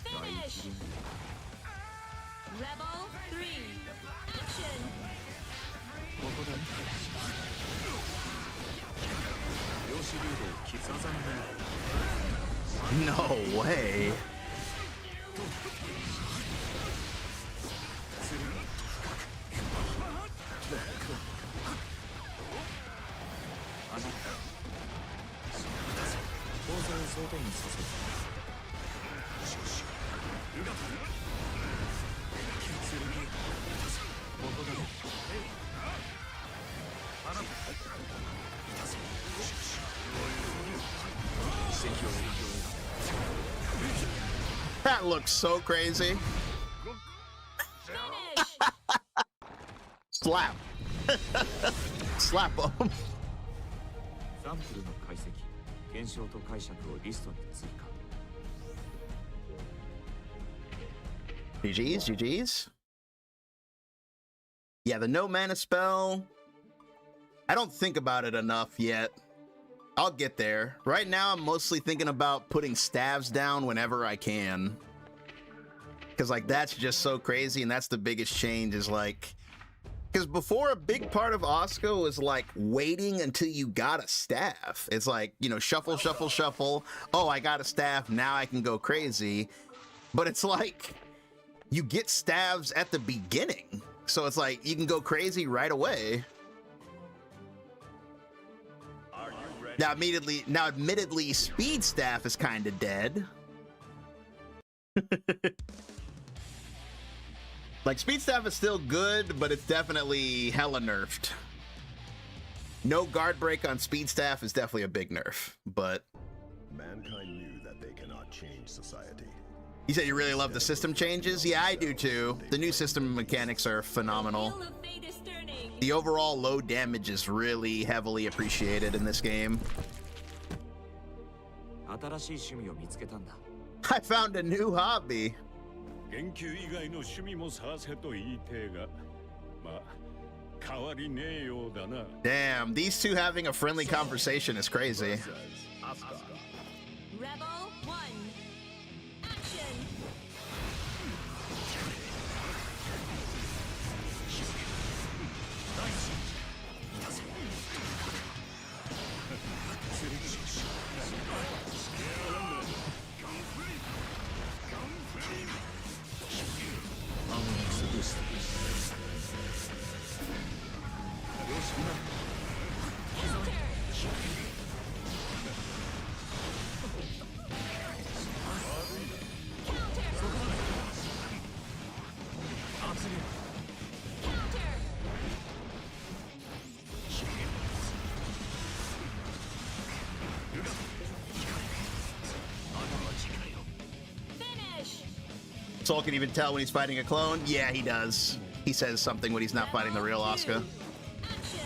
Finish. Rebel 3. Action. No way. That looks so crazy. Finish. Slap. Slap him. サンプルの解析、検証と解釈をリストに追加。 GG's, GG's. Yeah, the no mana spell. I don't think about it enough yet. I'll get there. Right now, I'm mostly thinking about putting staves down whenever I can. Because, like, that's just so crazy, and that's the biggest change is, like... Because before, a big part of Asuka was, like, waiting until you got a staff. It's like, you know, shuffle, shuffle, shuffle. Oh, I got a staff. Now I can go crazy. But it's like, you get staves at the beginning. So it's like, you can go crazy right away. Now, admittedly, speed staff is kind of dead. Like, speed staff is still good, but it's definitely hella nerfed. No guard break on speed staff is definitely a big nerf, but... Mankind knew that they cannot change society. You said you really love the system changes? Yeah, I do too. The new system mechanics are phenomenal. Wheel of Fate is turning. The overall low damage is really heavily appreciated in this game. 新しい趣味を見つけたんだ。 I found a new hobby. 研究以外の趣味も探せと言いてえが、まあ変わりねえようだな。 Damn, these two having a friendly conversation is crazy. Says Asuka. Rebel 1. Action. Finish. Soul can even tell when he's fighting a clone. Yeah, he does. He says something when he's not fighting the real Asuka. Action.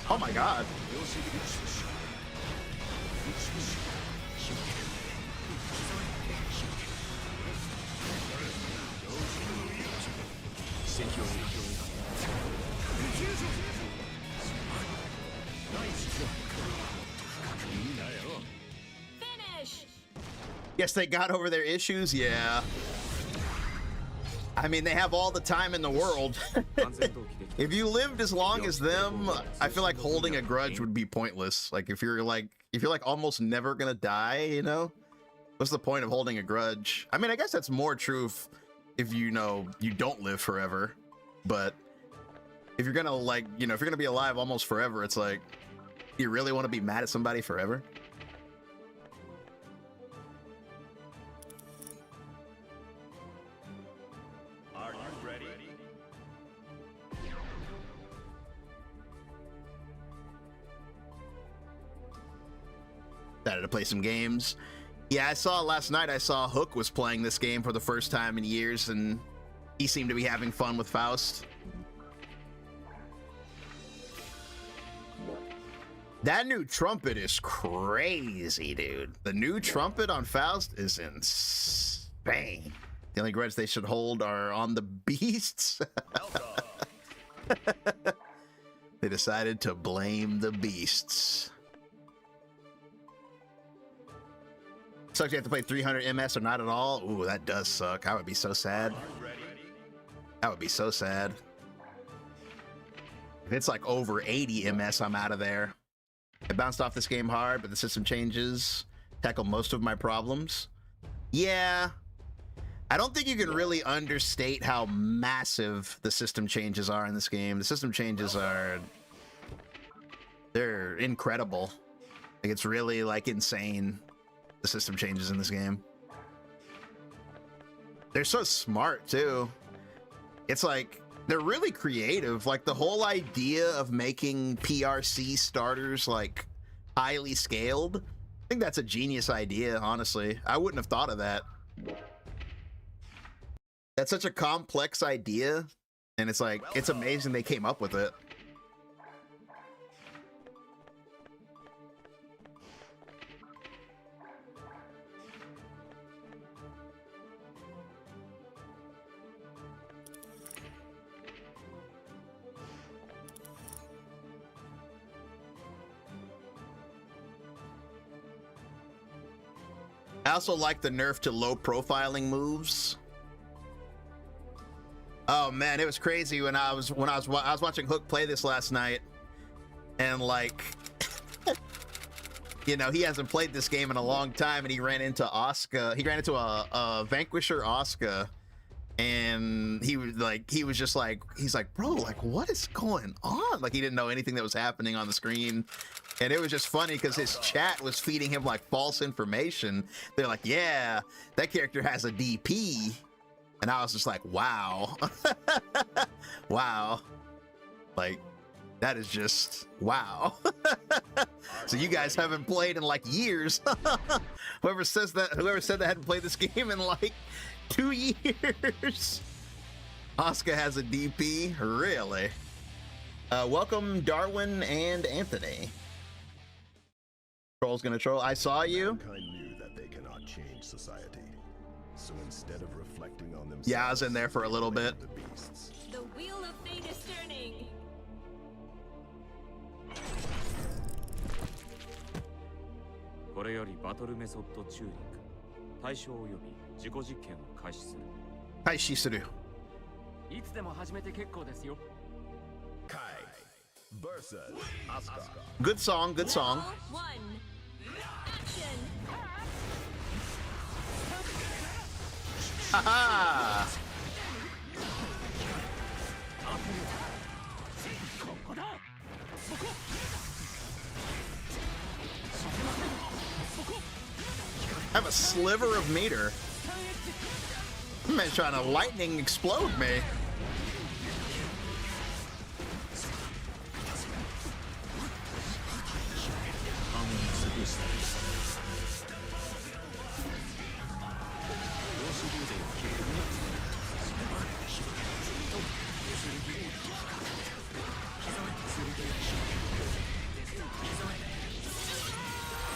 Oh my god. Finish. Guess they got over their issues? Yeah. I mean, they have all the time in the world. If you lived as long as them, I feel like holding a grudge would be pointless. Like, if you're like almost never gonna die, you know? What's the point of holding a grudge? I mean, I guess that's more true if you know, you don't live forever. But if you're gonna, like, you know, if you're gonna be alive almost forever, it's like, you really want to be mad at somebody forever? Are you ready? Decided to play some games. Yeah, I saw last night, I saw Hook was playing this game for the first time in years, and he seemed to be having fun with Faust. That new trumpet is crazy, dude. The new trumpet on Faust is insane. The only grudge they should hold are on the beasts. They decided to blame the beasts. Sucks you have to play 300 MS or not at all. Ooh, that does suck. I would be so sad. That would be so sad. If it's like over 80 MS, I'm out of there. I bounced off this game hard, but the system changes tackle most of my problems. Yeah. I don't think you can really understate how massive the system changes are in this game. The system changes are... they're incredible. Like, it's really, like, insane, the system changes in this game. They're so smart, too. It's like, they're really creative. Like, the whole idea of making PRC starters, like, highly scaled, I think that's a genius idea, honestly. I wouldn't have thought of that. That's such a complex idea, and it's like, it's amazing they came up with it. I also like the nerf to low profiling moves. Oh man, it was crazy when I was watching Hook play this last night, and like, you know, he hasn't played this game in a long time, and he ran into Asuka. He ran into a Vanquisher Asuka, and he was just like, he's like, bro, like, what is going on? Like, he didn't know anything that was happening on the screen. And it was just funny because his chat was feeding him like false information. They're like, yeah, that character has a DP. And I was just like, wow. Wow. Like, that is just, wow. So you guys haven't played in like years. Whoever said that hadn't played this game in like 2 years. Asuka has a DP, really? Welcome Darwin and Anthony. Troll's gonna troll. I saw you. Mankind knew that they cannot change society. So instead of reflecting on themselves, Yeah, I was in there for a little bit. the beasts. The wheel of fate is turning. これよりバトルメソッドチューリング対象及び自己実験を開始する。開始する。いつでも始めて結構ですよ。 Kai versus Asuka. Good song, good song. Round one. Action. Haha! I have a sliver of meter. This man's trying to lightning explode me.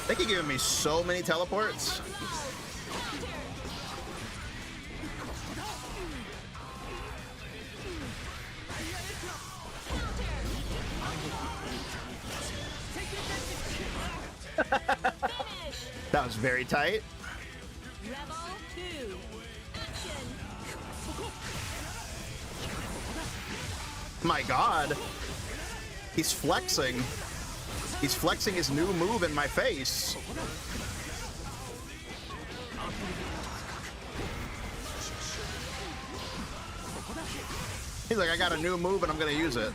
They keep giving me so many teleports. That was very tight. Rebel 2. Action. My God. He's flexing. He's flexing his new move in my face. He's like, I got a new move and I'm gonna use it.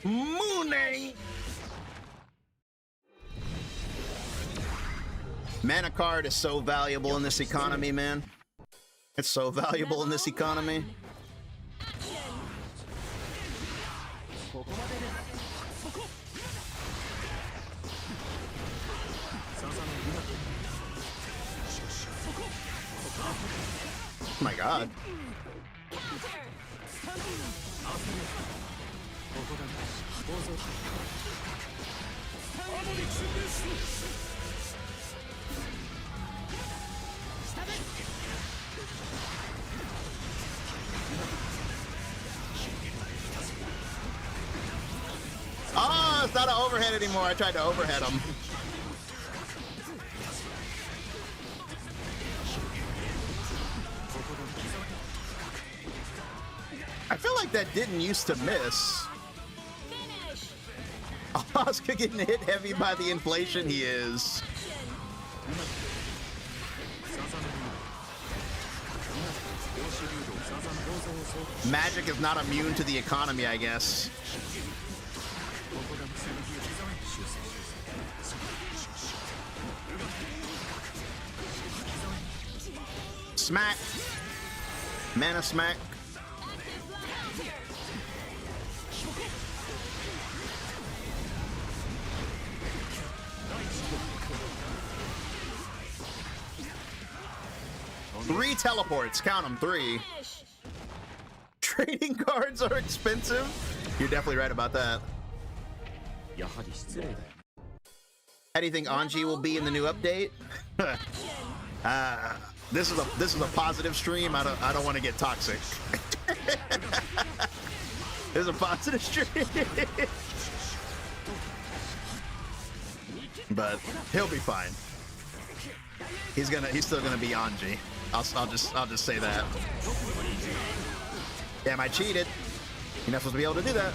Mooning! Mana card is so valuable in this economy, man. It's so valuable in this economy. Action. my god. Oh, it's not an overhead anymore. I tried to overhead him. I feel like that didn't used to miss. Asuka getting hit heavy by the inflation he is. Magic is not immune to the economy, I guess. Smack. Mana smack. Three teleports, count them, 3. Trading cards are expensive. You're definitely right about that. How do you think Anji will be in the new update? This is a positive stream. I don't want to get toxic. This is a positive stream. But he'll be fine. He's still gonna be Anji. I'll just say that. Damn, I cheated. You're not supposed to be able to do that.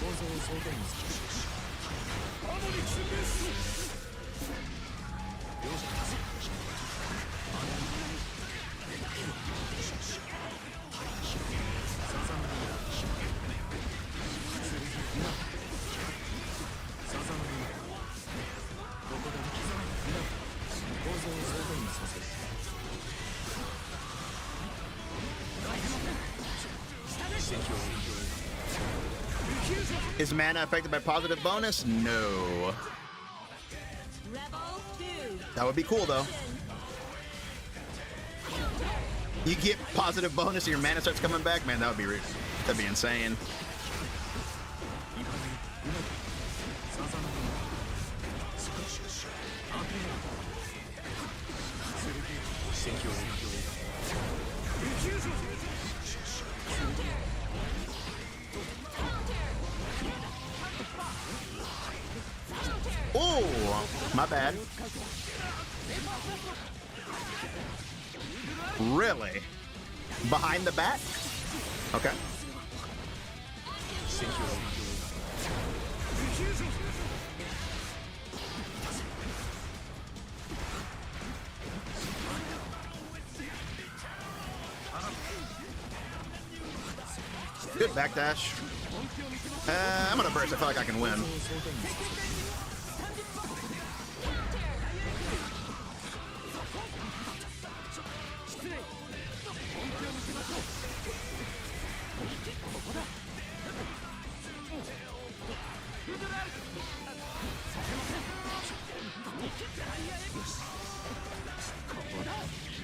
Is mana affected by positive bonus? No. That would be cool though. You get positive bonus and your mana starts coming back, man. That'd be insane. Oh, my bad. Really? Behind the back? Okay. Good backdash. I'm gonna burst. I feel like I can win.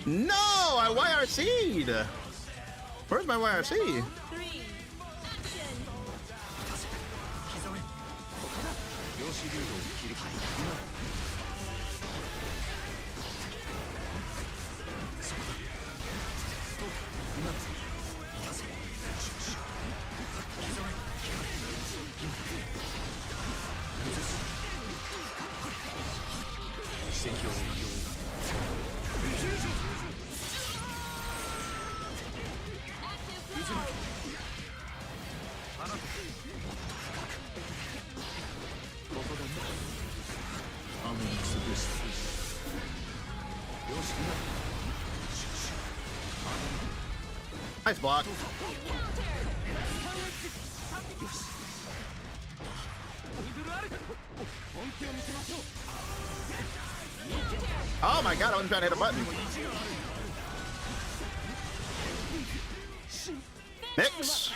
No, I YRC'd. Where's my YRC? Nice block. Oh my god, I wasn't trying to hit a button. Mix.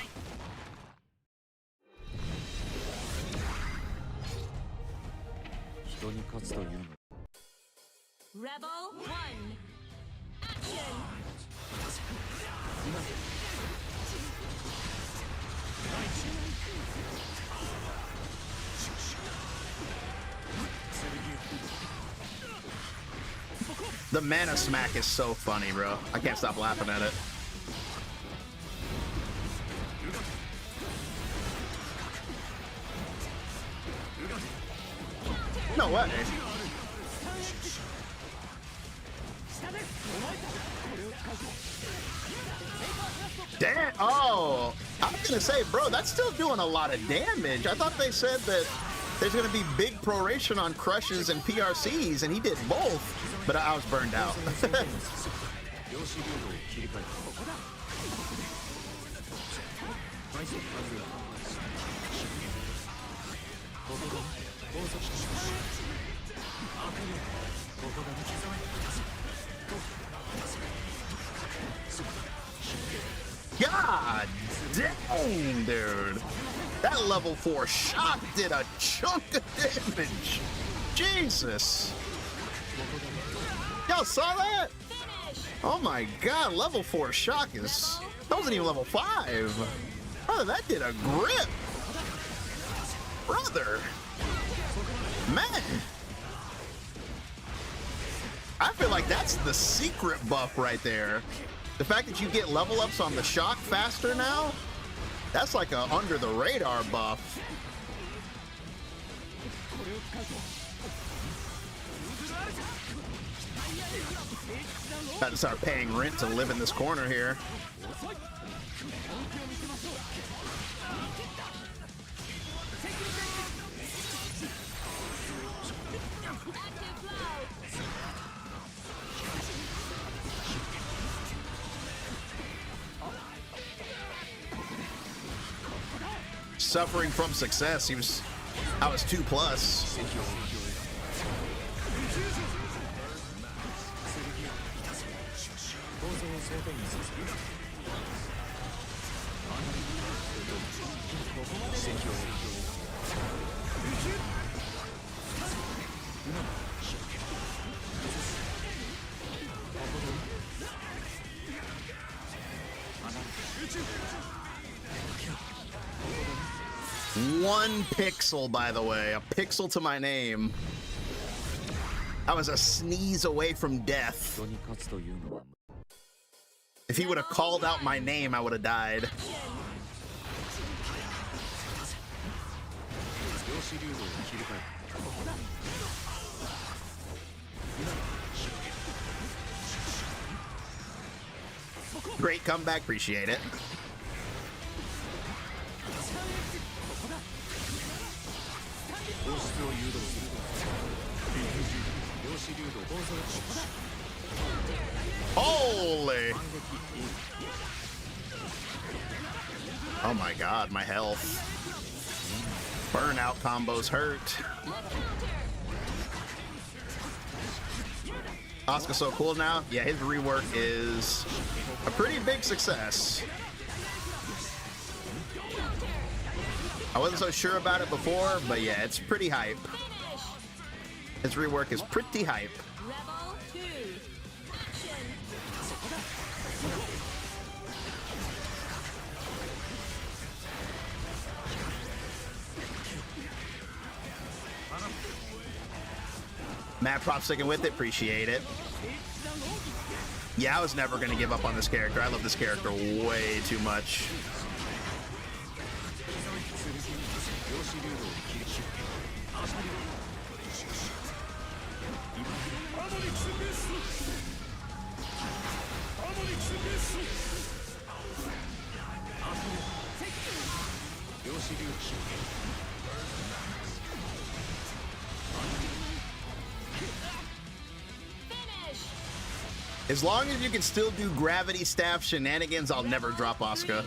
Rebel 1. Action. The mana smack is so funny, bro. I can't stop laughing at it. No way. Damn. Oh, I was gonna say, bro, that's still doing a lot of damage. I thought they said that there's gonna be big proration on crushes and PRCs, and he did both, but I was burned out. God dang, dude. That level 4 shot did a chunk of damage. Jesus. Y'all saw that? Oh my god, level 4 shock is... That wasn't even level 5. Brother, that did a grip. Brother. Man. I feel like that's the secret buff right there. The fact that you get level ups on the shock faster now, that's like a under the radar buff. About to start paying rent to live in this corner here. Suffering from success. I was 2+. One pixel, by the way, a pixel to my name. I was a sneeze away from death. If he would have called out my name, I would have died. Great comeback, appreciate it. Holy! Oh my god, my health. Burnout combos hurt. Asuka's so cool now. Yeah, his rework is a pretty big success. I wasn't so sure about it before, but yeah, it's pretty hype. His rework is pretty hype. Level 2. Action. Matt Prop sticking with it, appreciate it. Yeah, I was never gonna give up on this character. I love this character way too much. As long as you can still do gravity staff shenanigans, I'll never drop Asuka.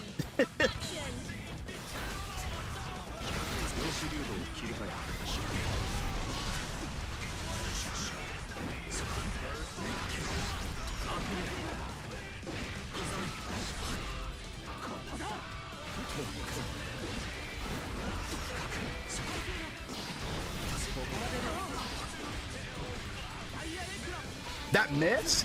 That miss?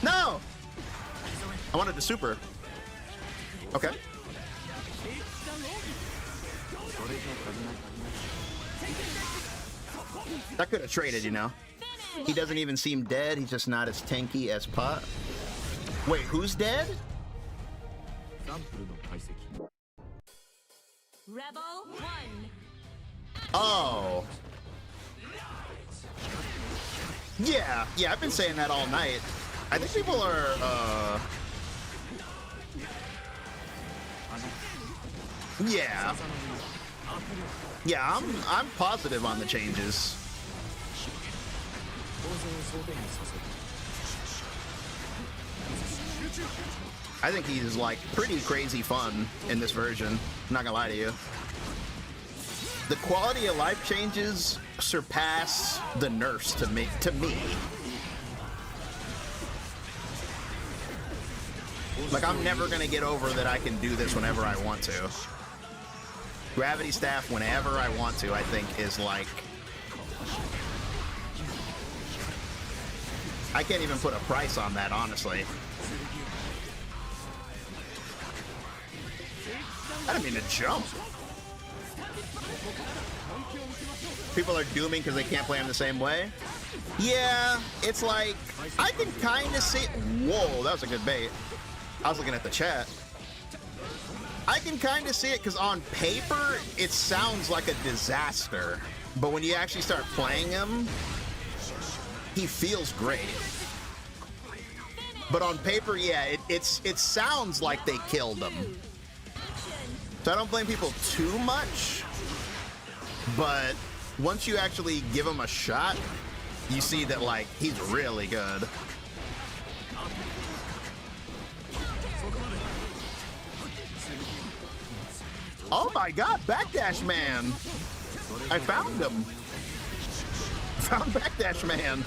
No! I wanted the super. Okay. That could have traded, you know. He doesn't even seem dead. He's just not as tanky as Pot. Wait, who's dead? Rebel 1. Oh. Yeah, I've been saying that all night. I think people are, yeah. Yeah, I'm positive on the changes. I think he's like pretty crazy fun in this version. I'm not gonna lie to you. The quality of life changes surpass the nerfs to me. Like, I'm never gonna get over that I can do this whenever I want to. Gravity staff whenever I want to, I think, is like... I can't even put a price on that, honestly. I didn't mean to jump. People are dooming because they can't play him the same way. Yeah, it's like, I can kind of see... Whoa, that was a good bait. I was looking at the chat. I can kind of see it because on paper, it sounds like a disaster. But when you actually start playing him, he feels great. But on paper, yeah, it sounds like they killed him. So I don't blame people too much. But once you actually give him a shot, you see that, like, he's really good. Oh my god, Backdash Man! I found him! Found Backdash Man!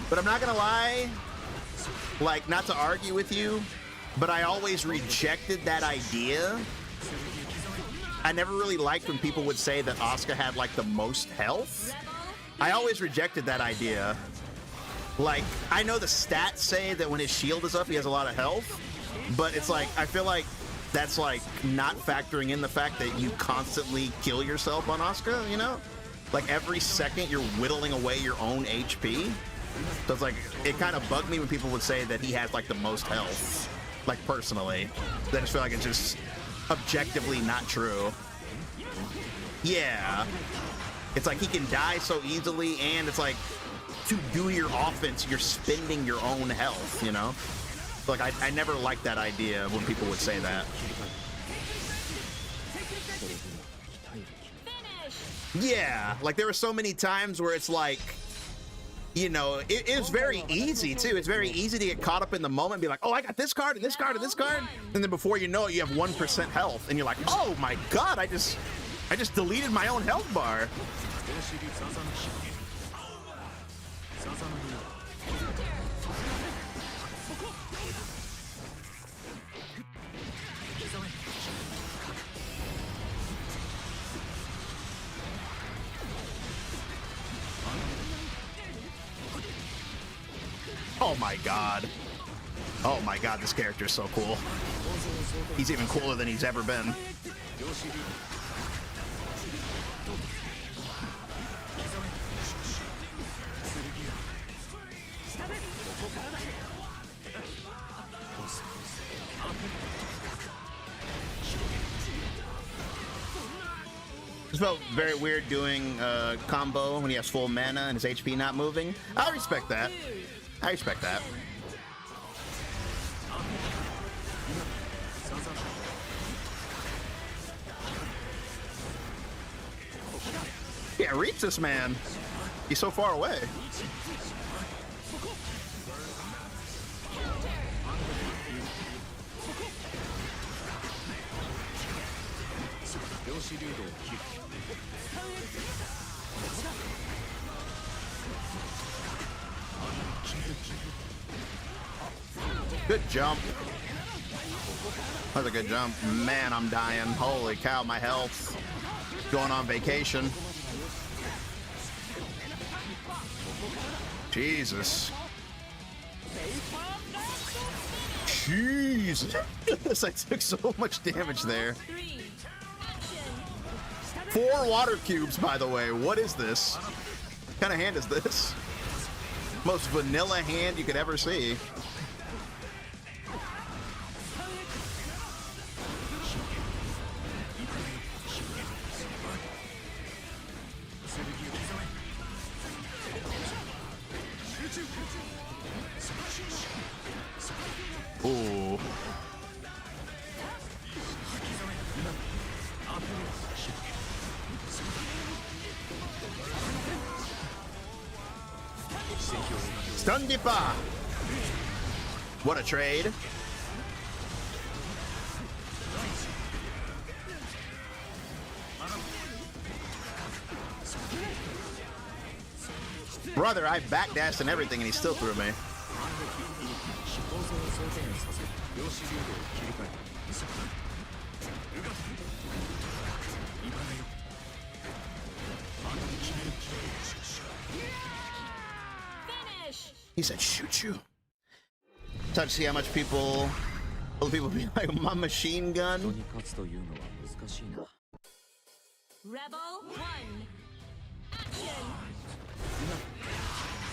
But I'm not gonna lie, like, not to argue with you, but I always rejected that idea. I never really liked when people would say that Asuka had, like, the most health. I always rejected that idea. Like, I know the stats say that when his shield is up, he has a lot of health, but it's like, I feel like that's, like, not factoring in the fact that you constantly kill yourself on Asuka, you know? Like, every second you're whittling away your own HP. So it's like, it kind of bugged me when people would say that he has, like, the most health. Like, personally. I just feel like it's just objectively not true. Yeah. It's like he can die so easily, and it's like, to do your offense, you're spending your own health, you know? Like, I never liked that idea when people would say that. Yeah, like, there were so many times where it's like, you know, it is very easy, too. It's very easy to get caught up in the moment and be like, oh, I got this card and this card and this card. And then before you know it, you have 1% health. And you're like, oh, my God, I just deleted my own health bar. Oh my god. Oh my god, this character is so cool. He's even cooler than he's ever been. It felt very weird doing a combo when he has full mana and his HP not moving. I respect that. I respect that. Yeah, reach this man. He's so far away. Good jump. That's a good jump. Man, I'm dying. Holy cow, my health. Going on vacation. Jesus. Jesus. I took so much damage there. 4 water cubes, by the way. What is this? What kind of hand is this? Most vanilla hand you could ever see. Ooh. Stun Dipper! What a trade. Brother, I backdashed and everything and he still threw me. He said, shoot you. Touch to see how much people will be like, my machine gun. Rebel 1. Action.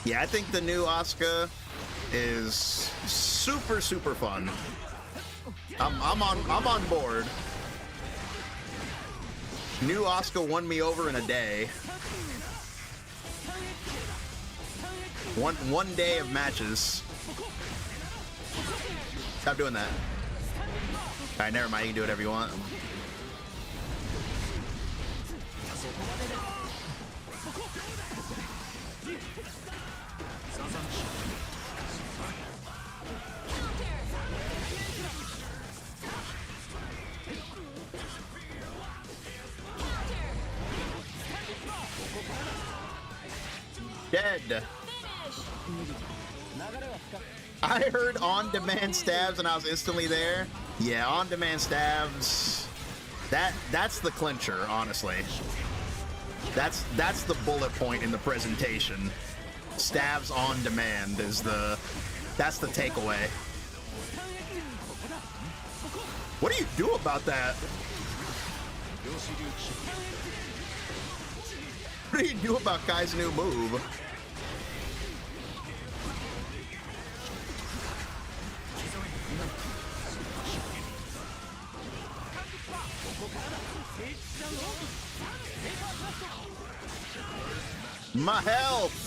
Yeah, I think the new Asuka is super fun. I'm on board. New Asuka won me over in a day. One day of matches. Stop doing that. Alright, never mind, you can do whatever you want. Dead. I heard on-demand stabs and I was instantly there. Yeah, on-demand stabs. That's the clincher, honestly. That's the bullet point in the presentation. Stabs on demand is that's the takeaway. What do you do about that? What do you do about Kai's new move? My health!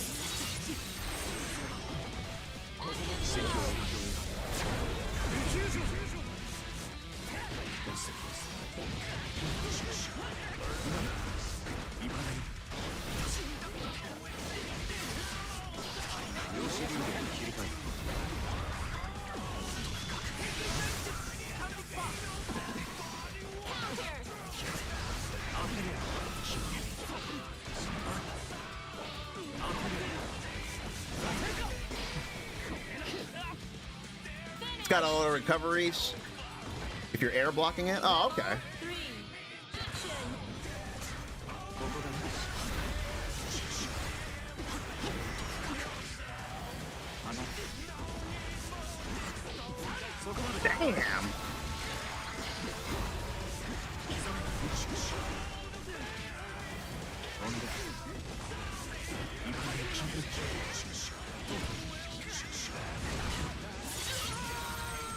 It's got a lot of recoveries if you're air blocking it. Oh, okay. Damn.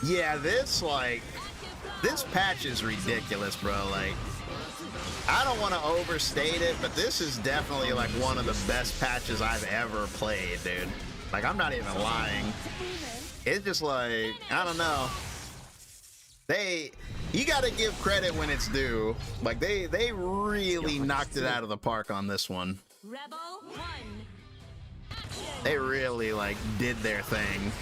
Yeah, this patch is ridiculous, bro. Like, I don't want to overstate it, but this is definitely like one of the best patches I've ever played, dude. Like, I'm not even lying. It's just like, I don't know. You gotta give credit when it's due. Like, they really knocked it out of the park on this one. Rebel 1. Action. They really, like, did their thing.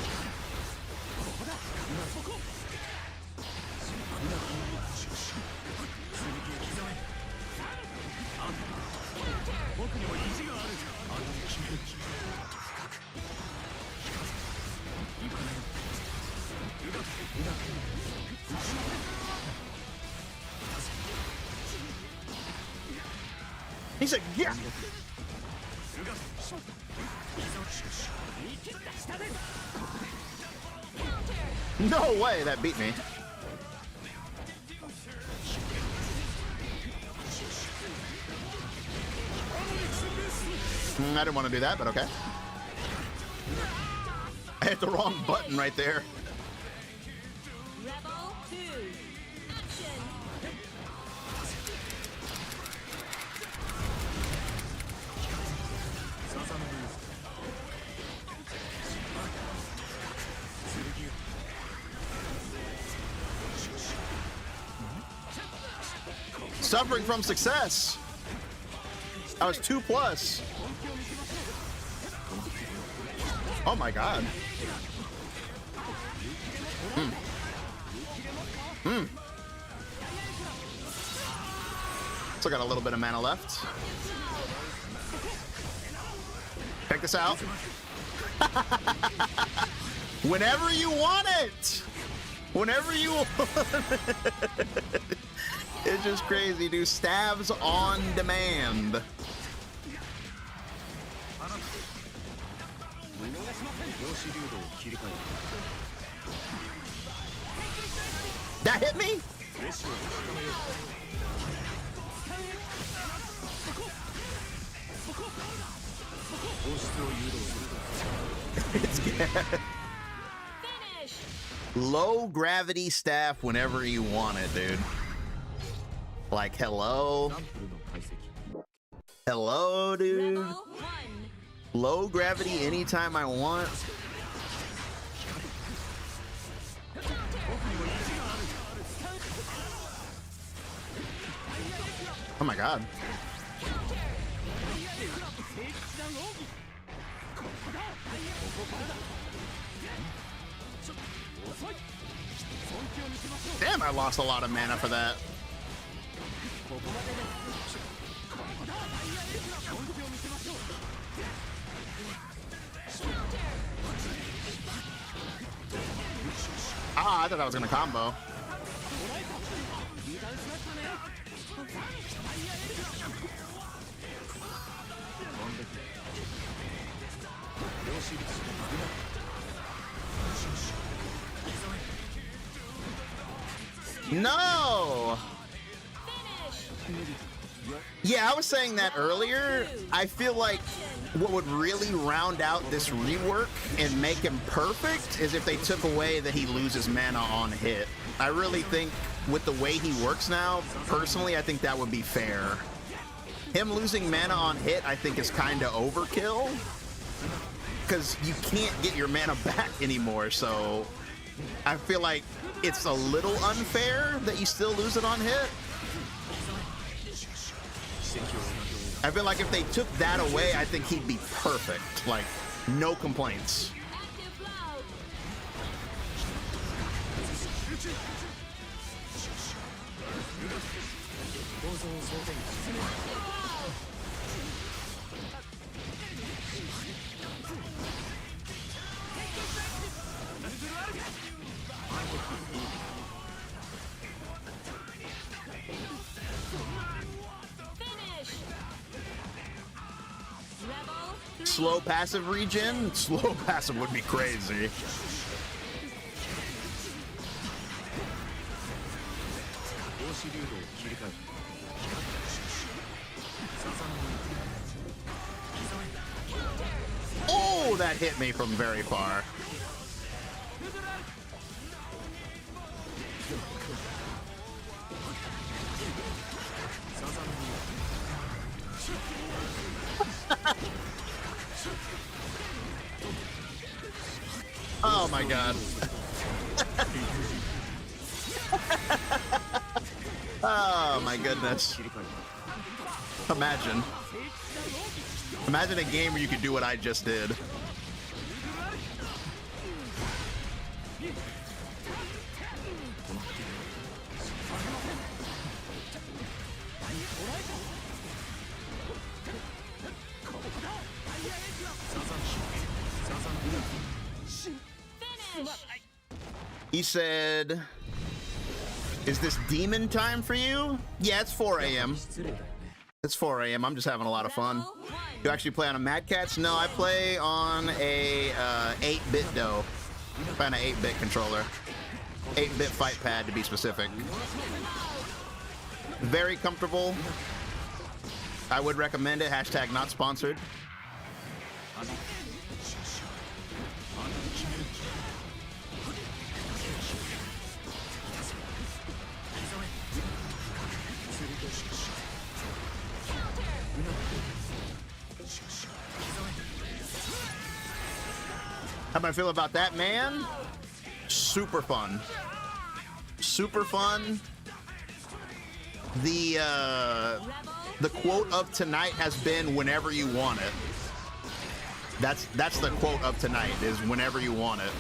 He said, yeah. No way, that beat me. I didn't want to do that, but okay. I hit the wrong button right there. Rebel 2. Action. Suffering from success. I was 2+. Oh my god. Still got a little bit of mana left. Check this out. Whenever you want it. Whenever you want it. It's just crazy, dude. Stabs on demand. That hit me? It's Finish. low gravity staff whenever you want it, dude. Like, hello? Hello, dude? Rebel 1. Low gravity anytime I want. Oh my god. Damn, I lost a lot of mana for that. Ah, I thought I was gonna combo. No! Yeah, I was saying that earlier. I feel like what would really round out this rework and make him perfect is if they took away that he loses mana on hit. I really think with the way he works now, personally, I think that would be fair. Him losing mana on hit, I think, is kind of overkill. Because you can't get your mana back anymore, so I feel like it's a little unfair that you still lose it on hit. I feel like if they took that away, I think he'd be perfect. Like, no complaints. Active flow. Finish. Rebel 3. Slow passive regen? Slow passive would be crazy. Oh, that hit me from very far. Oh my god. Oh my goodness. Imagine. Imagine a game where you could do what I just did. He said, "Is this demon time for you?" Yeah, it's 4 a.m. It's 4 a.m. I'm just having a lot of fun. Level 1. You actually play on a Mad Catz? No, I play on a 8-bit dough. I play on an 8-bit controller. 8-bit fight pad to be specific. Very comfortable. I would recommend it. Hashtag not sponsored. How do I feel about that, man? Super fun. Super fun. The quote of tonight has been whenever you want it. That's the quote of tonight, is whenever you want it.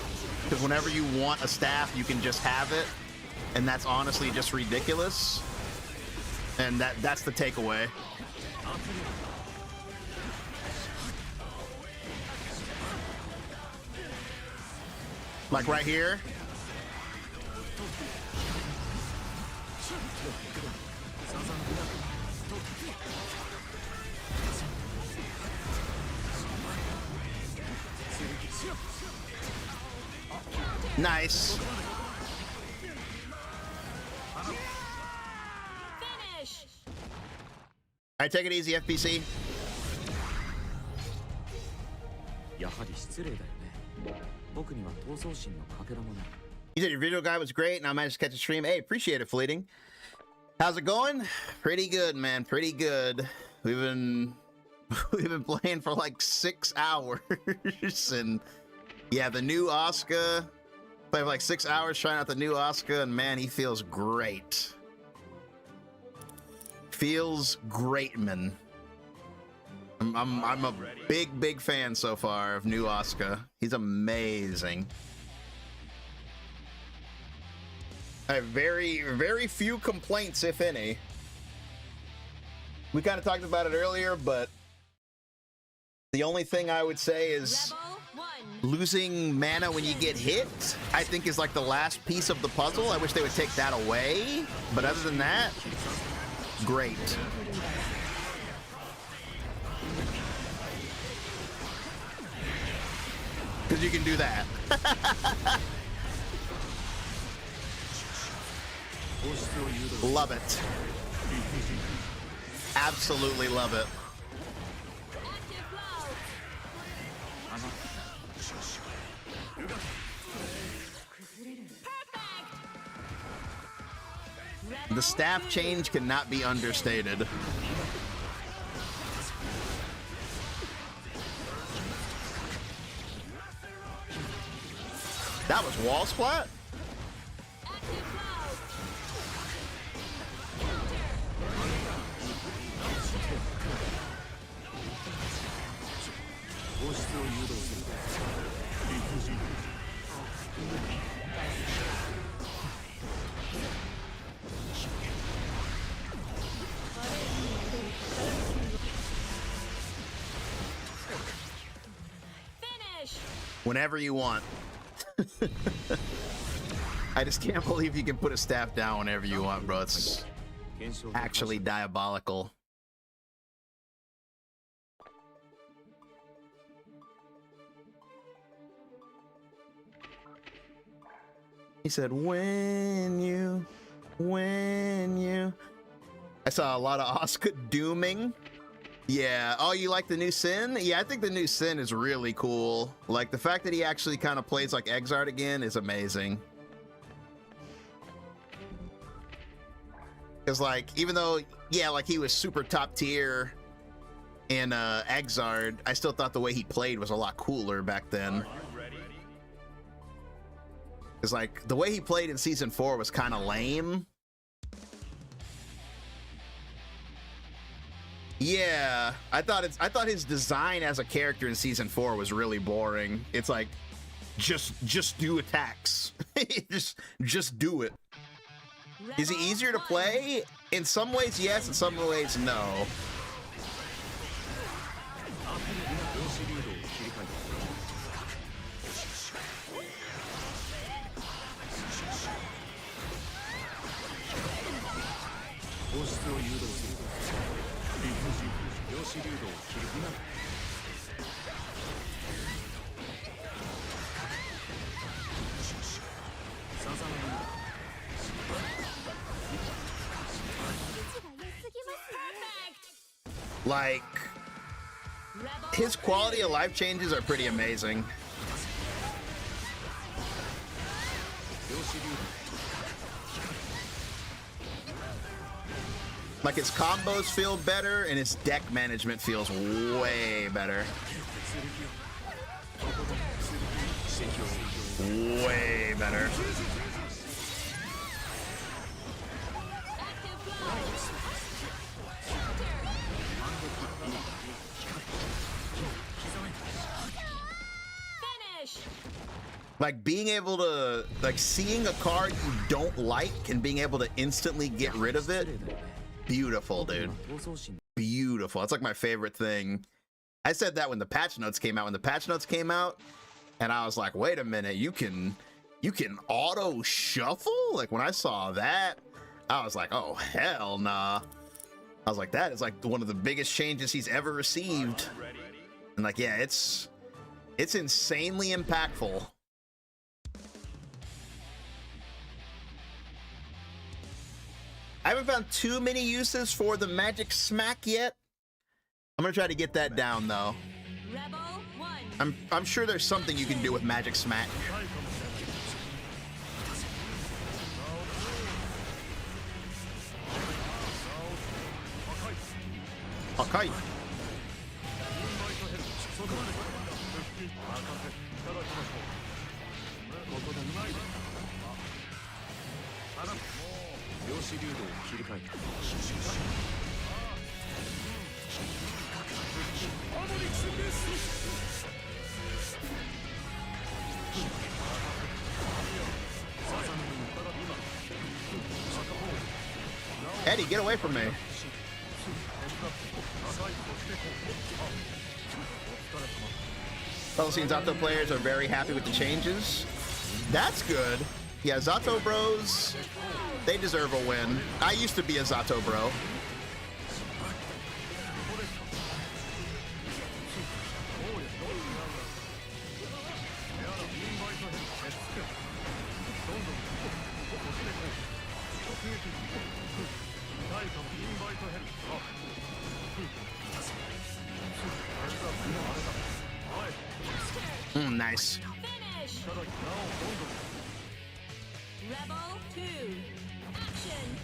Because whenever you want a staff, you can just have it. And that's honestly just ridiculous. And that's the takeaway. Like right here. Nice. Finish. Alright, take it easy, FPC. やはり失礼だよね。僕には闘争心のかけらもない。 You said your video guide was great, and I managed to catch a stream. Hey, appreciate it, Fleeting. How's it going? Pretty good, man. Pretty good. We've been playing for like 6 hours, and yeah, the new Asuka. Played for like 6 hours trying out the new Asuka, and man, he feels great. Feels great, man. I'm a big fan so far of new Asuka. He's amazing. I have very few complaints, if any. We kind of talked about it earlier, but the only thing I would say is Level 1. losing mana when you get hit, I think, is like the last piece of the puzzle. I wish they would take that away, but other than that, great. Because you can do that. Love it. Absolutely love it. Active flow. Perfect. The staff change cannot be understated. That was wall splat? Active flow. Finish. Whenever you want. I just can't believe you can put a staff down whenever you want, bro. It's actually diabolical. He said, when you. I saw a lot of Asuka dooming. Yeah. Oh, you like the new Sin? Yeah, I think the new Sin is really cool. Like, the fact that he actually kind of plays like Exart again is amazing. Because, like, even though, yeah, like, he was super top tier in Exart, I still thought the way he played was a lot cooler back then. Because, like, the way he played in Season 4 was kind of lame. Yeah, I thought his design as a character in Season 4 was really boring. It's like, just do attacks. just do it. Is he easier to play? In some ways, yes. In some ways, no. 量子流動を切る今 Like, his quality of life changes are pretty amazing. Like, his combos feel better, and his deck management feels way better. Way better. Like, being able to, like, seeing a card you don't like and being able to instantly get rid of it, beautiful, dude. Beautiful. That's like my favorite thing. I said that when the patch notes came out. When the patch notes came out, and I was like, wait a minute, you can auto shuffle? Like, when I saw that, I was like, oh, hell nah. I was like, that is like one of the biggest changes he's ever received. And like, yeah, it's insanely impactful. I haven't found too many uses for the Magic Smack yet. I'm gonna try to get that down though. I'm sure there's something you can do with Magic Smack. Okay. Eddie, get away from me. Fellow Scene Zato players are very happy with the changes. That's good. Yeah, Zato bros, they deserve a win. I used to be a Zato bro. Nice. Rebel 2. Action.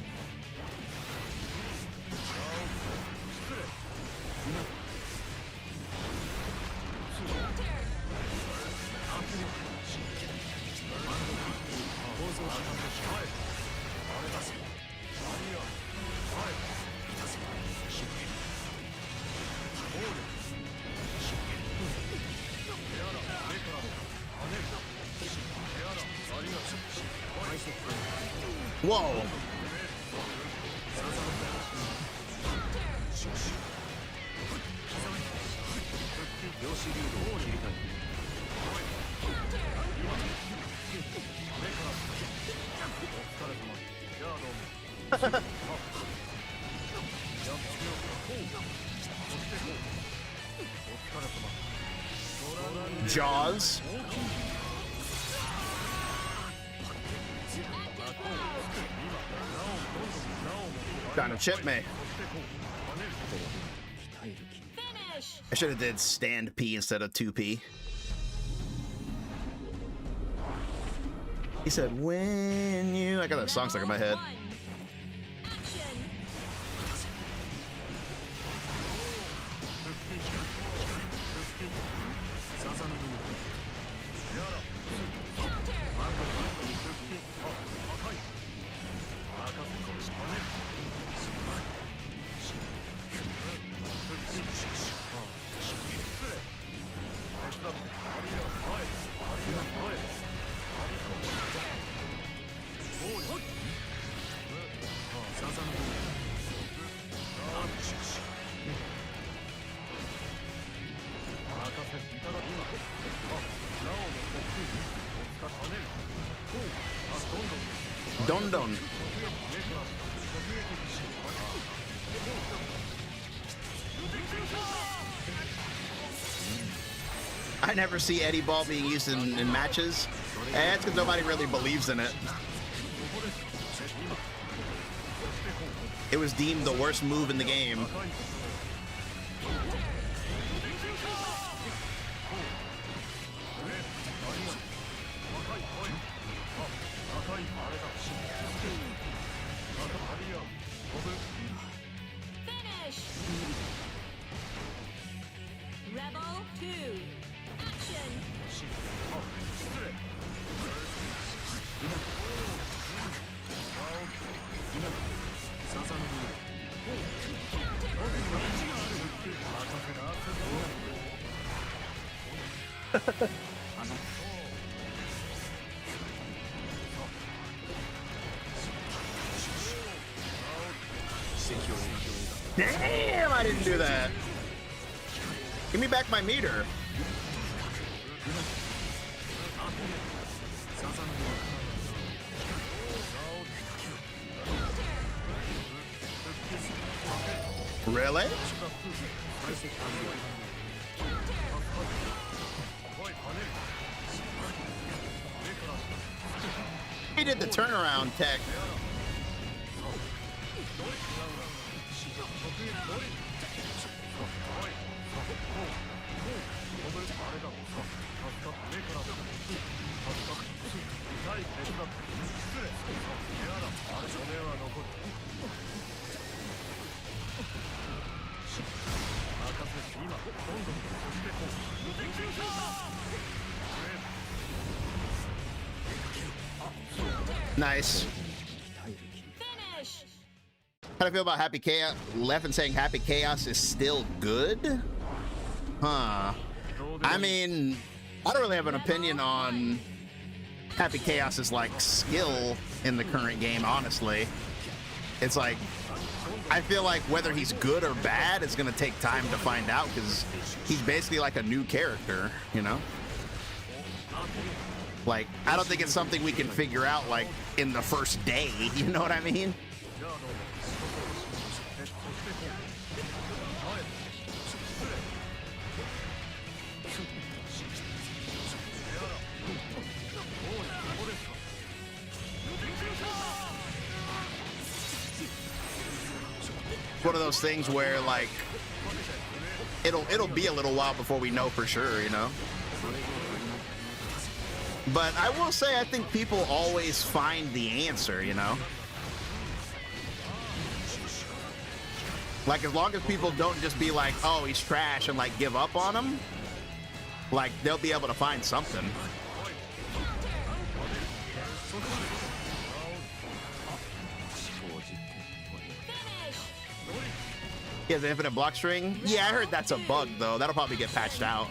Whoa. Jaws. Trying to chip me. I should have did stand P instead of 2P. He said, when you... I got that song stuck in my head. Don Don. I never see Eddie Ball being used in matches. And it's because nobody really believes in it. It was deemed the worst move in the game. Finish! Rebel 2. Action! Damn, I didn't do that. Give me back my meter. Really? He did the turnaround tech. Nice. Finish! How do I feel about Happy Chaos? Leffen saying Happy Chaos is still good? Huh. I mean, I don't really have an opinion on Happy Chaos's like skill in the current game, honestly. It's like, I feel like whether he's good or bad is gonna take time to find out because he's basically like a new character, you know? Like, I don't think it's something we can figure out like in the first day, you know what I mean? One of those things where like it'll be a little while before we know for sure, you know? But I will say I think people always find the answer, you know? Like, as long as people don't just be like, oh, he's trash and like give up on him, like they'll be able to find something. He has an infinite block string? Yeah, I heard that's a bug though. That'll probably get patched out.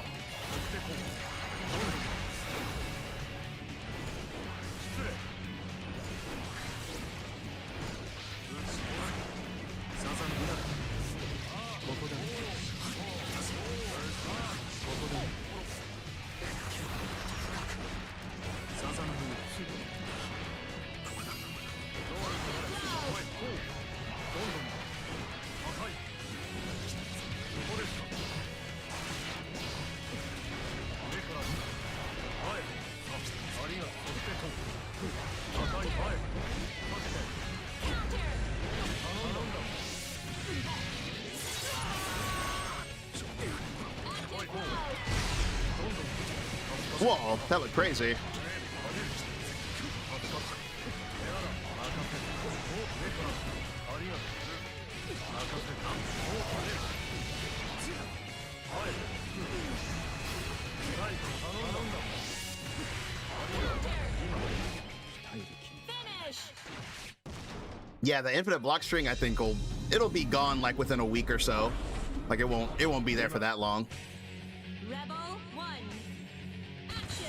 Whoa, that looked crazy. Yeah, the infinite block string I think it'll be gone like within a week or so. Like it won't be there for that long. Rebel 1. Action!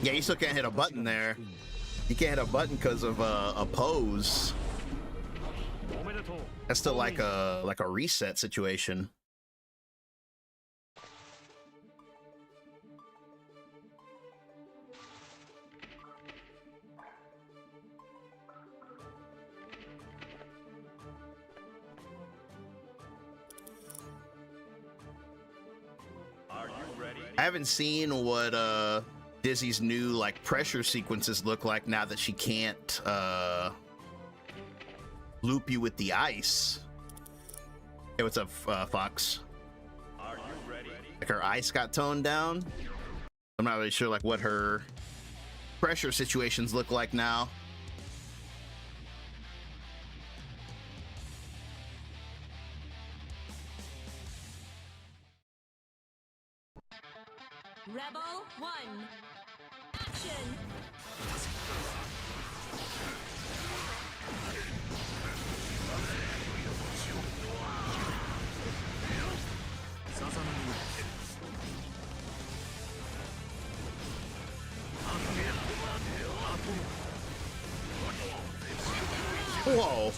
Yeah, you still can't hit a button there. You can't hit a button because of a pose. That's still like a reset situation. I haven't seen what Dizzy's new like pressure sequences look like now that she can't loop you with the ice. Hey, what's up, Fox? Are you ready? Like her ice got toned down. I'm not really sure like what her pressure situations look like now. Rebel 1. Action. Whoa.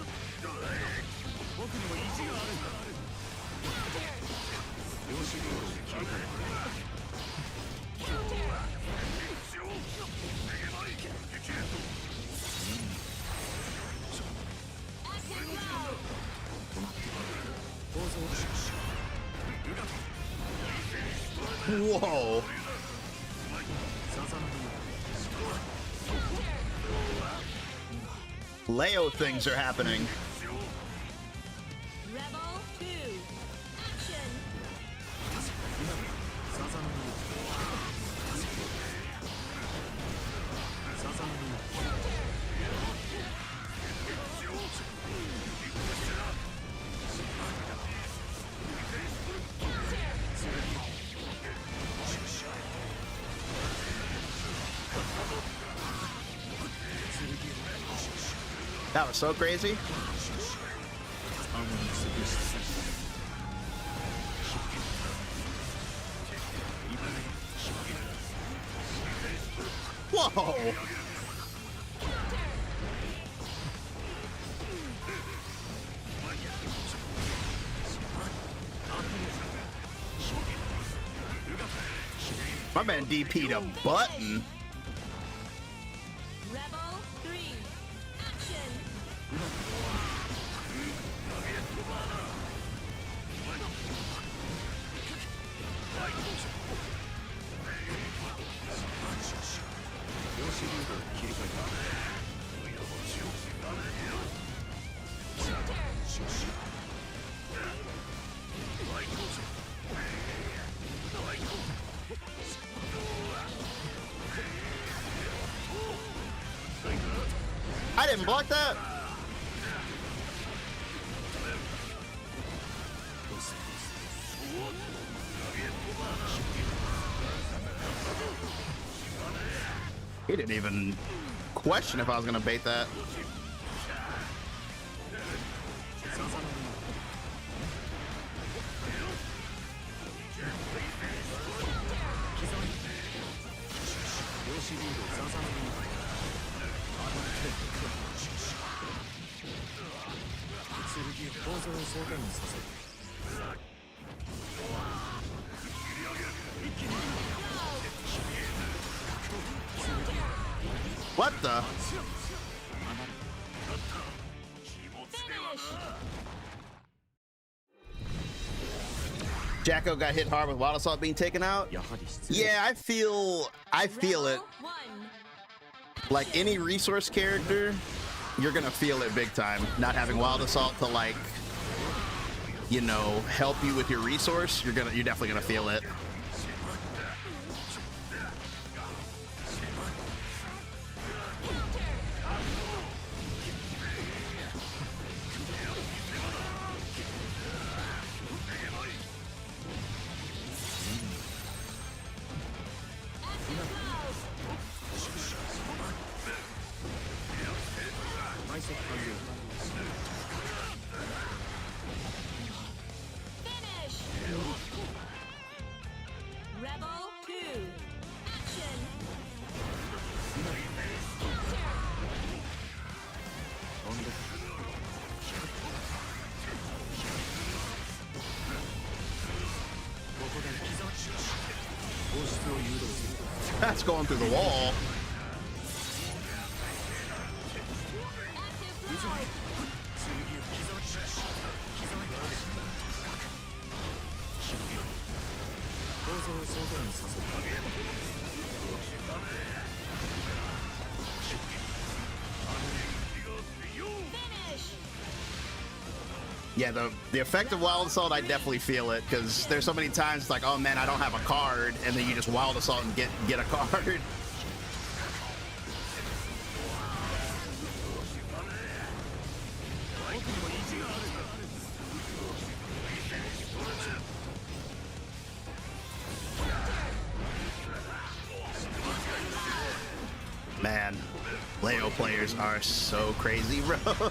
Whoa. Leo things are happening. Rebel 2. Action. That was so crazy. Whoa. My man DP'd a button. Rebel 3. Action. I didn't block that. He didn't even question if I was gonna bait that. What the? Jacko got hit hard with Wild Assault being taken out. Yeah, I feel it. 1. Like any resource character, you're gonna feel it big time. Not having Wild Assault to like, you know, help you with your resource, you're definitely gonna feel it. Finish. Rebel 2. That's going through the wall. Yeah, the effect of Wild Assault, I definitely feel it, because there's so many times it's like, oh man, I don't have a card, and then you just Wild Assault and get a card. Man, Leo players are so crazy, bro.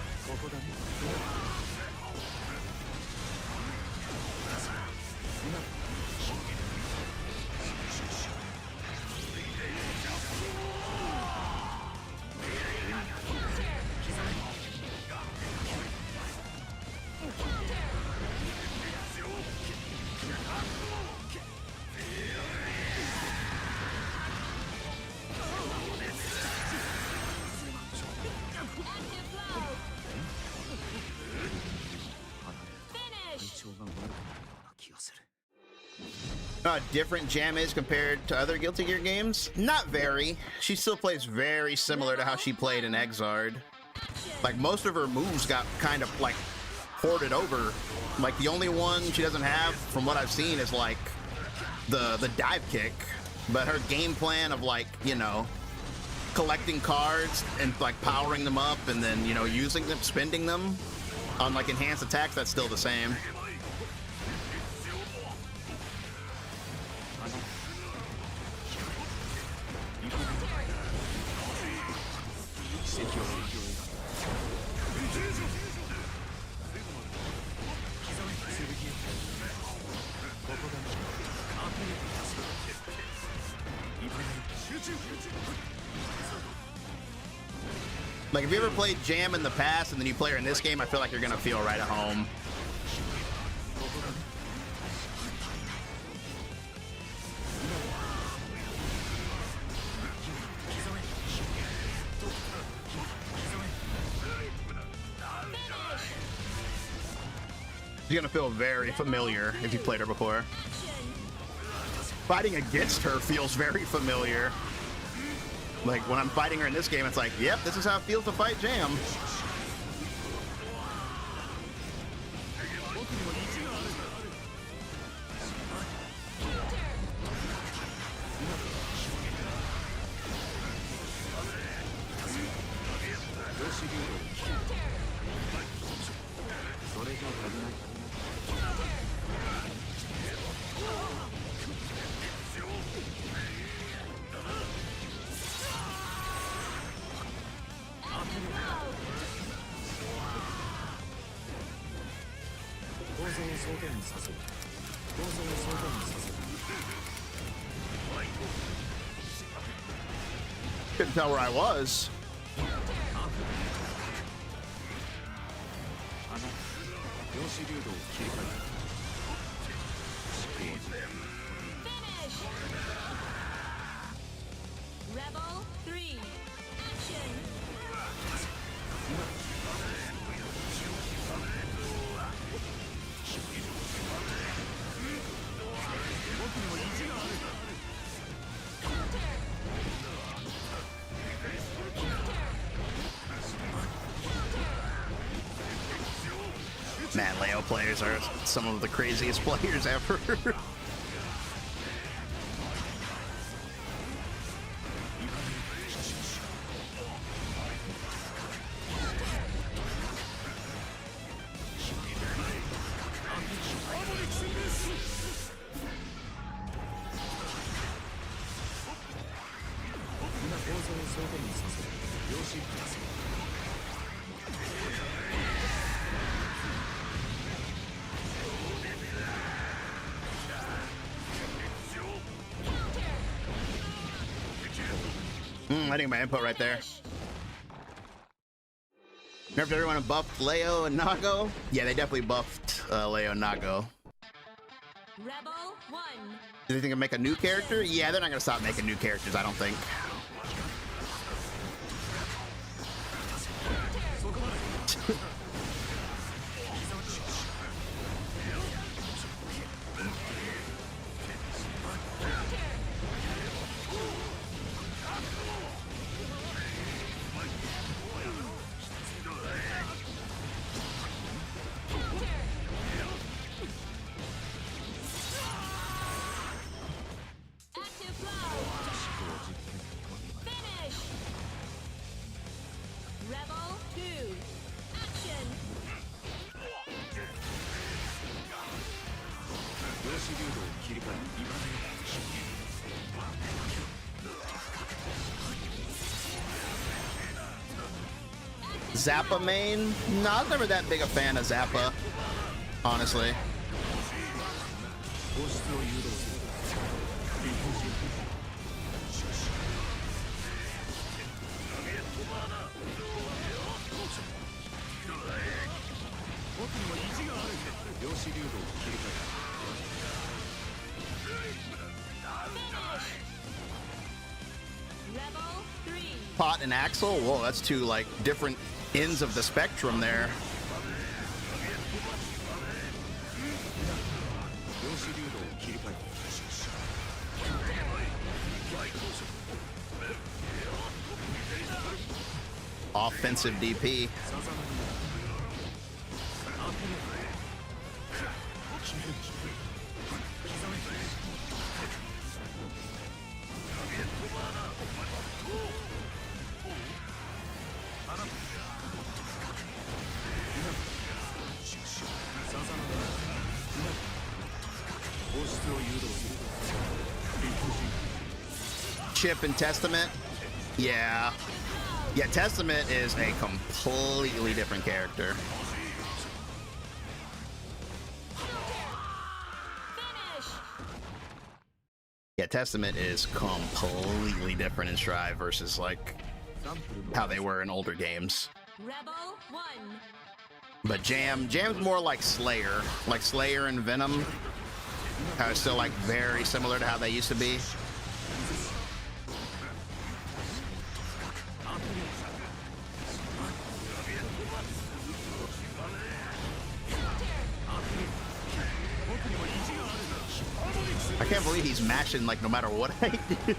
Different Jam is compared to other Guilty Gear games? Not very. She still plays very similar to how she played in Exard. Like, most of her moves got kind of, like, ported over. Like, the only one she doesn't have, from what I've seen, is, like, the dive kick. But her game plan of, like, you know, collecting cards and, like, powering them up and then, you know, using them, spending them on, like, enhanced attacks, that's still the same. Like, if you ever played Jam in the past and then you play her in this game, I feel like you're gonna feel right at home. You're gonna feel very familiar if you played her before. Fighting against her feels very familiar. Like, when I'm fighting her in this game, it's like, yep, this is how it feels to fight Jam. Couldn't tell where I was. Rebel 3, action! Man, Leo players are some of the craziest players ever. I think my input right there. Remember everyone buffed Leo and Nago? Yeah, they definitely buffed Leo and Nago. Rebel 1. Do they think of make a new character? Yeah, they're not gonna stop making new characters, I don't think. Active flow. Finish. Rebel 2. Action. 量子流動を切り替え今だよ Zappa main? No, I was never that big a fan of Zappa, honestly. 放出を誘導する理不尽 僕にも意地があるんで量子流動を切り替え Rebel 3. Pot and Axel? Whoa, that's two, like, different ends of the spectrum there. 量子流動を切り替え Offensive DP. さざ波 Chip and Testament? Yeah. Yeah, Testament is a completely different character. Finish. Yeah, Testament is completely different in Strive versus, like, how they were in older games. Rebel 1. But Jam's more like Slayer and Venom. How it's still, like, very similar to how they used to be. I can't believe he's mashing, like, no matter what I do.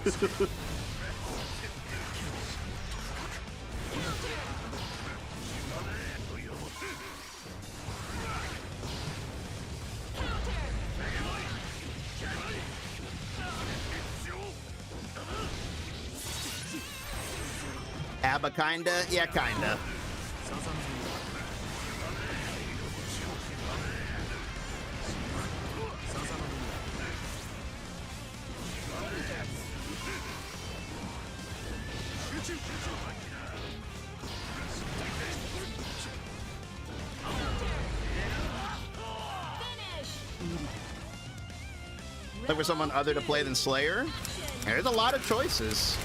Abba kinda? Yeah, kinda. Look for someone other to play than Slayer. There's a lot of choices.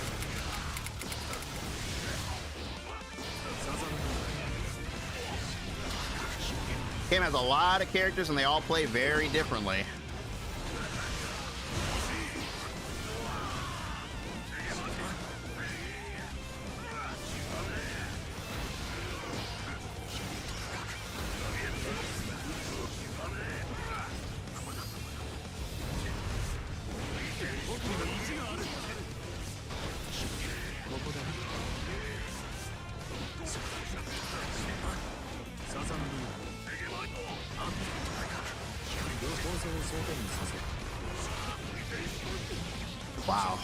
Game has a lot of characters and they all play very differently. Wow.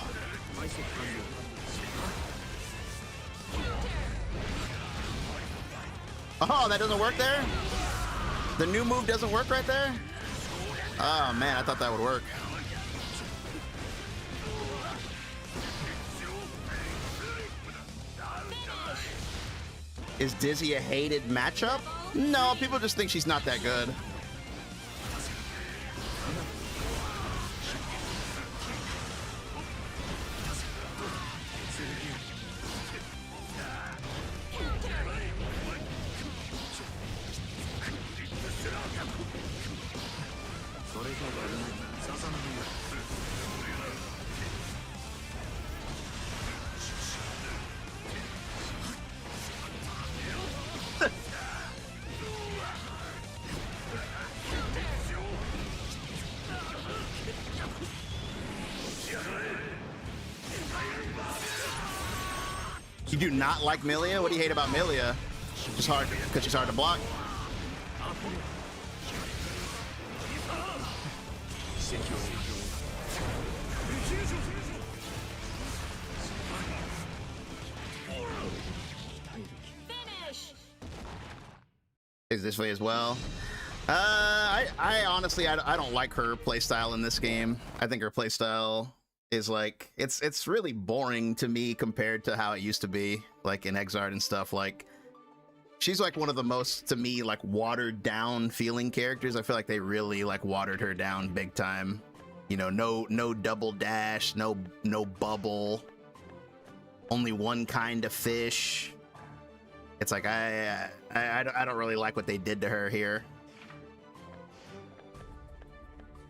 Oh, that doesn't work there? The new move doesn't work right there? Oh man, I thought that would work. Is Dizzy a hated matchup? No, people just think she's not that good. You do not like Milia? What do you hate about Milia? Just hard because she's hard to block. Finish. Is this way as well? I honestly I don't like her playstyle in this game. I think her playstyle is like it's really boring to me compared to how it used to be, like in Exart and stuff. Like she's like one of the most, to me, like watered down feeling characters. I feel like they really like watered her down big time. You know, no double dash, no bubble, only one kind of fish. It's like I don't really like what they did to her here.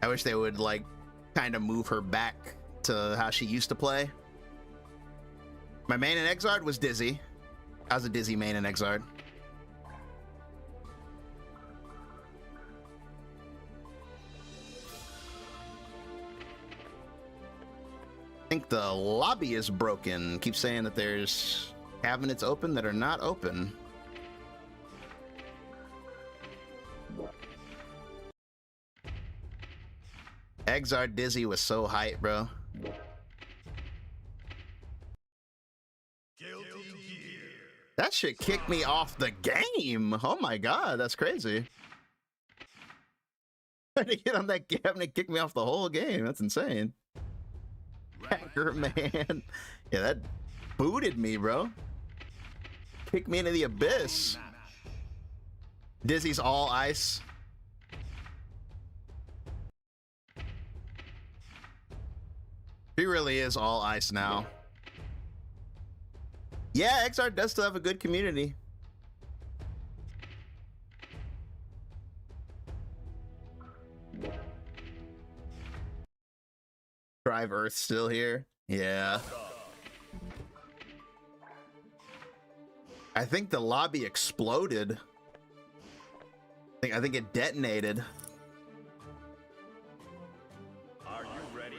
I wish they would like kind of move her back to how she used to play. My main in Exard was Dizzy. I was a Dizzy main in Exard. I think the lobby is broken. Keep saying that there's cabinets open that are not open. Exard Dizzy was so hype, bro. That shit kicked me off the game. Oh my god, that's crazy. Trying to get on that cabinet, kicked me off the whole game. That's insane. Hacker man. Yeah, that booted me, bro. Kicked me into the abyss. Dizzy's all ice. He really is all ice now. Yeah, XR does still have a good community. Drive Earth still here? Yeah. I think the lobby exploded. I think it detonated. Are you ready?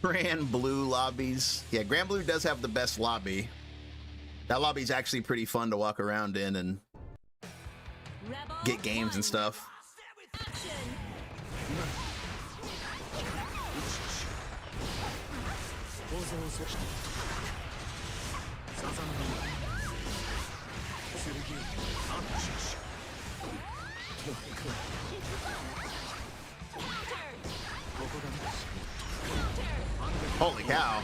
Grand Blue lobbies. Yeah, Grand Blue does have the best lobby. That lobby's actually pretty fun to walk around in and Rebel get games and stuff. Action. Holy cow.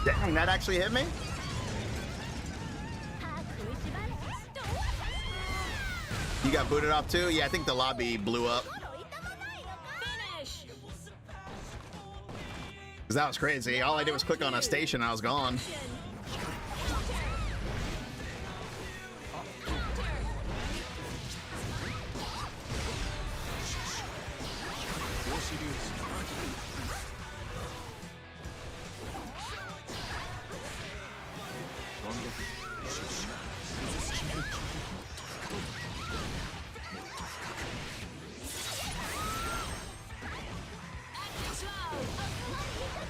Dang, that actually hit me? You got booted off too? Yeah, I think the lobby blew up. Finish. Cause that was crazy. All I did was click on a station and I was gone.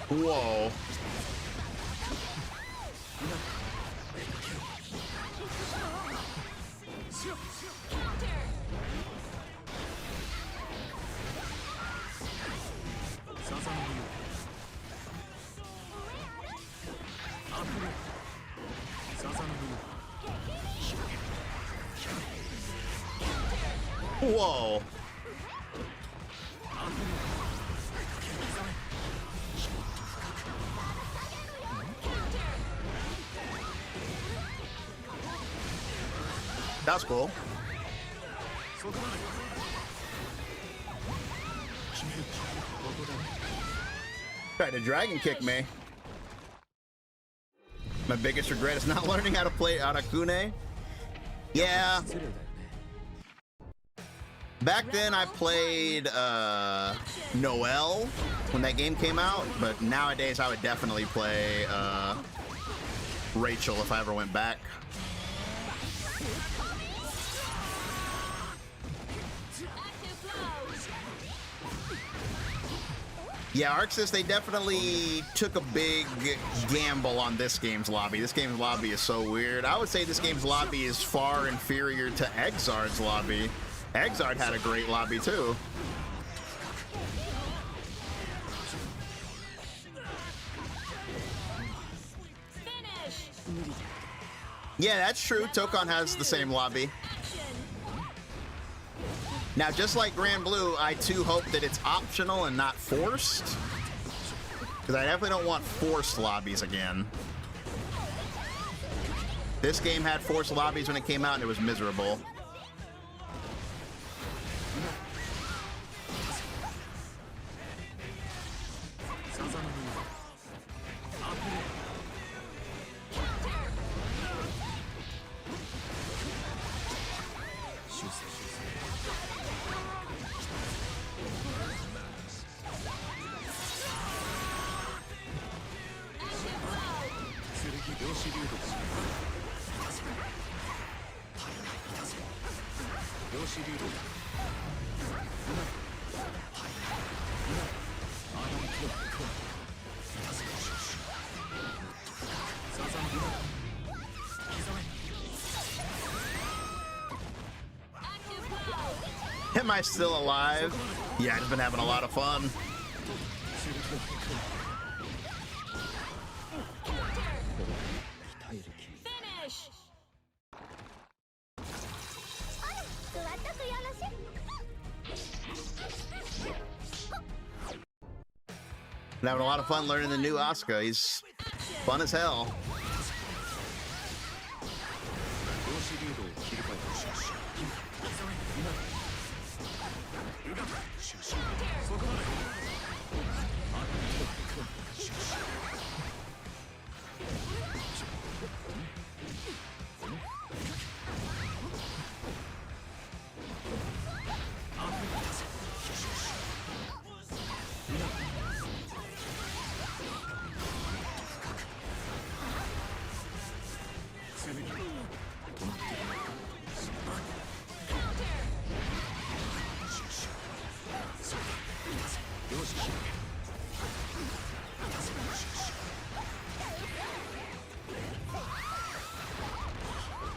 Whoa. Whoa. That's cool. Tried to dragon kick me. My biggest regret is not learning how to play Arakune. Yeah. Back then I played Noel when that game came out, but nowadays I would definitely play Rachel if I ever went back. Yeah, arcsys, they definitely took a big gamble on this game's lobby. This game's lobby is so weird. I would say this game's lobby is far inferior to Exard's lobby. Exard had a great lobby too. Yeah, that's true. Tokon has the same lobby. Now, just like Grand Blue, I too hope that it's optional and not forced. Because I definitely don't want forced lobbies again. This game had forced lobbies when it came out and it was miserable. Am I still alive? Yeah, I've been having a lot of fun. Finish. Been having a lot of fun learning the new Asuka. He's fun as hell.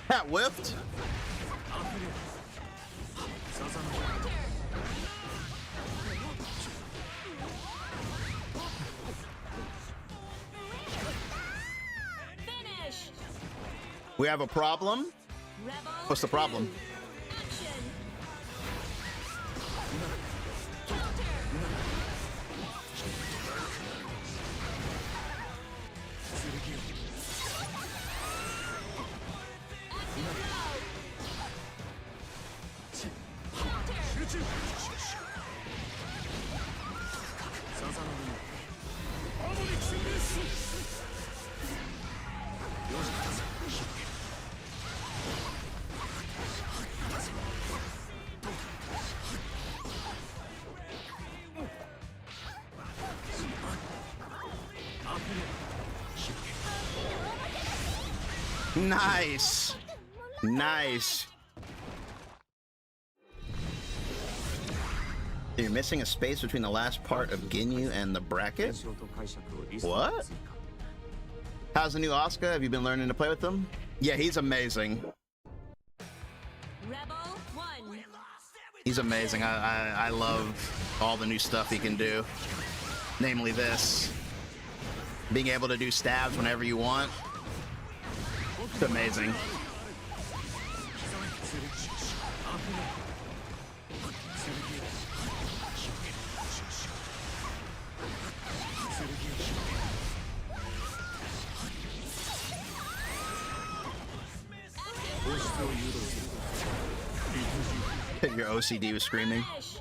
That whiffed. Finish. We have a problem. Rebel. What's the problem? Action. Nice. Nice. You're missing a space between the last part of Ginyu and the bracket? What? How's the new Asuka? Have you been learning to play with them? Yeah, he's amazing. Rebel 1. He's amazing. I love all the new stuff he can do. Namely this. Being able to do stabs whenever you want. It's amazing. Your OCD was screaming. Finish.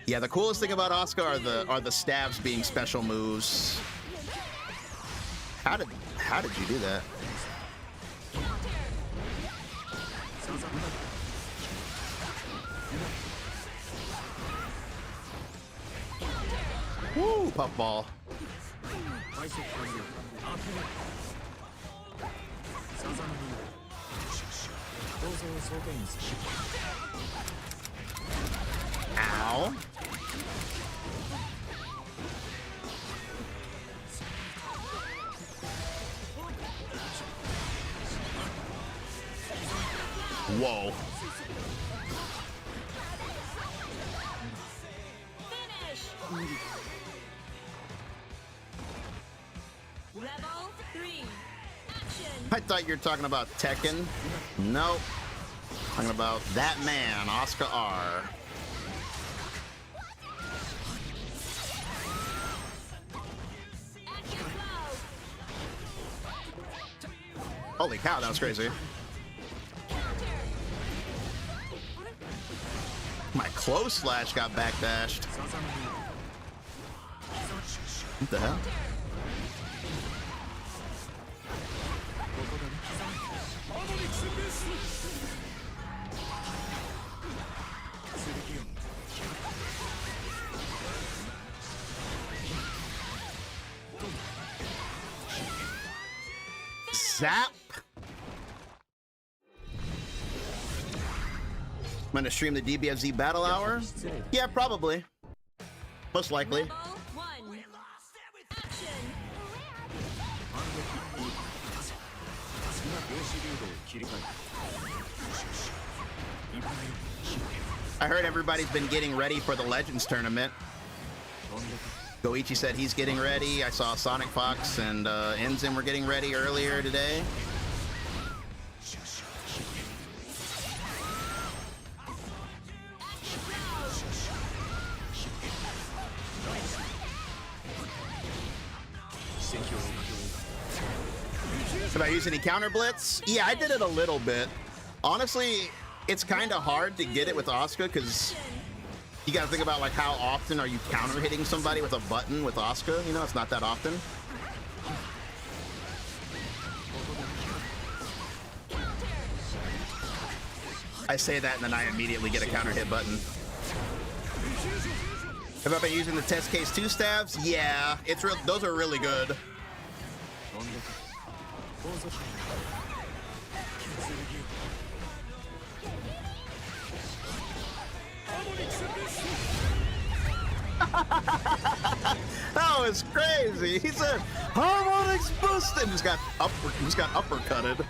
Yeah, the coolest thing about Asuka are the stabs being special moves. How did you do that? Woo, puffball. Ow. Whoa. Finish. Rebel 3. Action. I thought you were talking about Tekken. Nope. Talking about that man, Asuka R. At your flow. Holy cow, that was crazy. My close slash got backdashed. What the hell? Zap. I'm gonna stream the DBFZ Battle Hour. Yeah, probably. Most likely. Rebel 1. Action. I heard everybody's been getting ready for the Legends tournament. Goichi said he's getting ready. I saw Sonic Fox and Enzyme were getting ready earlier today. Should I use any counter blitz? Yeah, I did it a little bit. Honestly, it's kind of hard to get it with Asuka because you got to think about like how often are you counter hitting somebody with a button with Asuka? You know, it's not that often. I say that and then I immediately get a counter hit button. Have I been using the test case 2 stabs? Yeah, it's real. Those are really good. That was crazy. He said harmonics boost and just got uppercutted.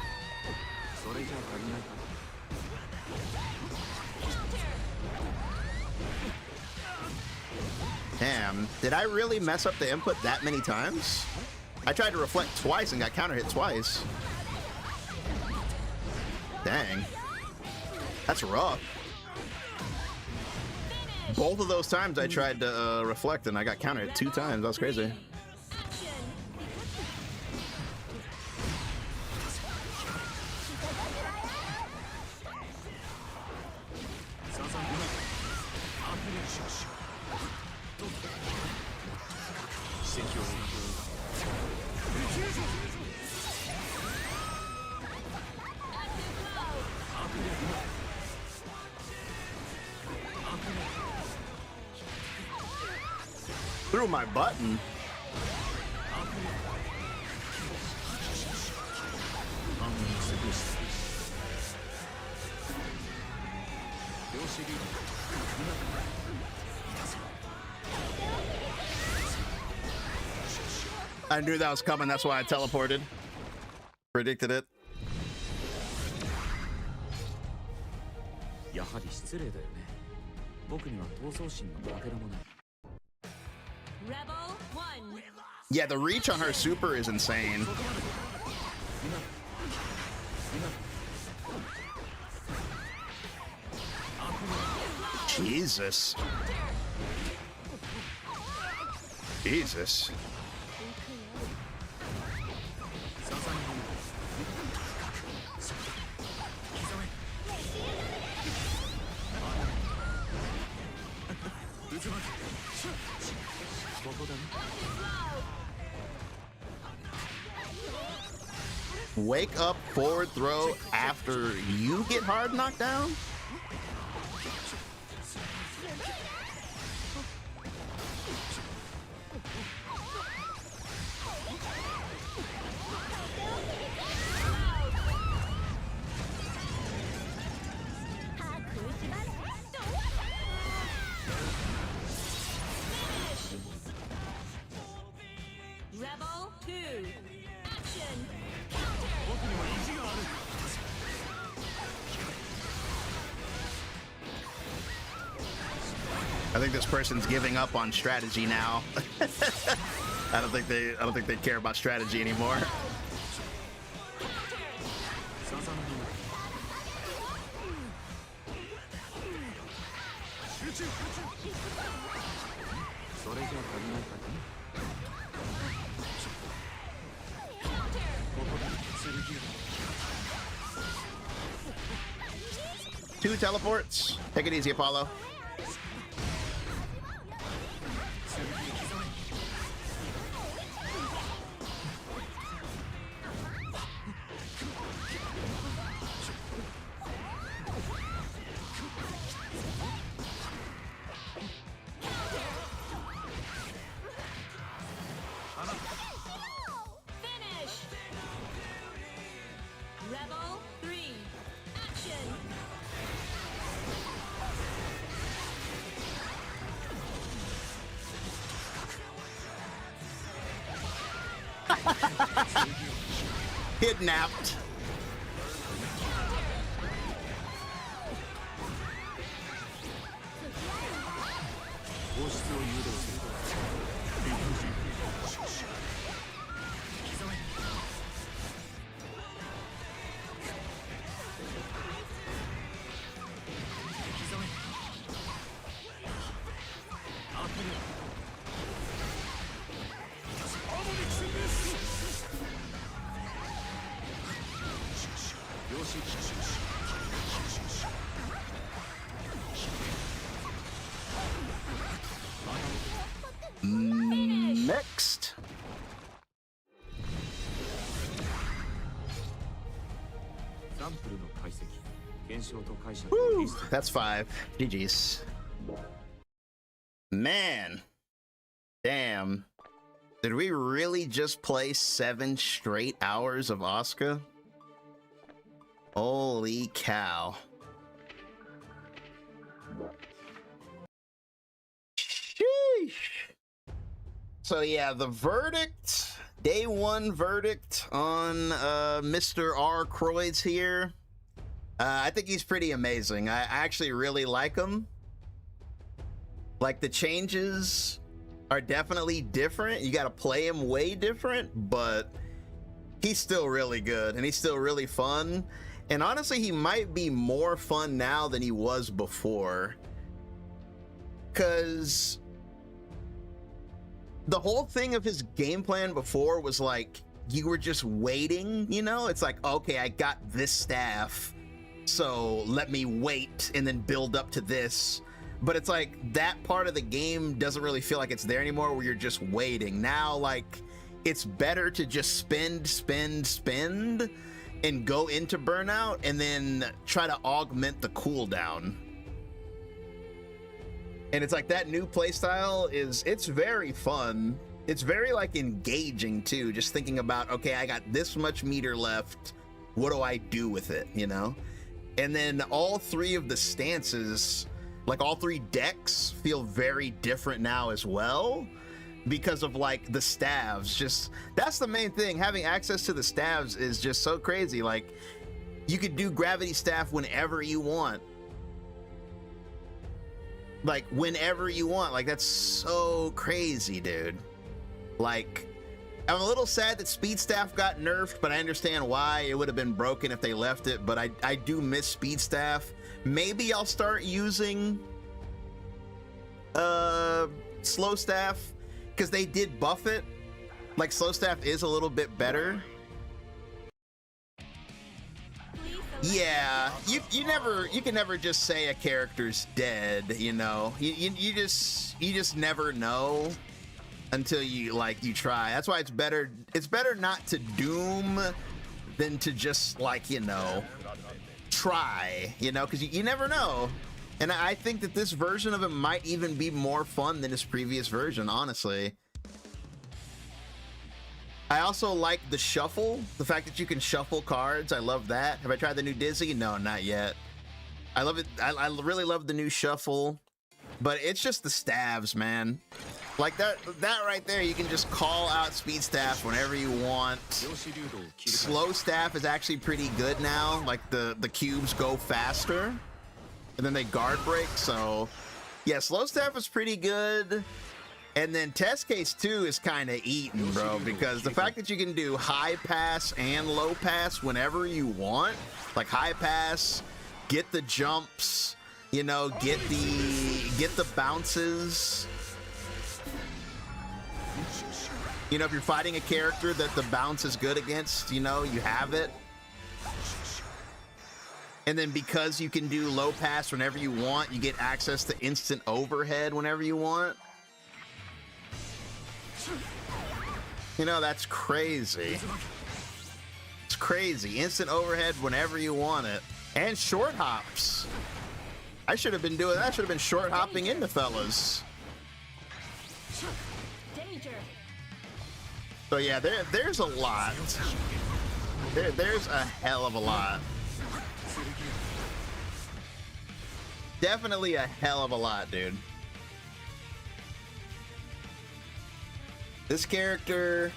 Damn, did I really mess up the input that many times? I tried to reflect twice and got counter hit twice. Dang. That's rough. Both of those times I tried to reflect and I got counter hit 2 times. That was crazy. Through my button. I knew that was coming, that's why I teleported. Predicted it. Rebel 1. Yeah, the reach on her super is insane. Jesus. Jesus. Wake up, forward throw after you get hard knocked down? Rebel 2. Action. I think this person's giving up on strategy now. I don't think they care about strategy anymore. Two teleports. Take it easy, Apollo. Finish. Rebel 3. Action. Kidnapped. Next. Woo, that's 5. GG's. Man. Damn. Did we really just play 7 straight hours of Asuka? Holy cow. Sheesh. So yeah, the verdict, day 1 verdict on Mr. R. Croyd's here. I think he's pretty amazing. I actually really like him. Like, the changes are definitely different. You got to play him way different, but he's still really good and he's still really fun. And honestly, he might be more fun now than he was before. Because the whole thing of his game plan before was like, you were just waiting, you know? It's like, okay, I got this staff, so let me wait and then build up to this. But it's like, that part of the game doesn't really feel like it's there anymore, where you're just waiting. Now, like, it's better to just spend, and go into burnout, and then try to augment the cooldown. And it's like, that new playstyle it's very fun. It's very, like, engaging too, just thinking about, okay, I got this much meter left, what do I do with it, you know? And then all 3 of the stances, like all 3 decks, feel very different now as well, because of like the staves. Just, that's the main thing. Having access to the staves is just so crazy. Like, you could do gravity staff whenever you want. Like, whenever you want. Like, that's so crazy, dude. Like, I'm a little sad that speed staff got nerfed, but I understand why. It would have been broken if they left it, but I do miss speed staff. Maybe I'll start using slow staff, because they did buff it. Like, slow staff is a little bit better. Please Yeah, you can never just say a character's dead, you know. You just never know until you try. That's why it's better not to doom than to just, like, you know, try, you know, because you never know. And I think that this version of it might even be more fun than his previous version, honestly. I also like the shuffle, the fact that you can shuffle cards. I love that. Have I tried the new Dizzy? No, not yet. I love it. I really love the new shuffle, but it's just the stabs, man. Like that right there, you can just call out speed staff whenever you want. Slow staff is actually pretty good now. Like the cubes go faster, and then they guard break. So yeah, slow staff is pretty good. And then test case 2 is kind of eaten, bro, because the fact that you can do high pass and low pass whenever you want, like high pass, get the jumps, you know, get the bounces. You know, if you're fighting a character that the bounce is good against, you know, you have it. And then because you can do low pass whenever you want, you get access to instant overhead whenever you want. You know, that's crazy. It's crazy. Instant overhead whenever you want it. And short hops. I should have been doing that. I should have been short hopping into fellas. Danger. So yeah, there's a lot. There's a hell of a lot. Definitely a hell of a lot, dude. This character,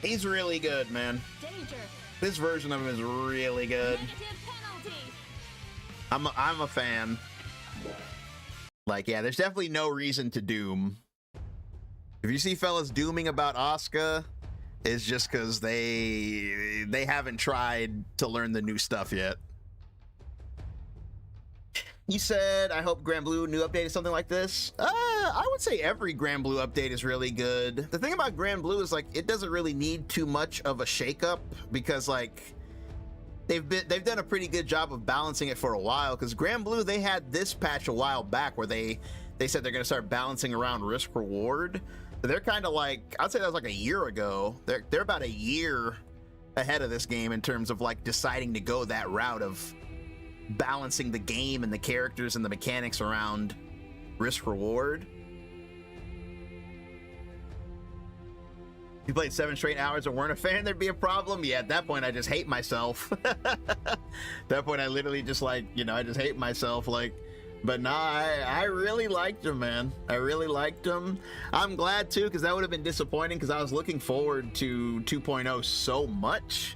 he's really good, man. Danger. This version of him is really good. Negative penalty. I'm a fan. Like, yeah, there's definitely no reason to doom. If you see fellas dooming about Asuka, it's just because they haven't tried to learn the new stuff yet. You said, I hope Grand Blue new update is something like this. I would say every Grand Blue update is really good. The thing about Grand Blue is, like, it doesn't really need too much of a shakeup because, like, they've done a pretty good job of balancing it for a while. Because Grand Blue, they had this patch a while back where they said they're gonna start balancing around risk reward. So they're kind of like, I'd say that was like a year ago. They're about a year ahead of this game in terms of, like, deciding to go that route of balancing the game and the characters and the mechanics around risk reward. If you played 7 straight hours and weren't a fan, there'd be a problem. Yeah, at that point I just hate myself. At that point I literally just, like, you know, I just hate myself. Like, but nah, I really liked him, man. I really liked him. I'm glad too, because that would have been disappointing because I was looking forward to 2.0 so much,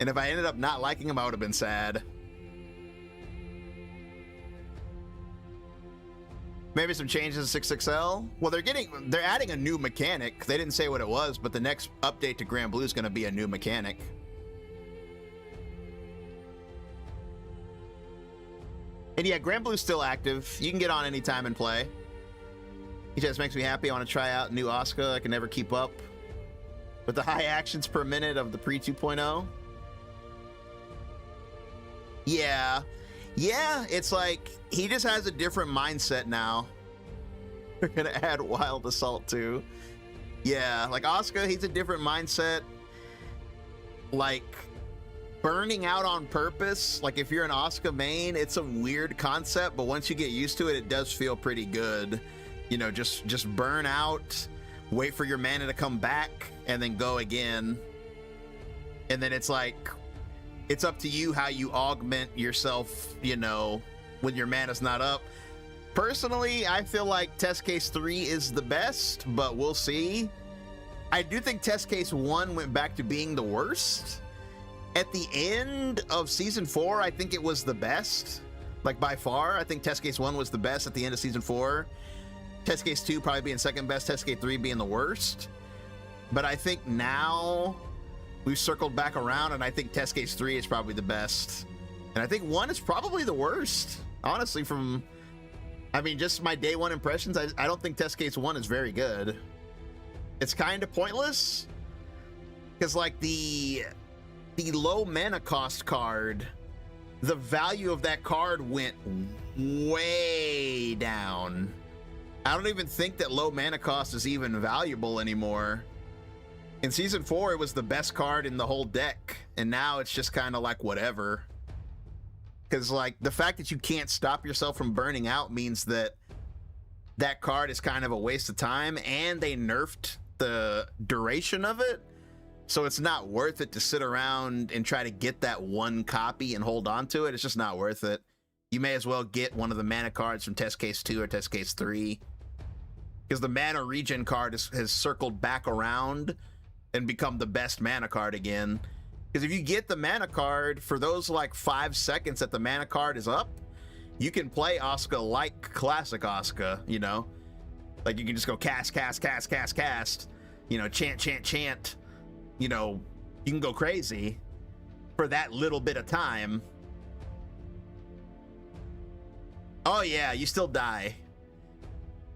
and if I ended up not liking him I would have been sad. Maybe some changes to 6XL. Well, they're adding a new mechanic. They didn't say what it was, but the next update to Grand Blue is going to be a new mechanic. And yeah, Grand Blue's still active. You can get on anytime and play. He just makes me happy. I want to try out new Asuka. I can never keep up with the high actions per minute of the pre 2.0. Yeah, it's like he just has a different mindset now. We're gonna add Wild Assault too. Yeah, like Asuka, he's a different mindset. Like burning out on purpose. Like if you're an Asuka main, it's a weird concept, but once you get used to it, it does feel pretty good. You know, just burn out, wait for your mana to come back, and then go again. And then it's like, it's up to you how you augment yourself, you know, when your mana's not up. Personally, I feel like Test Case 3 is the best, but we'll see. I do think Test Case 1 went back to being the worst. At the end of Season 4, I think it was the best. Like, by far, I think Test Case 1 was the best at the end of Season 4. Test Case 2 probably being second best, Test Case 3 being the worst. But I think now we've circled back around, and I think Test Case 3 is probably the best. And I think 1 is probably the worst. Honestly, from, I mean, just my day one impressions, I don't think Test Case 1 is very good. It's kind of pointless. Because, like, the low mana cost card the value of that card went way down. I don't even think that low mana cost is even valuable anymore. In Season 4, it was the best card in the whole deck, and now it's just kind of like whatever. Because, like, the fact that you can't stop yourself from burning out means that that card is kind of a waste of time, and they nerfed the duration of it, so it's not worth it to sit around and try to get that one copy and hold on to it. It's just not worth it. You may as well get one of the mana cards from Test Case 2 or Test Case 3, because the mana regen card has circled back around and become the best mana card again. Because if you get the mana card for those like 5 seconds that the mana card is up, you can play Asuka like classic Asuka, you know? Like you can just go cast, you know, chant, you know, you can go crazy for that little bit of time. Oh yeah, you still die.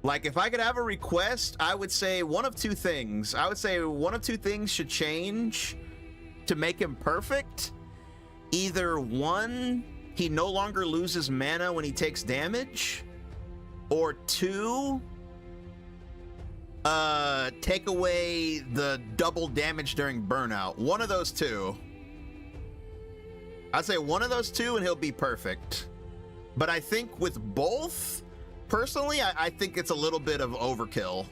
Like, if I could have a request, I would say one of two things. I would say one of two things should change to make him perfect. Either one, he no longer loses mana when he takes damage, or two, take away the double damage during burnout. One of those two. I'd say one of those two and he'll be perfect. But I think with both, personally, I think it's a little bit of overkill,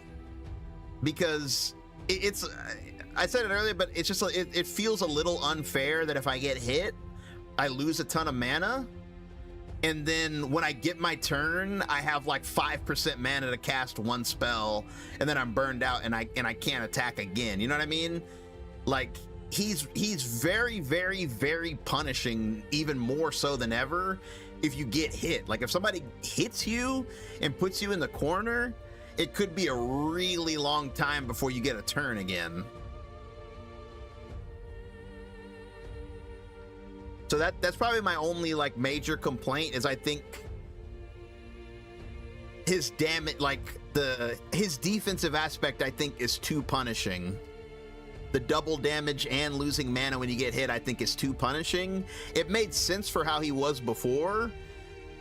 because it's, I said it earlier, but it's just, it feels a little unfair that if I get hit, I lose a ton of mana, and then when I get my turn, I have like 5% mana to cast one spell, and then I'm burned out and I can't attack again. You know what I mean? Like, he's very, very, very punishing, even more so than ever, if you get hit. Like, if somebody hits you and puts you in the corner, it could be a really long time before you get a turn again. So that's probably my only like major complaint, is I think his damage, like his defensive aspect, I think is too punishing. The double damage and losing mana when you get hit, I think, is too punishing. It made sense for how he was before,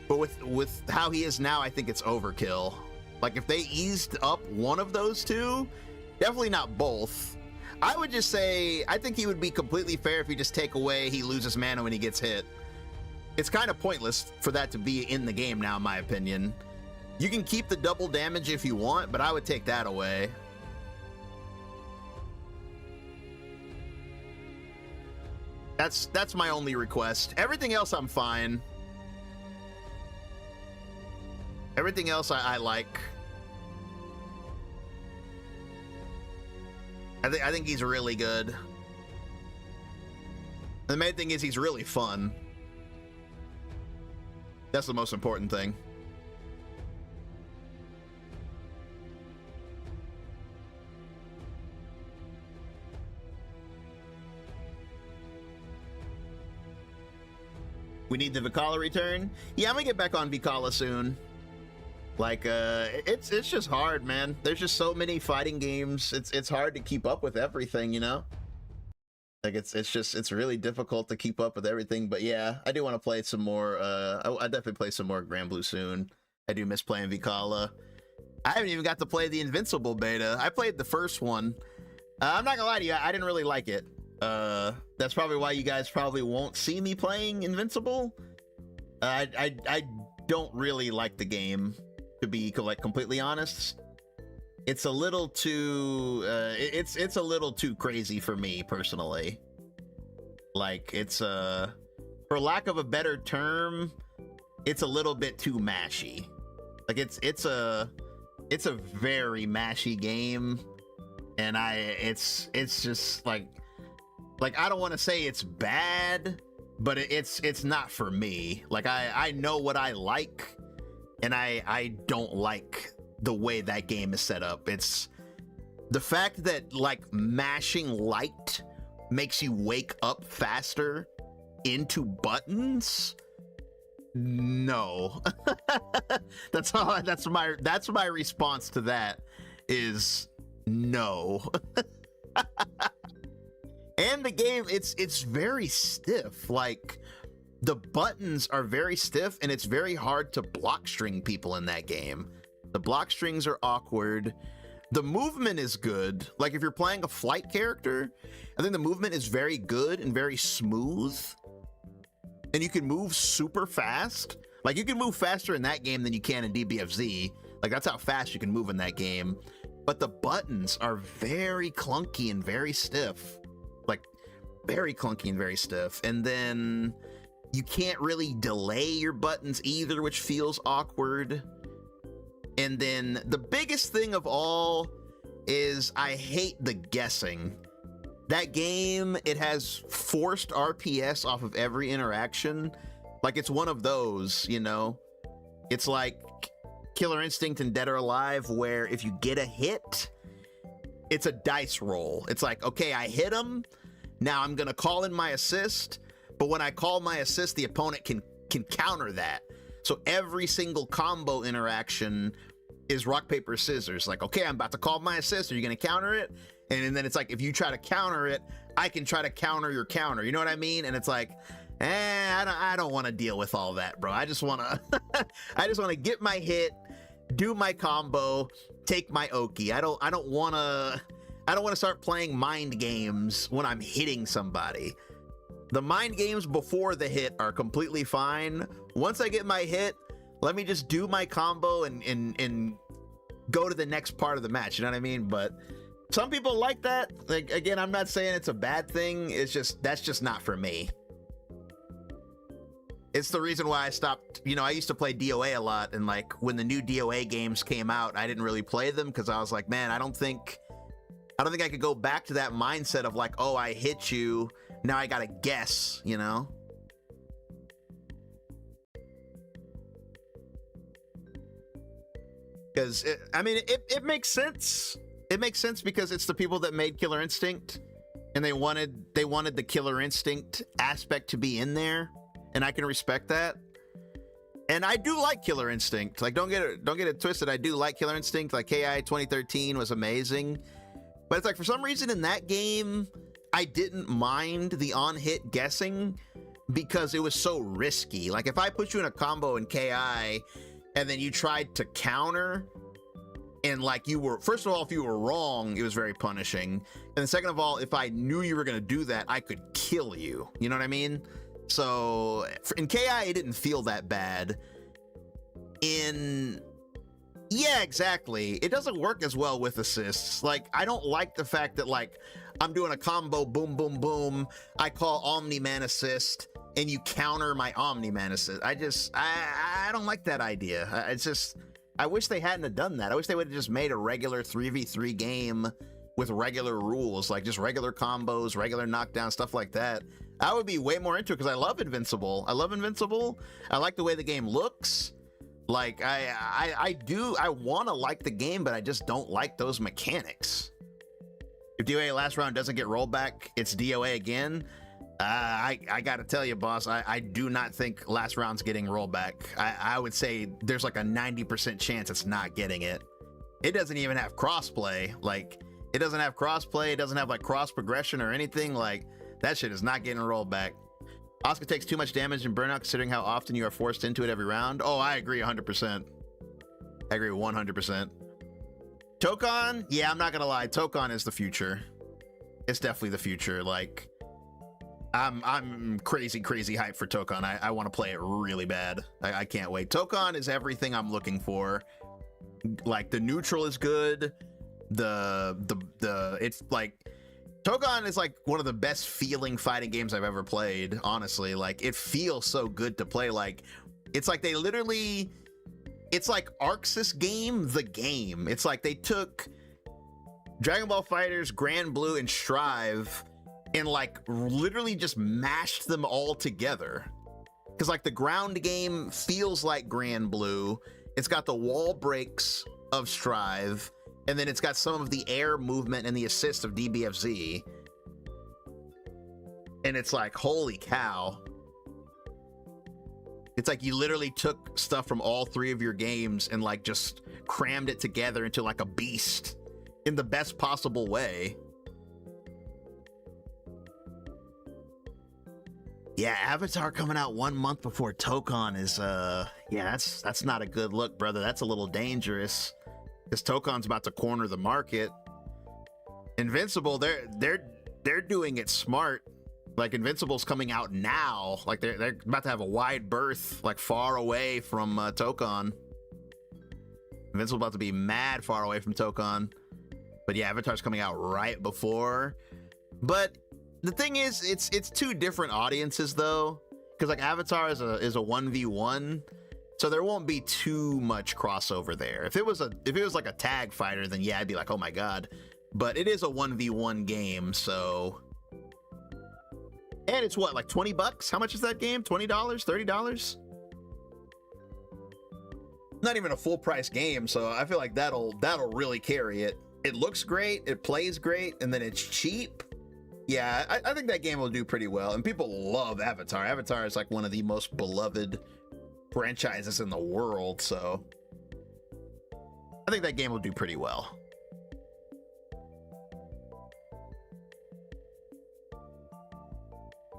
but with how he is now, I think it's overkill. Like, if they eased up one of those two, definitely not both. I would just say, I think he would be completely fair if you just take away he loses mana when he gets hit. It's kind of pointless for that to be in the game now, in my opinion. You can keep the double damage if you want, but I would take that away. That's my only request. Everything else I'm fine. Everything else I like. I think he's really good. The main thing is he's really fun. That's the most important thing. We need the Vikala return. Yeah, I'm gonna get back on Vikala soon. Like, it's just hard, man. There's just so many fighting games. It's hard to keep up with everything, you know? Like, it's really difficult to keep up with everything. But yeah, I do want to play some more. I definitely play some more Grand Blue soon. I do miss playing Vikala. I haven't even got to play the Invincible beta. I played the first one. I'm not gonna lie to you, I didn't really like it. That's probably why you guys probably won't see me playing Invincible. I don't really like the game, to be like completely honest. It's a little too it's a little too crazy for me personally. Like, it's for lack of a better term, it's a little bit too mashy. Like, it's a very mashy game, and it's just like I don't want to say it's bad, but it's not for me. Like, I know what I like, and I don't like the way that game is set up. It's the fact that, like, mashing light makes you wake up faster into buttons. No. That's my response to that is no. And the game, it's very stiff. Like, the buttons are very stiff and it's very hard to block string people in that game. The block strings are awkward. The movement is good. Like if you're playing a flight character, I think the movement is very good and very smooth. And you can move super fast. Like you can move faster in that game than you can in DBFZ. Like that's how fast you can move in that game. But the buttons are very clunky and very stiff. Like very clunky and very stiff. And then you can't really delay your buttons either, which feels awkward. And then the biggest thing of all is I hate the guessing. That game, it has forced RPS off of every interaction. Like it's one of those, you know? It's like Killer Instinct and Dead or Alive, where if you get a hit, it's a dice roll. It's like, okay, I hit him. Now I'm gonna call in my assist. But when I call my assist, the opponent can counter that. So every single combo interaction is rock, paper, scissors. Like, okay, I'm about to call my assist. Are you going to counter it? And then it's like, if you try to counter it, I can try to counter your counter. You know what I mean? And it's like, I don't want to deal with all that, bro. I just want to, I just want to get my hit, do my combo, take my Oki. I don't want to start playing mind games when I'm hitting somebody. The mind games before the hit are completely fine. Once I get my hit, let me just do my combo and go to the next part of the match. You know what I mean? But some people like that. Like, again, I'm not saying it's a bad thing. It's just, that's just not for me. It's the reason why I stopped. You know, I used to play DOA a lot. And like when the new DOA games came out, I didn't really play them because I was like, man, I don't think I could go back to that mindset of like, oh, I hit you. Now I gotta guess, you know? Because, it makes sense. It makes sense because it's the people that made Killer Instinct, and they wanted the Killer Instinct aspect to be in there, and I can respect that. And I do like Killer Instinct. Like, don't get it twisted. I do like Killer Instinct. Like, KI 2013 was amazing. But it's like, for some reason in that game, I didn't mind the on-hit guessing because it was so risky. Like, if I put you in a combo in KI and then you tried to counter and like you were, first of all, if you were wrong, it was very punishing. And then second of all, if I knew you were going to do that, I could kill you. You know what I mean? So in KI, it didn't feel that bad. Yeah, exactly. It doesn't work as well with assists. Like, I don't like the fact that, like, I'm doing a combo, boom, boom, boom. I call Omni-Man assist, and you counter my Omni-Man assist. I don't like that idea. It's just, I wish they hadn't have done that. I wish they would have just made a regular 3v3 game with regular rules, like just regular combos, regular knockdown, stuff like that. I would be way more into it because I love Invincible. I like the way the game looks. Like, I want to like the game, but I just don't like those mechanics. If DOA last round doesn't get rolled back, it's DOA again. I gotta tell you, boss, I do not think last round's getting rolled back. I would say there's like a 90% chance it's not getting it. It doesn't even have crossplay. Like, it doesn't have crossplay. It doesn't have like cross progression or anything. Like, that shit is not getting rolled back. Asuka takes too much damage in burnout considering how often you are forced into it every round. Oh, I agree 100%. I agree 100%. Tokon? Yeah, I'm not gonna lie. Tokon is the future. It's definitely the future. Like, I'm crazy hyped for Tokon. I want to play it really bad. I can't wait. Tokon is everything I'm looking for. Like, the neutral is good. It's like, Tokon is like one of the best feeling fighting games I've ever played, honestly. Like, it feels so good to play. Like, it's like they literally, it's like arcsys game, the game. It's like they took Dragon Ball FighterZ, Grand Blue, and Strive and like literally just mashed them all together. Because like the ground game feels like Grand Blue. It's got the wall breaks of Strive. And then it's got some of the air movement and the assist of DBFZ. And it's like, holy cow. It's like you literally took stuff from all three of your games and like just crammed it together into like a beast in the best possible way. Yeah, Avatar coming out 1 month before Tokon is yeah, that's not a good look, brother. That's a little dangerous. Because Tokon's about to corner the market. Invincible, they're doing it smart. Like Invincible's coming out now. Like they're about to have a wide berth, like far away from Tokon. Invincible about to be mad far away from Tokon. But yeah, Avatar's coming out right before. But the thing is, it's two different audiences though, because like Avatar is a 1v1, so there won't be too much crossover there. If it was like a tag fighter, then yeah, I'd be like, oh my god. But it is a 1v1 game, so. And it's what, like 20 bucks? How much is that game? $20, $30? Not even a full price game, so I feel like that'll really carry it. It looks great, it plays great, and then it's cheap. Yeah, I think that game will do pretty well, and people love Avatar. Avatar is like one of the most beloved franchises in the world, so I think that game will do pretty well.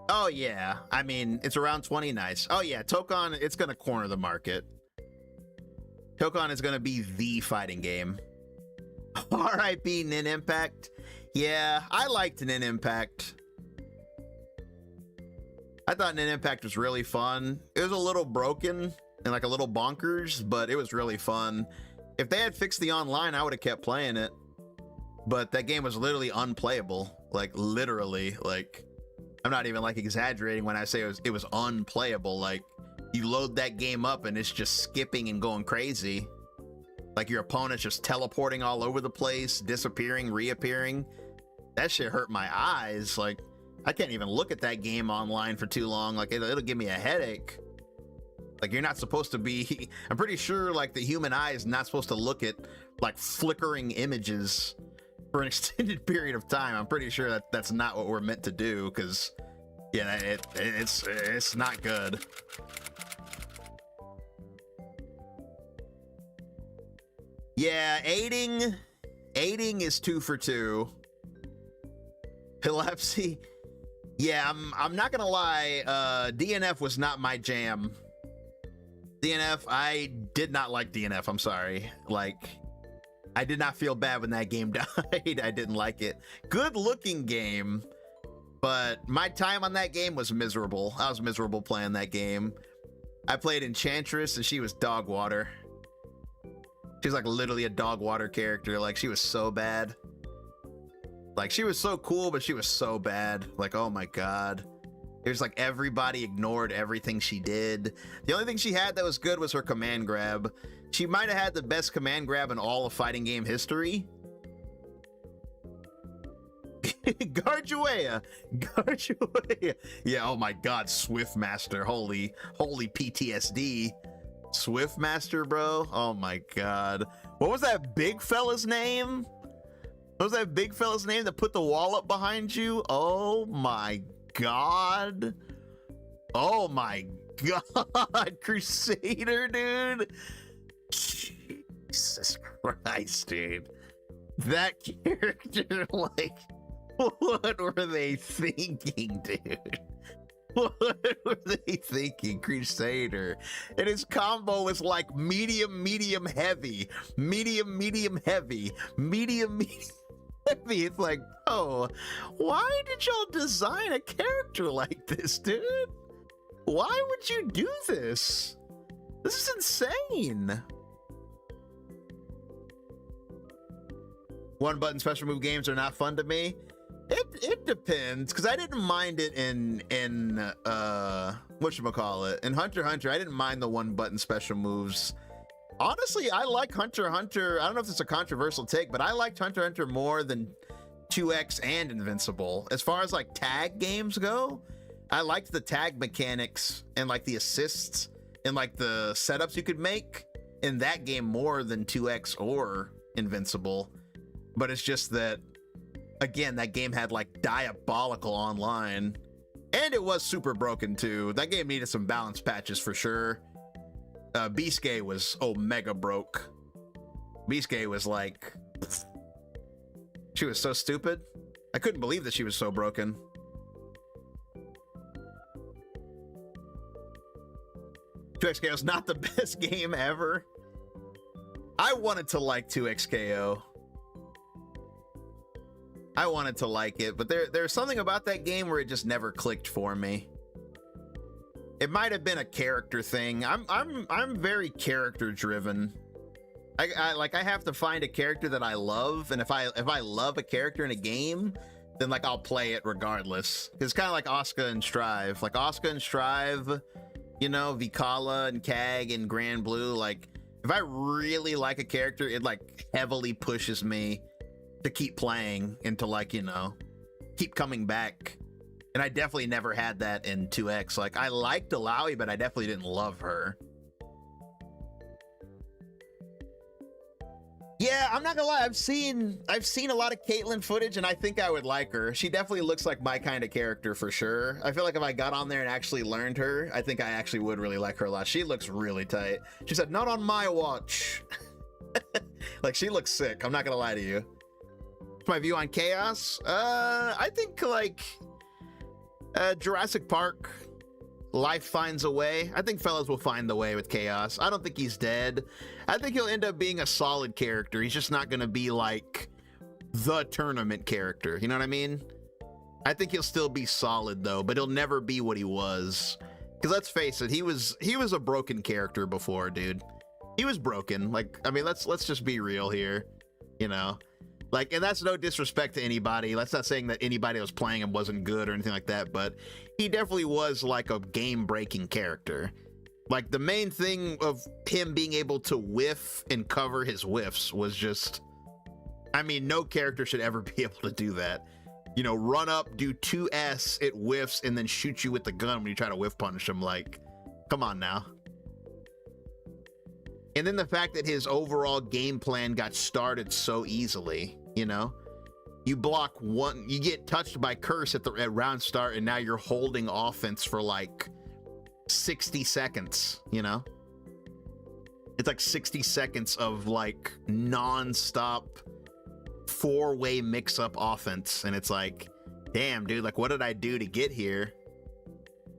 Oh yeah, I mean, it's around 20 nights. Oh yeah, Tokon, it's gonna corner the market. Tokon is gonna be the fighting game. R.I.P. Nin Impact. Yeah, I liked Nin Impact. I thought Nin Impact was really fun. It was a little broken and like a little bonkers, but it was really fun. If they had fixed the online, I would have kept playing it. But that game was literally unplayable. Like literally, like I'm not even like exaggerating when I say it was unplayable. Like you load that game up and it's just skipping and going crazy. Like your opponent's just teleporting all over the place, disappearing, reappearing. That shit hurt my eyes. Like I can't even look at that game online for too long. Like it'll give me a headache. Like you're not supposed to be, I'm pretty sure like the human eye is not supposed to look at like flickering images for an extended period of time. I'm pretty sure that that's not what we're meant to do, because yeah, it's not good. Yeah, aiding is 2 for 2. Epilepsy, yeah, I'm not gonna lie, DNF was not my jam. DNF, I did not like DNF, I'm sorry. Like, I did not feel bad when that game died. I didn't like it. Good looking game, but my time on that game was miserable. I was miserable playing that game. I played Enchantress and she was dog water. She was like literally a dog water character. Like she was so bad. Like she was so cool, but she was so bad. Like, oh my God. It was like everybody ignored everything she did. The only thing she had that was good was her command grab. She might have had the best command grab in all of fighting game history. Garjuea. Yeah, oh my God, Swiftmaster. Holy PTSD. Swiftmaster, bro. Oh my God. What was that big fella's name? What was that big fella's name that put the wall up behind you? Oh my God. Oh my God. Crusader, dude. Jesus Christ, dude. That character, like, what were they thinking, dude? What were they thinking? Crusader. And his combo was like medium, heavy. Medium, heavy. Medium, heavy. It's like, oh, why did y'all design a character like this, dude? Why would you do this? This is insane. One button special move games are not fun to me. It depends, because I didn't mind it in whatchamacallit, in Hunter x Hunter. I didn't mind the one button special moves. Honestly, I like Hunter x Hunter. I don't know if it's a controversial take, but I liked Hunter x Hunter more than 2X and Invincible. As far as like tag games go, I liked the tag mechanics and like the assists and like the setups you could make in that game more than 2X or Invincible. But it's just that, again, that game had like diabolical online, and it was super broken too. That game needed some balance patches for sure. Beastgay was mega broke. Beastgay was like, she was so stupid. I couldn't believe that she was so broken. 2XKO is not the best game ever. I wanted to like 2XKO. I wanted to like it, but there's something about that game where it just never clicked for me. It might have been a character thing. I'm very character driven. I have to find a character that I love, and if I love a character in a game, then like I'll play it regardless. It's kind of like Asuka and Strive. Like Asuka and Strive, you know, Vikala and Kag and Grand Blue. Like if I really like a character, it like heavily pushes me to keep playing and to like, you know, keep coming back. And I definitely never had that in 2X. Like I liked Alawi, but I definitely didn't love her. Yeah, I'm not gonna lie. I've seen a lot of Caitlyn footage, and I think I would like her. She definitely looks like my kind of character for sure. I feel like if I got on there and actually learned her, I think I actually would really like her a lot. She looks really tight. She said, "Not on my watch." Like she looks sick. I'm not gonna lie to you. My view on Chaos. I think like Jurassic Park. Life finds a way. I think Fellas will find the way with Chaos. I don't think he's dead. I think he'll end up being a solid character. He's just not going to be like the tournament character. You know what I mean? I think he'll still be solid though, but he'll never be what he was. Because let's face it, he was a broken character before, dude. He was broken. Like, I mean, let's just be real here. You know? Like, and that's no disrespect to anybody. That's not saying that anybody that was playing him wasn't good or anything like that, but he definitely was like a game-breaking character. Like, the main thing of him being able to whiff and cover his whiffs was just... I mean, no character should ever be able to do that. You know, run up, do 2S, it whiffs, and then shoot you with the gun when you try to whiff punish him. Like, come on now. And then the fact that his overall game plan got started so easily, you know? You block one, you get touched by Curse at round start, and now you're holding offense for like 60 seconds, you know? It's like 60 seconds of like non-stop four-way mix-up offense, and it's like, damn, dude, like what did I do to get here?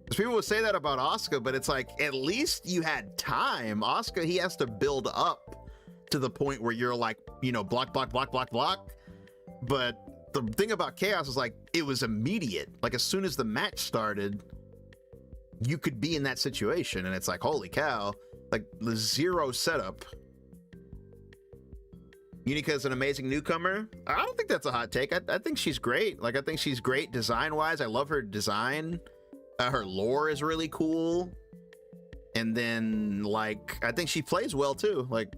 Because people would say that about Asuka, but it's like, at least you had time. Asuka, he has to build up to the point where you're like, you know, block, block, block, block, block. But the thing about Chaos is like, it was immediate. Like as soon as the match started, you could be in that situation. And it's like, holy cow, like the zero setup. Unica is an amazing newcomer. I don't think that's a hot take. I think she's great. Like, I think she's great design-wise. I love her design. Her lore is really cool. And then, like, I think she plays well, too. Like,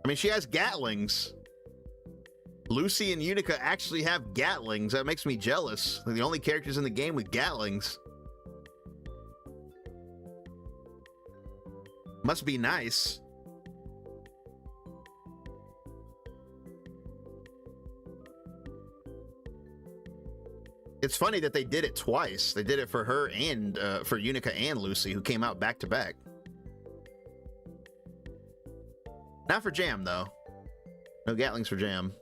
I mean, she has Gatlings. Lucy and Unica actually have Gatlings. That makes me jealous. They're the only characters in the game with Gatlings. Must be nice. It's funny that they did it twice. They did it for her and for Unica and Lucy, who came out back to back. Not for Jam, though. No Gatlings for Jam.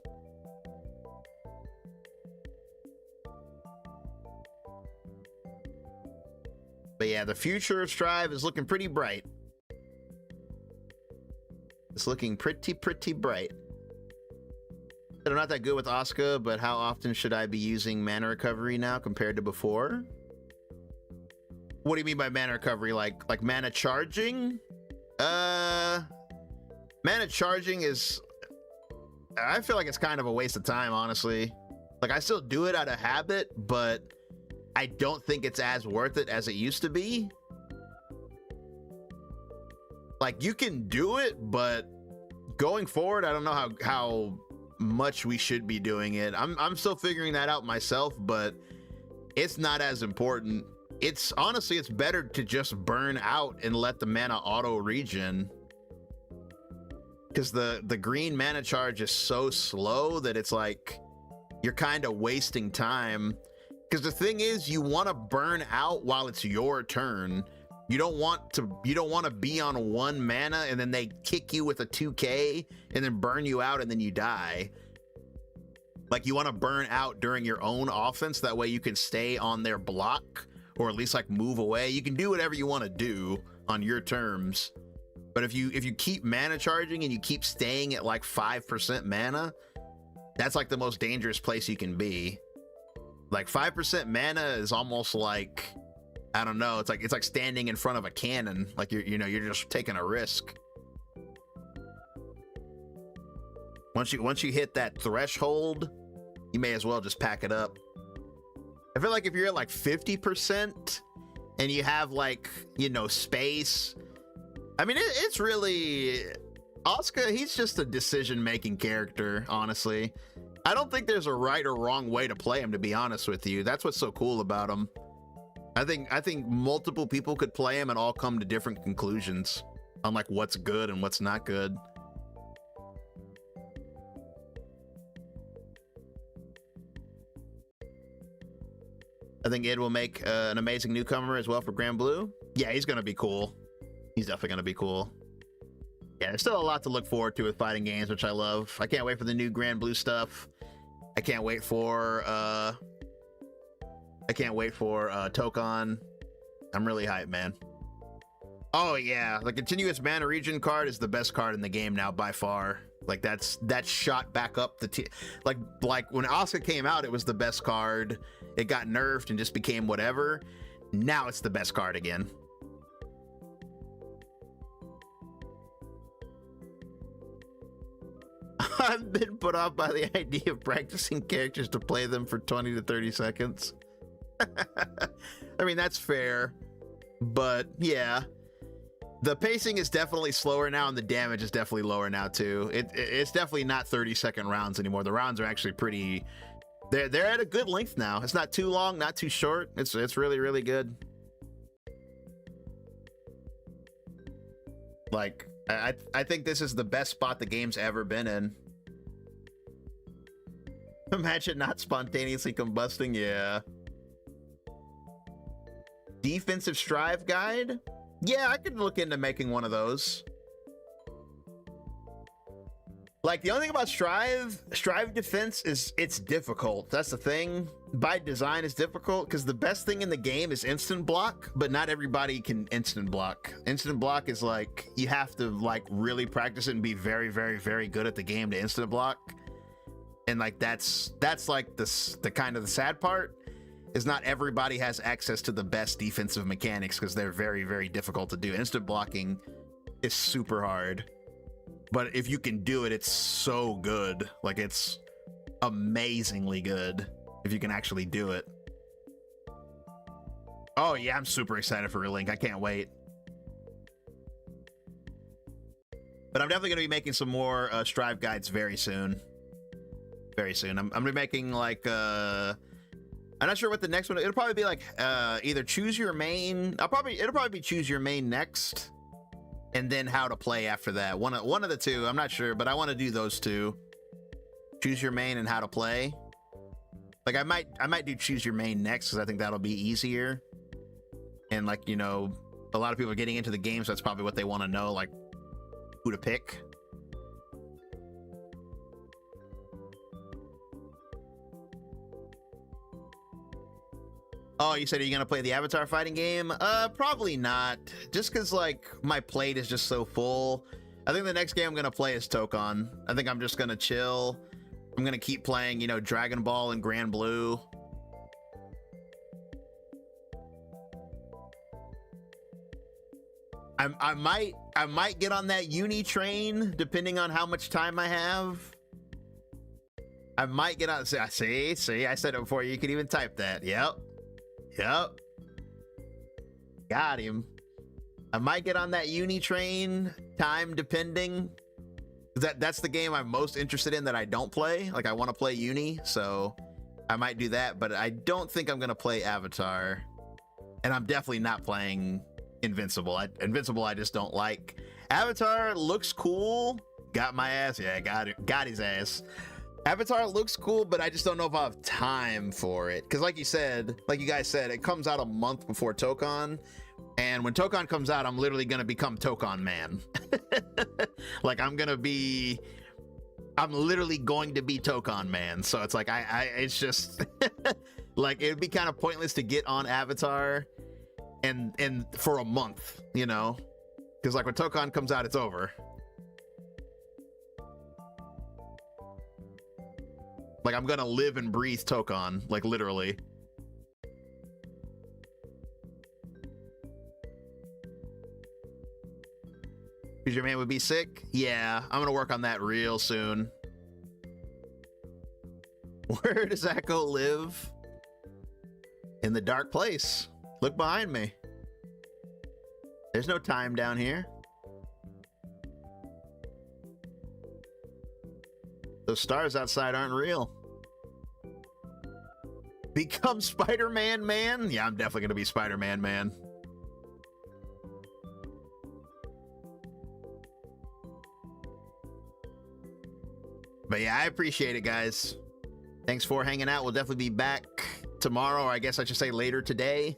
But yeah, the future of Strive is looking pretty bright. It's looking pretty bright. I'm not that good with Asuka, but how often should I be using mana recovery now compared to before? What do you mean by mana recovery? Like mana charging? Mana charging is... I feel like it's kind of a waste of time, honestly. Like, I still do it out of habit, but I don't think it's as worth it as it used to be. Like, you can do it, but going forward, I don't know how much we should be doing it. I'm still figuring that out myself, but it's not as important. It's honestly, it's better to just burn out and let the mana auto regen, because the green mana charge is so slow that it's like you're kind of wasting time. Because the thing is, you want to burn out while it's your turn. You don't want to be on one mana and then they kick you with a 2k and then burn you out and then you die. Like, you want to burn out during your own offense, that way you can stay on their block or at least like move away. You can do whatever you want to do, on your terms. But if you keep mana charging and you keep staying at like 5% mana, that's like the most dangerous place you can be. Like 5% mana is almost like, I don't know, it's like standing in front of a cannon. Like you're just taking a risk. Once you hit that threshold, you may as well just pack it up. I feel like if you're at like 50% and you have like, you know, space, I mean, it's really, Asuka, he's just a decision-making character, honestly. I don't think there's a right or wrong way to play him, to be honest with you. That's what's so cool about him. I think multiple people could play him and all come to different conclusions on like what's good and what's not good. I think Id will make an amazing newcomer as well for Grand Blue. Yeah, he's going to be cool. He's definitely going to be cool. Yeah, there's still a lot to look forward to with fighting games, which I love. I can't wait for the new Grand Blue stuff. I can't wait for Tokon. I'm really hyped, man. Oh yeah, the continuous mana region card is the best card in the game now by far. Like that's shot back up the like when Asuka came out, it was the best card. It got nerfed and just became whatever. Now it's the best card again. I've been put off by the idea of practicing characters to play them for 20 to 30 seconds. I mean, that's fair, but yeah. The pacing is definitely slower now, and the damage is definitely lower now too. It's definitely not 30-second rounds anymore. The rounds are actually pretty. They're at a good length now. It's not too long, not too short. It's really, really good. Like I think this is the best spot the game's ever been in. Imagine not spontaneously combusting. Yeah. Defensive Strive guide. Yeah, I could look into making one of those. Like, the only thing about Strive defense is it's difficult. That's the thing. By design, it's difficult because the best thing in the game is instant block, but not everybody can instant block. Instant block is like, you have to like really practice it and be very, very, very good at the game to instant block. And like, that's like the kind of the sad part. Is not everybody has access to the best defensive mechanics because they're very, very difficult to do. Instant blocking is super hard. But if you can do it, it's so good. Like, it's amazingly good if you can actually do it. Oh, yeah, I'm super excited for Relink. I can't wait. But I'm definitely going to be making some more Strive guides very soon. Very soon. I'm going to be making, like... I'm not sure what the next one. It'll probably be like either choose your main. It'll probably be choose your main next, and then how to play after that. One of the two. I'm not sure, but I want to do those two. Choose your main and how to play. Like I might do choose your main next because I think that'll be easier. And like, you know, a lot of people are getting into the game, so that's probably what they want to know, like who to pick. Oh, you said are you gonna play the Avatar fighting game? Probably not. Just because like my plate is just so full. I think the next game I'm gonna play is Tokon. I think I'm just gonna chill. I'm gonna keep playing, you know, Dragon Ball and Grand Blue. I might get on that uni train depending on how much time I have. I might get on. See, I said it before. You can even type that. Yep. Got him. I might get on that uni train, time depending. That's the game I'm most interested in that I don't play. Like, I want to play uni, so I might do that, but I don't think I'm gonna play Avatar. And I'm definitely not playing Invincible. Invincible I just don't like. Avatar looks cool. Got my ass. Yeah, got his ass. Avatar looks cool, but I just don't know if I'll have time for it. Because like you guys said, it comes out a month before Tokon. And when Tokon comes out, I'm literally going to become Tokon man. Like, I'm literally going to be Tokon man. So it's like, it's just, like, it'd be kind of pointless to get on Avatar and for a month, you know, because like when Tokon comes out, it's over. Like I'm gonna live and breathe Tokon, like literally. Because your man would be sick? Yeah, I'm gonna work on that real soon. Where does Echo live? In the dark place. Look behind me. There's no time down here. Those stars outside aren't real. Become Spider-Man, man? Yeah, I'm definitely gonna be Spider-Man, man. But yeah, I appreciate it, guys. Thanks for hanging out. We'll definitely be back tomorrow, or I guess I should say later today.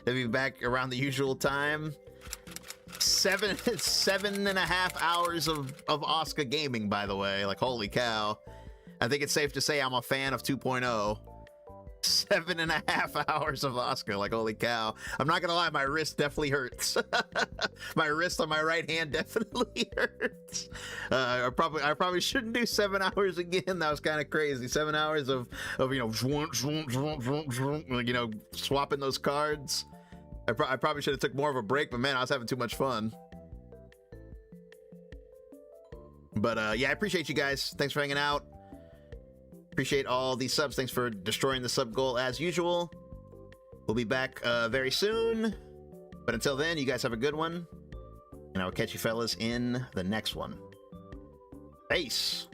We'll be back around the usual time. 7.5 hours of Asuka gaming, by the way. Like, holy cow. I think it's safe to say I'm a fan of 2.0. 7.5 hours of Asuka, like, holy cow. I'm not gonna lie, my wrist definitely hurts. My wrist on my right hand definitely hurts. I probably shouldn't do 7 hours again. That was kind of crazy. 7 hours of you know, swapping those cards. I probably should have took more of a break, but man, I was having too much fun. But yeah, I appreciate you guys. Thanks for hanging out. Appreciate all these subs. Thanks for destroying the sub goal as usual. We'll be back very soon. But until then, you guys have a good one. And I will catch you fellas in the next one. Peace.